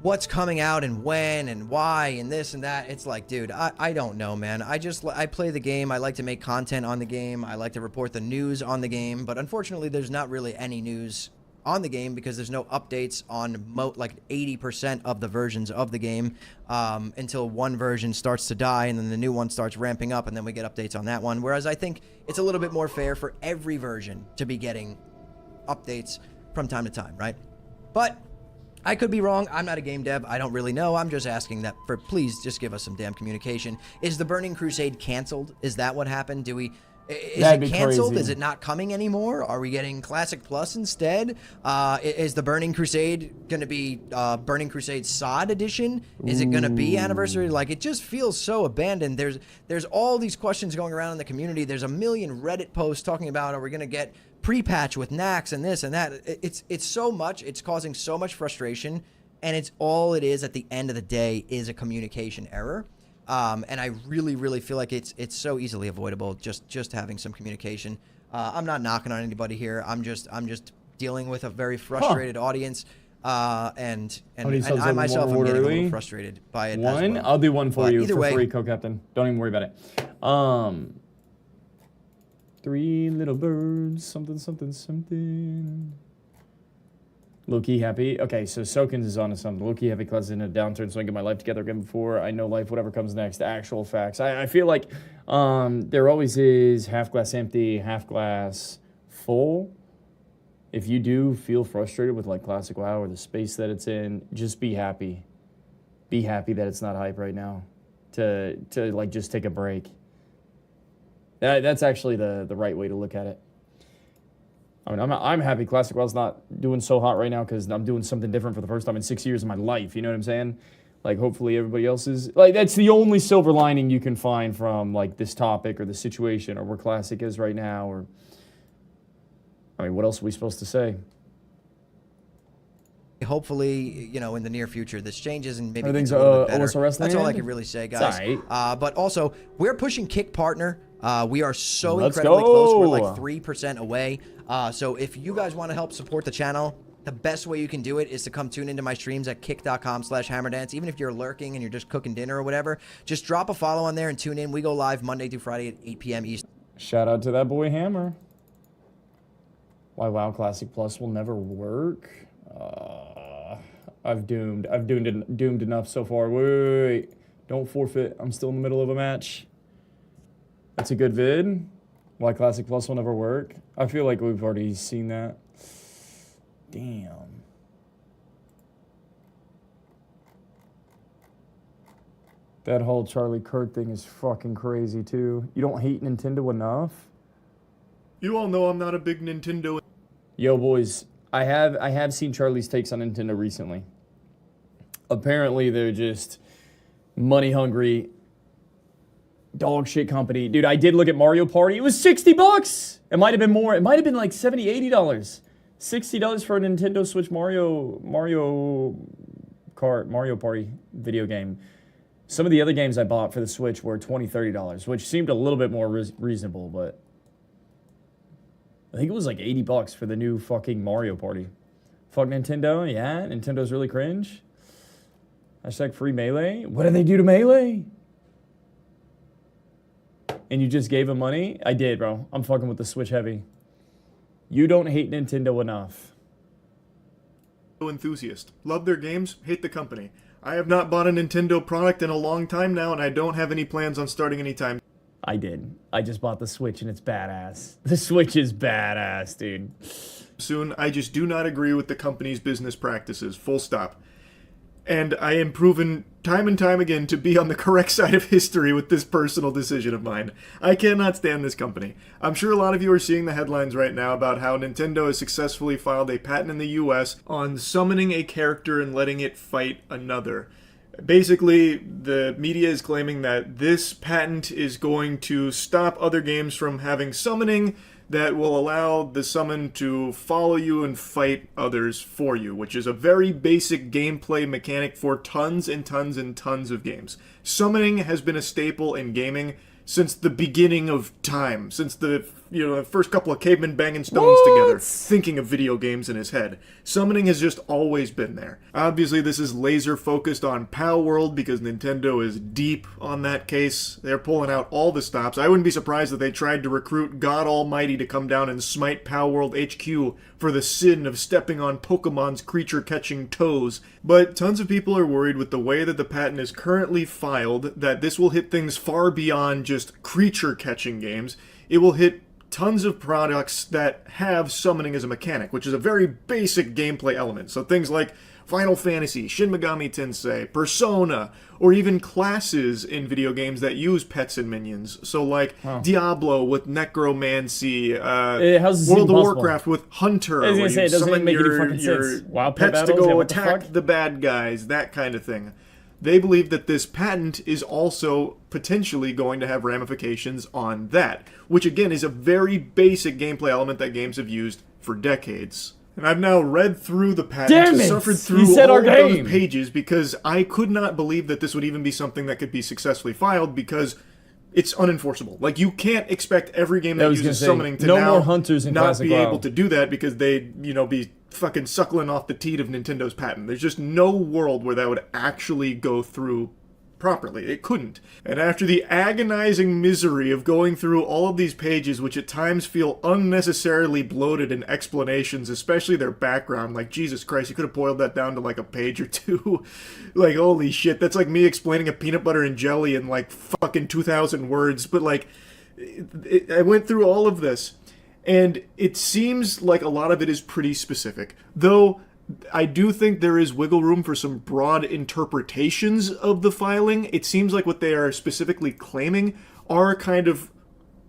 what's coming out and when and why and this and that, it's like, dude, I don't know, man. I play the game. I like to make content on the game. I like to report the news on the game, but unfortunately there's not really any news on the game because there's no updates on like 80% of the versions of the game, until one version starts to die and then the new one starts ramping up and then we get updates on that one. Whereas I think it's a little bit more fair for every version to be getting updates from time to time, right? But I could be wrong. I'm not a game dev. I don't really know. I'm just asking that for, please just give us some damn communication. Is the Burning Crusade canceled? Is that what happened? Is it canceled? Crazy. Is it not coming anymore? Are we getting Classic Plus instead? Is the Burning Crusade going to be Burning Crusade SOD edition? Is it going to be Anniversary? Like, it just feels so abandoned. There's all these questions going around in the community. There's a million Reddit posts talking about, are we going to get pre-patch with Nax and this and that? It's so much. It's causing so much frustration, and it's all it is at the end of the day is a communication error. And I really feel like it's so easily avoidable, just having some communication. I'm not knocking on anybody here. I'm just dealing with a very frustrated audience, and I myself am getting a little frustrated by it. As well. I'll do one for you for way, free, co-captain. Don't even worry about it. 3 little birds, something. Low-key happy. Okay, so Sokins is onto something. Low-key happy cause in a downturn, so I can get my life together again before I know life, whatever comes next. Actual facts. I feel like there always is half glass empty, half glass full. If you do feel frustrated with like Classic WoW or the space that it's in, just be happy. Be happy that it's not hype right now. To like just take a break. That's actually the right way to look at it. I mean, I'm happy Classic WoW's not doing so hot right now because I'm doing something different for the first time in 6 years of my life. You know what I'm saying? Like, hopefully everybody else is... Like, that's the only silver lining you can find from, like, this topic or the situation or where Classic is right now. Or, I mean, what else are we supposed to say? Hopefully, you know, in the near future, this changes and maybe Everything's gets a little bit better. OSRS That's all I land? can really say, guys. It's all right. But also, we're pushing Kick Partner. We are so Let's incredibly go. close. We're like 3% away. So if you guys want to help support the channel, the best way you can do it is to come tune into my streams at kick.com/hammerdance. Even if you're lurking and you're just cooking dinner or whatever, just drop a follow on there and tune in. We go live Monday through Friday at 8 p.m. Eastern. Shout out to that boy Hammer. Why WoW Classic Plus will never work? I've doomed enough so far. Wait. Don't forfeit. I'm still in the middle of a match. That's a good vid. Why Classic Plus will never work. I feel like we've already seen that. Damn. That whole Charlie Kirk thing is fucking crazy too. You don't hate Nintendo enough? You all know I'm not a big Nintendo. Yo, boys, I have seen Charlie's takes on Nintendo recently. Apparently, they're just money hungry, dog shit company. Dude, I did look at Mario Party. It was $60. It might have been more. It might have been like $70, $80. $60 for a Nintendo Switch Mario Party video game. Some of the other games I bought for the Switch were $20, $30, which seemed a little bit more reasonable, but I think it was like $80 for the new fucking Mario Party. Fuck Nintendo, yeah, Nintendo's really cringe. Hashtag free Melee. What did they do to Melee? And you just gave them money? I did, bro. I'm fucking with the Switch heavy. You don't hate Nintendo enough. Enthusiast. Love their games, hate the company. I have not bought a Nintendo product in a long time now, and I don't have any plans on starting anytime. I did. I just bought the Switch and it's badass. The Switch is badass, dude. Soon, I just do not agree with the company's business practices. Full stop. And I am proven time and time again to be on the correct side of history with this personal decision of mine. I cannot stand this company. I'm sure a lot of you are seeing the headlines right now about how Nintendo has successfully filed a patent in the US on summoning a character and letting it fight another. Basically, the media is claiming that this patent is going to stop other games from having summoning that will allow the summon to follow you and fight others for you, which is a very basic gameplay mechanic for tons and tons and tons of games. Summoning has been a staple in gaming since the beginning of time, since the first couple of cavemen banging stones together, thinking of video games in his head. Summoning has just always been there. Obviously, this is laser focused on PAL World because Nintendo is deep on that case. They're pulling out all the stops. I wouldn't be surprised if they tried to recruit God Almighty to come down and smite PAL World HQ for the sin of stepping on Pokemon's creature-catching toes. But tons of people are worried with the way that the patent is currently filed that this will hit things far beyond just creature-catching games. It will hit tons of products that have summoning as a mechanic, which is a very basic gameplay element. So things like Final Fantasy, Shin Megami Tensei, Persona, or even classes in video games that use pets and minions. So like Diablo with Necromancy, World of Warcraft with Hunter, I was gonna where say, you it doesn't summon make any your fucking sense. WoW pet pets to battles? Yeah, go what the attack fuck? the bad guys, that kind of thing. They believe that this patent is also potentially going to have ramifications on that, which again is a very basic gameplay element that games have used for decades. And I've now read through the patent, Damn it! suffered You through said all our of those game. pages because I could not believe that this would even be something that could be successfully filed because it's unenforceable. Like, you can't expect every game that uses summoning to no now more hunters in not Classic be WoW. able to do that because they'd, be fucking suckling off the teat of Nintendo's patent. There's just no world where that would actually go through properly. It couldn't. And after the agonizing misery of going through all of these pages, which at times feel unnecessarily bloated in explanations, especially their background, like, Jesus Christ, you could have boiled that down to like a page or two. Like, holy shit, that's like me explaining a peanut butter and jelly in like fucking 2,000 words. But like, I went through all of this, and it seems like a lot of it is pretty specific. Though I do think there is wiggle room for some broad interpretations of the filing. It seems like what they are specifically claiming are kind of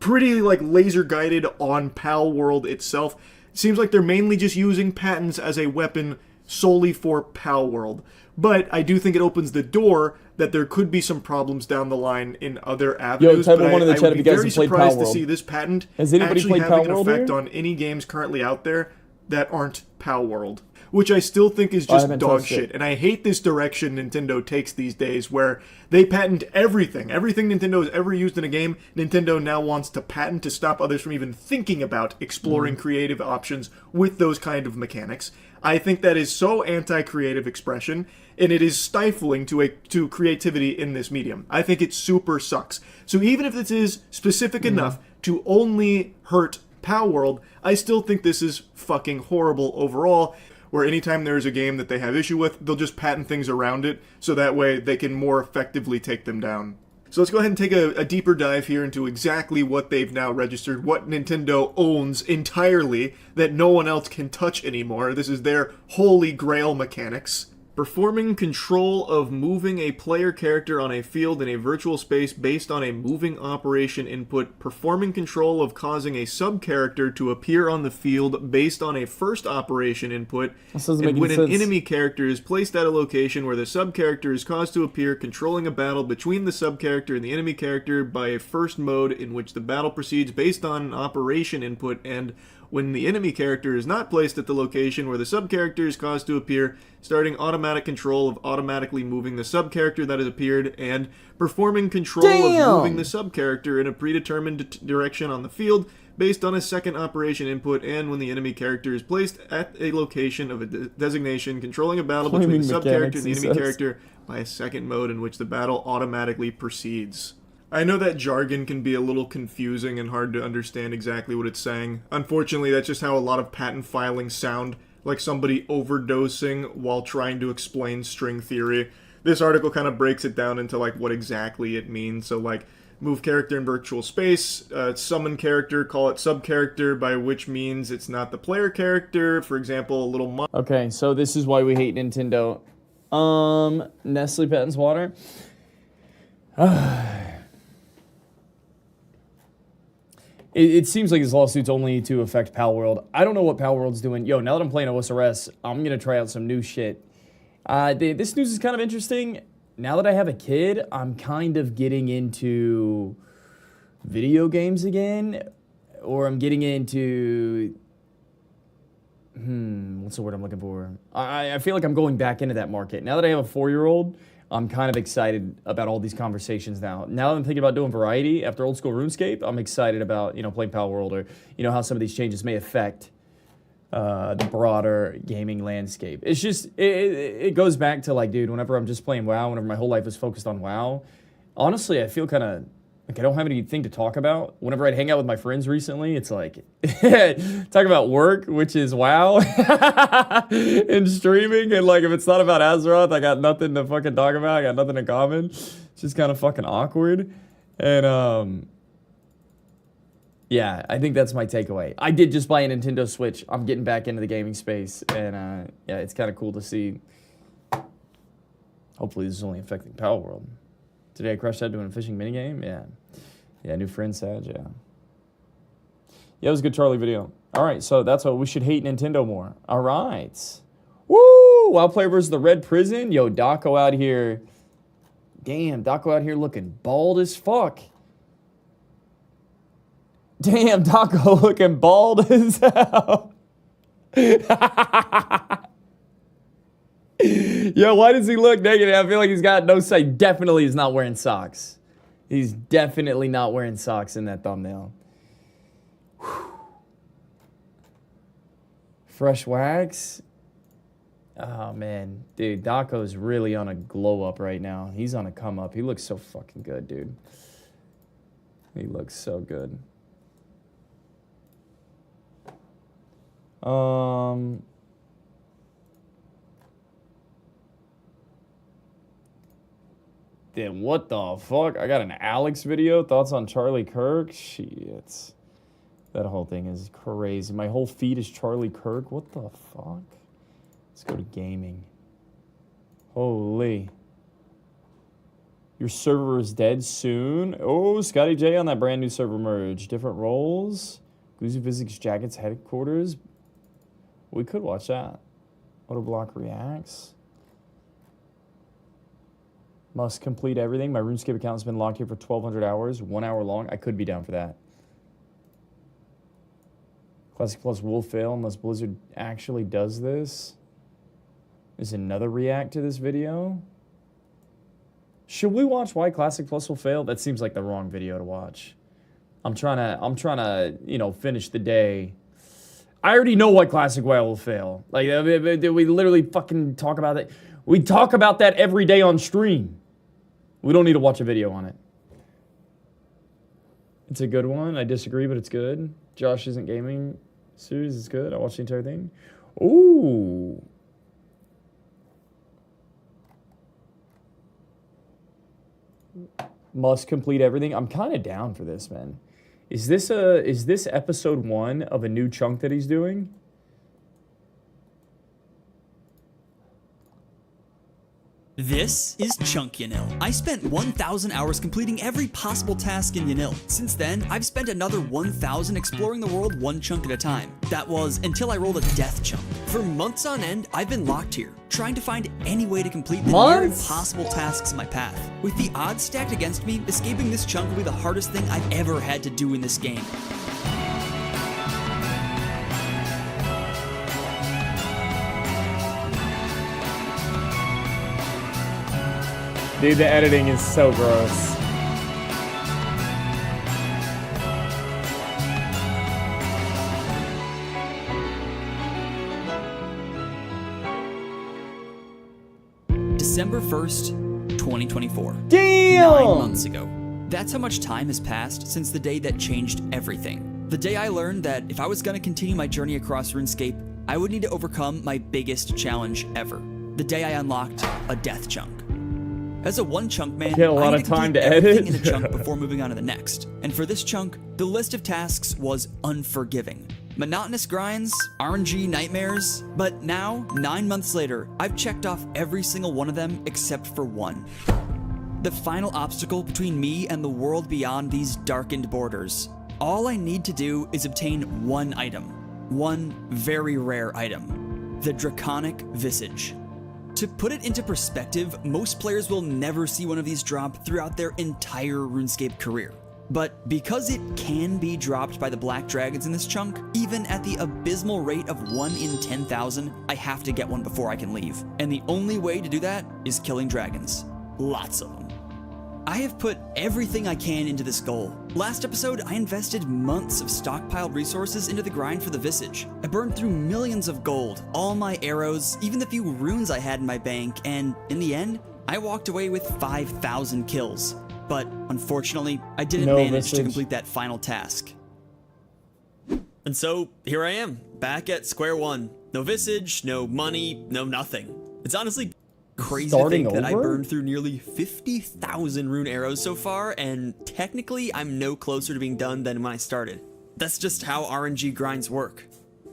pretty like laser guided on PAL World itself. It seems like they're mainly just using patents as a weapon solely for PAL World. But I do think it opens the door that there could be some problems down the line in other avenues. type but one in the I chat would if be you guys very have played PAL surprised to World. see this patent Has anybody actually played having PAL an World effect here? on any games currently out there that aren't PAL World. Which I still think is I just haven't dog touched it. shit. And I hate this direction Nintendo takes these days where they patent everything. Everything Nintendo has ever used in a game, Nintendo now wants to patent to stop others from even thinking about exploring creative options with those kind of mechanics. I think that is so anti-creative expression, and it is stifling to creativity in this medium. I think it super sucks. So even if this is specific enough to only hurt PAL World, I still think this is fucking horrible overall, where anytime there's a game that they have issue with, they'll just patent things around it, so that way they can more effectively take them down. So let's go ahead and take a deeper dive here into exactly what they've now registered, what Nintendo owns entirely that no one else can touch anymore. This is their holy grail mechanics. Performing control of moving a player character on a field in a virtual space based on a moving operation input. Performing control of causing a sub-character to appear on the field based on a first operation input. And when an enemy character is placed at a location where the sub-character is caused to appear, controlling a battle between the sub-character and the enemy character by a first mode in which the battle proceeds based on an operation input, and when the enemy character is not placed at the location where the sub-character is caused to appear, starting automatic control of automatically moving the sub-character that has appeared, and performing control of moving the sub-character in a predetermined direction on the field based on a second operation input, and when the enemy character is placed at a location of a designation, controlling a battle between the sub-character and the enemy character by a second mode in which the battle automatically proceeds. I know that jargon can be a little confusing and hard to understand exactly what it's saying. Unfortunately, that's just how a lot of patent filings sound, like somebody overdosing while trying to explain string theory. This article kind of breaks it down into like what exactly it means. So like move character in virtual space, summon character, call it sub-character, by which means it's not the player character. For example, a little... Okay, so this is why we hate Nintendo. Nestle patents water. It seems like this lawsuit's only to affect Palworld. I don't know what Palworld's doing. Yo, now that I'm playing OSRS, I'm going to try out some new shit. This news is kind of interesting. Now that I have a kid, I'm kind of getting into video games again. Or I'm getting into... what's the word I'm looking for? I feel like I'm going back into that market. Now that I have a 4-year-old, I'm kind of excited about all these conversations now. Now that I'm thinking about doing variety after old school RuneScape, I'm excited about, playing Palworld, or, how some of these changes may affect the broader gaming landscape. It's just, it goes back to, like, dude, whenever I'm just playing WoW, whenever my whole life is focused on WoW, honestly, I feel kind of like I don't have anything to talk about. Whenever I'd hang out with my friends recently, it's like, talk about work, which is WoW, and streaming, and like if it's not about Azeroth, I got nothing to fucking talk about, I got nothing in common. It's just kind of fucking awkward. And yeah, I think that's my takeaway. I did just buy a Nintendo Switch. I'm getting back into the gaming space, and yeah, it's kind of cool to see. Hopefully this is only affecting Palworld. Today I crushed out doing a fishing minigame. Yeah, new friend Sag, yeah. Yeah, it was a good Charlie video. All right, so that's why we should hate Nintendo more. All right. Woo! WoW Player versus the Red Prison. Yo, Daco out here. Damn, Daco out here looking bald as fuck. Damn, Daco looking bald as hell. Yo, why does he look negative? I feel like he's got no sight. Definitely he's not wearing socks. He's definitely not wearing socks in that thumbnail. Whew. Fresh wax. Oh, man. Dude, Daco's really on a glow up right now. He's on a come up. He looks so fucking good, dude. He looks so good. Then what the fuck? I got an Alex video. Thoughts on Charlie Kirk? Shit. That whole thing is crazy. My whole feed is Charlie Kirk. What the fuck? Let's go to gaming. Holy. Your server is dead soon. Oh, Scotty J on that brand new server merge. Different roles. Gloozy Physics Jackets headquarters. We could watch that. Autoblock reacts. Must complete everything. My RuneScape account has been locked here for 1,200 hours, 1 hour long. I could be down for that. Classic Plus will fail unless Blizzard actually does this. Is another react to this video? Should we watch why Classic Plus will fail? That seems like the wrong video to watch. I'm trying to, finish the day. I already know why Classic WoW will fail. Like, we literally fucking talk about that. We talk about that every day on stream. We don't need to watch a video on it. It's a good one. I disagree, but it's good. Josh Isn't Gaming series is good. I watched the entire thing. Ooh. Must complete everything. I'm kind of down for this, man. Is this episode 1 of a new chunk that he's doing? This is Chunk Yanil. I spent 1,000 hours completing every possible task in Yanil. Since then, I've spent another 1,000 exploring the world one chunk at a time. That was until I rolled a death chunk. For months on end, I've been locked here, trying to find any way to complete the near impossible tasks in my path. With the odds stacked against me, escaping this chunk will be the hardest thing I've ever had to do in this game. Dude, the editing is so gross. December 1st, 2024. Damn! 9 months ago. That's how much time has passed since the day that changed everything. The day I learned that if I was going to continue my journey across RuneScape, I would need to overcome my biggest challenge ever. The day I unlocked a death chunk. As a one chunk man, Get a lot I of need time complete to everything edit. in a chunk before moving on to the next. And for this chunk, the list of tasks was unforgiving. Monotonous grinds, RNG nightmares, but now, 9 months later, I've checked off every single one of them except for one. The final obstacle between me and the world beyond these darkened borders. All I need to do is obtain one item. One very rare item. The Draconic Visage. To put it into perspective, most players will never see one of these drop throughout their entire RuneScape career. But because it can be dropped by the black dragons in this chunk, even at the abysmal rate of 1 in 10,000, I have to get one before I can leave. And the only way to do that is killing dragons. Lots of them. I have put everything I can into this goal. Last episode, I invested months of stockpiled resources into the grind for the Visage. I burned through millions of gold, all my arrows, even the few runes I had in my bank, and in the end, I walked away with 5,000 kills. But unfortunately, I didn't manage to complete that final task. And so, here I am, back at square one. No Visage, no money, no nothing. It's honestly crazy to think that I burned through nearly 50,000 rune arrows so far, and technically I'm no closer to being done than when I started. That's just how RNG grinds work.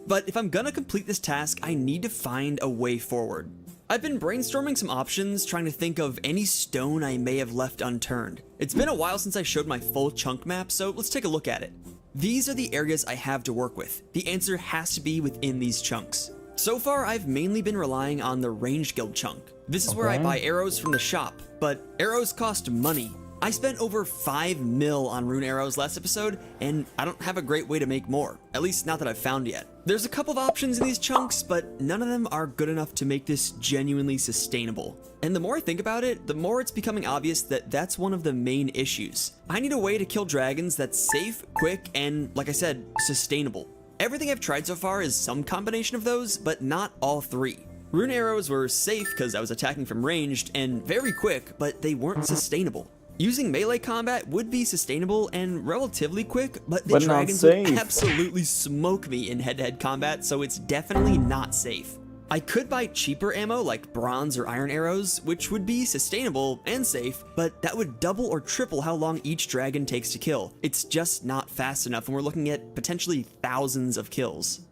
But if I'm gonna complete this task, I need to find a way forward. I've been brainstorming some options, trying to think of any stone I may have left unturned. It's been a while since I showed my full chunk map, so let's take a look at it. These are the areas I have to work with. The answer has to be within these chunks. So far, I've mainly been relying on the Range Guild chunk. This is where I buy arrows from the shop, but arrows cost money. I spent over 5 mil on rune arrows last episode, and I don't have a great way to make more, at least not that I've found yet. There's a couple of options in these chunks, but none of them are good enough to make this genuinely sustainable. And the more I think about it, the more it's becoming obvious that that's one of the main issues. I need a way to kill dragons that's safe, quick, and, like I said, sustainable. Everything I've tried so far is some combination of those, but not all three. Rune arrows were safe because I was attacking from ranged and very quick, but they weren't sustainable. Using melee combat would be sustainable and relatively quick, but the dragons would absolutely smoke me in head-to-head combat, so it's definitely not safe. I could buy cheaper ammo like bronze or iron arrows, which would be sustainable and safe, but that would double or triple how long each dragon takes to kill. It's just not fast enough, and we're looking at potentially thousands of kills.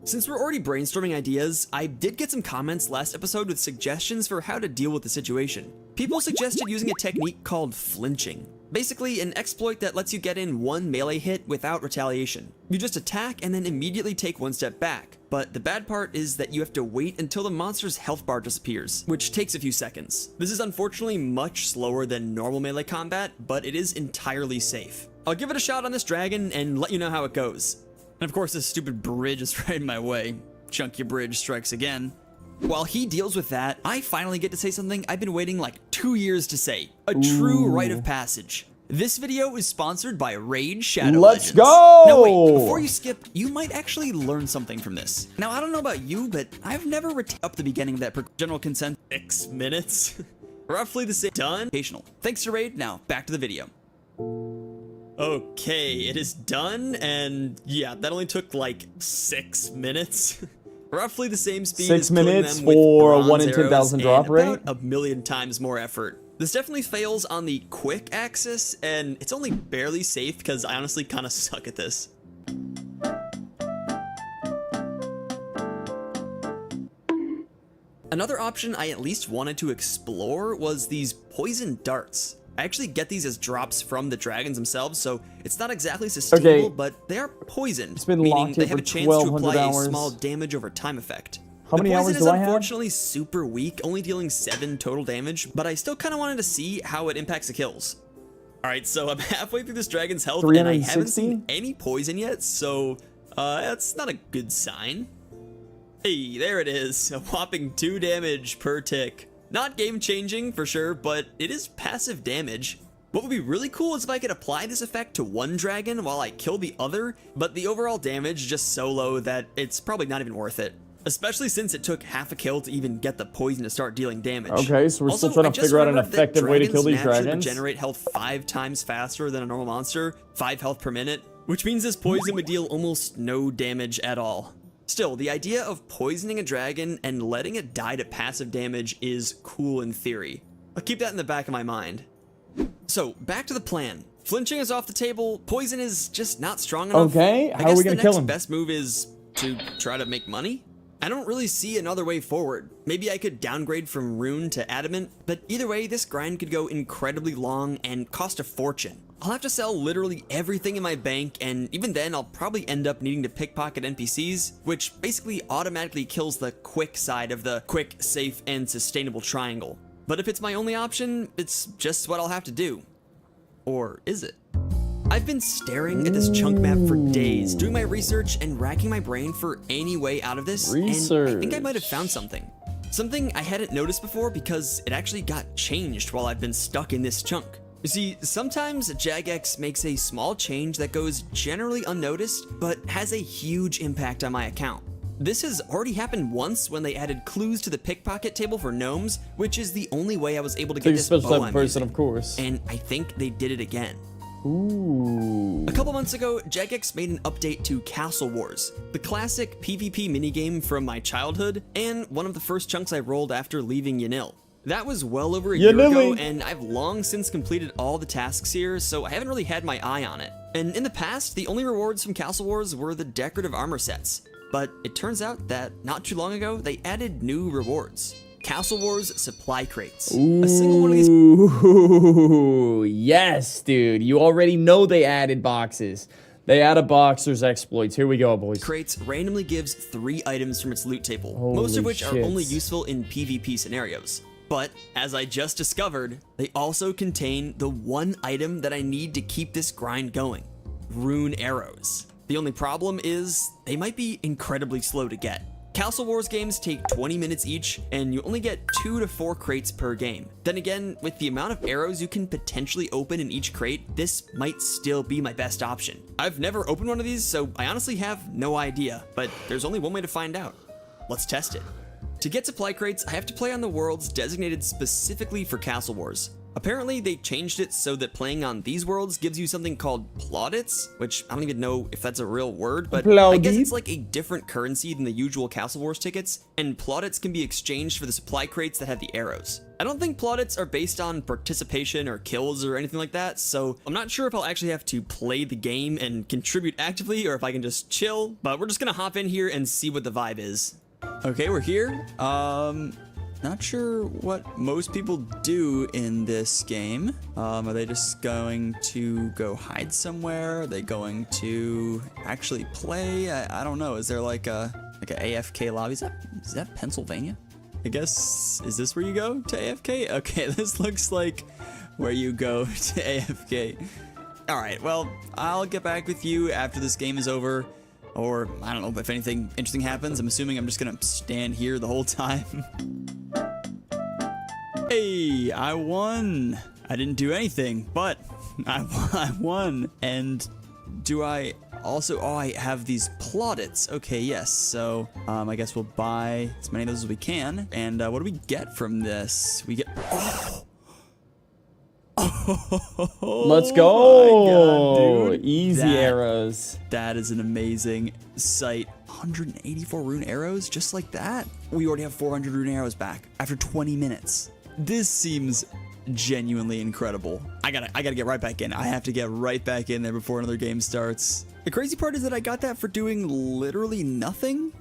Since we're already brainstorming ideas, I did get some comments last episode with suggestions for how to deal with the situation. People suggested using a technique called flinching. Basically, an exploit that lets you get in one melee hit without retaliation. You just attack and then immediately take one step back. But the bad part is that you have to wait until the monster's health bar disappears, which takes a few seconds. This is unfortunately much slower than normal melee combat, but it is entirely safe. I'll give it a shot on this dragon and let you know how it goes. And of course, this stupid bridge is right in my way. Chunky bridge strikes again. While he deals with that, I finally get to say something I've been waiting like 2 years to say. A true rite of passage. This video is sponsored by Raid Shadow Legends. Let's go! Now wait, before you skip, you might actually learn something from this. Now I don't know about you, but I've never up the beginning of that per general consent 6 minutes. Roughly the same. Done. Thanks to Raid. Now back to the video. Okay, it is done, and yeah, that only took like 6 minutes. Roughly the same speed 6 as killing minutes them with for a bronze 1 in 10,000 arrows drop rate? and about 1,000,000 times more effort. This definitely fails on the quick axis, and it's only barely safe because I honestly kind of suck at this. Another option I at least wanted to explore was these poison darts. I actually get these as drops from the dragons themselves, so it's not exactly sustainable, but they are poisoned, It's been meaning locked they here have for a chance to 1,200 apply hours. a small damage over time effect. How many hours do I have? The poison is unfortunately super weak, only dealing 7 total damage, but I still kind of wanted to see how it impacts the kills. Alright, so I'm halfway through this dragon's health, and I haven't seen any poison yet, so that's not a good sign. Hey, there it is, a whopping 2 damage per tick. Not game-changing, for sure, but it is passive damage. What would be really cool is if I could apply this effect to one dragon while I kill the other, but the overall damage is just so low that it's probably not even worth it. Especially since it took half a kill to even get the poison to start dealing damage. Okay, so we're still trying to figure out an effective way to kill these dragons. Regenerate health 5 times faster than a normal monster, 5 health per minute, which means this poison would deal almost no damage at all. Still, the idea of poisoning a dragon and letting it die to passive damage is cool in theory. I'll keep that in the back of my mind. So, back to the plan. Flinching is off the table, poison is just not strong enough. Okay, how are we gonna kill him? The next best move is to try to make money? I don't really see another way forward. Maybe I could downgrade from rune to adamant, but either way, this grind could go incredibly long and cost a fortune. I'll have to sell literally everything in my bank, and even then I'll probably end up needing to pickpocket NPCs, which basically automatically kills the quick side of the quick, safe, and sustainable triangle. But if it's my only option, it's just what I'll have to do. Or is it? I've been staring at this chunk map for days, doing my research and racking my brain for any way out of this, and I think I might have found something. Something I hadn't noticed before because it actually got changed while I've been stuck in this chunk. You see, sometimes Jagex makes a small change that goes generally unnoticed, but has a huge impact on my account. This has already happened once when they added clues to the pickpocket table for gnomes, which is the only way I was able to get this bow I'm using. Of course. And I think they did it again. Ooh. A couple months ago, Jagex made an update to Castle Wars, the classic PvP minigame from my childhood, and one of the first chunks I rolled after leaving Yanil. That was well over a year ago, and I've long since completed all the tasks here, so I haven't really had my eye on it. And in the past, the only rewards from Castle Wars were the decorative armor sets. But it turns out that not too long ago, they added new rewards. Castle Wars supply crates. Ooh, a single one of these. Yes, dude. You already know they added boxes. They added boxers exploits. Here we go, boys. Crates randomly gives 3 items from its loot table, Holy most of which shit. are only useful in PvP scenarios. But, as I just discovered, they also contain the one item that I need to keep this grind going. Rune arrows. The only problem is, they might be incredibly slow to get. Castle Wars games take 20 minutes each, and you only get 2 to 4 crates per game. Then again, with the amount of arrows you can potentially open in each crate, this might still be my best option. I've never opened one of these, so I honestly have no idea, but there's only one way to find out. Let's test it. To get supply crates, I have to play on the worlds designated specifically for Castle Wars. Apparently, they changed it so that playing on these worlds gives you something called plaudits, which I don't even know if that's a real word, but I guess it's like a different currency than the usual Castle Wars tickets, and plaudits can be exchanged for the supply crates that have the arrows. I don't think plaudits are based on participation or kills or anything like that, so I'm not sure if I'll actually have to play the game and contribute actively or if I can just chill, but we're just gonna hop in here and see what the vibe is. Okay, we're here. Not sure what most people do in this game. Are they just going to go hide somewhere? Are they going to actually play? I don't know. Is there like a AFK lobby? Is that Pennsylvania? I guess, is this where you go to AFK? Okay, this looks like where you go to AFK. All right, well, I'll get back with you after this game is over. Or, I don't know, if anything interesting happens. I'm assuming I'm just gonna stand here the whole time. Hey, I won. I didn't do anything, but I won. And do I also, oh, I have these plaudits. Okay, yes. So, I guess we'll buy as many of those as we can. And what do we get from this? We get, Let's go. My God, dude. Easy arrows. That is an amazing sight. 184 rune arrows, just like that. We already have 400 rune arrows back after 20 minutes. This seems genuinely incredible. I gotta get right back in. I have to get right back in there before another game starts. The crazy part is that I got that for doing literally nothing.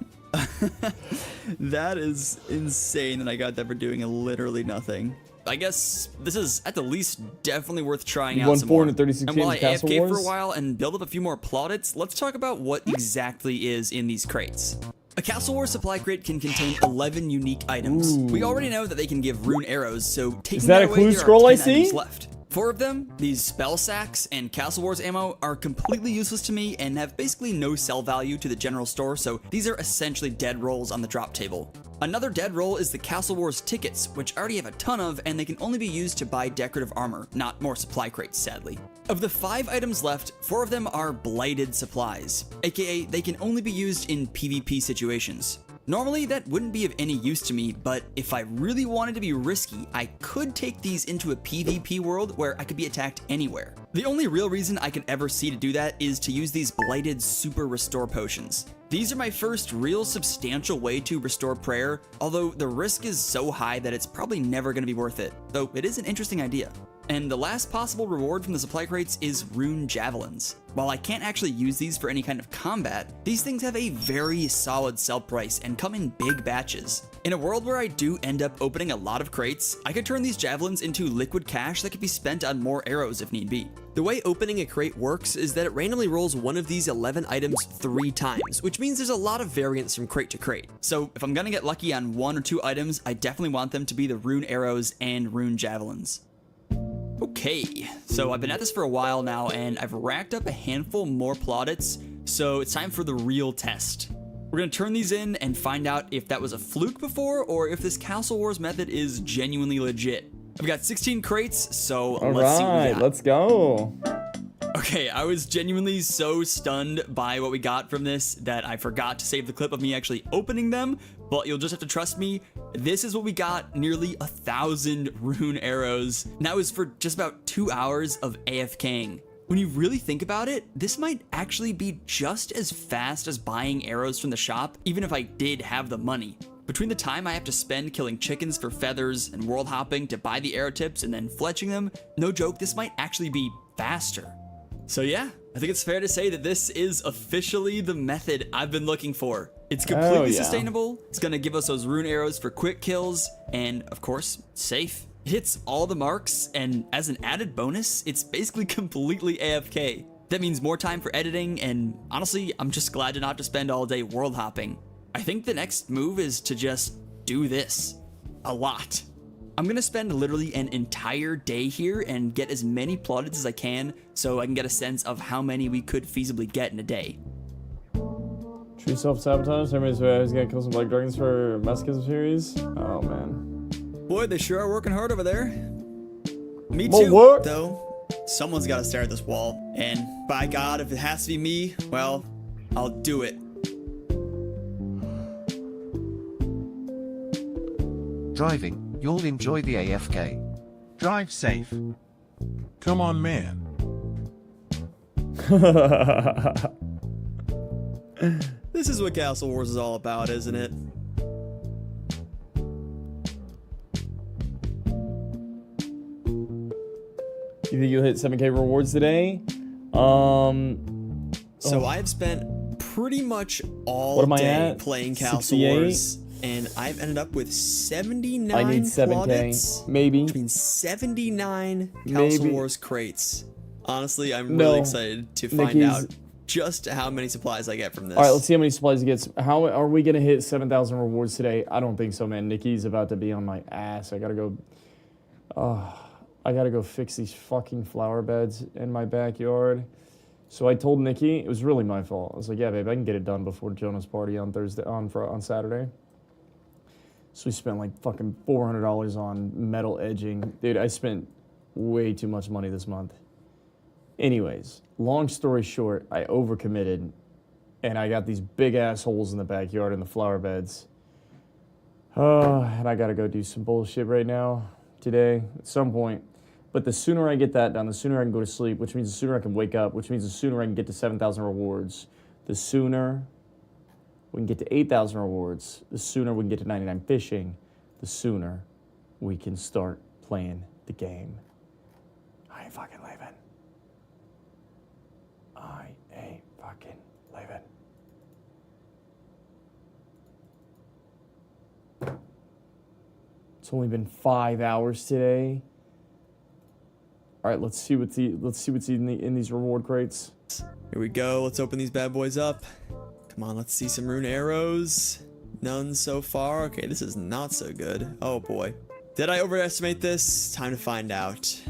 That is insane that I got that for doing literally nothing. I guess this is at the least definitely worth trying out some more. And while I AFK for a while and build up a few more plaudits, let's talk about what exactly is in these crates. A Castle Wars supply crate can contain 11 unique items. Ooh. We already know that they can give rune arrows, so taking Is that a clue scroll I see? items left. 4 of them, these spell sacks and Castle Wars ammo, are completely useless to me and have basically no sell value to the general store, so these are essentially dead rolls on the drop table. Another dead roll is the Castle Wars tickets, which I already have a ton of, and they can only be used to buy decorative armor, not more supply crates, sadly. Of the 5 items left, 4 of them are blighted supplies, aka they can only be used in PvP situations. Normally, that wouldn't be of any use to me, but if I really wanted to be risky, I could take these into a PvP world where I could be attacked anywhere. The only real reason I can ever see to do that is to use these blighted super restore potions. These are my first real substantial way to restore prayer, although the risk is so high that it's probably never going to be worth it, though it is an interesting idea. And the last possible reward from the supply crates is rune javelins. While I can't actually use these for any kind of combat, these things have a very solid sell price and come in big batches. In a world where I do end up opening a lot of crates, I could turn these javelins into liquid cash that could be spent on more arrows if need be. The way opening a crate works is that it randomly rolls one of these 11 items 3 times, which means there's a lot of variance from crate to crate. So if I'm gonna get lucky on 1 or 2 items, I definitely want them to be the rune arrows and rune javelins. Okay, so I've been at this for a while now, and I've racked up a handful more plaudits, so it's time for the real test. We're gonna turn these in and find out if that was a fluke before, or if this Castle Wars method is genuinely legit. I've got 16 crates, so let's see what we got. Let's go. Okay, I was genuinely so stunned by what we got from this that I forgot to save the clip of me actually opening them, but you'll just have to trust me. This is what we got, nearly 1,000 rune arrows. And that was for just about 2 hours of AFKing. When you really think about it, this might actually be just as fast as buying arrows from the shop, even if I did have the money. Between the time I have to spend killing chickens for feathers and world hopping to buy the arrow tips and then fletching them, no joke, this might actually be faster. So yeah, I think it's fair to say that this is officially the method I've been looking for. It's completely sustainable, it's gonna give us those rune arrows for quick kills, and of course, safe. It hits all the marks, and as an added bonus, it's basically completely AFK. That means more time for editing, and honestly, I'm just glad to not have to spend all day world hopping. I think the next move is to just do this. A lot. I'm gonna spend literally an entire day here and get as many plaudits as I can so I can get a sense of how many we could feasibly get in a day. True self-sabotage. Everybody's gonna kill some black dragons for Masochism series. Oh man. Boy, they sure are working hard over there. Me More too, work. though. Someone's gotta stare at this wall. And by God, if it has to be me, well, I'll do it. Driving. You'll enjoy the AFK. Drive safe. Come on, man. This is what Castle Wars is all about, isn't it? You think you'll hit 7K rewards today? So I've spent pretty much all day playing Castle 68? Wars, and I've ended up with 79 I need 7K, plaudits, maybe. between 79 Castle Maybe. Wars crates. Honestly, I'm really excited to find out just how many supplies I get from this. All right, let's see how many supplies he gets. How are we gonna hit 7,000 rewards today? I don't think so, man. Nikki's about to be on my ass. I gotta go. I gotta go fix these fucking flower beds in my backyard. So I told Nikki, it was really my fault. I was like, yeah, babe, I can get it done before Jonah's party on Saturday. So we spent like fucking $400 on metal edging. Dude, I spent way too much money this month. Anyways, long story short, I overcommitted and I got these big ass holes in the backyard in the flower beds. And I gotta go do some bullshit right now, today, at some point. But the sooner I get that done, the sooner I can go to sleep, which means the sooner I can wake up, which means the sooner I can get to 7,000 rewards, the sooner we can get to 8,000 rewards, the sooner we can get to 99 fishing, the sooner we can start playing the game. I ain't fucking leaving. I ain't fucking leaving. It's only been 5 hours today. All right, let's see what's in these reward crates. Here we go. Let's open these bad boys up. Come on, let's see some rune arrows. None so far. Okay, this is not so good. Oh boy. Did I overestimate this? Time to find out.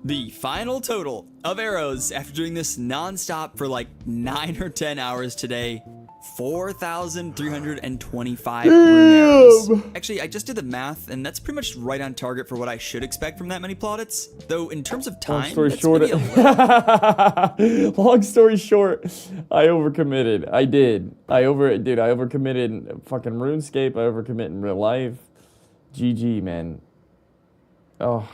The final total of arrows after doing this non-stop for like 9 or 10 hours today, 4,325 rune arrows. Actually, I just did the math, and that's pretty much right on target for what I should expect from that many plaudits. Though, in terms of time, that's maybe a little... Long story short, I overcommitted. I did. I overcommitted in fucking RuneScape. I overcommit in real life. GG, man. Oh.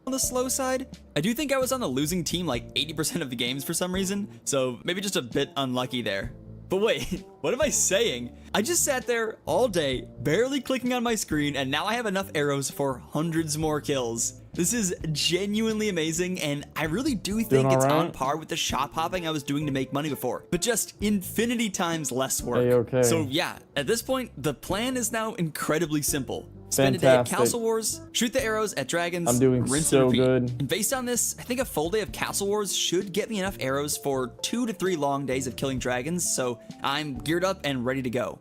On the slow side, I do think I was on the losing team like 80% of the games for some reason, so maybe just a bit unlucky there. But wait, what am I saying? I just sat there all day, barely clicking on my screen, and now I have enough arrows for hundreds more kills. This is genuinely amazing, and I really do think it's on par with the shop hopping I was doing to make money before, but just infinity times less work. A-okay. So yeah, at this point, the plan is now incredibly simple. Spend a day at Castle Wars, shoot the arrows at dragons, I'm doing rinse so and repeat. good. And based on this, I think a full day of Castle Wars should get me enough arrows for 2 to 3 long days of killing dragons, so I'm geared up and ready to go.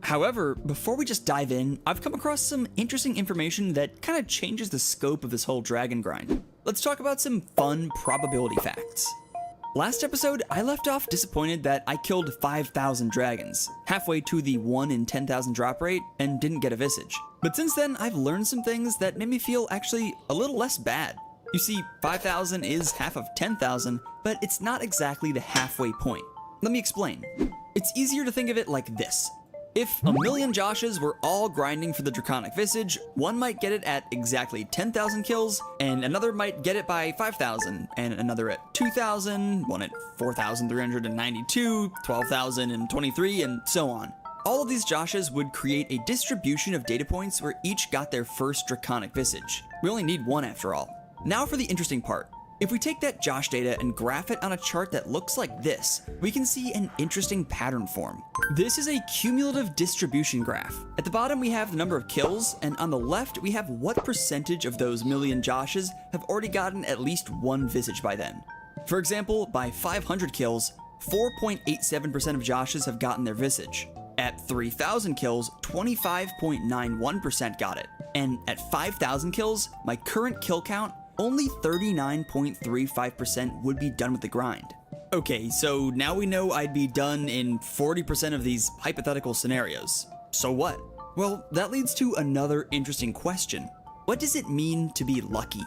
However, before we just dive in, I've come across some interesting information that kind of changes the scope of this whole dragon grind. Let's talk about some fun probability facts. Last episode, I left off disappointed that I killed 5,000 dragons, halfway to the 1 in 10,000 drop rate, and didn't get a visage. But since then, I've learned some things that made me feel actually a little less bad. You see, 5,000 is half of 10,000, but it's not exactly the halfway point. Let me explain. It's easier to think of it like this. If a million Joshes were all grinding for the Draconic Visage, one might get it at exactly 10,000 kills, and another might get it by 5,000, and another at 2,000, one at 4,392, 12,023, and so on. All of these Joshes would create a distribution of data points where each got their first Draconic Visage. We only need one after all. Now for the interesting part. If we take that Josh data and graph it on a chart that looks like this, we can see an interesting pattern form. This is a cumulative distribution graph. At the bottom we have the number of kills, and on the left we have what percentage of those million Joshes have already gotten at least one visage by then. For example, by 500 kills, 4.87% of Joshes have gotten their visage. At 3,000 kills, 25.91% got it. And at 5,000 kills, my current kill count, only 39.35% would be done with the grind. Okay, so now we know I'd be done in 40% of these hypothetical scenarios. So what? Well, that leads to another interesting question. What does it mean to be lucky?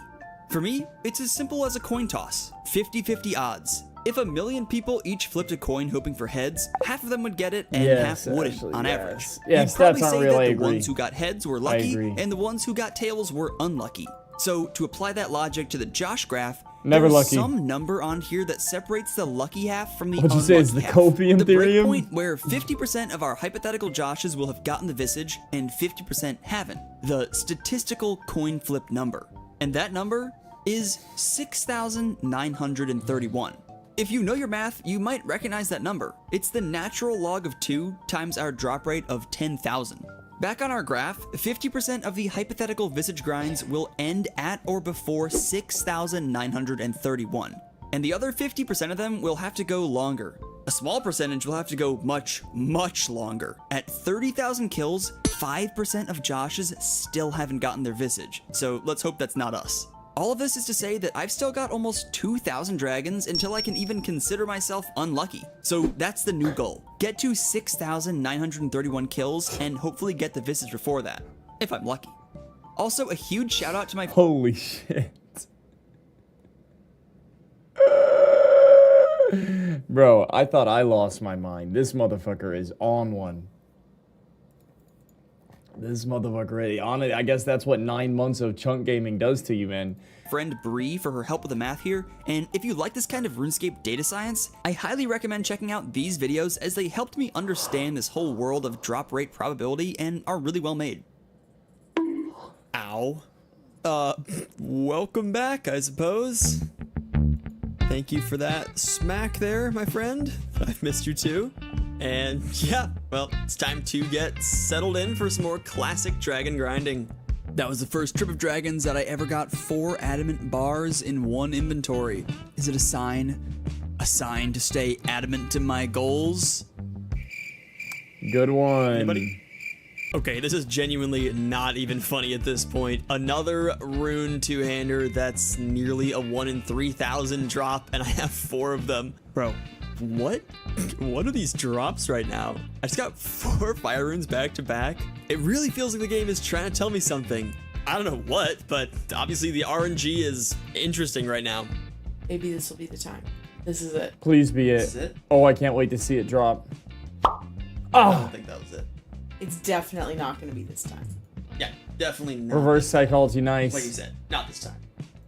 For me, it's as simple as a coin toss. 50-50 odds. If a million people each flipped a coin hoping for heads, half of them would get it and half wouldn't on average. Yes, You'd probably that's say not real. that I the agree. ones who got heads were lucky and the ones who got tails were unlucky. So to apply that logic to the Josh graph, Never there's lucky. some number on here that separates the lucky half from the What'd you unlucky say is the half. copium the theorem? breakpoint where 50% of our hypothetical Joshes will have gotten the visage and 50% haven't. The statistical coin flip number. And that number is 6,931. If you know your math, you might recognize that number. It's the natural log of 2 times our drop rate of 10,000. Back on our graph, 50% of the hypothetical visage grinds will end at or before 6,931, and the other 50% of them will have to go longer. A small percentage will have to go much, much longer. At 30,000 kills, 5% of Joshes still haven't gotten their visage, so let's hope that's not us. All of this is to say that I've still got almost 2,000 dragons until I can even consider myself unlucky. So that's the new goal. Get to 6,931 kills and hopefully get the visage before that, if I'm lucky. Also, a huge shout out to my— Holy shit. Bro, I thought I lost my mind. This motherfucker is on one. This motherfucker, on it. I guess that's what 9 months of chunk gaming does to you, man. Friend Bree for her help with the math here, and if you like this kind of RuneScape data science, I highly recommend checking out these videos as they helped me understand this whole world of drop rate probability and are really well made. Ow. Welcome back, I suppose. Thank you for that smack there, my friend. I've missed you too. And yeah, well, it's time to get settled in for some more classic dragon grinding. That was the first trip of dragons that I ever got 4 adamant bars in one inventory. Is it a sign? A sign to stay adamant to my goals? Good one. Anybody? Okay, this is genuinely not even funny at this point. Another rune two-hander that's nearly a 1 in 3,000 drop, and I have 4 of them. Bro, What? What are these drops right now? I just got 4 fire runes back to back. It really feels like the game is trying to tell me something. I don't know what, but obviously the RNG is interesting right now. Maybe this will be the time. This is it. Please be it. This is it? Oh, I can't wait to see it drop. I don't think that was it. It's definitely not going to be this time. Yeah, definitely not. Reverse psychology, nice. Like you said, not this time.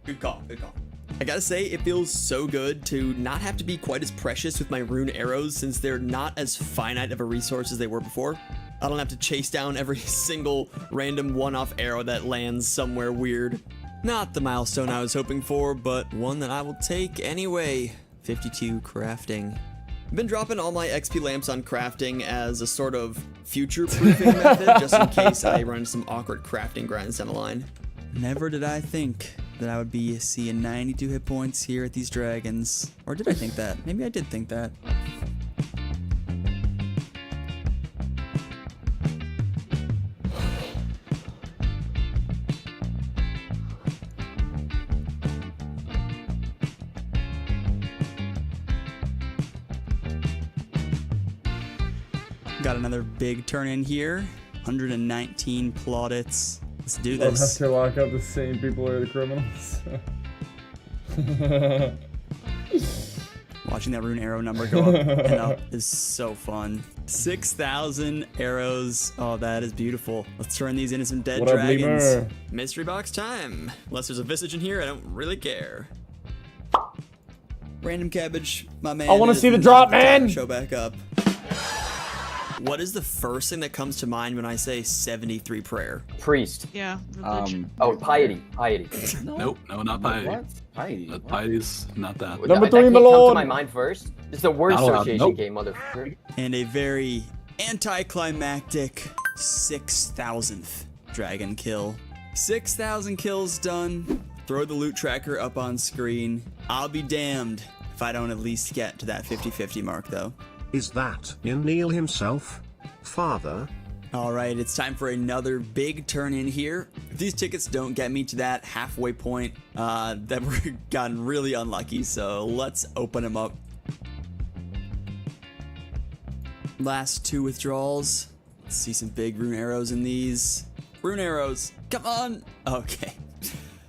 Good call, good call. I gotta say, it feels so good to not have to be quite as precious with my rune arrows since they're not as finite of a resource as they were before. I don't have to chase down every single random one-off arrow that lands somewhere weird. Not the milestone I was hoping for, but one that I will take anyway. 52 crafting. I've been dropping all my XP lamps on crafting as a sort of future-proofing method, just in case I run into some awkward crafting grinds down the line. Never did I think that I would be seeing 92 hit points here at these dragons. Or did I think that? Maybe I did think that. Got another big turn in here. 119 plaudits. Let's do We'll this. have to lock up the same people who are the criminals. Watching that rune arrow number go up and up is so fun. 6,000 arrows. Oh, that is beautiful. Let's turn these into some dead What up, dragons. Lemur? Mystery box time. Unless there's a visage in here, I don't really care. Random cabbage, my man. I wanna is see the not drop, time man. to Show back up. What is the first thing that comes to mind when I say 73 prayer? Priest. Yeah. Oh, piety. Piety. Nope, no, not piety. What? Piety. Piety's not that. Number That 3, can't my come to lord. my mind first. It's a word Not allowed. association Nope. game, motherfucker. And a very anticlimactic 6,000th dragon kill. 6,000 kills done. Throw the loot tracker up on screen. I'll be damned if I don't at least get to that 50-50 mark though. Is that Neil himself? Father? Alright, it's time for another big turn in here. If these tickets don't get me to that halfway point, then we're gotten really unlucky, so let's open them up. Last 2 withdrawals. Let's see some big rune arrows in these. Rune arrows, come on! Okay.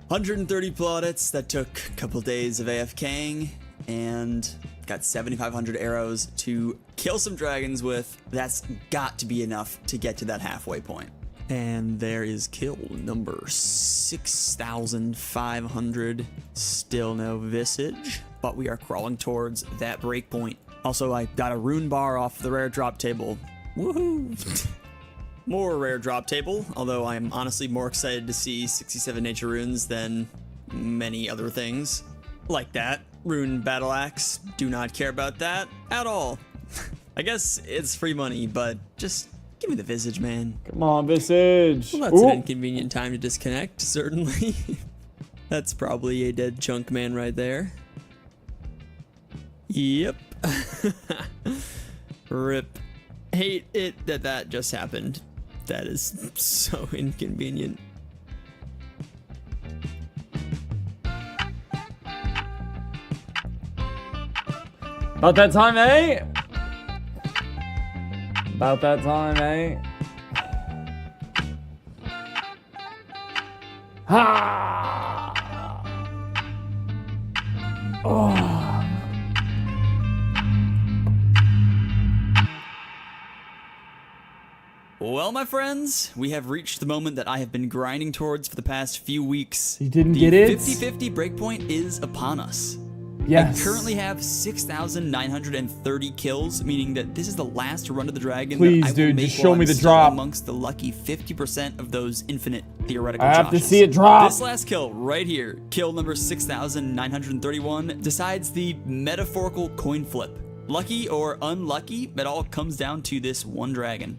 130 plaudits, that took a couple days of AFKing, and got 7,500 arrows to kill some dragons with. That's got to be enough to get to that halfway point. And there is kill number 6,500. Still no visage, but we are crawling towards that breakpoint. Also, I got a rune bar off the rare drop table. Woohoo! More rare drop table, although I am honestly more excited to see 67 nature runes than many other things. Like that. Rune battle axe. Do not care about that at all. I guess it's free money, but just give me the visage, man. Come on, visage. Well, that's an inconvenient time to disconnect, certainly. That's probably a dead chunk man right there. Yep. Rip. Hate it that just happened. That is so inconvenient. About that time, eh? About that time, eh? Ha! Oh. Well, my friends, we have reached the moment that I have been grinding towards for the past few weeks. You didn't get it? The 50-50 breakpoint is upon us. Yes. I currently have 6,930 kills, meaning that this is the last run of the dragon. Please, that I will dude, make just show while me I'm the still drop. amongst the lucky 50% of those infinite theoretical I have to Joshes. see it drop. This last kill right here, kill number 6,931, decides the metaphorical coin flip. Lucky or unlucky, it all comes down to this one dragon.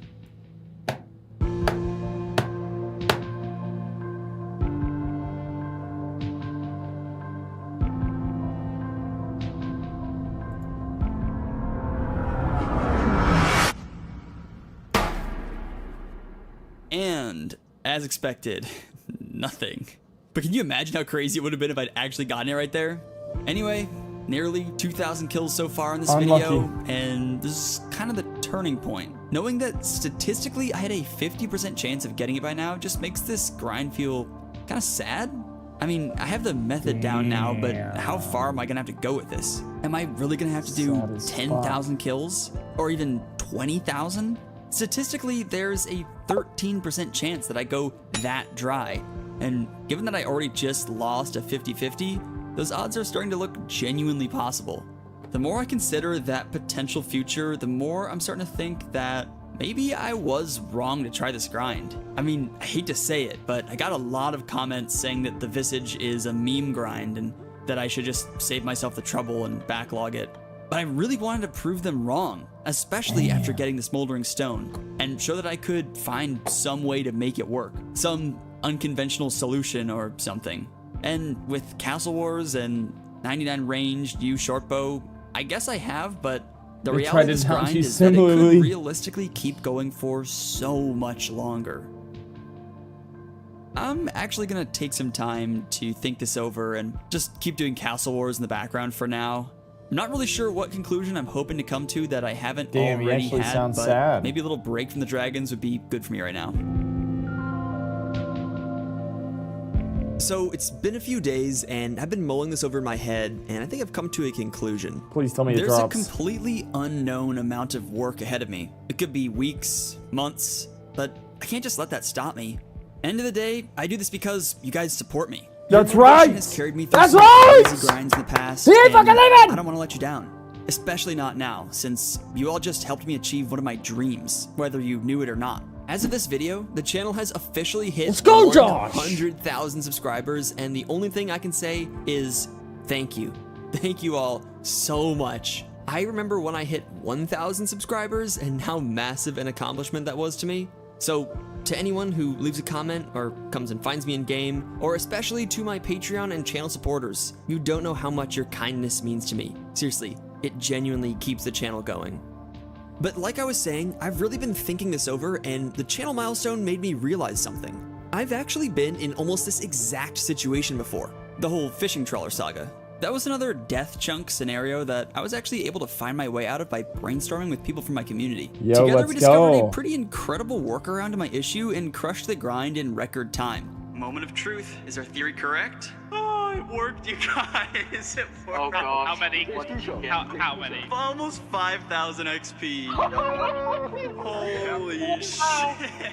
And, as expected, nothing. But can you imagine how crazy it would have been if I'd actually gotten it right there? Anyway, nearly 2,000 kills so far in this Unlucky. video, and this is kind of the turning point. Knowing that statistically I had a 50% chance of getting it by now just makes this grind feel kind of sad. I mean, I have the method down now, but how far am I gonna have to go with this? Am I really gonna have to do 10,000 kills? Or even 20,000? Statistically, there's a 13% chance that I go that dry. And given that I already just lost a 50-50, those odds are starting to look genuinely possible. The more I consider that potential future, the more I'm starting to think that maybe I was wrong to try this grind. I mean, I hate to say it, but I got a lot of comments saying that the Visage is a meme grind and that I should just save myself the trouble and backlog it. But I really wanted to prove them wrong, especially after getting the Smoldering Stone, and show that I could find some way to make it work. Some unconventional solution or something. And with Castle Wars and 99 ranged U shortbow, I guess I have, but the reality of this grind is that it could realistically keep going for so much longer. I'm actually gonna take some time to think this over and just keep doing Castle Wars in the background for now. I'm not really sure what conclusion I'm hoping to come to that I haven't already had, but maybe a little break from the dragons would be good for me right now. So it's been a few days, and I've been mulling this over in my head, and I think I've come to a conclusion. Please tell me it There's drops. a completely unknown amount of work ahead of me. It could be weeks, months, but I can't just let that stop me. End of the day, I do this because you guys support me. That's Your right! motivation has carried me through That's some right! crazy grinds in the past. He ain't and fucking leaving! I don't want to let you down. Especially not now, since you all just helped me achieve one of my dreams, whether you knew it or not. As of this video, the channel has officially hit Let's go, Josh! 100,000 subscribers, and the only thing I can say is thank you. Thank you all so much. I remember when I hit 1,000 subscribers and how massive an accomplishment that was to me. So, to anyone who leaves a comment or comes and finds me in game, or especially to my Patreon and channel supporters, you don't know how much your kindness means to me. Seriously, it genuinely keeps the channel going. But like I was saying, I've really been thinking this over, and the channel milestone made me realize something. I've actually been in almost this exact situation before. The whole fishing trawler saga. That was another death chunk scenario that I was actually able to find my way out of by brainstorming with people from my community. Yo, Together we discovered go. a pretty incredible workaround to my issue and crushed the grind in record time. Moment of truth. Is our theory correct? Oh, it worked, you guys. It worked. Oh gosh. How many? How many? Almost 5,000 XP. Holy shit.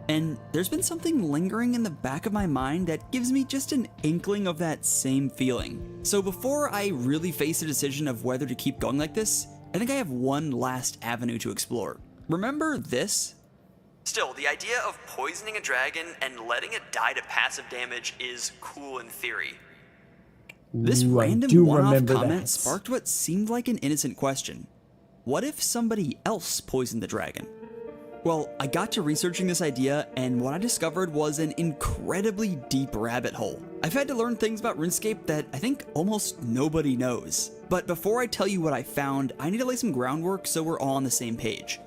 And there's been something lingering in the back of my mind that gives me just an inkling of that same feeling. So before I really face a decision of whether to keep going like this, I think I have one last avenue to explore. Remember this? Still, the idea of poisoning a dragon and letting it die to passive damage is cool in theory. This random one-off comment sparked what seemed like an innocent question. What if somebody else poisoned the dragon? Well, I got to researching this idea, and what I discovered was an incredibly deep rabbit hole. I've had to learn things about RuneScape that I think almost nobody knows. But before I tell you what I found, I need to lay some groundwork so we're all on the same page.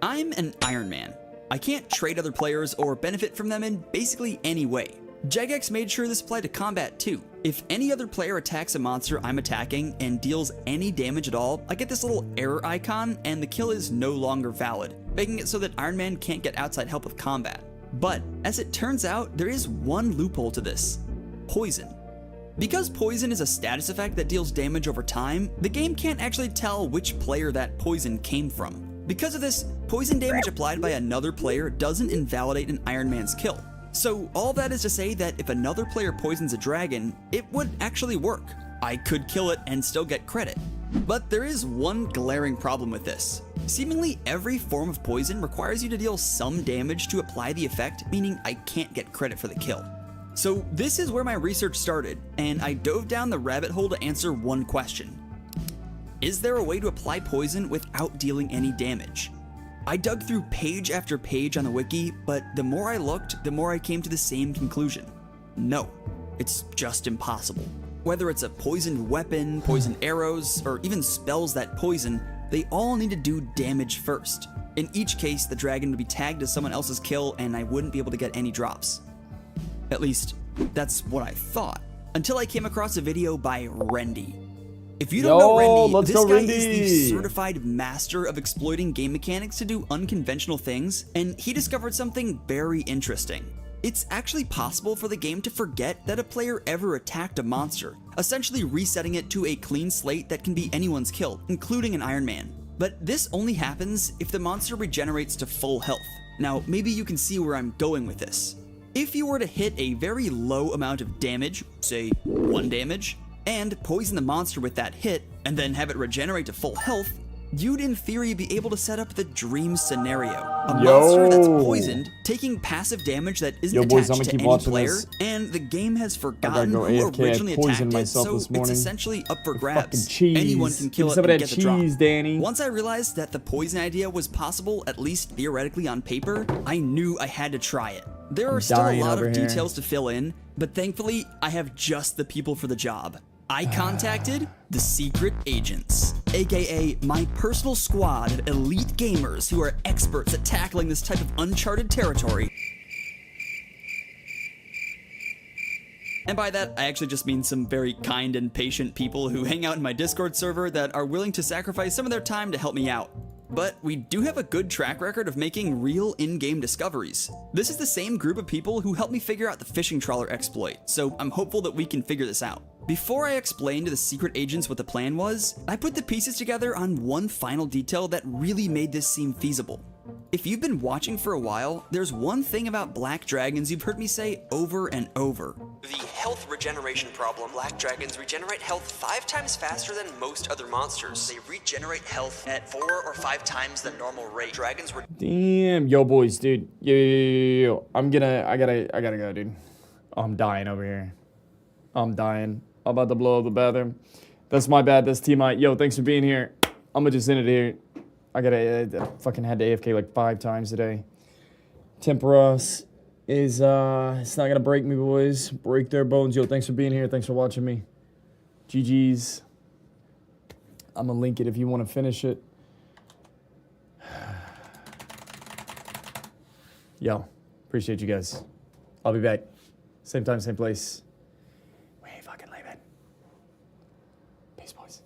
I'm an Iron Man. I can't trade other players or benefit from them in basically any way. Jagex made sure this applied to combat too. If any other player attacks a monster I'm attacking and deals any damage at all, I get this little error icon and the kill is no longer valid, making it so that Iron Man can't get outside help with combat. But as it turns out, there is one loophole to this: poison. Because poison is a status effect that deals damage over time, the game can't actually tell which player that poison came from. Because of this, poison damage applied by another player doesn't invalidate an Iron Man's kill. So all that is to say that if another player poisons a dragon, it would actually work. I could kill it and still get credit. But there is one glaring problem with this. Seemingly every form of poison requires you to deal some damage to apply the effect, meaning I can't get credit for the kill. So this is where my research started, and I dove down the rabbit hole to answer one question. Is there a way to apply poison without dealing any damage? I dug through page after page on the wiki, but the more I looked, the more I came to the same conclusion. No, it's just impossible. Whether it's a poisoned weapon, poisoned arrows, or even spells that poison, they all need to do damage first. In each case, the dragon would be tagged as someone else's kill and I wouldn't be able to get any drops. At least, that's what I thought, until I came across a video by Rendy. If you don't know Yo, Randy, let's this go, guy Randy. is the certified master of exploiting game mechanics to do unconventional things, and he discovered something very interesting. It's actually possible for the game to forget that a player ever attacked a monster, essentially resetting it to a clean slate that can be anyone's kill, including an Iron Man. But this only happens if the monster regenerates to full health. Now, maybe you can see where I'm going with this. If you were to hit a very low amount of damage, say 1 damage, and poison the monster with that hit, and then have it regenerate to full health, you'd in theory be able to set up the dream scenario. A monster that's poisoned, taking passive damage that isn't boys, attached I'ma to keep any watching player, this. and the game has I forgotten gotta who go AFK. I originally poisoned attacked it, myself so this it's morning. essentially up for Fucking grabs. cheese. Anyone can Give kill me it some of and that get the drop. cheese, Danny. Once I realized that the poison idea was possible, at least theoretically on paper, I knew I had to try it. There are still a dying lot over of here. details to fill in, but thankfully, I have just the people for the job. I contacted the Secret Agents, aka my personal squad of elite gamers who are experts at tackling this type of uncharted territory. And by that, I actually just mean some very kind and patient people who hang out in my Discord server that are willing to sacrifice some of their time to help me out. But we do have a good track record of making real in-game discoveries. This is the same group of people who helped me figure out the fishing trawler exploit, so I'm hopeful that we can figure this out. Before I explained to the secret agents what the plan was, I put the pieces together on one final detail that really made this seem feasible. If you've been watching for a while, there's one thing about black dragons you've heard me say over and over. The health regeneration problem. Black dragons regenerate health 5 times faster than most other monsters. They regenerate health at 4 or 5 times the normal rate. Dragons were Damn, yo, boys, dude. Yo. I gotta go, dude. I'm dying over here. I'm dying. I'm about to blow up the bathroom. That's my bad. That's T-Mite. Yo, thanks for being here. I'm gonna just end it here. I fucking had to AFK like 5 times today. Tempera is, it's not gonna break me, boys. Break their bones. Yo, thanks for being here. Thanks for watching me. GG's. I'm gonna link it if you want to finish it. Yo, appreciate you guys. I'll be back. Same time, same place. We ain't fucking leaving. Peace, boys.